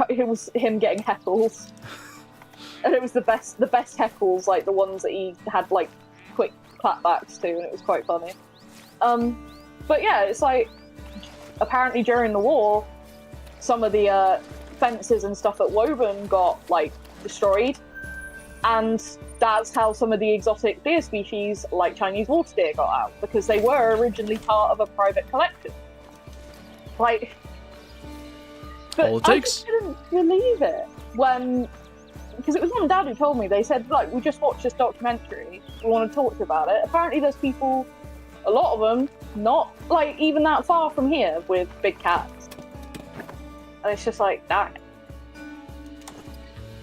It was him getting heckles, and it was the best heckles, like the ones that he had like quick clapbacks to, and it was quite funny. But yeah, it's like apparently during the war, some of the fences and stuff at Woburn got like destroyed, and that's how some of the exotic deer species, like Chinese water deer, got out, because they were originally part of a private collection. Like, but all it takes. I just didn't believe it because it was Mum and Dad who told me. They said, like, we just watched this documentary, we want to talk to you about it. Apparently there's people a lot of them not like even that far from here with big cats. And it's just like, dang.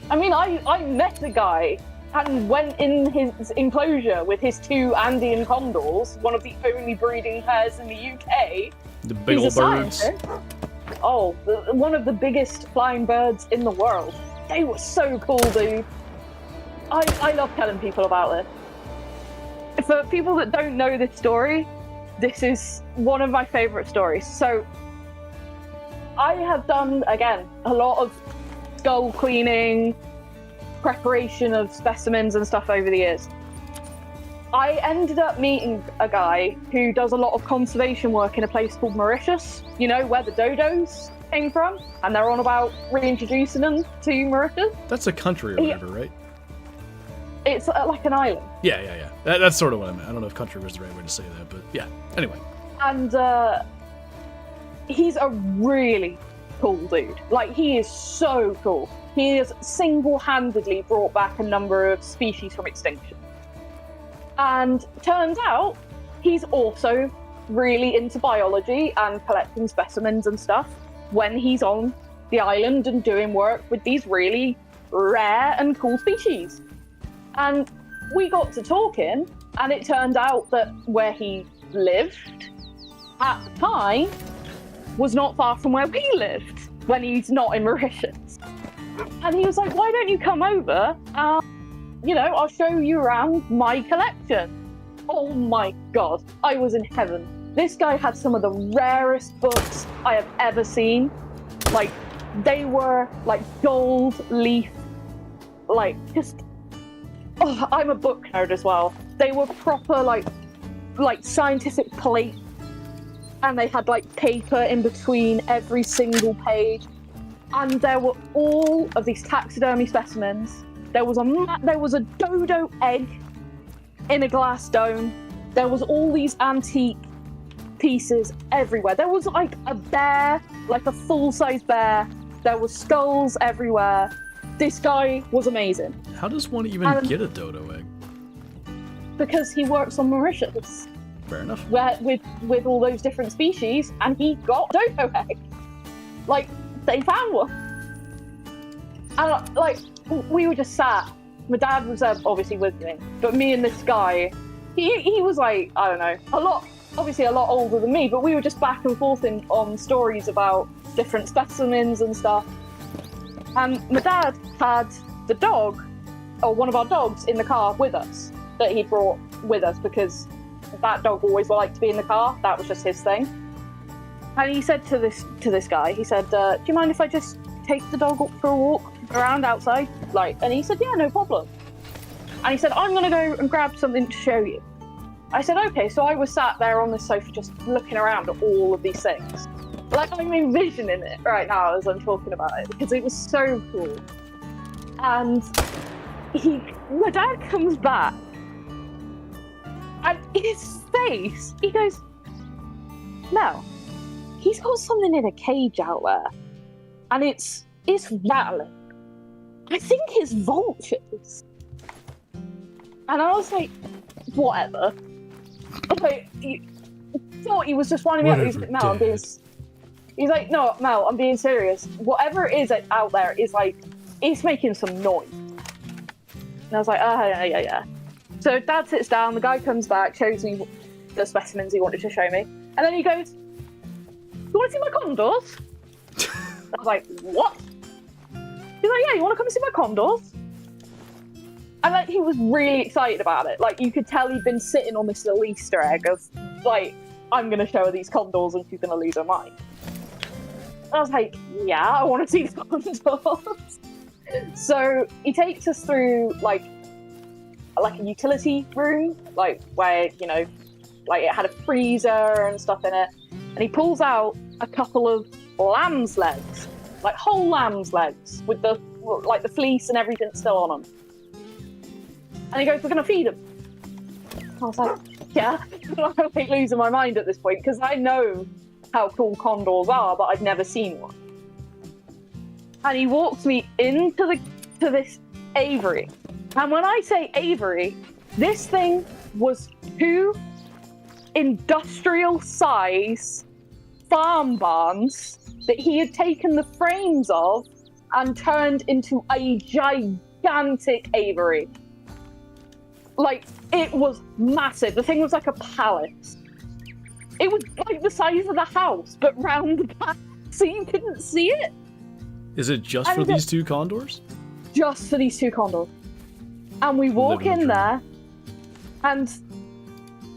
I mean, I met a guy and went in his enclosure with his 2 Andean condors, one of the only breeding pairs in the UK. The big old birds. Scientist. Oh, one of the biggest flying birds in the world. They were so cool, dude. I love telling people about this. For people that don't know this story, this is one of my favourite stories. So, I have done, again, a lot of skull cleaning, preparation of specimens and stuff over the years. I ended up meeting a guy who does a lot of conservation work in a place called Mauritius, you know, where the dodos came from, and they're on about reintroducing them to Mauritius. That's a country or whatever, right? It's like an island. Yeah. That's sort of what I meant. I don't know if country was the right way to say that, but yeah. Anyway. And he's a really cool dude. Like, he is so cool. He has single-handedly brought back a number of species from extinction. And turns out he's also really into biology and collecting specimens and stuff when he's on the island and doing work with these really rare and cool species. And we got to talking, and it turned out that where he lived at the time was not far from where we lived when he's not in Mauritius. And he was like, why don't you come over? You know, I'll show you around my collection. Oh my God, I was in heaven. This guy had some of the rarest books I have ever seen. Like, they were like gold leaf, like just, oh, I'm a book nerd as well. They were proper like scientific plate, and they had like paper in between every single page. And there were all of these taxidermy specimens. There was a dodo egg in a glass dome. There was all these antique pieces everywhere. There was like a bear, like a full-size bear. There were skulls everywhere. This guy was amazing. How does one even get a dodo egg? Because he works on Mauritius. Fair enough. Where with all those different species, and he got a dodo egg. Like, they found one. And like, we were just sat. My dad was obviously with me, but me and this guy, he was like, I don't know, a lot older than me, but we were just back and forth on stories about different specimens and stuff. And my dad had the dog, or one of our dogs, in the car with us, that he brought with us because that dog always liked to be in the car. That was just his thing. And he said to this guy, he said, do you mind if I just take the dog for a walk around outside? And he said, yeah, no problem. And he said, I'm going to go and grab something to show you. I said, okay. So I was sat there on the sofa just looking around at all of these things. Like, I'm envisioning it right now as I'm talking about it because it was so cool. And my dad comes back, and his face, he goes, Mel, he's got something in a cage out there, and it's rattling. I think it's vultures. And I was like, whatever. Okay, he thought he was just winding me up. He's like, Mel, I'm being... He's like, no, Mel, I'm being serious. Whatever it is out there is like, it's making some noise. And I was like, oh, yeah. So Dad sits down, the guy comes back, shows me the specimens he wanted to show me. And then he goes, you want to see my condors? I was like, what? He's like, yeah, you want to come and see my condors? And like, he was really excited about it. Like, you could tell he'd been sitting on this little Easter egg of, like, I'm going to show her these condors and she's going to lose her mind. And I was like, yeah, I want to see the condors. So he takes us through, like a utility room, like, where, you know, like, it had a freezer and stuff in it. And he pulls out a couple of lamb's legs, like whole lamb's legs, with the fleece and everything still on them. And he goes, we're going to feed them. I was like, yeah. I'm like losing my mind at this point, because I know how cool condors are, but I've never seen one. And he walks me into this aviary. And when I say aviary, this thing was 2 industrial size farm barns that he had taken the frames of and turned into a gigantic aviary. Like, it was massive. The thing was like a palace. It was like the size of the house, but round the back, so you couldn't see it. Is it just for these two condors? Just for these two condors. And we walk in there, and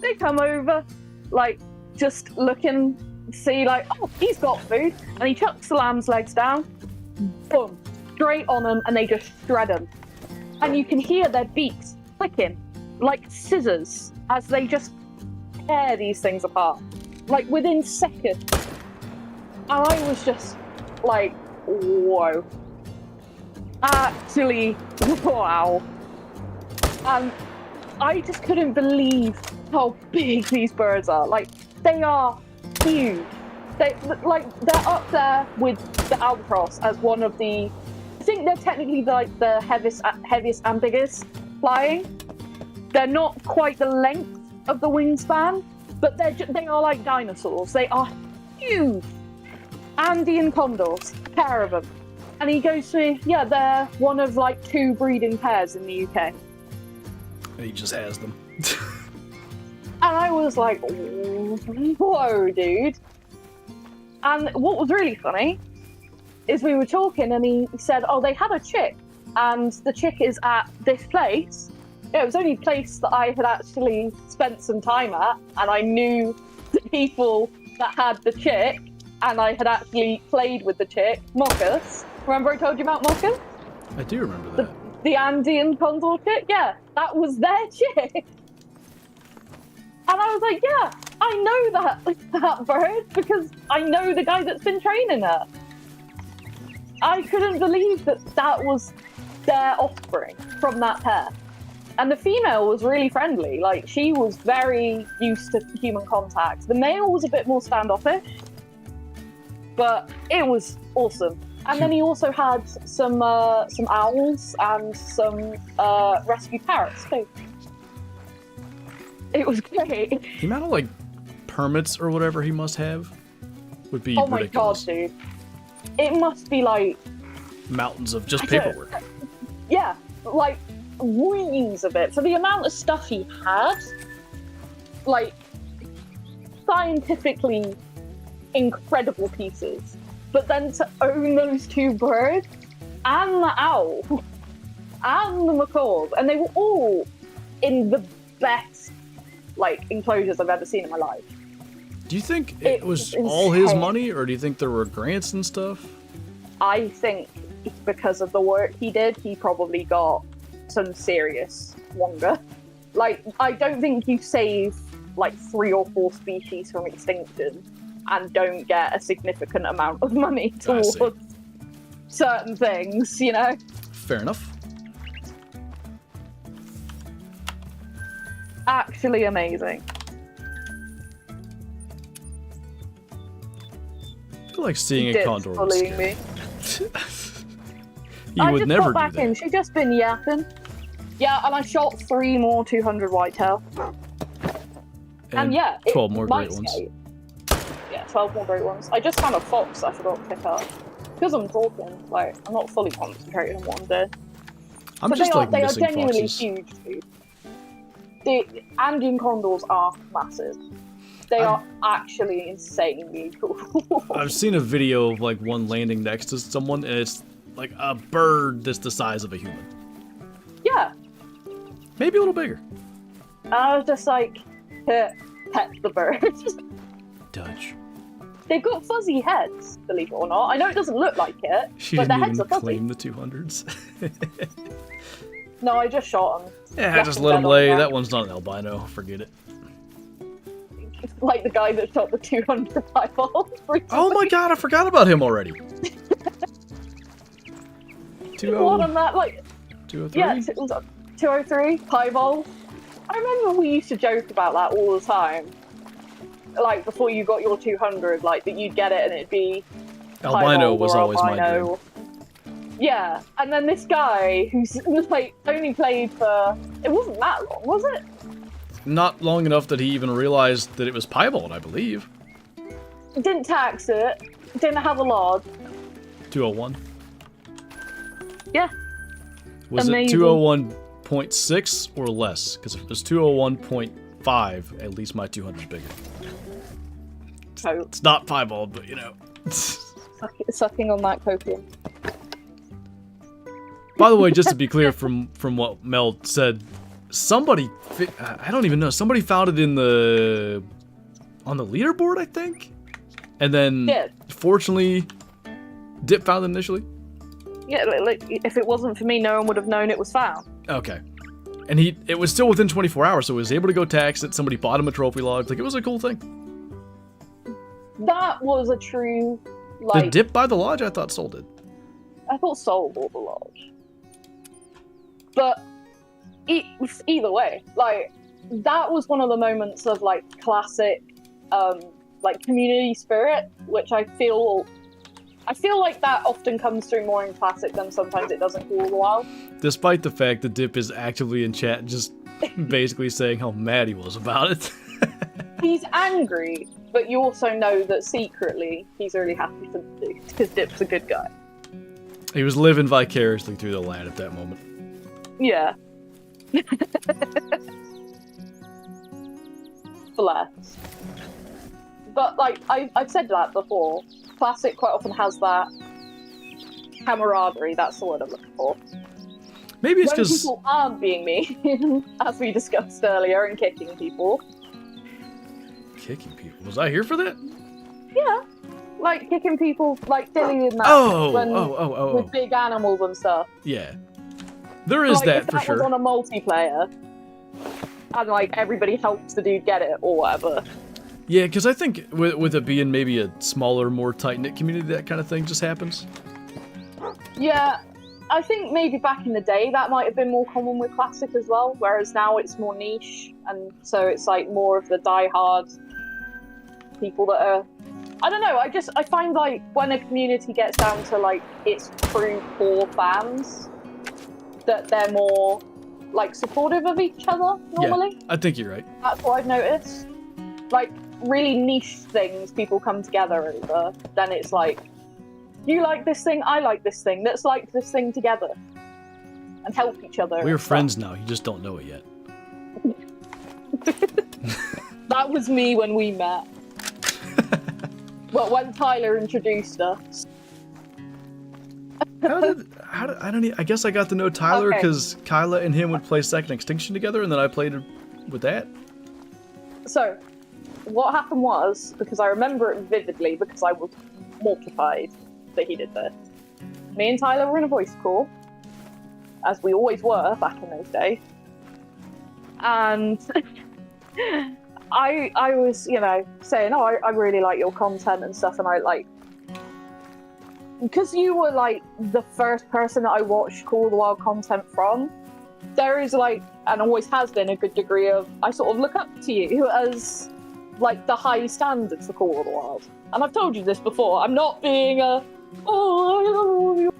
they come over, like, just looking, see, like, oh, he's got food. And he chucks the lamb's legs down, boom, straight on them, and they just shred them. And you can hear their beaks clicking, like scissors, as they just tear these things apart, like within seconds. And I was just like, whoa. Actually, wow. And I just couldn't believe how big these birds are. Like, they are huge. They're up there with the albatross as one of the, I think they're technically like the heaviest and biggest flying. They're not quite the length of the wingspan, but they are like dinosaurs. They are huge. Andean condors, a pair of them. And he goes to me, yeah, they're one of like 2 breeding pairs in the UK. And he just has them. And I was like, whoa, dude. And what was really funny is we were talking and he said, oh, they had a chick. And the chick is at this place. It was the only place that I had actually spent some time at. And I knew the people that had the chick. And I had actually played with the chick, Mockus. Remember I told you about Mockus? I do remember that. The Andean condor chick? Yeah, that was their chick. And I was like, yeah, I know that bird because I know the guy that's been training her. I couldn't believe that was their offspring from that pair. And the female was really friendly. Like, she was very used to human contact. The male was a bit more standoffish, but it was awesome. And then he also had some owls and some rescue parrots too. It was great. The amount of like permits or whatever he must have would be oh ridiculous. My god, dude! It must be like mountains of just paperwork. Yeah, like reams of it. For the amount of stuff he had, like scientifically incredible pieces. But then to own those 2 birds and the owl and the macaws, and they were all in the best like enclosures I've ever seen in my life. Do you think it was all his money, or do you think there were grants and stuff? I think because of the work he did, he probably got some serious wonga. Like, I don't think you save like 3 or 4 species from extinction and don't get a significant amount of money towards certain things, you know? Fair enough. Actually amazing. I feel like seeing a condor would scare me. I would just never got back do that. in. She's just been yapping. Yeah, and I shot 3 more 200 whitetail. And yeah, 12 more great ones. Yeah, 12 more great ones. I just found a fox I forgot to pick up. Because I'm talking, like, I'm not fully concentrating on what I'm doing. I'm just like they are missing genuinely foxes. huge, dude. The Andean condors are massive. They are actually insanely cool. I've seen a video of like one landing next to someone, and it's like a bird that's the size of a human. Yeah. Maybe a little bigger. I was just like, pet the bird. Dutch. They've got fuzzy heads, believe it or not. I know it doesn't look like it, She but their didn't heads even are fuzzy. claim the 200s. No, I just shot them. Yeah, just let him lay. That one's not an albino. Forget it. Like the guy that shot the 200 eyeballs. Oh my god, I forgot about him already. 203? What on that? Like, 203? yeah, it was 203 pieball. I remember we used to joke about that all the time. Like before you got your 200, like that you'd get it and it'd be albino was or always albino. my dream. Yeah, and then this guy who's like only played for, it wasn't that long, was it? not long enough that he even realized that it was piebald, I believe. Didn't tax it. Didn't have a lodge. 201. Yeah. Was Amazing. it 201.6 or less? Because if it was 201.5, at least my 200's bigger. So, It's not piebald, but you know. sucking on that copium. By the way, just to be clear from what Mel said, somebody, I don't even know, somebody found it on the leaderboard, I think? And then, fortunately, Dip found it initially? Yeah, like, if it wasn't for me, no one would have known it was found. Okay. And it was still within 24 hours, so he was able to go tax it, somebody bought him a trophy lodge, like, it was a cool thing. That was a true, like... Did Dip buy the lodge? I thought Soul did. I thought Soul bought the lodge. But either way, like, that was one of the moments of, like, classic, like, community spirit, which I feel like that often comes through more in Classic than sometimes it does in Call of the Wild. Despite the fact that Dip is actively in chat just basically saying how mad he was about it. He's angry, but you also know that secretly he's really happy for the dude, because Dip's a good guy. He was living vicariously through the land at that moment. Yeah. Bless. But, like, I've said that before. Classic quite often has that camaraderie, that's the word I'm looking for. Maybe it's when because... people aren't being mean, as we discussed earlier, and kicking people. Kicking people? Was I here for that? Yeah. Like, kicking people, like Dilly and that. With big animals and stuff. Yeah. There is like, that, if for that sure. was on a multiplayer, and, like, everybody helps the dude get it, or whatever. Yeah, because I think with it being maybe a smaller, more tight-knit community, that kind of thing just happens. Yeah, I think maybe back in the day that might have been more common with Classic as well, whereas now it's more niche, and so it's like more of the die-hard people that are... I don't know, I find like when a community gets down to like its true core fans, that they're more like supportive of each other normally. Yeah, I think you're right. That's what I've noticed. Like, really niche things people come together over, then it's like, you like this thing, I like this thing, let's like this thing together and help each other. We're friends now, you just don't know it yet. That was me when we met. Well, when Tyler introduced us. I guess I got to know Tyler because Kyla and him would play Second Extinction together, and then I played with that. So, what happened was, because I remember it vividly, because I was mortified that he did this. Me and Tyler were in a voice call, as we always were back in those days. And I was, you know, saying, oh, I really like your content and stuff, and I like... Because you were, like, the first person that I watched Call of the Wild content from, there is, like, and always has been, a good degree of, I sort of look up to you as, like, the high standards for Call of the Wild. And I've told you this before, I'm not being a, oh, I love you,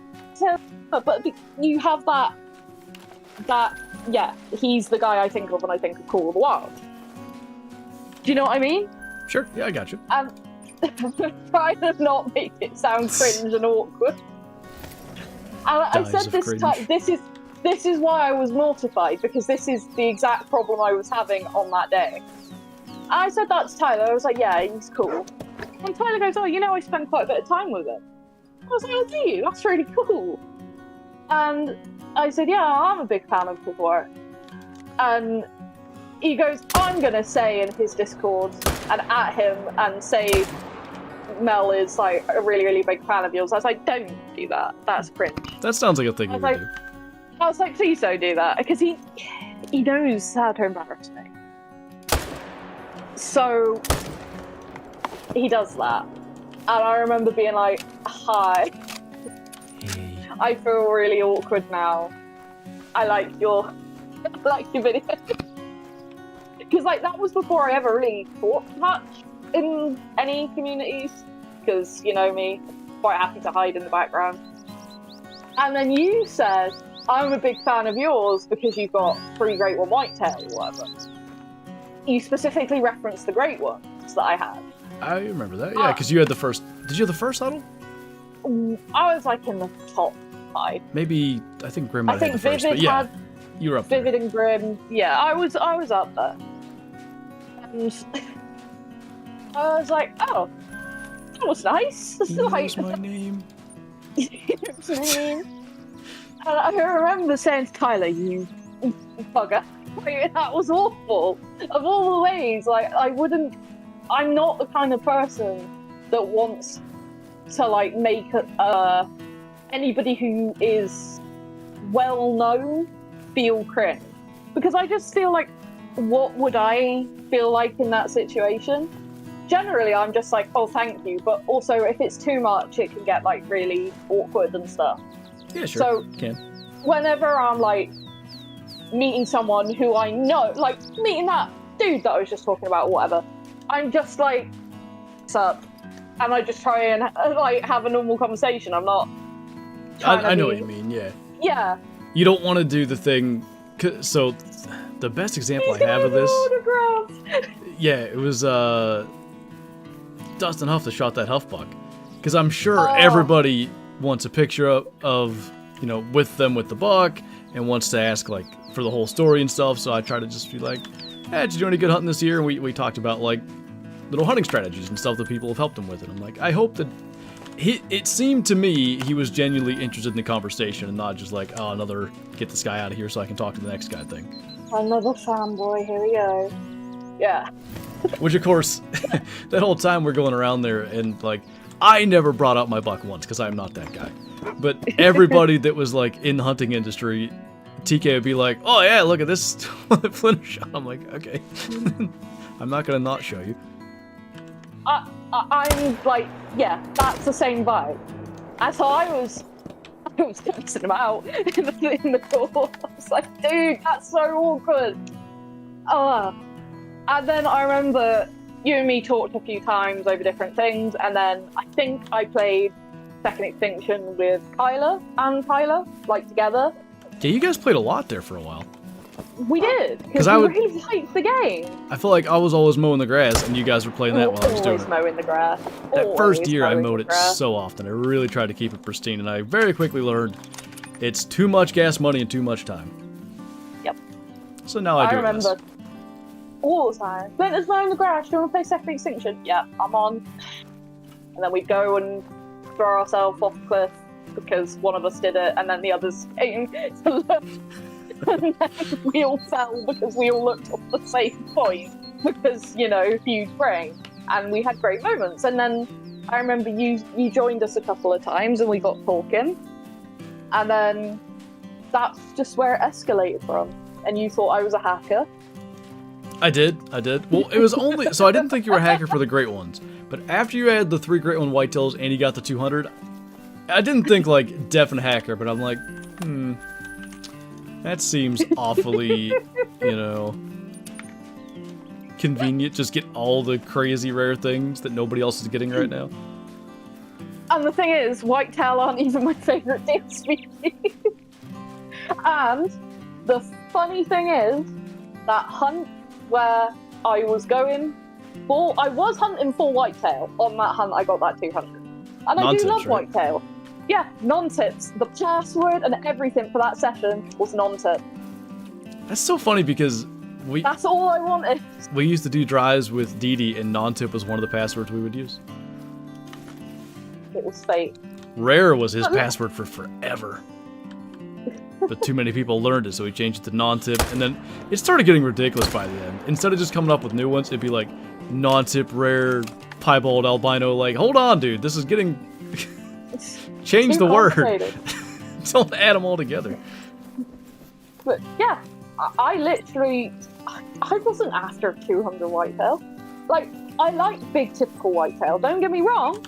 but you have that, yeah, he's the guy I think of when I think of Call of the Wild. Do you know what I mean? Sure, yeah, I got you. And try to not make it sound cringe and awkward. And I said this is why I was mortified, because this is the exact problem I was having on that day. And I said that to Tyler, I was like, yeah, he's cool. And Tyler goes, oh, you know, I spent quite a bit of time with him. I was like, oh, do you? That's really cool. And I said, yeah, I'm a big fan of his work. And he goes, I'm going to say in his Discord and at him and say Mel is like a really, really big fan of yours. I was like, don't do that. That's cringe. That sounds like a thing you would do. I was like, please don't do that, because he knows how to embarrass me. So he does that. And I remember being like, hi. I feel really awkward now. I like your video. Because, like, that was before I ever really talked much in any communities. Because, you know me, quite happy to hide in the background. And then you said, I'm a big fan of yours because you've got 3 great one whitetail or whatever. you specifically referenced the great ones that I had. I remember that. Yeah, because you had the first. Did you have the first huddle? I was like in the top 5. Maybe I think Grim might have had the first. Vivid But yeah, had you were up Vivid there. and Grim. Yeah, I was up there. And I was like, oh, that was nice. Here's my name. Here's my name. And I remember saying to Tyler, you bugger. Like, that was awful. Of all the ways, like, I'm not the kind of person that wants to, like, make anybody who is well known feel cringe. Because I just feel like, what would I feel like in that situation? Generally, I'm just like, oh, thank you. But also, if it's too much, it can get, like, really awkward and stuff. Yeah, sure. So, can. whenever I'm, like, meeting someone who I know, like, meeting that dude that I was just talking about or whatever, I'm just like, what's up? And I just try and, like, have a normal conversation. I'm not I know what you mean, yeah. Yeah. You don't want to do the thing... So, the best example I have of this... Yeah, it was, Dustin Huff that shot that Huff buck. Because I'm sure everybody wants a picture of, you know, with them with the buck, and wants to ask, like, for the whole story and stuff, so I try to just be like, hey, did you do any good hunting this year? And we talked about, like, little hunting strategies and stuff that people have helped him with, and I'm like, I hope that... It seemed to me he was genuinely interested in the conversation, and not just like, oh, another get this guy out of here so I can talk to the next guy thing. Another fanboy, here we go. Yeah. Which, of course, that whole time we're going around there, and, like, I never brought up my buck once, because I'm not that guy. But everybody that was, like, in the hunting industry, TK would be like, oh, yeah, look at this Flinter shot. I'm like, okay. I'm not going to not show you. I'm like, yeah, that's the same vibe. And so I was cursing him out in the call. I was like, dude, that's so awkward. And then I remember you and me talked a few times over different things, and then I think I played Second Extinction with Kyla and Tyler, like, together. Yeah, you guys played a lot there for a while. We did, because we really liked the game. I feel like I was always mowing the grass, and you guys were playing that while I was doing it. Always mowing the grass. That first year I mowed it so often. I really tried to keep it pristine, and I very quickly learned it's too much gas money and too much time. Yep. So now I do remember this. all the time. Flinter's mowing the grass. Do you want to play Second Extinction? Yeah, I'm on. And then we'd go and throw ourselves off the cliff because one of us did it, and then the others came to look. And then we all fell because we all looked off the same point because, you know, huge brain. And we had great moments. And then I remember you joined us a couple of times and we got talking. And then that's just where it escalated from. And you thought I was a hacker. I did. Well, it was only... So I didn't think you were a hacker for the great ones. But after you had the 3 great one whitetails and you got the 200, I didn't think, like, definite hacker, but I'm like, that seems awfully, you know, convenient. Just get all the crazy rare things that nobody else is getting right now. And the thing is, whitetail aren't even my favourite deer species. And the funny thing is, that hunt where I was hunting for whitetail. On that hunt, I got that 200. And I do love whitetail. Yeah, non-tips. The password and everything for that session was non-tip. That's so funny because that's all I wanted. We used to do drives with Dee Dee, and non-tip was one of the passwords we would use. It was fate. Rare was his password for forever. But too many people learned it, so he changed it to non-tip, and then it started getting ridiculous by the end. Instead of just coming up with new ones, it'd be like non-tip, rare, piebald, albino, like, hold on, dude, this is getting... Change the word. Don't add them all together. But yeah, I literally, I wasn't after 200 whitetail. Like, I like big typical whitetail, don't get me wrong,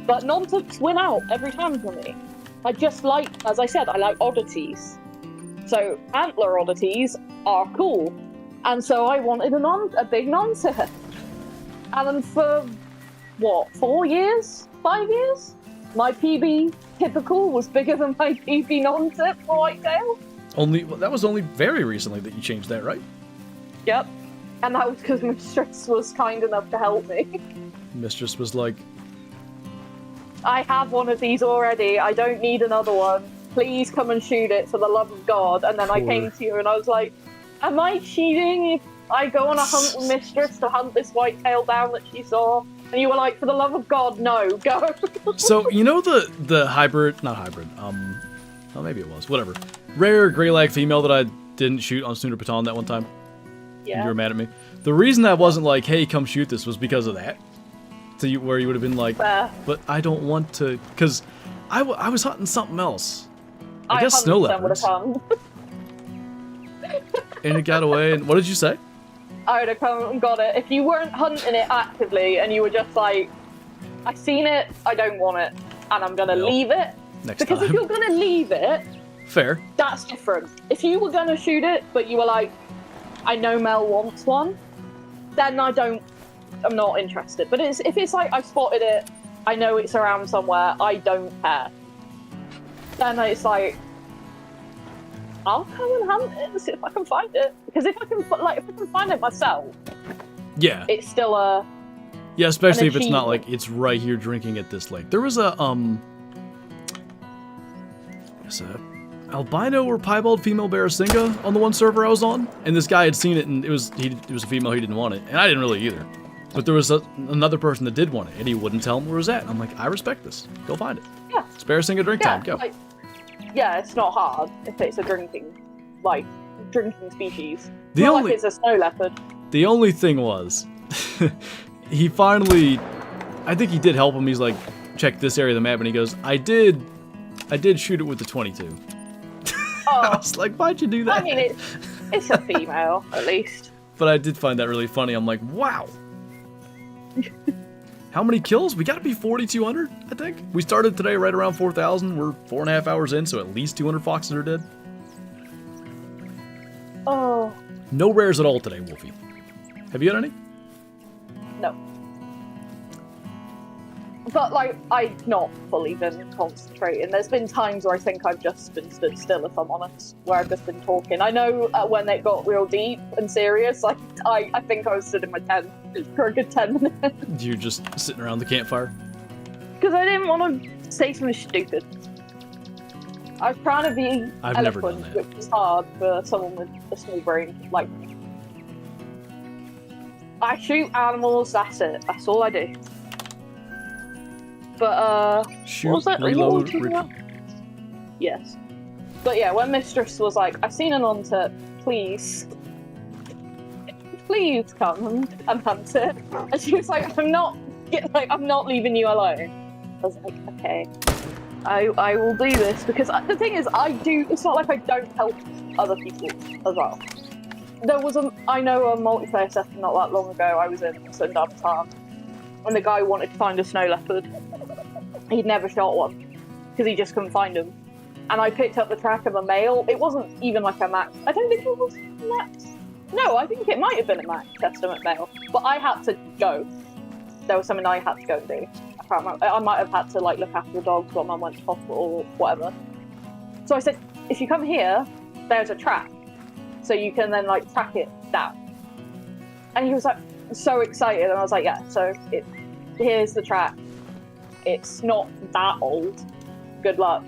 but non-tips win out every time for me. I just like, as I said, I like oddities. So antler oddities are cool. And so I wanted a big non-tip. And then for, what, 4 years? 5 years? My PB typical was bigger than my PB non-tip for whitetail. That was only very recently that you changed that, right? Yep. And that was because Mistress was kind enough to help me. Mistress was like, I have one of these already. I don't need another one. Please come and shoot it for the love of God. And then I came to you and I was like, am I cheating if I go on a hunt with Mistress to hunt this whitetail down that she saw? And you were like, for the love of God, no, go. So, you know the hybrid, not hybrid, well, maybe it was, whatever. Rare gray lag female that I didn't shoot on Snooter Baton that one time? Yeah. You were mad at me. The reason I wasn't like, hey, come shoot this was because of that. So where you would have been like, but I don't want to, because I was hunting something else. I guess snow leopards. And it got away, and what did you say? I would have come and got it. If you weren't hunting it actively and you were just like, I seen it, I don't want it, and I'm going to leave it. Because if you're going to leave it, fair. That's different. If you were going to shoot it, but you were like, I know Mel wants one, then I'm not interested. But if it's like, I spotted it, I know it's around somewhere, I don't care. Then it's like, I'll come and hunt it and see if I can find it. Because if I can find it myself, yeah, it's still a especially if it's not like it's right here drinking at this lake. There was a albino or piebald female barrasinga on the one server I was on, and this guy had seen it, and it was a female, he didn't want it, and I didn't really either. But there was another person that did want it, and he wouldn't tell him where it was at. And I'm like, I respect this. Go find it. Yeah. It's barrasinga drink time. Go. It's not hard if it's a drinking species. Like it's a snow leopard. The only thing was, he finally, I think he did help him. He's like, check this area of the map, and he goes, I did shoot it with the 22. I was like, why'd you do that? I mean, it's a female, at least. But I did find that really funny. I'm like, wow. How many kills? We gotta be 4,200, I think. We started today right around 4,000. We're 4.5 hours in, so at least 200 foxes are dead. Oh. No rares at all today, Wolfie. Have you had any? No. But, I've not fully been concentrating. There's been times where I think I've just been stood still, if I'm honest, where I've just been talking. I know when it got real deep and serious, I think I was stood in my tent for a good 10 minutes. You're just sitting around the campfire? Because I didn't want to say something stupid. I was trying to be eloquent, which is hard for someone with a small brain like me. I shoot animals, that's it. That's all I do. But, shoot, what was that? reload, Yes. But yeah, when Mistress was like, I've seen an on-tip, please come and hunt it. And she was like, I'm not leaving you alone. I was like, okay, I will do this, because the thing is, it's not like I don't help other people as well. I know a multiplayer session not that long ago, I was in Sundar, and the guy wanted to find a snow leopard. He'd never shot one, because he just couldn't find them. And I picked up the track of a male. It wasn't even like a max. I don't think it was max. No, I think it might have been a max testament male. But I had to go. There was something I had to go and do. I can't remember. I might have had to look after the dogs while Mum went to hospital or whatever. So I said, if you come here, there's a track. So you can then track it down. And he was so excited, and I was like, yeah, so here's the track. It's not that old. Good luck.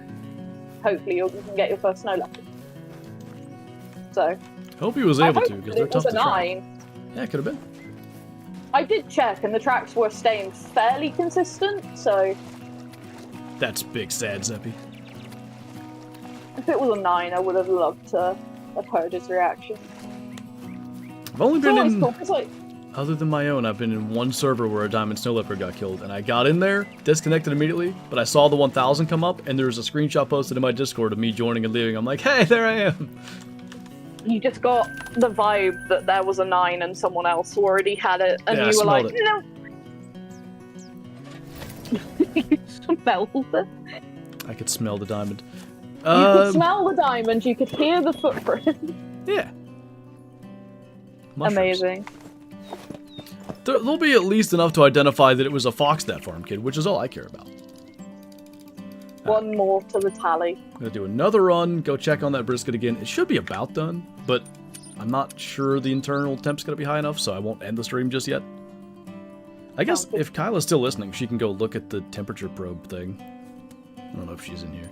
Hopefully you can get your first snow leopard. So. Hope he was able to, because they're tough to track. 9. Yeah, it could have been. I did check, and the tracks were staying fairly consistent, so. That's big sad, Zeppy. If it was a 9, I would have loved to have heard his reaction. I've only been in. Cool, 'cause, other than my own, I've been in one server where a diamond snow leopard got killed, and I got in there, disconnected immediately, but I saw the 1,000 come up, and there was a screenshot posted in my Discord of me joining and leaving. I'm like, hey, there I am. You just got the vibe that there was a 9 and someone else already had it, and yeah, you were like, it. no. You smelled it. I could smell the diamond. You could smell the diamond, you could hear the footprint. Yeah. Mushrooms. Amazing. There'll be at least enough to identify that it was a fox that farm kid, which is all I care about. One more to the tally. I'm gonna do another run, go check on that brisket again. It should be about done, but I'm not sure the internal temp's going to be high enough, so I won't end the stream just yet. I guess if Kyla's still listening, she can go look at the temperature probe thing. I don't know if she's in here.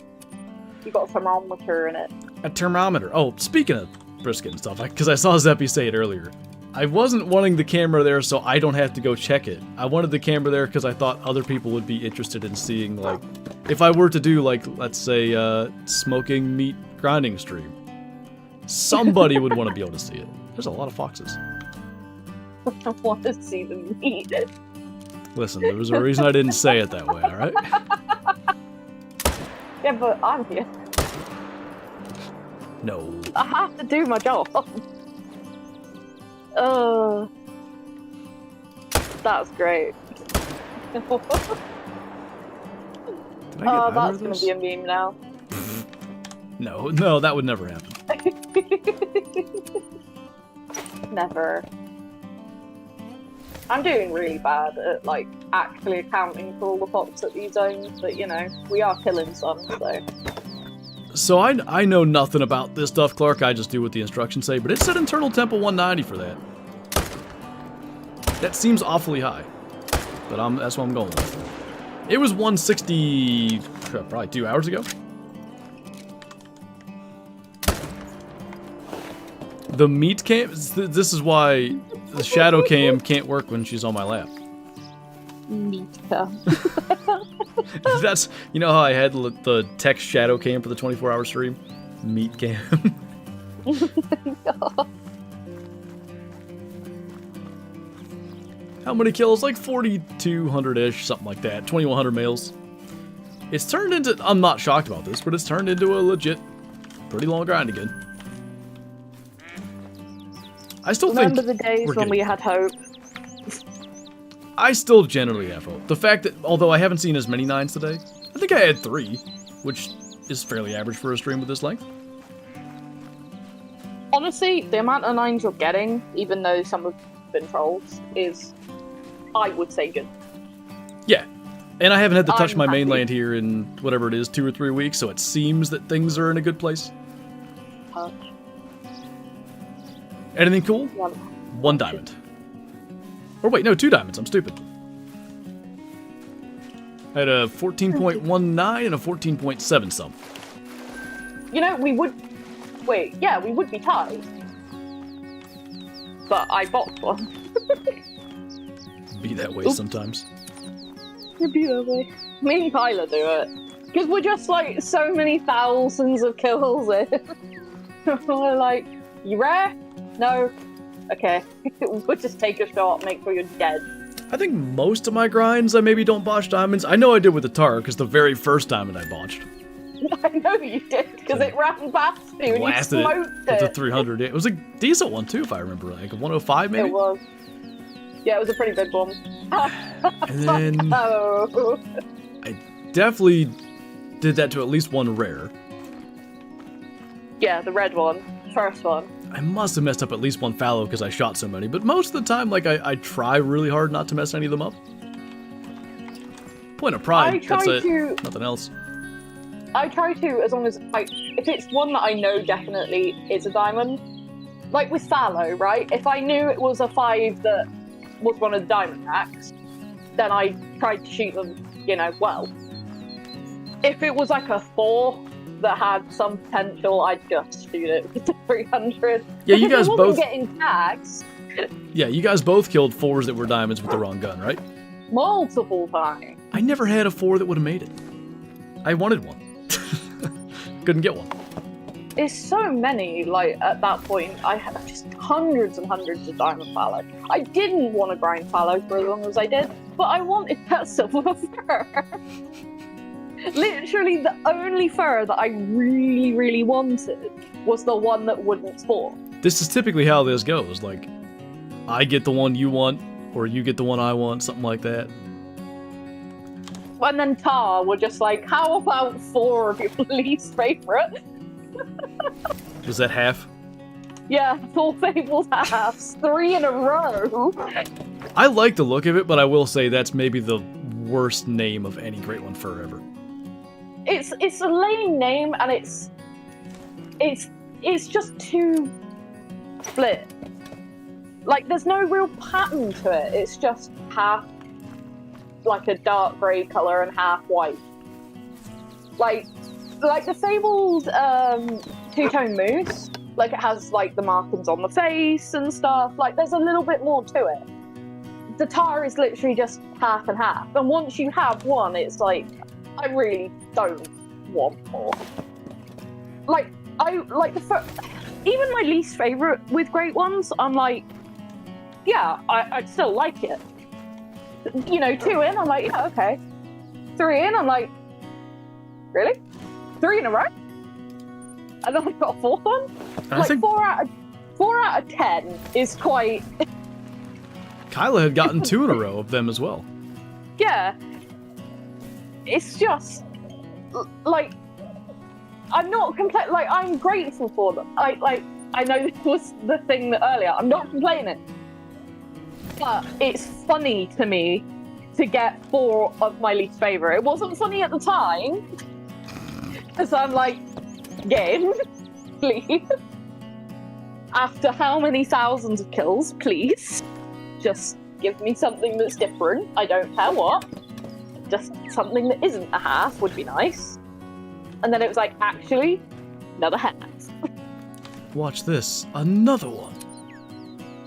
You got a thermometer in it. A thermometer. Oh, speaking of brisket and stuff, because I saw Zeppy say it earlier. I wasn't wanting the camera there so I don't have to go check it. I wanted the camera there because I thought other people would be interested in seeing, like, if I were to do, like, let's say, smoking meat grinding stream. Somebody would want to be able to see it. There's a lot of foxes. I want to see the meat. Listen, there was a reason I didn't say it that way, alright? Yeah, but I'm here. No. I have to do my job. That's great. Did I get either that's of gonna those? be a meme now. No, that would never happen. Never. I'm doing really bad at, like, actually accounting for all the fox at these zones, but, you know, we are killing some, so... So I know nothing about this stuff, Clark. I just do what the instructions say, but it said internal temp of 190 for that. That seems awfully high, but that's what I'm going with. It was 160 probably 2 hours ago. The meat cam. This is why the shadow cam can't work when she's on my lap. Meat. That's, you know how I had the text shadow cam for the 24-hour stream? Meat cam. How many kills? Like 4,200-ish, something like that. 2,100 males. It's turned into, I'm not shocked about this, but it's turned into a legit, pretty long grind again. I still Remember think the days when we had hope? I still generally have hope. The fact that, although I haven't seen as many 9s today, I think I had 3, which is fairly average for a stream with this length. Honestly, the amount of 9s you're getting, even though some have been trolls, is, I would say, good. Yeah. And I haven't had to touch I'm my happy. mainland here in whatever it is, 2 or 3 weeks, so it seems that things are in a good place. Touch. Anything cool? 1 diamond. Or wait, no, 2 diamonds. I'm stupid. I had a 14.19 and a 14.7 some. You know, we would... Wait, yeah, we would be tied. But I bought one. Be that way sometimes. It'd be that way. Me and Kyla do it. Because we're just, like, so many thousands of kills in. We're like, you rare? No. Okay. We'll just take a shot, make sure you're dead. I think most of my grinds I maybe don't botch diamonds. I know I did with the tar, because the very first diamond I botched. I know you did, because it ran past you and you Blasted smoked it with it. a 300. It was a decent one too, if I remember right. Like a 105 maybe? It was. Yeah, it was a pretty big one. And then Oh. I definitely did that to at least 1 rare. Yeah, the red one. First one. I must have messed up at least 1 fallow because I shot so many, but most of the time, like, I try really hard not to mess any of them up. Point of pride, I try that's it. to- Nothing else. I try to, as long as, like, if it's one that I know definitely is a diamond, like with fallow, right? If I knew it was a 5 that was one of the diamond racks, then I tried to shoot them, you know, well. If it was like a 4 that had some potential, I'd just shoot it with the 300. Yeah, you Because guys I wasn't both- getting tags Yeah, you guys both killed 4s that were diamonds with the wrong gun, right? multiple times. I never had a 4 that would have made it. I wanted one. Couldn't get one. There's so many, like, at that point, I had just hundreds and hundreds of diamond fallow. I didn't want to grind fallow for as long as I did, but I wanted that silver fur. Literally, the only fur that I really, really wanted was the one that wouldn't spawn. This is typically how this goes. Like, I get the one you want, or you get the one I want, something like that. And then Tar were just like, how about 4 of your least favourite? Was that half? Yeah, 4 fabled halves, 3 in a row. I like the look of it, but I will say that's maybe the worst name of any Great One fur ever. It's a lame name, and it's just too split. Like, there's no real pattern to it. It's just half like a dark grey colour and half white. Like the fabled two-tone moose, like it has like the markings on the face and stuff. Like, there's a little bit more to it. The tar is literally just half and half. And once you have one, it's like, I really don't want more. Like, even my least favourite with great ones, I'm like, yeah, I'd still like it. You know, 2 in, I'm like, yeah, okay. 3 in, I'm like, really? 3 in a row? And then I got a 4th one? Like, think 4 out of 10 is quite... Kyla had gotten 2 in a row of them as well. Yeah. It's just, like, I'm not like, I'm grateful for them. I know this was the thing that earlier, I'm not complaining. But it's funny to me to get 4 of my least favourite. It wasn't funny at the time. So I'm like, game, please. After how many thousands of kills, please. Just give me something that's different. I don't care what. Just something that isn't a half would be nice. And then it was like, actually, another half. Watch this, another one.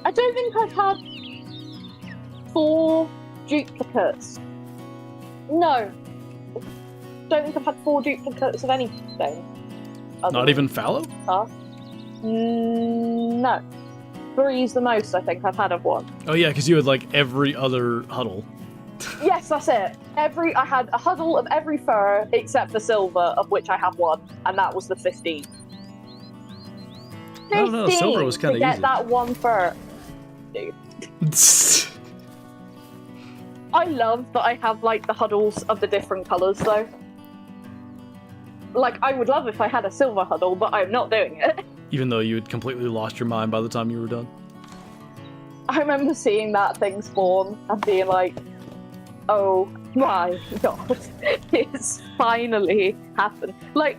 I don't think I've had 4 duplicates. No. Don't think I've had 4 duplicates of anything. Not even fallow? No. 3's the most I think I've had of one. Oh yeah, because you had like every other huddle. Yes, that's it. I had a huddle of every fur except for silver, of which I have 1, and that was the 15. I don't know, silver was kind of easy. Get that 1 fur. Dude. I love that I have like the huddles of the different colours though. Like, I would love if I had a silver huddle, but I'm not doing it. Even though you had completely lost your mind by the time you were done. I remember seeing that thing spawn and being like, oh my god, it's finally happened. Like,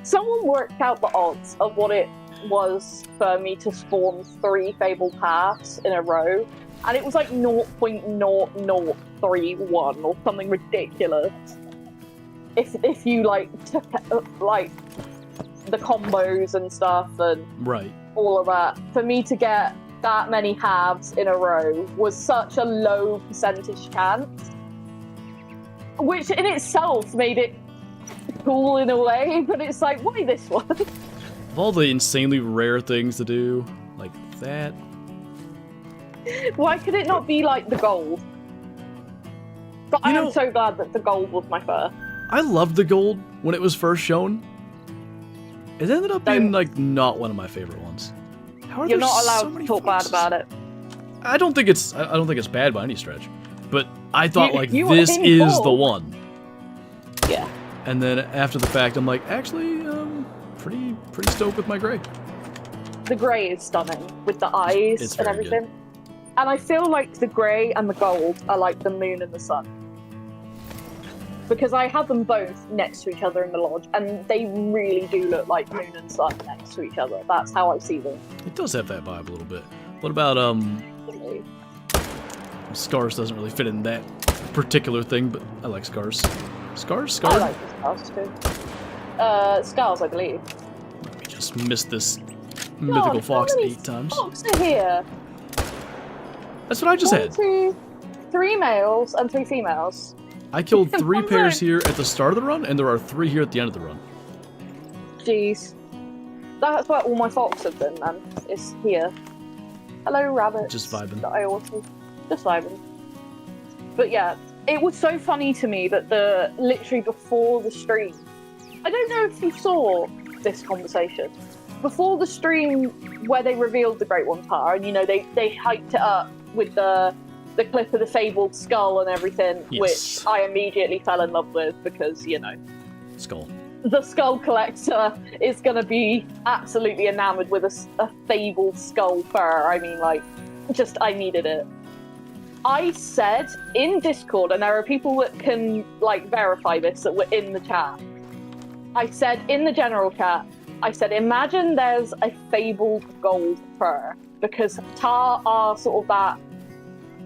someone worked out the odds of what it was for me to spawn 3 fabled paths in a row, and it was like 0.0031 or something ridiculous. If you like took like the combos and stuff and all of that, for me to get that many halves in a row was such a low percentage chance, which in itself made it cool in a way, but it's like, why this one? Of all the insanely rare things to do, like that. Why could it not be like the gold? But I am so glad that the gold was my fur. I loved the gold when it was first shown. It ended up being like not one of my favorite ones. How are You're there not allowed so to many talk foxes? bad about it. I don't think it's bad by any stretch, but I thought you this is the gold. one. Yeah. And then after the fact, I'm like, actually, pretty stoked with my gray. The grey is stunning with the eyes and everything. Good. And I feel like the grey and the gold are like the moon and the sun. Because I have them both next to each other in the lodge, and they really do look like moon and sun next to each other. That's how I see them. It does have that vibe a little bit. What about, Scars doesn't really fit in that particular thing, but I like Scars. Scars? I like the Scars too. Scars, I believe. We just missed this mythical fox 8 times. Fox are here? That's what I just had. 1, 2, 3 males and 3 females. I killed 3 pairs here at the start of the run, and there are 3 here at the end of the run. Jeez. That's where all my fox have been, man. It's here. Hello, rabbits. Just vibing. That I also... Just vibing. But yeah, it was so funny to me that literally before the stream... I don't know if you saw this conversation. Before the stream where they revealed the Great One Tar, and you know, they hyped it up with the clip of the fabled skull and everything, yes. Which I immediately fell in love with because, you know... Skull. The skull collector is going to be absolutely enamored with a fabled skull fur. I mean, like, just, I needed it. I said in Discord, and there are people that can, like, verify this that were in the chat. I said in the general chat, I said, imagine there's a fabled gold fur, because tar are sort of that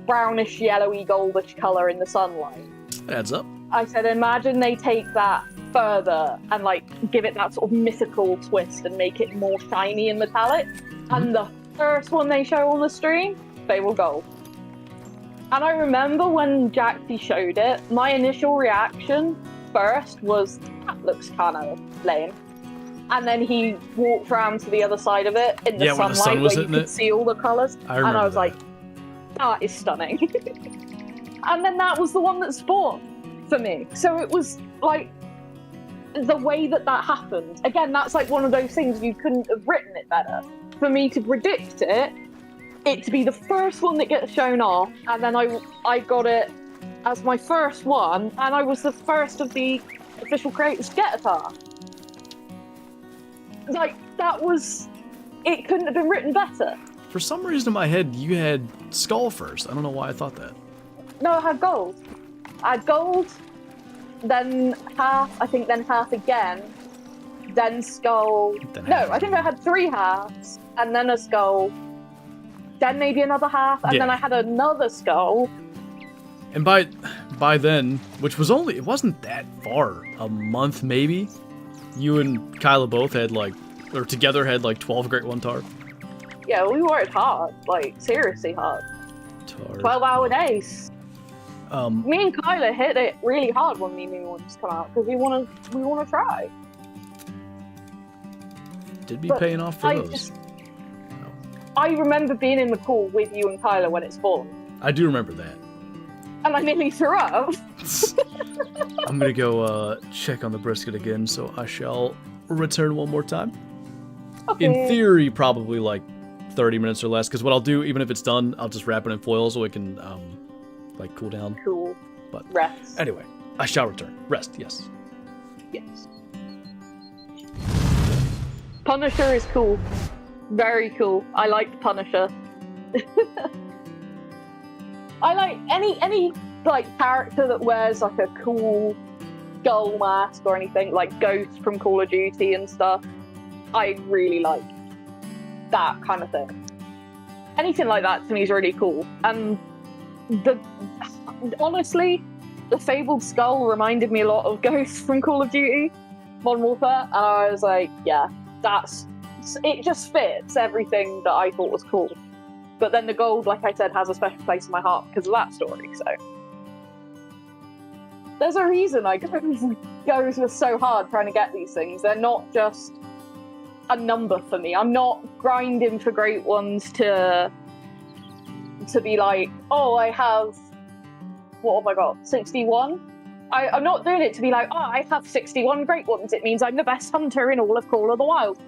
brownish, yellowy, goldish colour in the sunlight. Adds up. I said, imagine they take that further and like give it that sort of mythical twist and make it more shiny and metallic. And the first one they show on the stream, fabled gold. And I remember when Jaxy showed it, my initial reaction first was, that looks kind of lame. And then he walked around to the other side of it in the sunlight where you could see all the colours. And I was like, that is stunning. And then that was the one that spawned for me. So it was like, the way that happened. Again, that's like one of those things you couldn't have written it better. For me to predict it to be the first one that gets shown off, and then I got it as my first one, and I was the first of the official creators to get a tar. Like, that was... It couldn't have been written better. For some reason in my head, you had skull first. I don't know why I thought that. No, I had gold. I had gold, then half, I think then half again, then skull. I think I had 3 halves, and then a skull, then maybe another half, and then I had another skull. And by then, which was only, it wasn't that far, a month maybe, you and Kyla both had like, or together had like 12 Great One tar. Yeah, we worked hard, like seriously hard. 12-hour days. Me and Kyla hit it really hard when me new ones come out because we want to try. Did be paying off for those. I remember being in the call with you and Kyla when it spawned. I do remember that. And I nearly threw up. I'm gonna go check on the brisket again, so I shall return one more time. Okay. In theory, probably like 30 minutes or less, because what I'll do, even if it's done, I'll just wrap it in foil so it can like cool down. Cool. But rest. Anyway, I shall return. Rest, yes. Yes. Punisher is cool. Very cool. I like Punisher. I like any like character that wears like a cool skull mask or anything, like Ghost from Call of Duty and stuff. I really like that kind of thing. Anything like that to me is really cool. And honestly, the fabled skull reminded me a lot of Ghost from Call of Duty Modern Warfare, and I was like, yeah, it just fits everything that I thought was cool. But then the gold, like I said, has a special place in my heart because of that story, so there's a reason I goes so hard trying to get these things. They're not just a number for me. I'm not grinding for great ones to be like, oh, I have, what have I got, 61? I'm not doing it to be like, oh, I have 61 great ones. It means I'm the best hunter in all of Call of the Wild.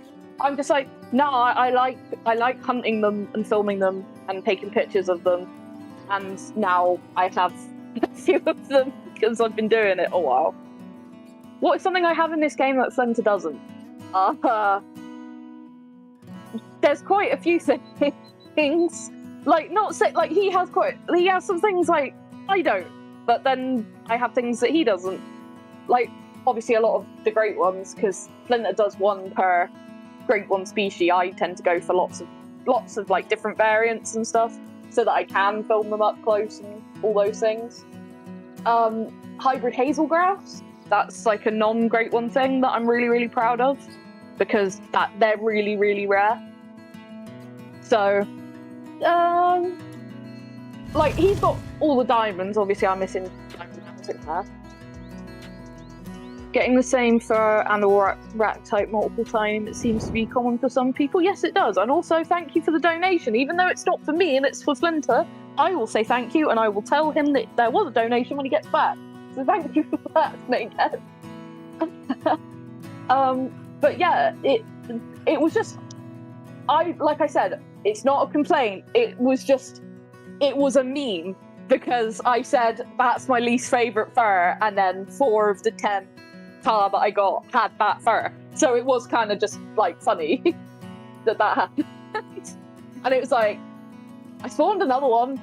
I'm just like, no, I like hunting them and filming them and taking pictures of them. And now I have a few of them because I've been doing it a while. What is something I have in this game that Flinter doesn't? There's quite a few things. Like, he has some things like I don't, but then I have things that he doesn't. Like, obviously a lot of the great ones, because Flinter does one per great one species. I tend to go for lots of like different variants and stuff, so that I can film them up close and all those things. Hybrid hazel grass, that's like a non-great one thing that I'm really, really proud of, because they're really, really rare. So, like, he's got all the diamonds. Obviously, I'm missing diamonds. Getting the same fur and the rack type multiple times, it seems to be common for some people. Yes, it does. And also, thank you for the donation. Even though it's not for me and it's for Flinter, I will say thank you, and I will tell him that there was a donation when he gets back. So thank you for that, Naked. But yeah, it was just, like I said, it's not a complaint. It was a meme, because I said that's my least favourite fur, and then 4 of the 10 tar that I got had that fur. So it was kind of just like funny that happened. And it was like, I spawned another one.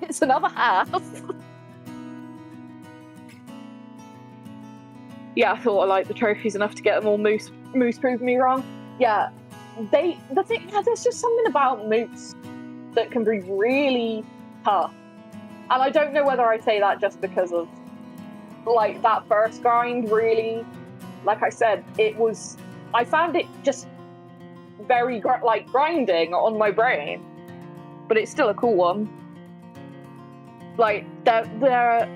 It's another half. Yeah, I thought I liked the trophies enough to get them all moose moose proved me wrong. Yeah, there's just something about moose that can be really tough. And I don't know whether I say that just because of, like, that first grind really, like I said, I found it just very, grinding on my brain. But it's still a cool one. Like, I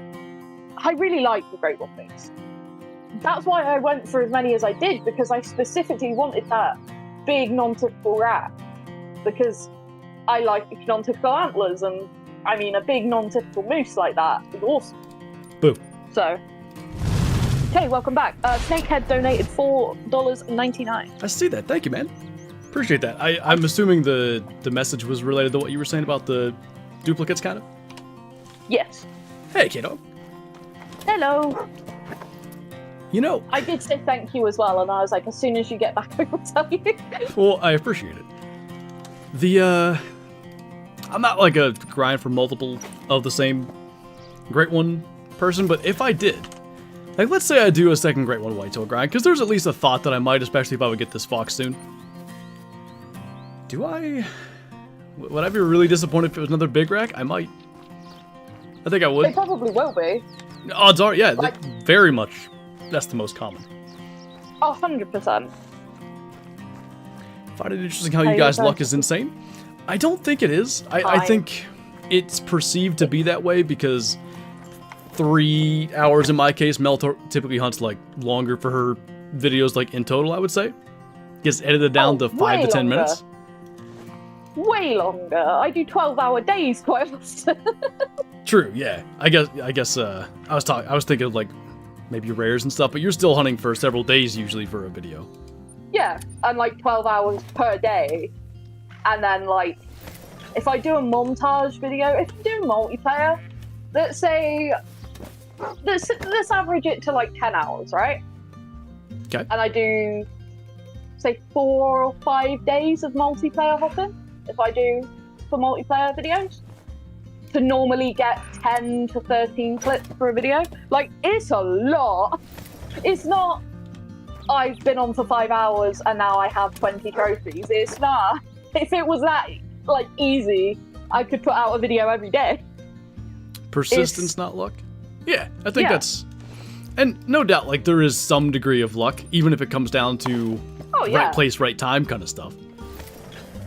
really like the Great One moose. That's why I went for as many as I did, because I specifically wanted that big non-typical rat. Because I like non-typical antlers, and I mean, a big non-typical moose like that is awesome. Boo. So, okay, welcome back. Snakehead donated $4.99. I see that. Thank you, man. Appreciate that. I'm assuming the message was related to what you were saying about the duplicates, kind of? Yes. Hey, kiddo. Hello. You know... I did say thank you as well, and I was like, as soon as you get back, I will tell you. Well, I appreciate it. I'm not like a grind for multiple of the same Great One person, but if I did, like, let's say I do a second Great One whitetail grind, because there's at least a thought that I might, especially if I would get this fox soon. Would I be really disappointed if it was another big rack? I might. I think I would. They probably will be. Odds are, yeah, like, very much. That's the most common. 100%. Find it interesting how you guys' luck is insane. I don't think it is. I think it's perceived to be that way because 3 hours in my case, Mel typically hunts like longer for her videos, like in total, I would say. Gets edited down to 5 to 10 minutes. Way longer. I do 12-hour days quite often. True, yeah. I guess I was thinking of like maybe rares and stuff, but you're still hunting for several days usually for a video. Yeah, and like 12 hours per day. And then like, if I do a montage video, if I do multiplayer, let's average it to like 10 hours, right? Okay. And I do, say, 4 or 5 days of multiplayer hopping, if I do for multiplayer videos, to normally get 10 to 13 clips for a video. Like, it's a lot. It's not, I've been on for 5 hours and now I have 20 trophies. It's not. If it was that, like, easy, I could put out a video every day. Persistence, not luck? Yeah, I think that's... And no doubt, like, there is some degree of luck, even if it comes down to right place, right time kind of stuff.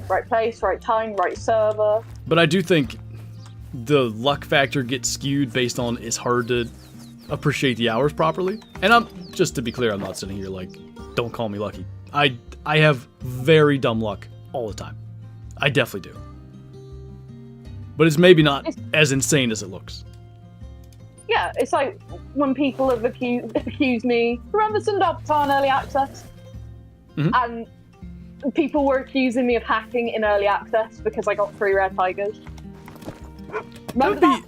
Right place, right time, right server. But I do think the luck factor gets skewed based on it's hard to appreciate the hours properly. And just to be clear, I'm not sitting here like, don't call me lucky. I have very dumb luck all the time. I definitely do. But it's maybe not as insane as it looks. Yeah, it's like when people have accused me. Remember Sundarbatan early access? Mm-hmm. And people were accusing me of hacking in early access because I got 3 rare tigers. Remember that?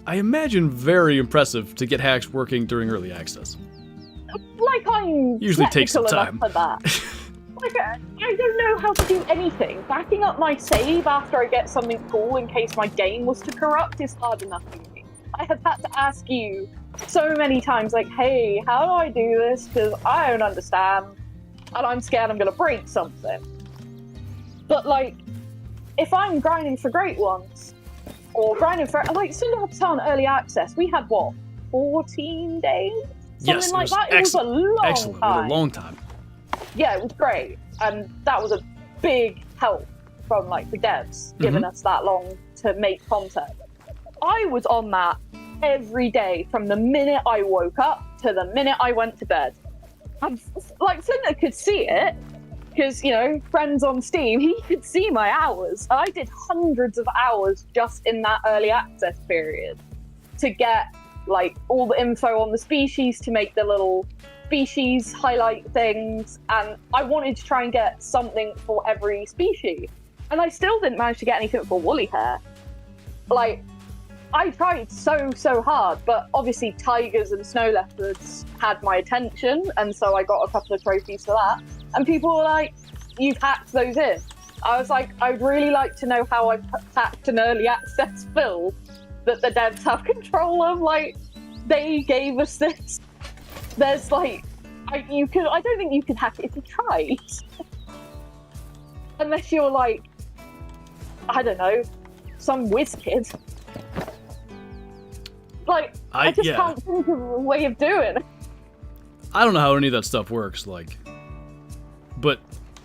I imagine, very impressive to get hacks working during early access. Like, I'm usually takes some time for that. Like, I don't know how to do anything. Backing up my save after I get something cool in case my game was to corrupt is hard enough for me. I have had to ask you so many times, like, hey, how do I do this? Because I don't understand. And I'm scared I'm going to break something. But, like, if I'm grinding for Great Ones, or grinding for, like, Sundarbatan early access, we had, what, 14 days? Something like that? It was a long time. It was a long time. Yeah, it was great. And that was a big help from, like, the devs, giving us that long to make content. I was on that every day from the minute I woke up to the minute I went to bed. And, like, Flinter could see it, because, you know, friends on Steam, he could see my hours. I did hundreds of hours just in that early access period to get, like, all the info on the species, to make the little species highlight things, and I wanted to try and get something for every species. And I still didn't manage to get anything for woolly hair. Like, I tried so hard, but obviously tigers and snow leopards had my attention, and so I got a couple of trophies for that. And people were like, you've hacked those in. I was like, I'd really like to know how I hacked an early access build that the devs have control of. Like, they gave us this. There's like I don't think you could hack it if you tried. Unless you're like, I don't know, some whiz kid. Like, I just can't think of a way of doing it. I don't know how any of that stuff works, like, but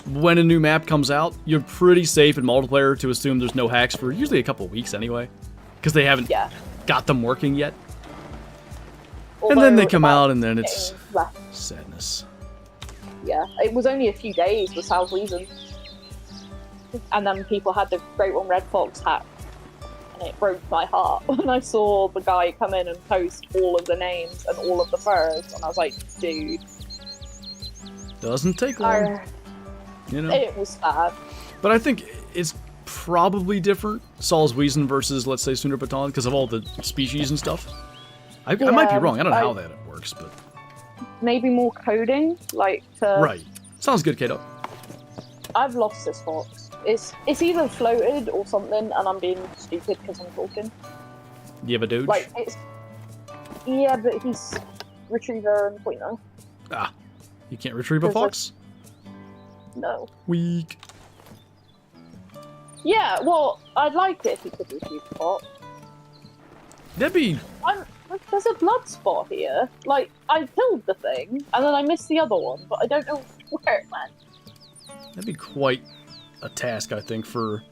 when a new map comes out, you're pretty safe in multiplayer to assume there's no hacks for usually a couple weeks anyway, because they haven't got them working yet. Although, and then they come out, and then it's sadness. Yeah, it was only a few days with South Reason, and then people had the Great One Red Fox hack. It broke my heart when I saw the guy come in and post all of the names and all of the furs, and I was like, dude. Doesn't take long. You know? It was sad. But I think it's probably different, Saul's Weason versus, let's say, Sooner Baton, because of all the species and stuff. I might be wrong. I don't know how that works, but... Maybe more coding, like to... Right. Sounds good, Kato. I've lost this fox. It's either floated or something, and I'm being stupid because I'm talking. You have a doge? Like, it's... Yeah, but he's retriever and pointer. Ah. You can't retrieve a fox? No. Weak. Yeah, well, I'd like it if he could retrieve a fox. That'd be... There's a blood spot here. Like, I killed the thing, and then I missed the other one, but I don't know where it went. That'd be quite a task, I think, for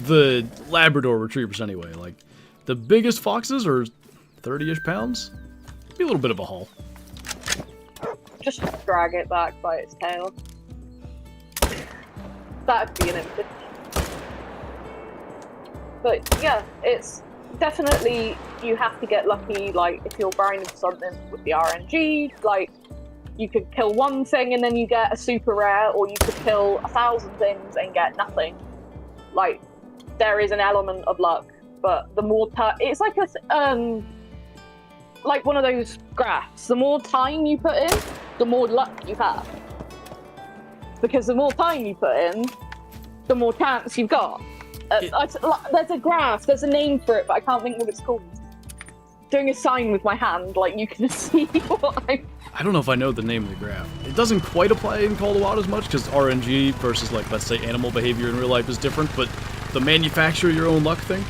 the Labrador retrievers anyway. Like, the biggest foxes are 30-ish pounds. Be a little bit of a haul. Just drag it back by its tail. That'd be an image. But yeah, it's definitely, you have to get lucky, like, if you're grinding for something with the RNG, like, you could kill one thing and then you get a super rare, or you could kill 1,000 things and get nothing. Like, there is an element of luck, but the more it's like a, like one of those graphs. The more time you put in, the more luck you have. Because the more time you put in, the more chance you've got. There's a graph, there's a name for it, but I can't think what it's called. Doing a sign with my hand, like you can see what I don't know if I know the name of the graph. It doesn't quite apply in Call of Wild as much, because RNG versus, like, let's say animal behavior in real life is different, but the manufacture your own luck thing?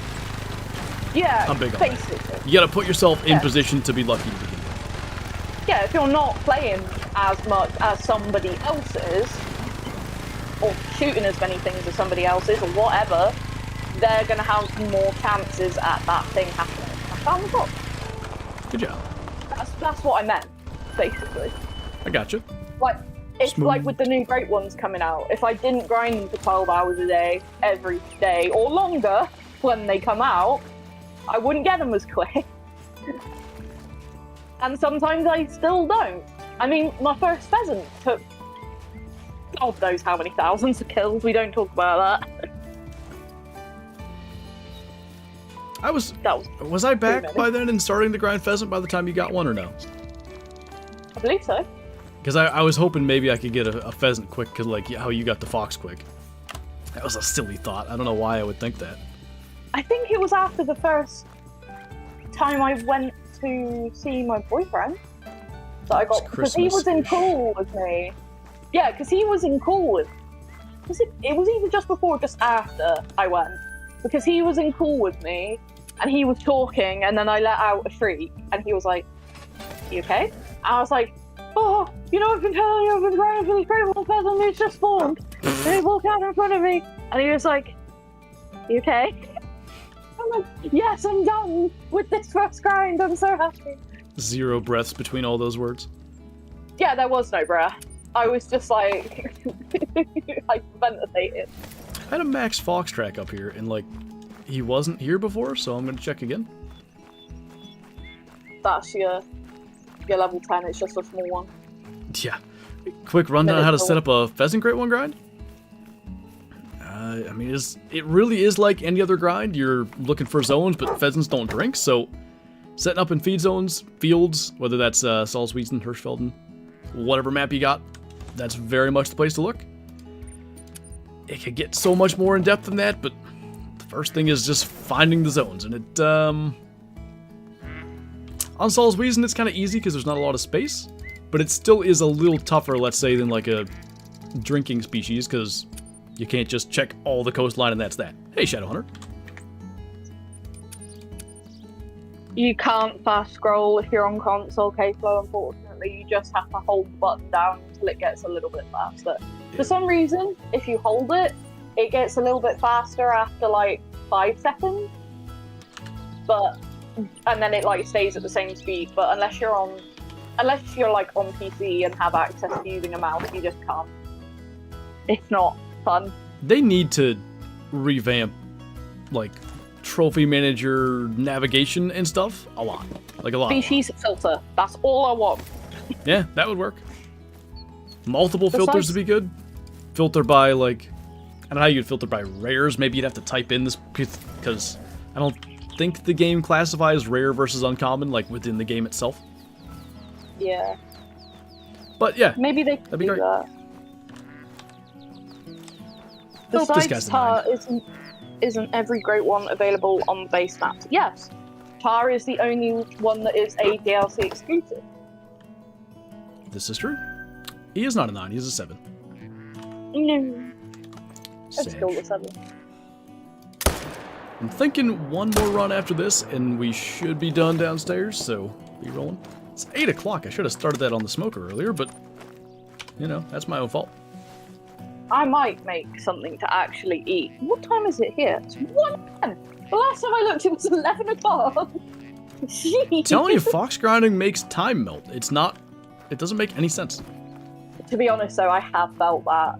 Yeah, I'm big on basically. that. You gotta put yourself in position to be lucky to begin with. Yeah, if you're not playing as much as somebody else is, or shooting as many things as somebody else is, or whatever, they're gonna have more chances at that thing happening. I found the book. Good job. That's what I meant, basically. I gotcha. Like, it's like with the new Great Ones coming out. If I didn't grind them for 12 hours a day, every day, or longer, when they come out, I wouldn't get them as quick. And sometimes I still don't. I mean, my first pheasant took God knows how many thousands of kills. We don't talk about that. Was I back by then and starting to grind pheasant by the time you got one, or no? I believe so. Because I was hoping maybe I could get a pheasant quick, because like how you got the fox quick. That was a silly thought. I don't know why I would think that. I think it was after the first time I went to see my boyfriend that I got, because he was in call with me. Yeah, because he was in call with. It was either just before or just after I went, because he was in call with me and he was talking, and then I let out a shriek and he was like, "You okay?" And I was like, "Oh, you know, I've been telling you, I've been grinding for this great little pheasant, he's just spawned." And he walked out in front of me and he was like, "You okay?" I'm like, "Yes, I'm done with this first grind, I'm so happy." 0 breaths between all those words? Yeah, there was no breath. I was just like, like ventilated. I had a max fox track up here, and like, he wasn't here before, so I'm gonna check again. That's your level 10, it's just a small one. Yeah. Quick rundown on how to set up a pheasant Great One grind? I mean, it really is like any other grind. You're looking for zones, but pheasants don't drink, so setting up in feed zones, fields, whether that's Salzwiesen, Hirschfelden, whatever map you got, that's very much the place to look. It could get so much more in depth than that, but the first thing is just finding the zones, and it, on Salzwiesen, it's kind of easy because there's not a lot of space, but it still is a little tougher, let's say, than like a drinking species, because you can't just check all the coastline and that's that. Hey, Shadowhunter. You can't fast scroll if you're on console K-Flow, unfortunately. You just have to hold the button down until it gets a little bit faster. Yeah. For some reason, if you hold it, it gets a little bit faster after like 5 seconds. And then it like stays at the same speed, but unless you're like on PC and have access to using a mouse, you just can't. It's not fun. They need to revamp like trophy manager navigation and stuff a lot. Like a lot. Species filter. That's all I want. Yeah, that would work. Multiple filters would be good. Filter by like, I don't know how you'd filter by rares. Maybe you'd have to type in this because I don't think the game classifies rare versus uncommon like within the game itself. Yeah. But yeah, maybe they could do that. Besides Tar, isn't every great one available on the base maps? Yes. Tar is the only one that is a DLC exclusive. This is true. He is not a 9, he is a 7. No. It's still a 7. I'm thinking one more run after this, and we should be done downstairs, so be rolling. It's 8 o'clock. I should have started that on the smoker earlier, but, you know, that's my own fault. I might make something to actually eat. What time is it here? It's 1:10. The last time I looked, it was 11 o'clock. Telling you, fox grinding makes time melt. It doesn't make any sense. To be honest, though, I have felt that.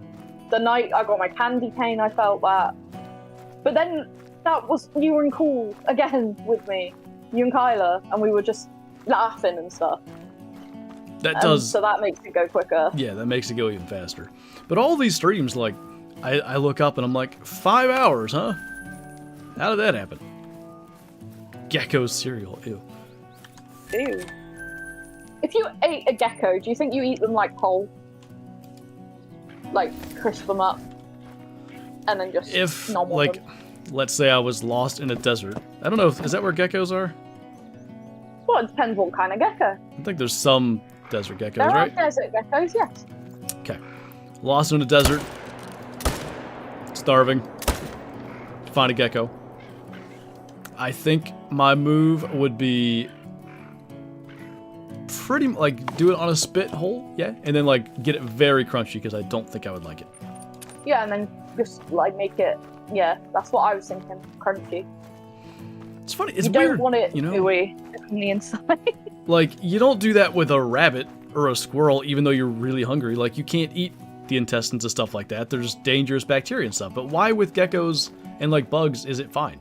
The night I got my candy cane, I felt that. But then, that was you and Cool again with me. You and Kyla, and we were just laughing and stuff. That does. So that makes it go quicker. Yeah, that makes it go even faster. But all these streams, like, I look up and I'm like, 5 hours, huh? How did that happen? Gecko cereal, ew. Ew. If you ate a gecko, do you think you eat them like whole? Like, crisp them up? And then just normal like, them? Let's say I was lost in a desert. I don't know, is that where geckos are? Well, it depends what kind of gecko. I think there's some desert geckos, there right? There are desert geckos, yes. Okay. Lost in a desert. Starving. Find a gecko. I think my move would be pretty, like, do it on a spit hole, yeah? And then, like, get it very crunchy, because I don't think I would like it. Yeah, and then just, like, make it, yeah, that's what I was thinking, crunchy. It's funny, it's you weird, don't want it you know? gooey from the inside. Like, you don't do that with a rabbit or a squirrel, even though you're really hungry. Like, you can't eat the intestines and stuff like that. There's dangerous bacteria and stuff. But why with geckos and, like, bugs is it fine?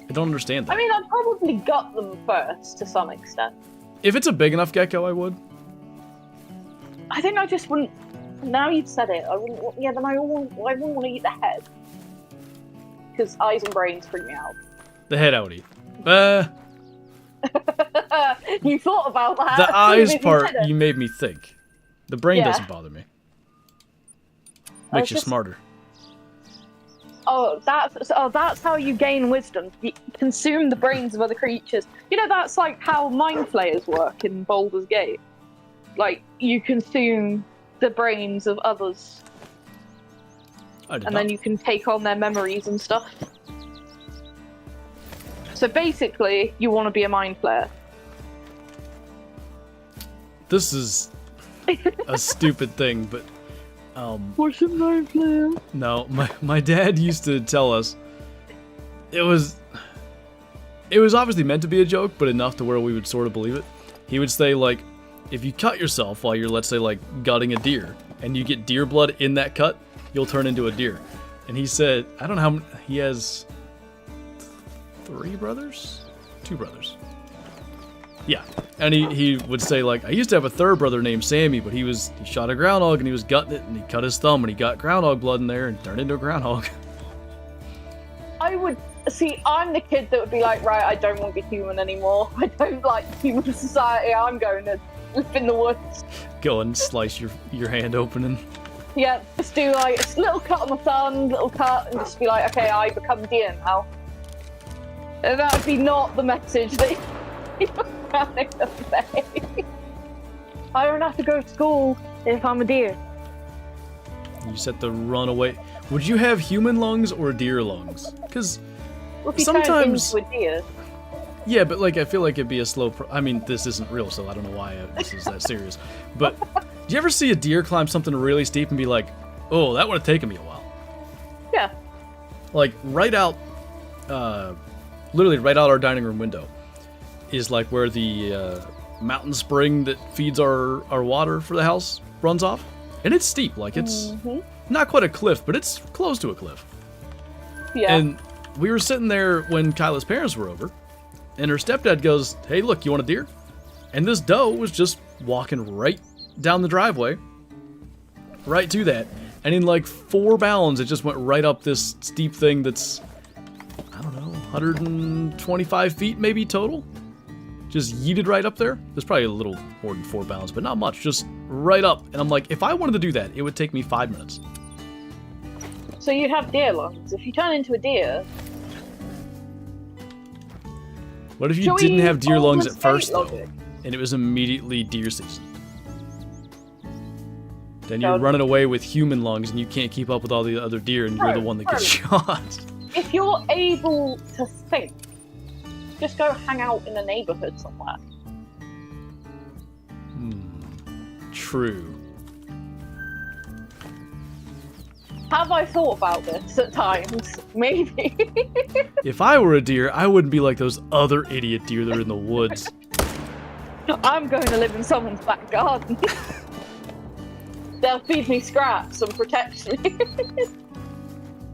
I don't understand that. I mean, I'd probably gut them first, to some extent. If it's a big enough gecko, I would. I think I just wouldn't... Now you've said it, I wouldn't... Yeah, then I wouldn't want to eat the head. Because eyes and brains freak me out. The head I would eat. You thought about that. The eyes part, you made me think. The brain doesn't bother me. Makes you smarter. Oh, that's how you gain wisdom. You consume the brains of other creatures. You know, that's like how mind flayers work in Baldur's Gate. Like, you consume the brains of others. Then you can take on their memories and stuff. So basically, you want to be a mind flayer. This is a stupid thing, but What's a mind flayer? No, my dad used to tell us it was obviously meant to be a joke, but enough to where we would sort of believe it. He would say, like, if you cut yourself while you're, let's say, like, gutting a deer, and you get deer blood in that cut, you'll turn into a deer. And he said, I don't know how many, he has 3 brothers? 2 brothers. Yeah, and he would say, like, I used to have a 3rd brother named Sammy, but he shot a groundhog and he was gutting it and he cut his thumb and he got groundhog blood in there and turned into a groundhog. I'm the kid that would be like, right, I don't want to be human anymore. I don't like human society. I'm going to live in the woods. Go and slice your hand open and... Yeah, just do like a little cut on my thumb, little cut, and just be like, okay, I become deer now. And that would be not the message that you were trying to convey. I don't have to go to school if I'm a deer. You set the runaway. Would you have human lungs or deer lungs? Because Well, if you sometimes. turn into a deer. Yeah, but like I feel like it'd be a slow. I mean, this isn't real, so I don't know why this is that serious. But do you ever see a deer climb something really steep and be like, "Oh, that would have taken me a while"? Yeah. Like right out, literally right out our dining room window, is like where the mountain spring that feeds our water for the house runs off, and it's steep. Like it's not quite a cliff, but it's close to a cliff. Yeah. And we were sitting there when Kyla's parents were over. And her stepdad goes, "Hey, look, you want a deer?" And this doe was just walking right down the driveway, right to that. And in like 4 bounds, it just went right up this steep thing that's, I don't know, 125 feet maybe total. Just yeeted right up there. There's probably a little more than 4 bounds, but not much. Just right up. And I'm like, if I wanted to do that, it would take me 5 minutes. So you have deer lungs. If you turn into a deer... What if you didn't have deer lungs at almost first, though, logic? and it was immediately deer season? Then No. you're running away with human lungs, and you can't keep up with all the other deer, and you're the one that gets shot. If you're able to think, just go hang out in a neighborhood somewhere. True. Have I thought about this at times? Maybe. If I were a deer, I wouldn't be like those other idiot deer that are in the woods. I'm going to live in someone's back garden. They'll feed me scraps and protect me.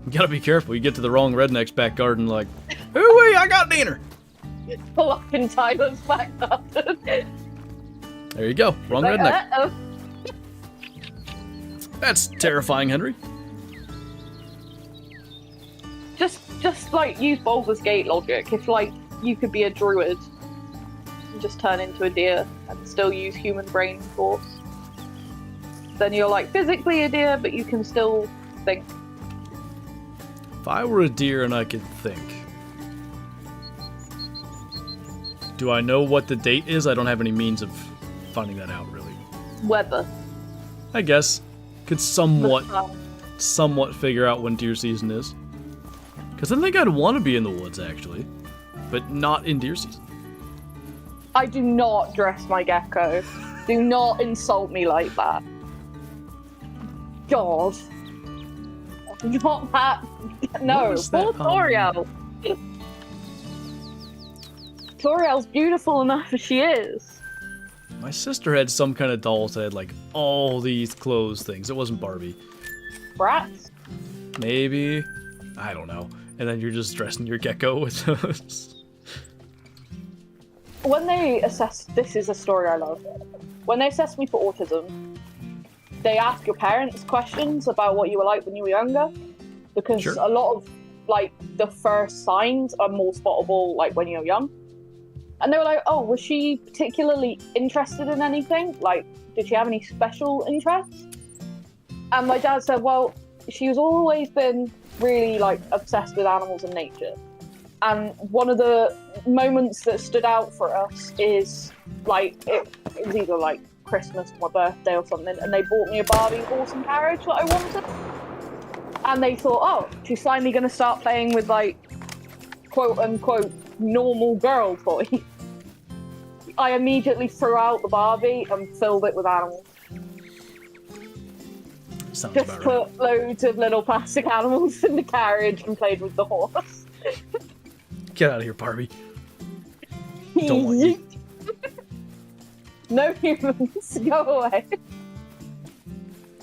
You gotta be careful. You get to the wrong redneck's back garden, like, ooh-wee, I got dinner. Pull up in Tyler's back garden. There you go. Wrong Like, redneck. uh-oh. That's terrifying, Henry. Just like use Baldur's Gate logic. If like you could be a druid and just turn into a deer and still use human brain force, then you're like physically a deer, but you can still think. If I were a deer and I could think, do I know what the date is? I don't have any means of finding that out, really. Weather. I guess. Could somewhat The figure out when deer season is. Because I think I'd want to be in the woods, actually. But not in deer season. I do not dress my gecko. Do not insult me like that. God. Not that. No, was that? poor Toriel. Toriel's beautiful enough as she is. My sister had some kind of dolls that had, like, all these clothes things. It wasn't Barbie. Brats? Maybe. I don't know. And then you're just dressing your gecko with those. When they assess, this is a story I love. When they assess me for autism, they ask your parents questions about what you were like when you were younger, because Sure. a lot of like the first signs are more spottable like when you're young. And they were like, "Oh, was she particularly interested in anything? Like, did she have any special interests?" And my dad said, "Well, she's always been really like obsessed with animals and nature. And one of the moments that stood out for us is like it was either like Christmas or my birthday or something, and they bought me a Barbie horse and carriage that I wanted. And they thought, oh, she's finally going to start playing with like quote unquote normal girl toys." I immediately threw out the Barbie and filled it with animals. Sounds Just about right. put loads of little plastic animals in the carriage and played with the horse. Get out of here, Barbie. Don't want you. No humans, go away.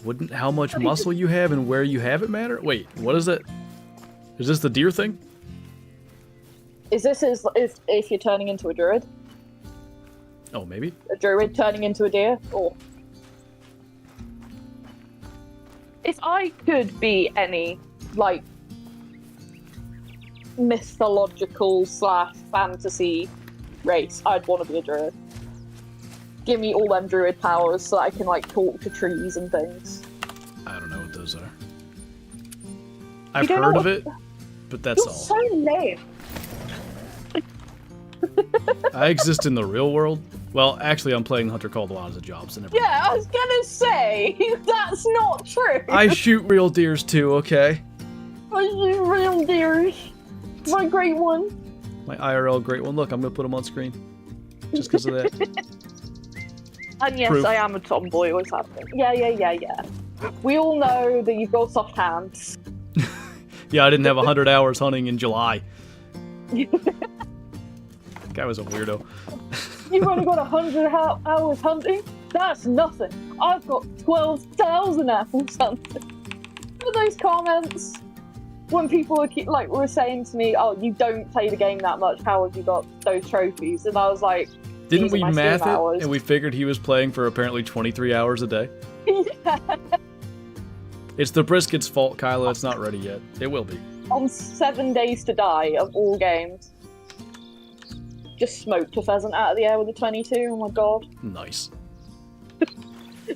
Wouldn't how much muscle you have and where you have it matter? Wait, what is that? Is this the deer thing? Is this if you're turning into a druid? Oh, maybe. A druid turning into a deer? Or if I could be any, like, mythological / fantasy race, I'd want to be a druid. Give me all them druid powers so that I can, like, talk to trees and things. I don't know what those are. I've don't heard know of what- it, but that's You're all. so lame. I exist in the real world. Well, actually, I'm playing Hunter Call the Wild as a job, so never mind. Yeah, I was gonna say, that's not true. I shoot real deers too, okay? I shoot real deers. My great one. My IRL great one. Look, I'm gonna put him on screen. Just because of that. And yes, Proof. I am a tomboy, always have been. Yeah. We all know that you've got soft hands. Yeah, I didn't have 100 hours hunting in July. Guy was a weirdo. You've only got 100 hours hunting? That's nothing. I've got 12,000 hours hunting. For those comments, when people were saying to me, "Oh, you don't play the game that much. How have you got those trophies?" And I was like, Didn't we math it? hours. And we figured he was playing for apparently 23 hours a day? Yeah. It's the brisket's fault, Kyla. It's not ready yet. It will be. On 7 days to die of all games. Just smoked a pheasant out of the air with a 22. Oh my god. Nice.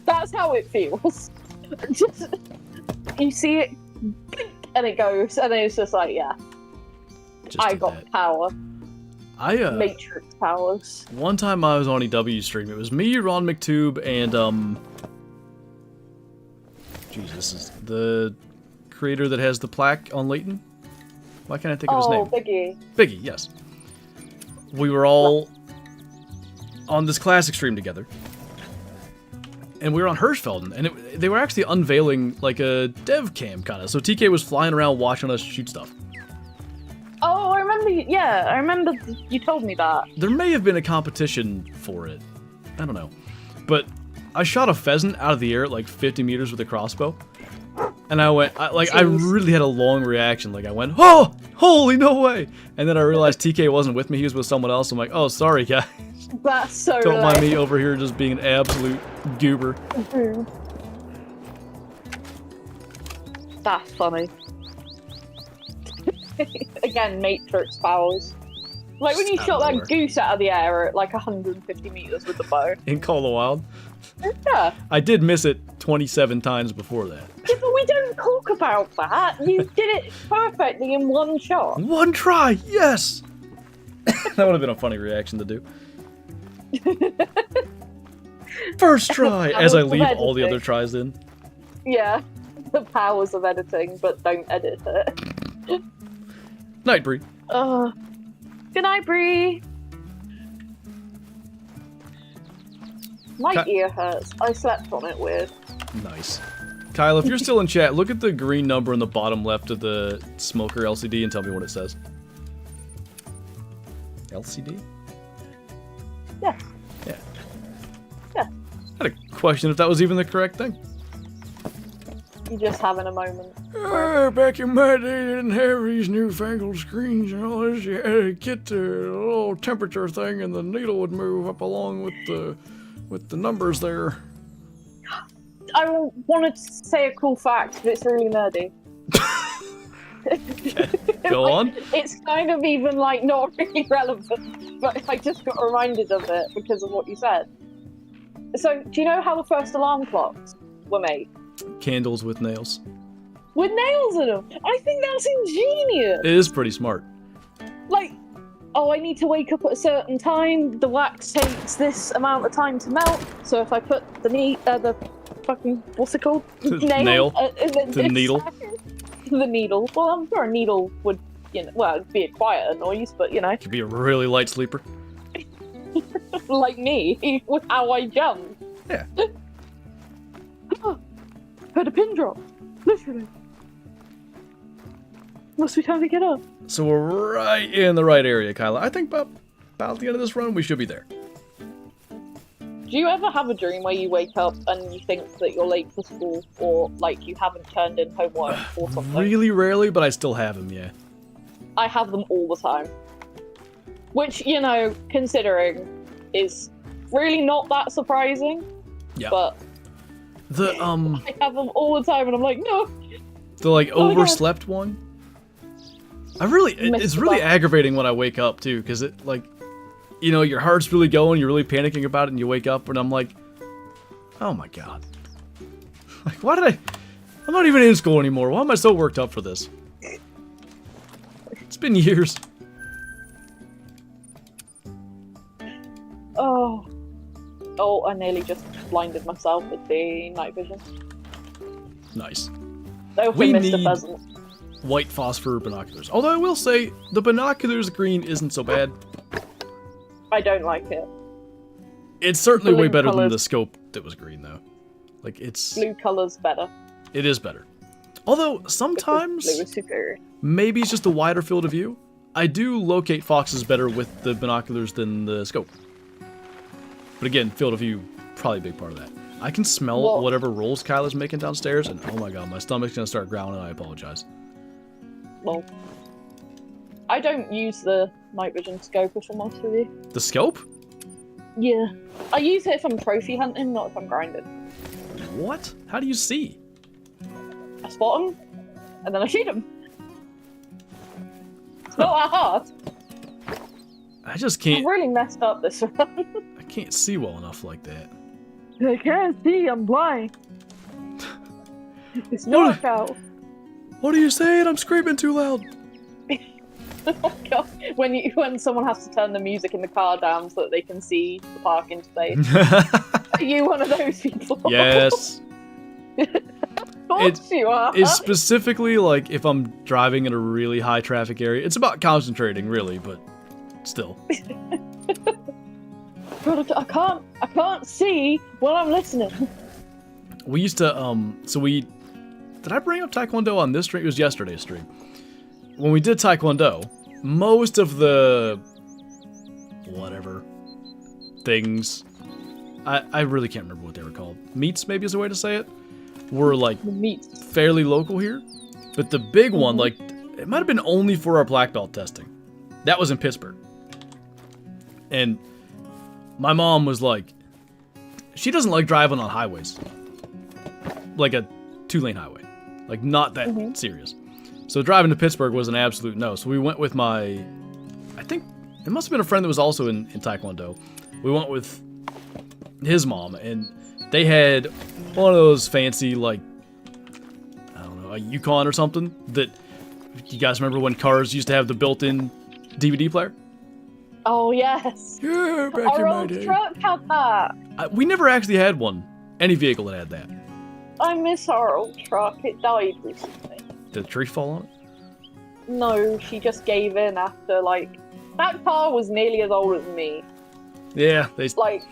That's how it feels. Just, you see it, and it goes, and then it's just like, yeah. Just I do got that. power. I Matrix powers. One time I was on EW stream. It was me, Ron McTube, and Jeez, this is the creator that has the plaque on Leighton. Why can't I think of his name? Oh, Biggie. Biggie, yes. We were all on this classic stream together. And we were on Hirschfelden, and they were actually unveiling like a dev cam kind of. So TK was flying around watching us shoot stuff. Oh, I remember. Yeah, I remember you told me that. There may have been a competition for it. I don't know. But I shot a pheasant out of the air at like 50 meters with a crossbow. And I went, I really had a long reaction. Like I went, oh, holy no way. And then I realized TK wasn't with me. He was with someone else. I'm like, oh, sorry, guys. That's so Don't mind me over here just being an absolute goober. That's funny. Again, Matrix powers. Like when you Just shot out of that goose out of the air at like 150 meters with the bow. In Call the Wild. Yeah. I did miss it 27 times before that. Yeah, but we don't talk about that. You did it perfectly in one shot. One try, yes! That would have been a funny reaction to do. First try, as I leave all the other tries in. Yeah, the powers of editing, but don't edit it. Night, Bree. Good night, Bree. My ear hurts. I slept on it weird. Nice. Kyle, if you're still in chat, look at the green number in the bottom left of the smoker LCD and tell me what it says. LCD? Yeah. Yeah. Yeah. I had a question if that was even the correct thing. You just having a moment. Back in my day, they didn't have these newfangled screens and all this. You had to get the little temperature thing, and the needle would move up along with the numbers there. I want to say a cool fact, but it's really nerdy. Go on. It's kind of even like not really relevant, but I just got reminded of it because of what you said. So, do you know how the first alarm clocks were made? Candles with nails. With nails in them. I think that's ingenious. It is pretty smart. Like, oh, I need to wake up at a certain time. The wax takes this amount of time to melt. So if I put the fucking, what's it called? Nail. The needle. The needle. Well, I'm sure a needle would, well, it'd be a quieter noise, but Could be a really light sleeper. like me, with how I jump. Yeah. Heard a pin drop. Literally. Must be time to get up. So we're right in the right area, Kyla. I think about the end of this run, we should be there. Do you ever have a dream where you wake up and you think that you're late for school, or like you haven't turned in homework or something? Really rarely, but I still have them, yeah. I have them all the time. Which, considering is really not that surprising. Yeah. But I have them all the time and I'm like, no. The overslept one. It's really aggravating when I wake up too, because it your heart's really going, you're really panicking about it, and you wake up and I'm like, oh my god. Like, why did I'm not even in school anymore. Why am I so worked up for this? It's been years. Oh, Oh, I nearly just blinded myself with the night vision. Nice. I also We missed a need pheasant. white phosphor binoculars. Although I will say, the binoculars green isn't so bad. I don't like it. It's certainly way Blue better than colours. the scope that was green, though. Like, it's... Blue colour's better. It is better. Although, Because sometimes, blue is superior. maybe it's just a wider field of view. I do locate foxes better with the binoculars than the scope. But again, field of view, probably a big part of that. I can smell Well- whatever rolls Kyla's making downstairs, and oh my god, my stomach's gonna start growling, and I apologize. Well, I don't use the night vision scope, if I'm honest with you. The scope? Yeah. I use it if I'm trophy hunting, not if I'm grinding. What? How do you see? I spot them, and then I shoot them. It's not that hard. I just I've can't... really messed up this run. I can't see well enough like that. I can't see, I'm blind. It's dark out. What are you saying? I'm screaming too loud. Oh god. When someone has to turn the music in the car down so that they can see the parking space. Are you one of those people? Yes. Of course you are. It's specifically like if I'm driving in a really high traffic area. It's about concentrating, really, but still. God, I can't see when I'm listening. We used to, did I bring up Taekwondo on this stream? It was yesterday's stream. When we did Taekwondo, most of the, whatever, things, I really can't remember what they were called. Meets, maybe is a way to say it, were like The meat. fairly local here. But the big one, like, it might have been only for our black belt testing. That was in Pittsburgh. And my mom was like, she doesn't like driving on highways. Like a 2-lane highway. Like, not that serious. So driving to Pittsburgh was an absolute no. So we went with I think, it must have been a friend that was also in Taekwondo. We went with his mom, and they had one of those fancy, like, I don't know, a Yukon or something that, you guys remember when cars used to have the built-in DVD player? Oh yes. Yeah, back in Our my old day. truck had that. We never actually had one. Any vehicle that had that. I miss our old truck. It died recently. Did the tree fall on it? No, she just gave in after, like, that car was nearly as old as me. Yeah, they. Like,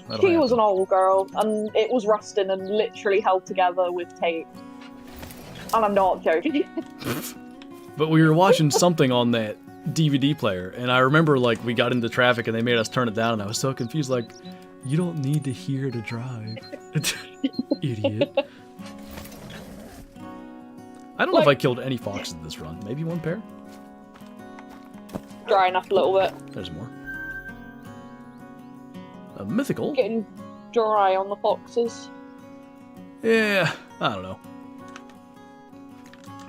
that'll she was happen. an old girl, and it was rusting and literally held together with tape. And I'm not joking. But we were watching something on that DVD player, and I remember, like, we got into traffic and they made us turn it down, and I was so confused, like, you don't need to hear to drive. Idiot. I don't know if I killed any foxes this run. Maybe one pair? Drying up a little bit. There's more. A mythical? Getting dry on the foxes. Yeah, I don't know.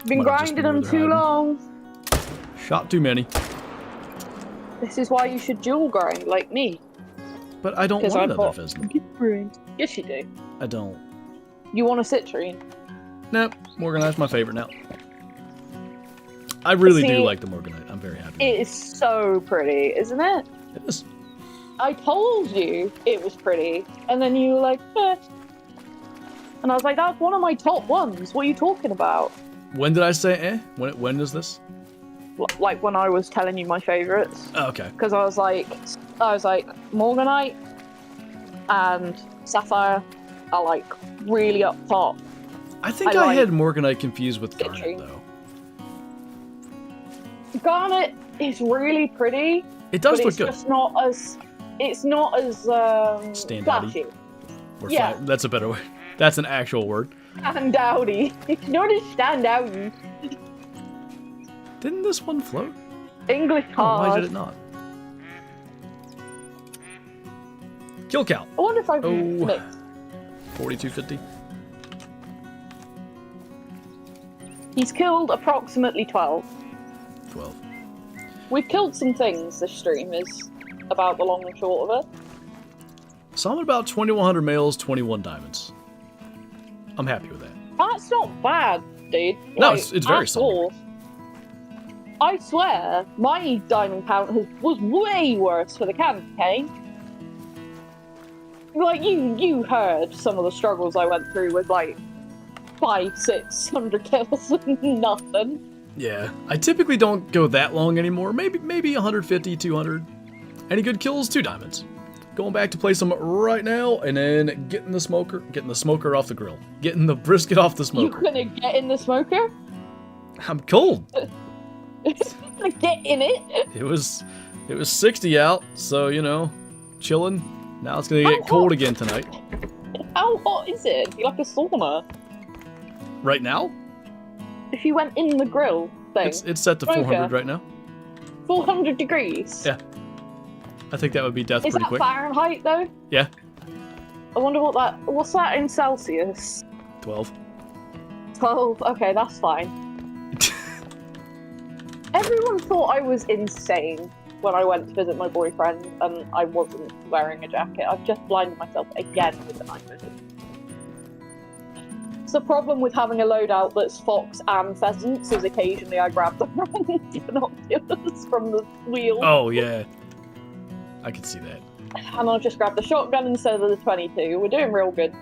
Been Might have just grinding been where them they're too hiding. long. Shot too many. This is why you should dual grind, like me. But I don't Because want I'm another hot. pheasant. Yes, you do. I don't. You want a citrine. Nope, Morganite's my favorite now. I really do See, like the Morganite. I'm very happy. It is so pretty, isn't it? It is. I told you it was pretty, and then you were like, eh. And I was like, that's one of my top ones. What are you talking about? When did I say eh? When is this? Like when I was telling you my favorites. Oh, okay. Because I was like, Morganite and Sapphire are like really up top. I think I I like had Morganite confused with citrine. Garnet, though. Garnet is really pretty. It does but look it's good. just not as. It's not as Stand flashy. Or Yeah. that's a better word. That's an actual word. Stand outy. It's not as stand outy. Didn't this one float? English Oh, hard. why did it not? Kill count. I wonder if I've Oh. mixed. 4250. He's killed approximately 12. 12. We've killed some things this stream, is about the long and short of it. So I'm at about 2100 males, 21 diamonds. I'm happy with that. That's not bad, dude. No, Like, it's very at solid. all. I swear, my diamond count was way worse for the Kane. like you heard some of the struggles I went through with like 500-600 kills and nothing. Yeah, I typically don't go that long anymore. Maybe 150, 200. Any good kills? 2 diamonds. Going back to play some right now, and then getting the smoker off the grill. Getting the brisket off the smoker. You gonna get in the smoker? I'm cold. Get in it? It was 60 out, so you know, chilling. Now it's gonna get cold again tonight. How hot is it? You like a sauna? Right now? If you went in the grill thing. It's set to 400 right now. 400 degrees? Yeah. I think that would be death pretty quick. Is that Fahrenheit though? Yeah. I wonder what's that in Celsius? 12. 12, okay, that's fine. Everyone thought I was insane when I went to visit my boyfriend and I wasn't wearing a jacket. I've just blinded myself again with the night vision. It's the problem with having a loadout that's fox and pheasants is occasionally I grab the wrong binoculars from the wheel. Oh yeah. I can see that. And I'll just grab the shotgun instead of the 22. We're doing real good.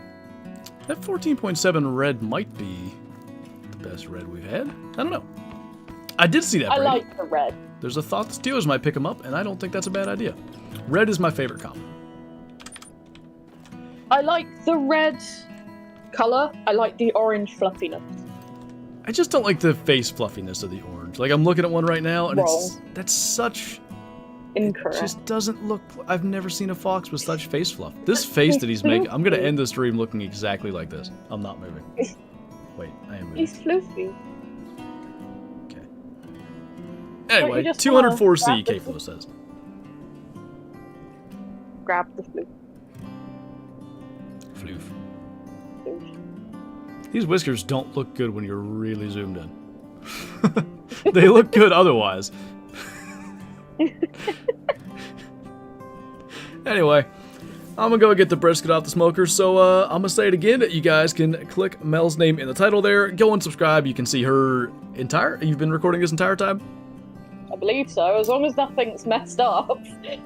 That 14.7 red might be the best red we've had. I don't know. I did see that, I Brady. like the red. There's a thought the Steelers might pick him up, and I don't think that's a bad idea. Red is my favorite color. I like the red colour. I like the orange fluffiness. I just don't like the face fluffiness of the orange. Like, I'm looking at one right now, and Wrong. that's such... Incorrect. It just doesn't look... I've never seen a fox with such face fluff. This face that he's making... I'm going to end the stream looking exactly like this. I'm not moving. Wait, I am moving. He's floofy. Okay. Anyway, just 204C, K-Flow says. Grab the floof. Floof. Floof. These whiskers don't look good when you're really zoomed in. They look good otherwise. Anyway, I'm gonna go get the brisket off the smoker, so I'm gonna say it again. You guys can click Mel's name in the title there. Go and subscribe. You can see her entire... You've been recording this entire time? I believe so, as long as nothing's messed up.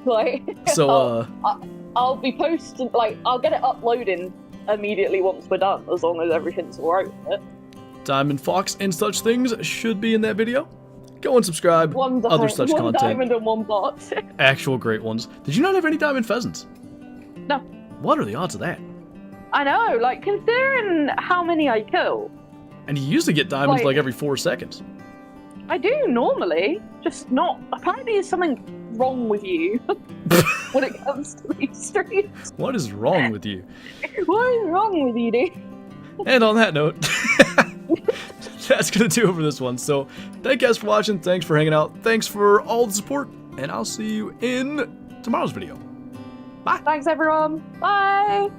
Like, So, I'll be posting, like, I'll get it uploading immediately once we're done, as long as everything's alright with it. Diamond Fox and such things should be in that video. Go and subscribe. One content. diamond and one bot. Actual great ones. Did you not have any diamond pheasants? No. What are the odds of that? I know, like, considering how many I kill. And you usually get diamonds like every 4 seconds. I do normally, just not. Apparently there's something wrong with you when it comes to these streams. What is wrong with you? What is wrong with you, dude? And on that note, that's going to do it for this one. So, thank you guys for watching. Thanks for hanging out. Thanks for all the support. And I'll see you in tomorrow's video. Bye. Thanks, everyone. Bye.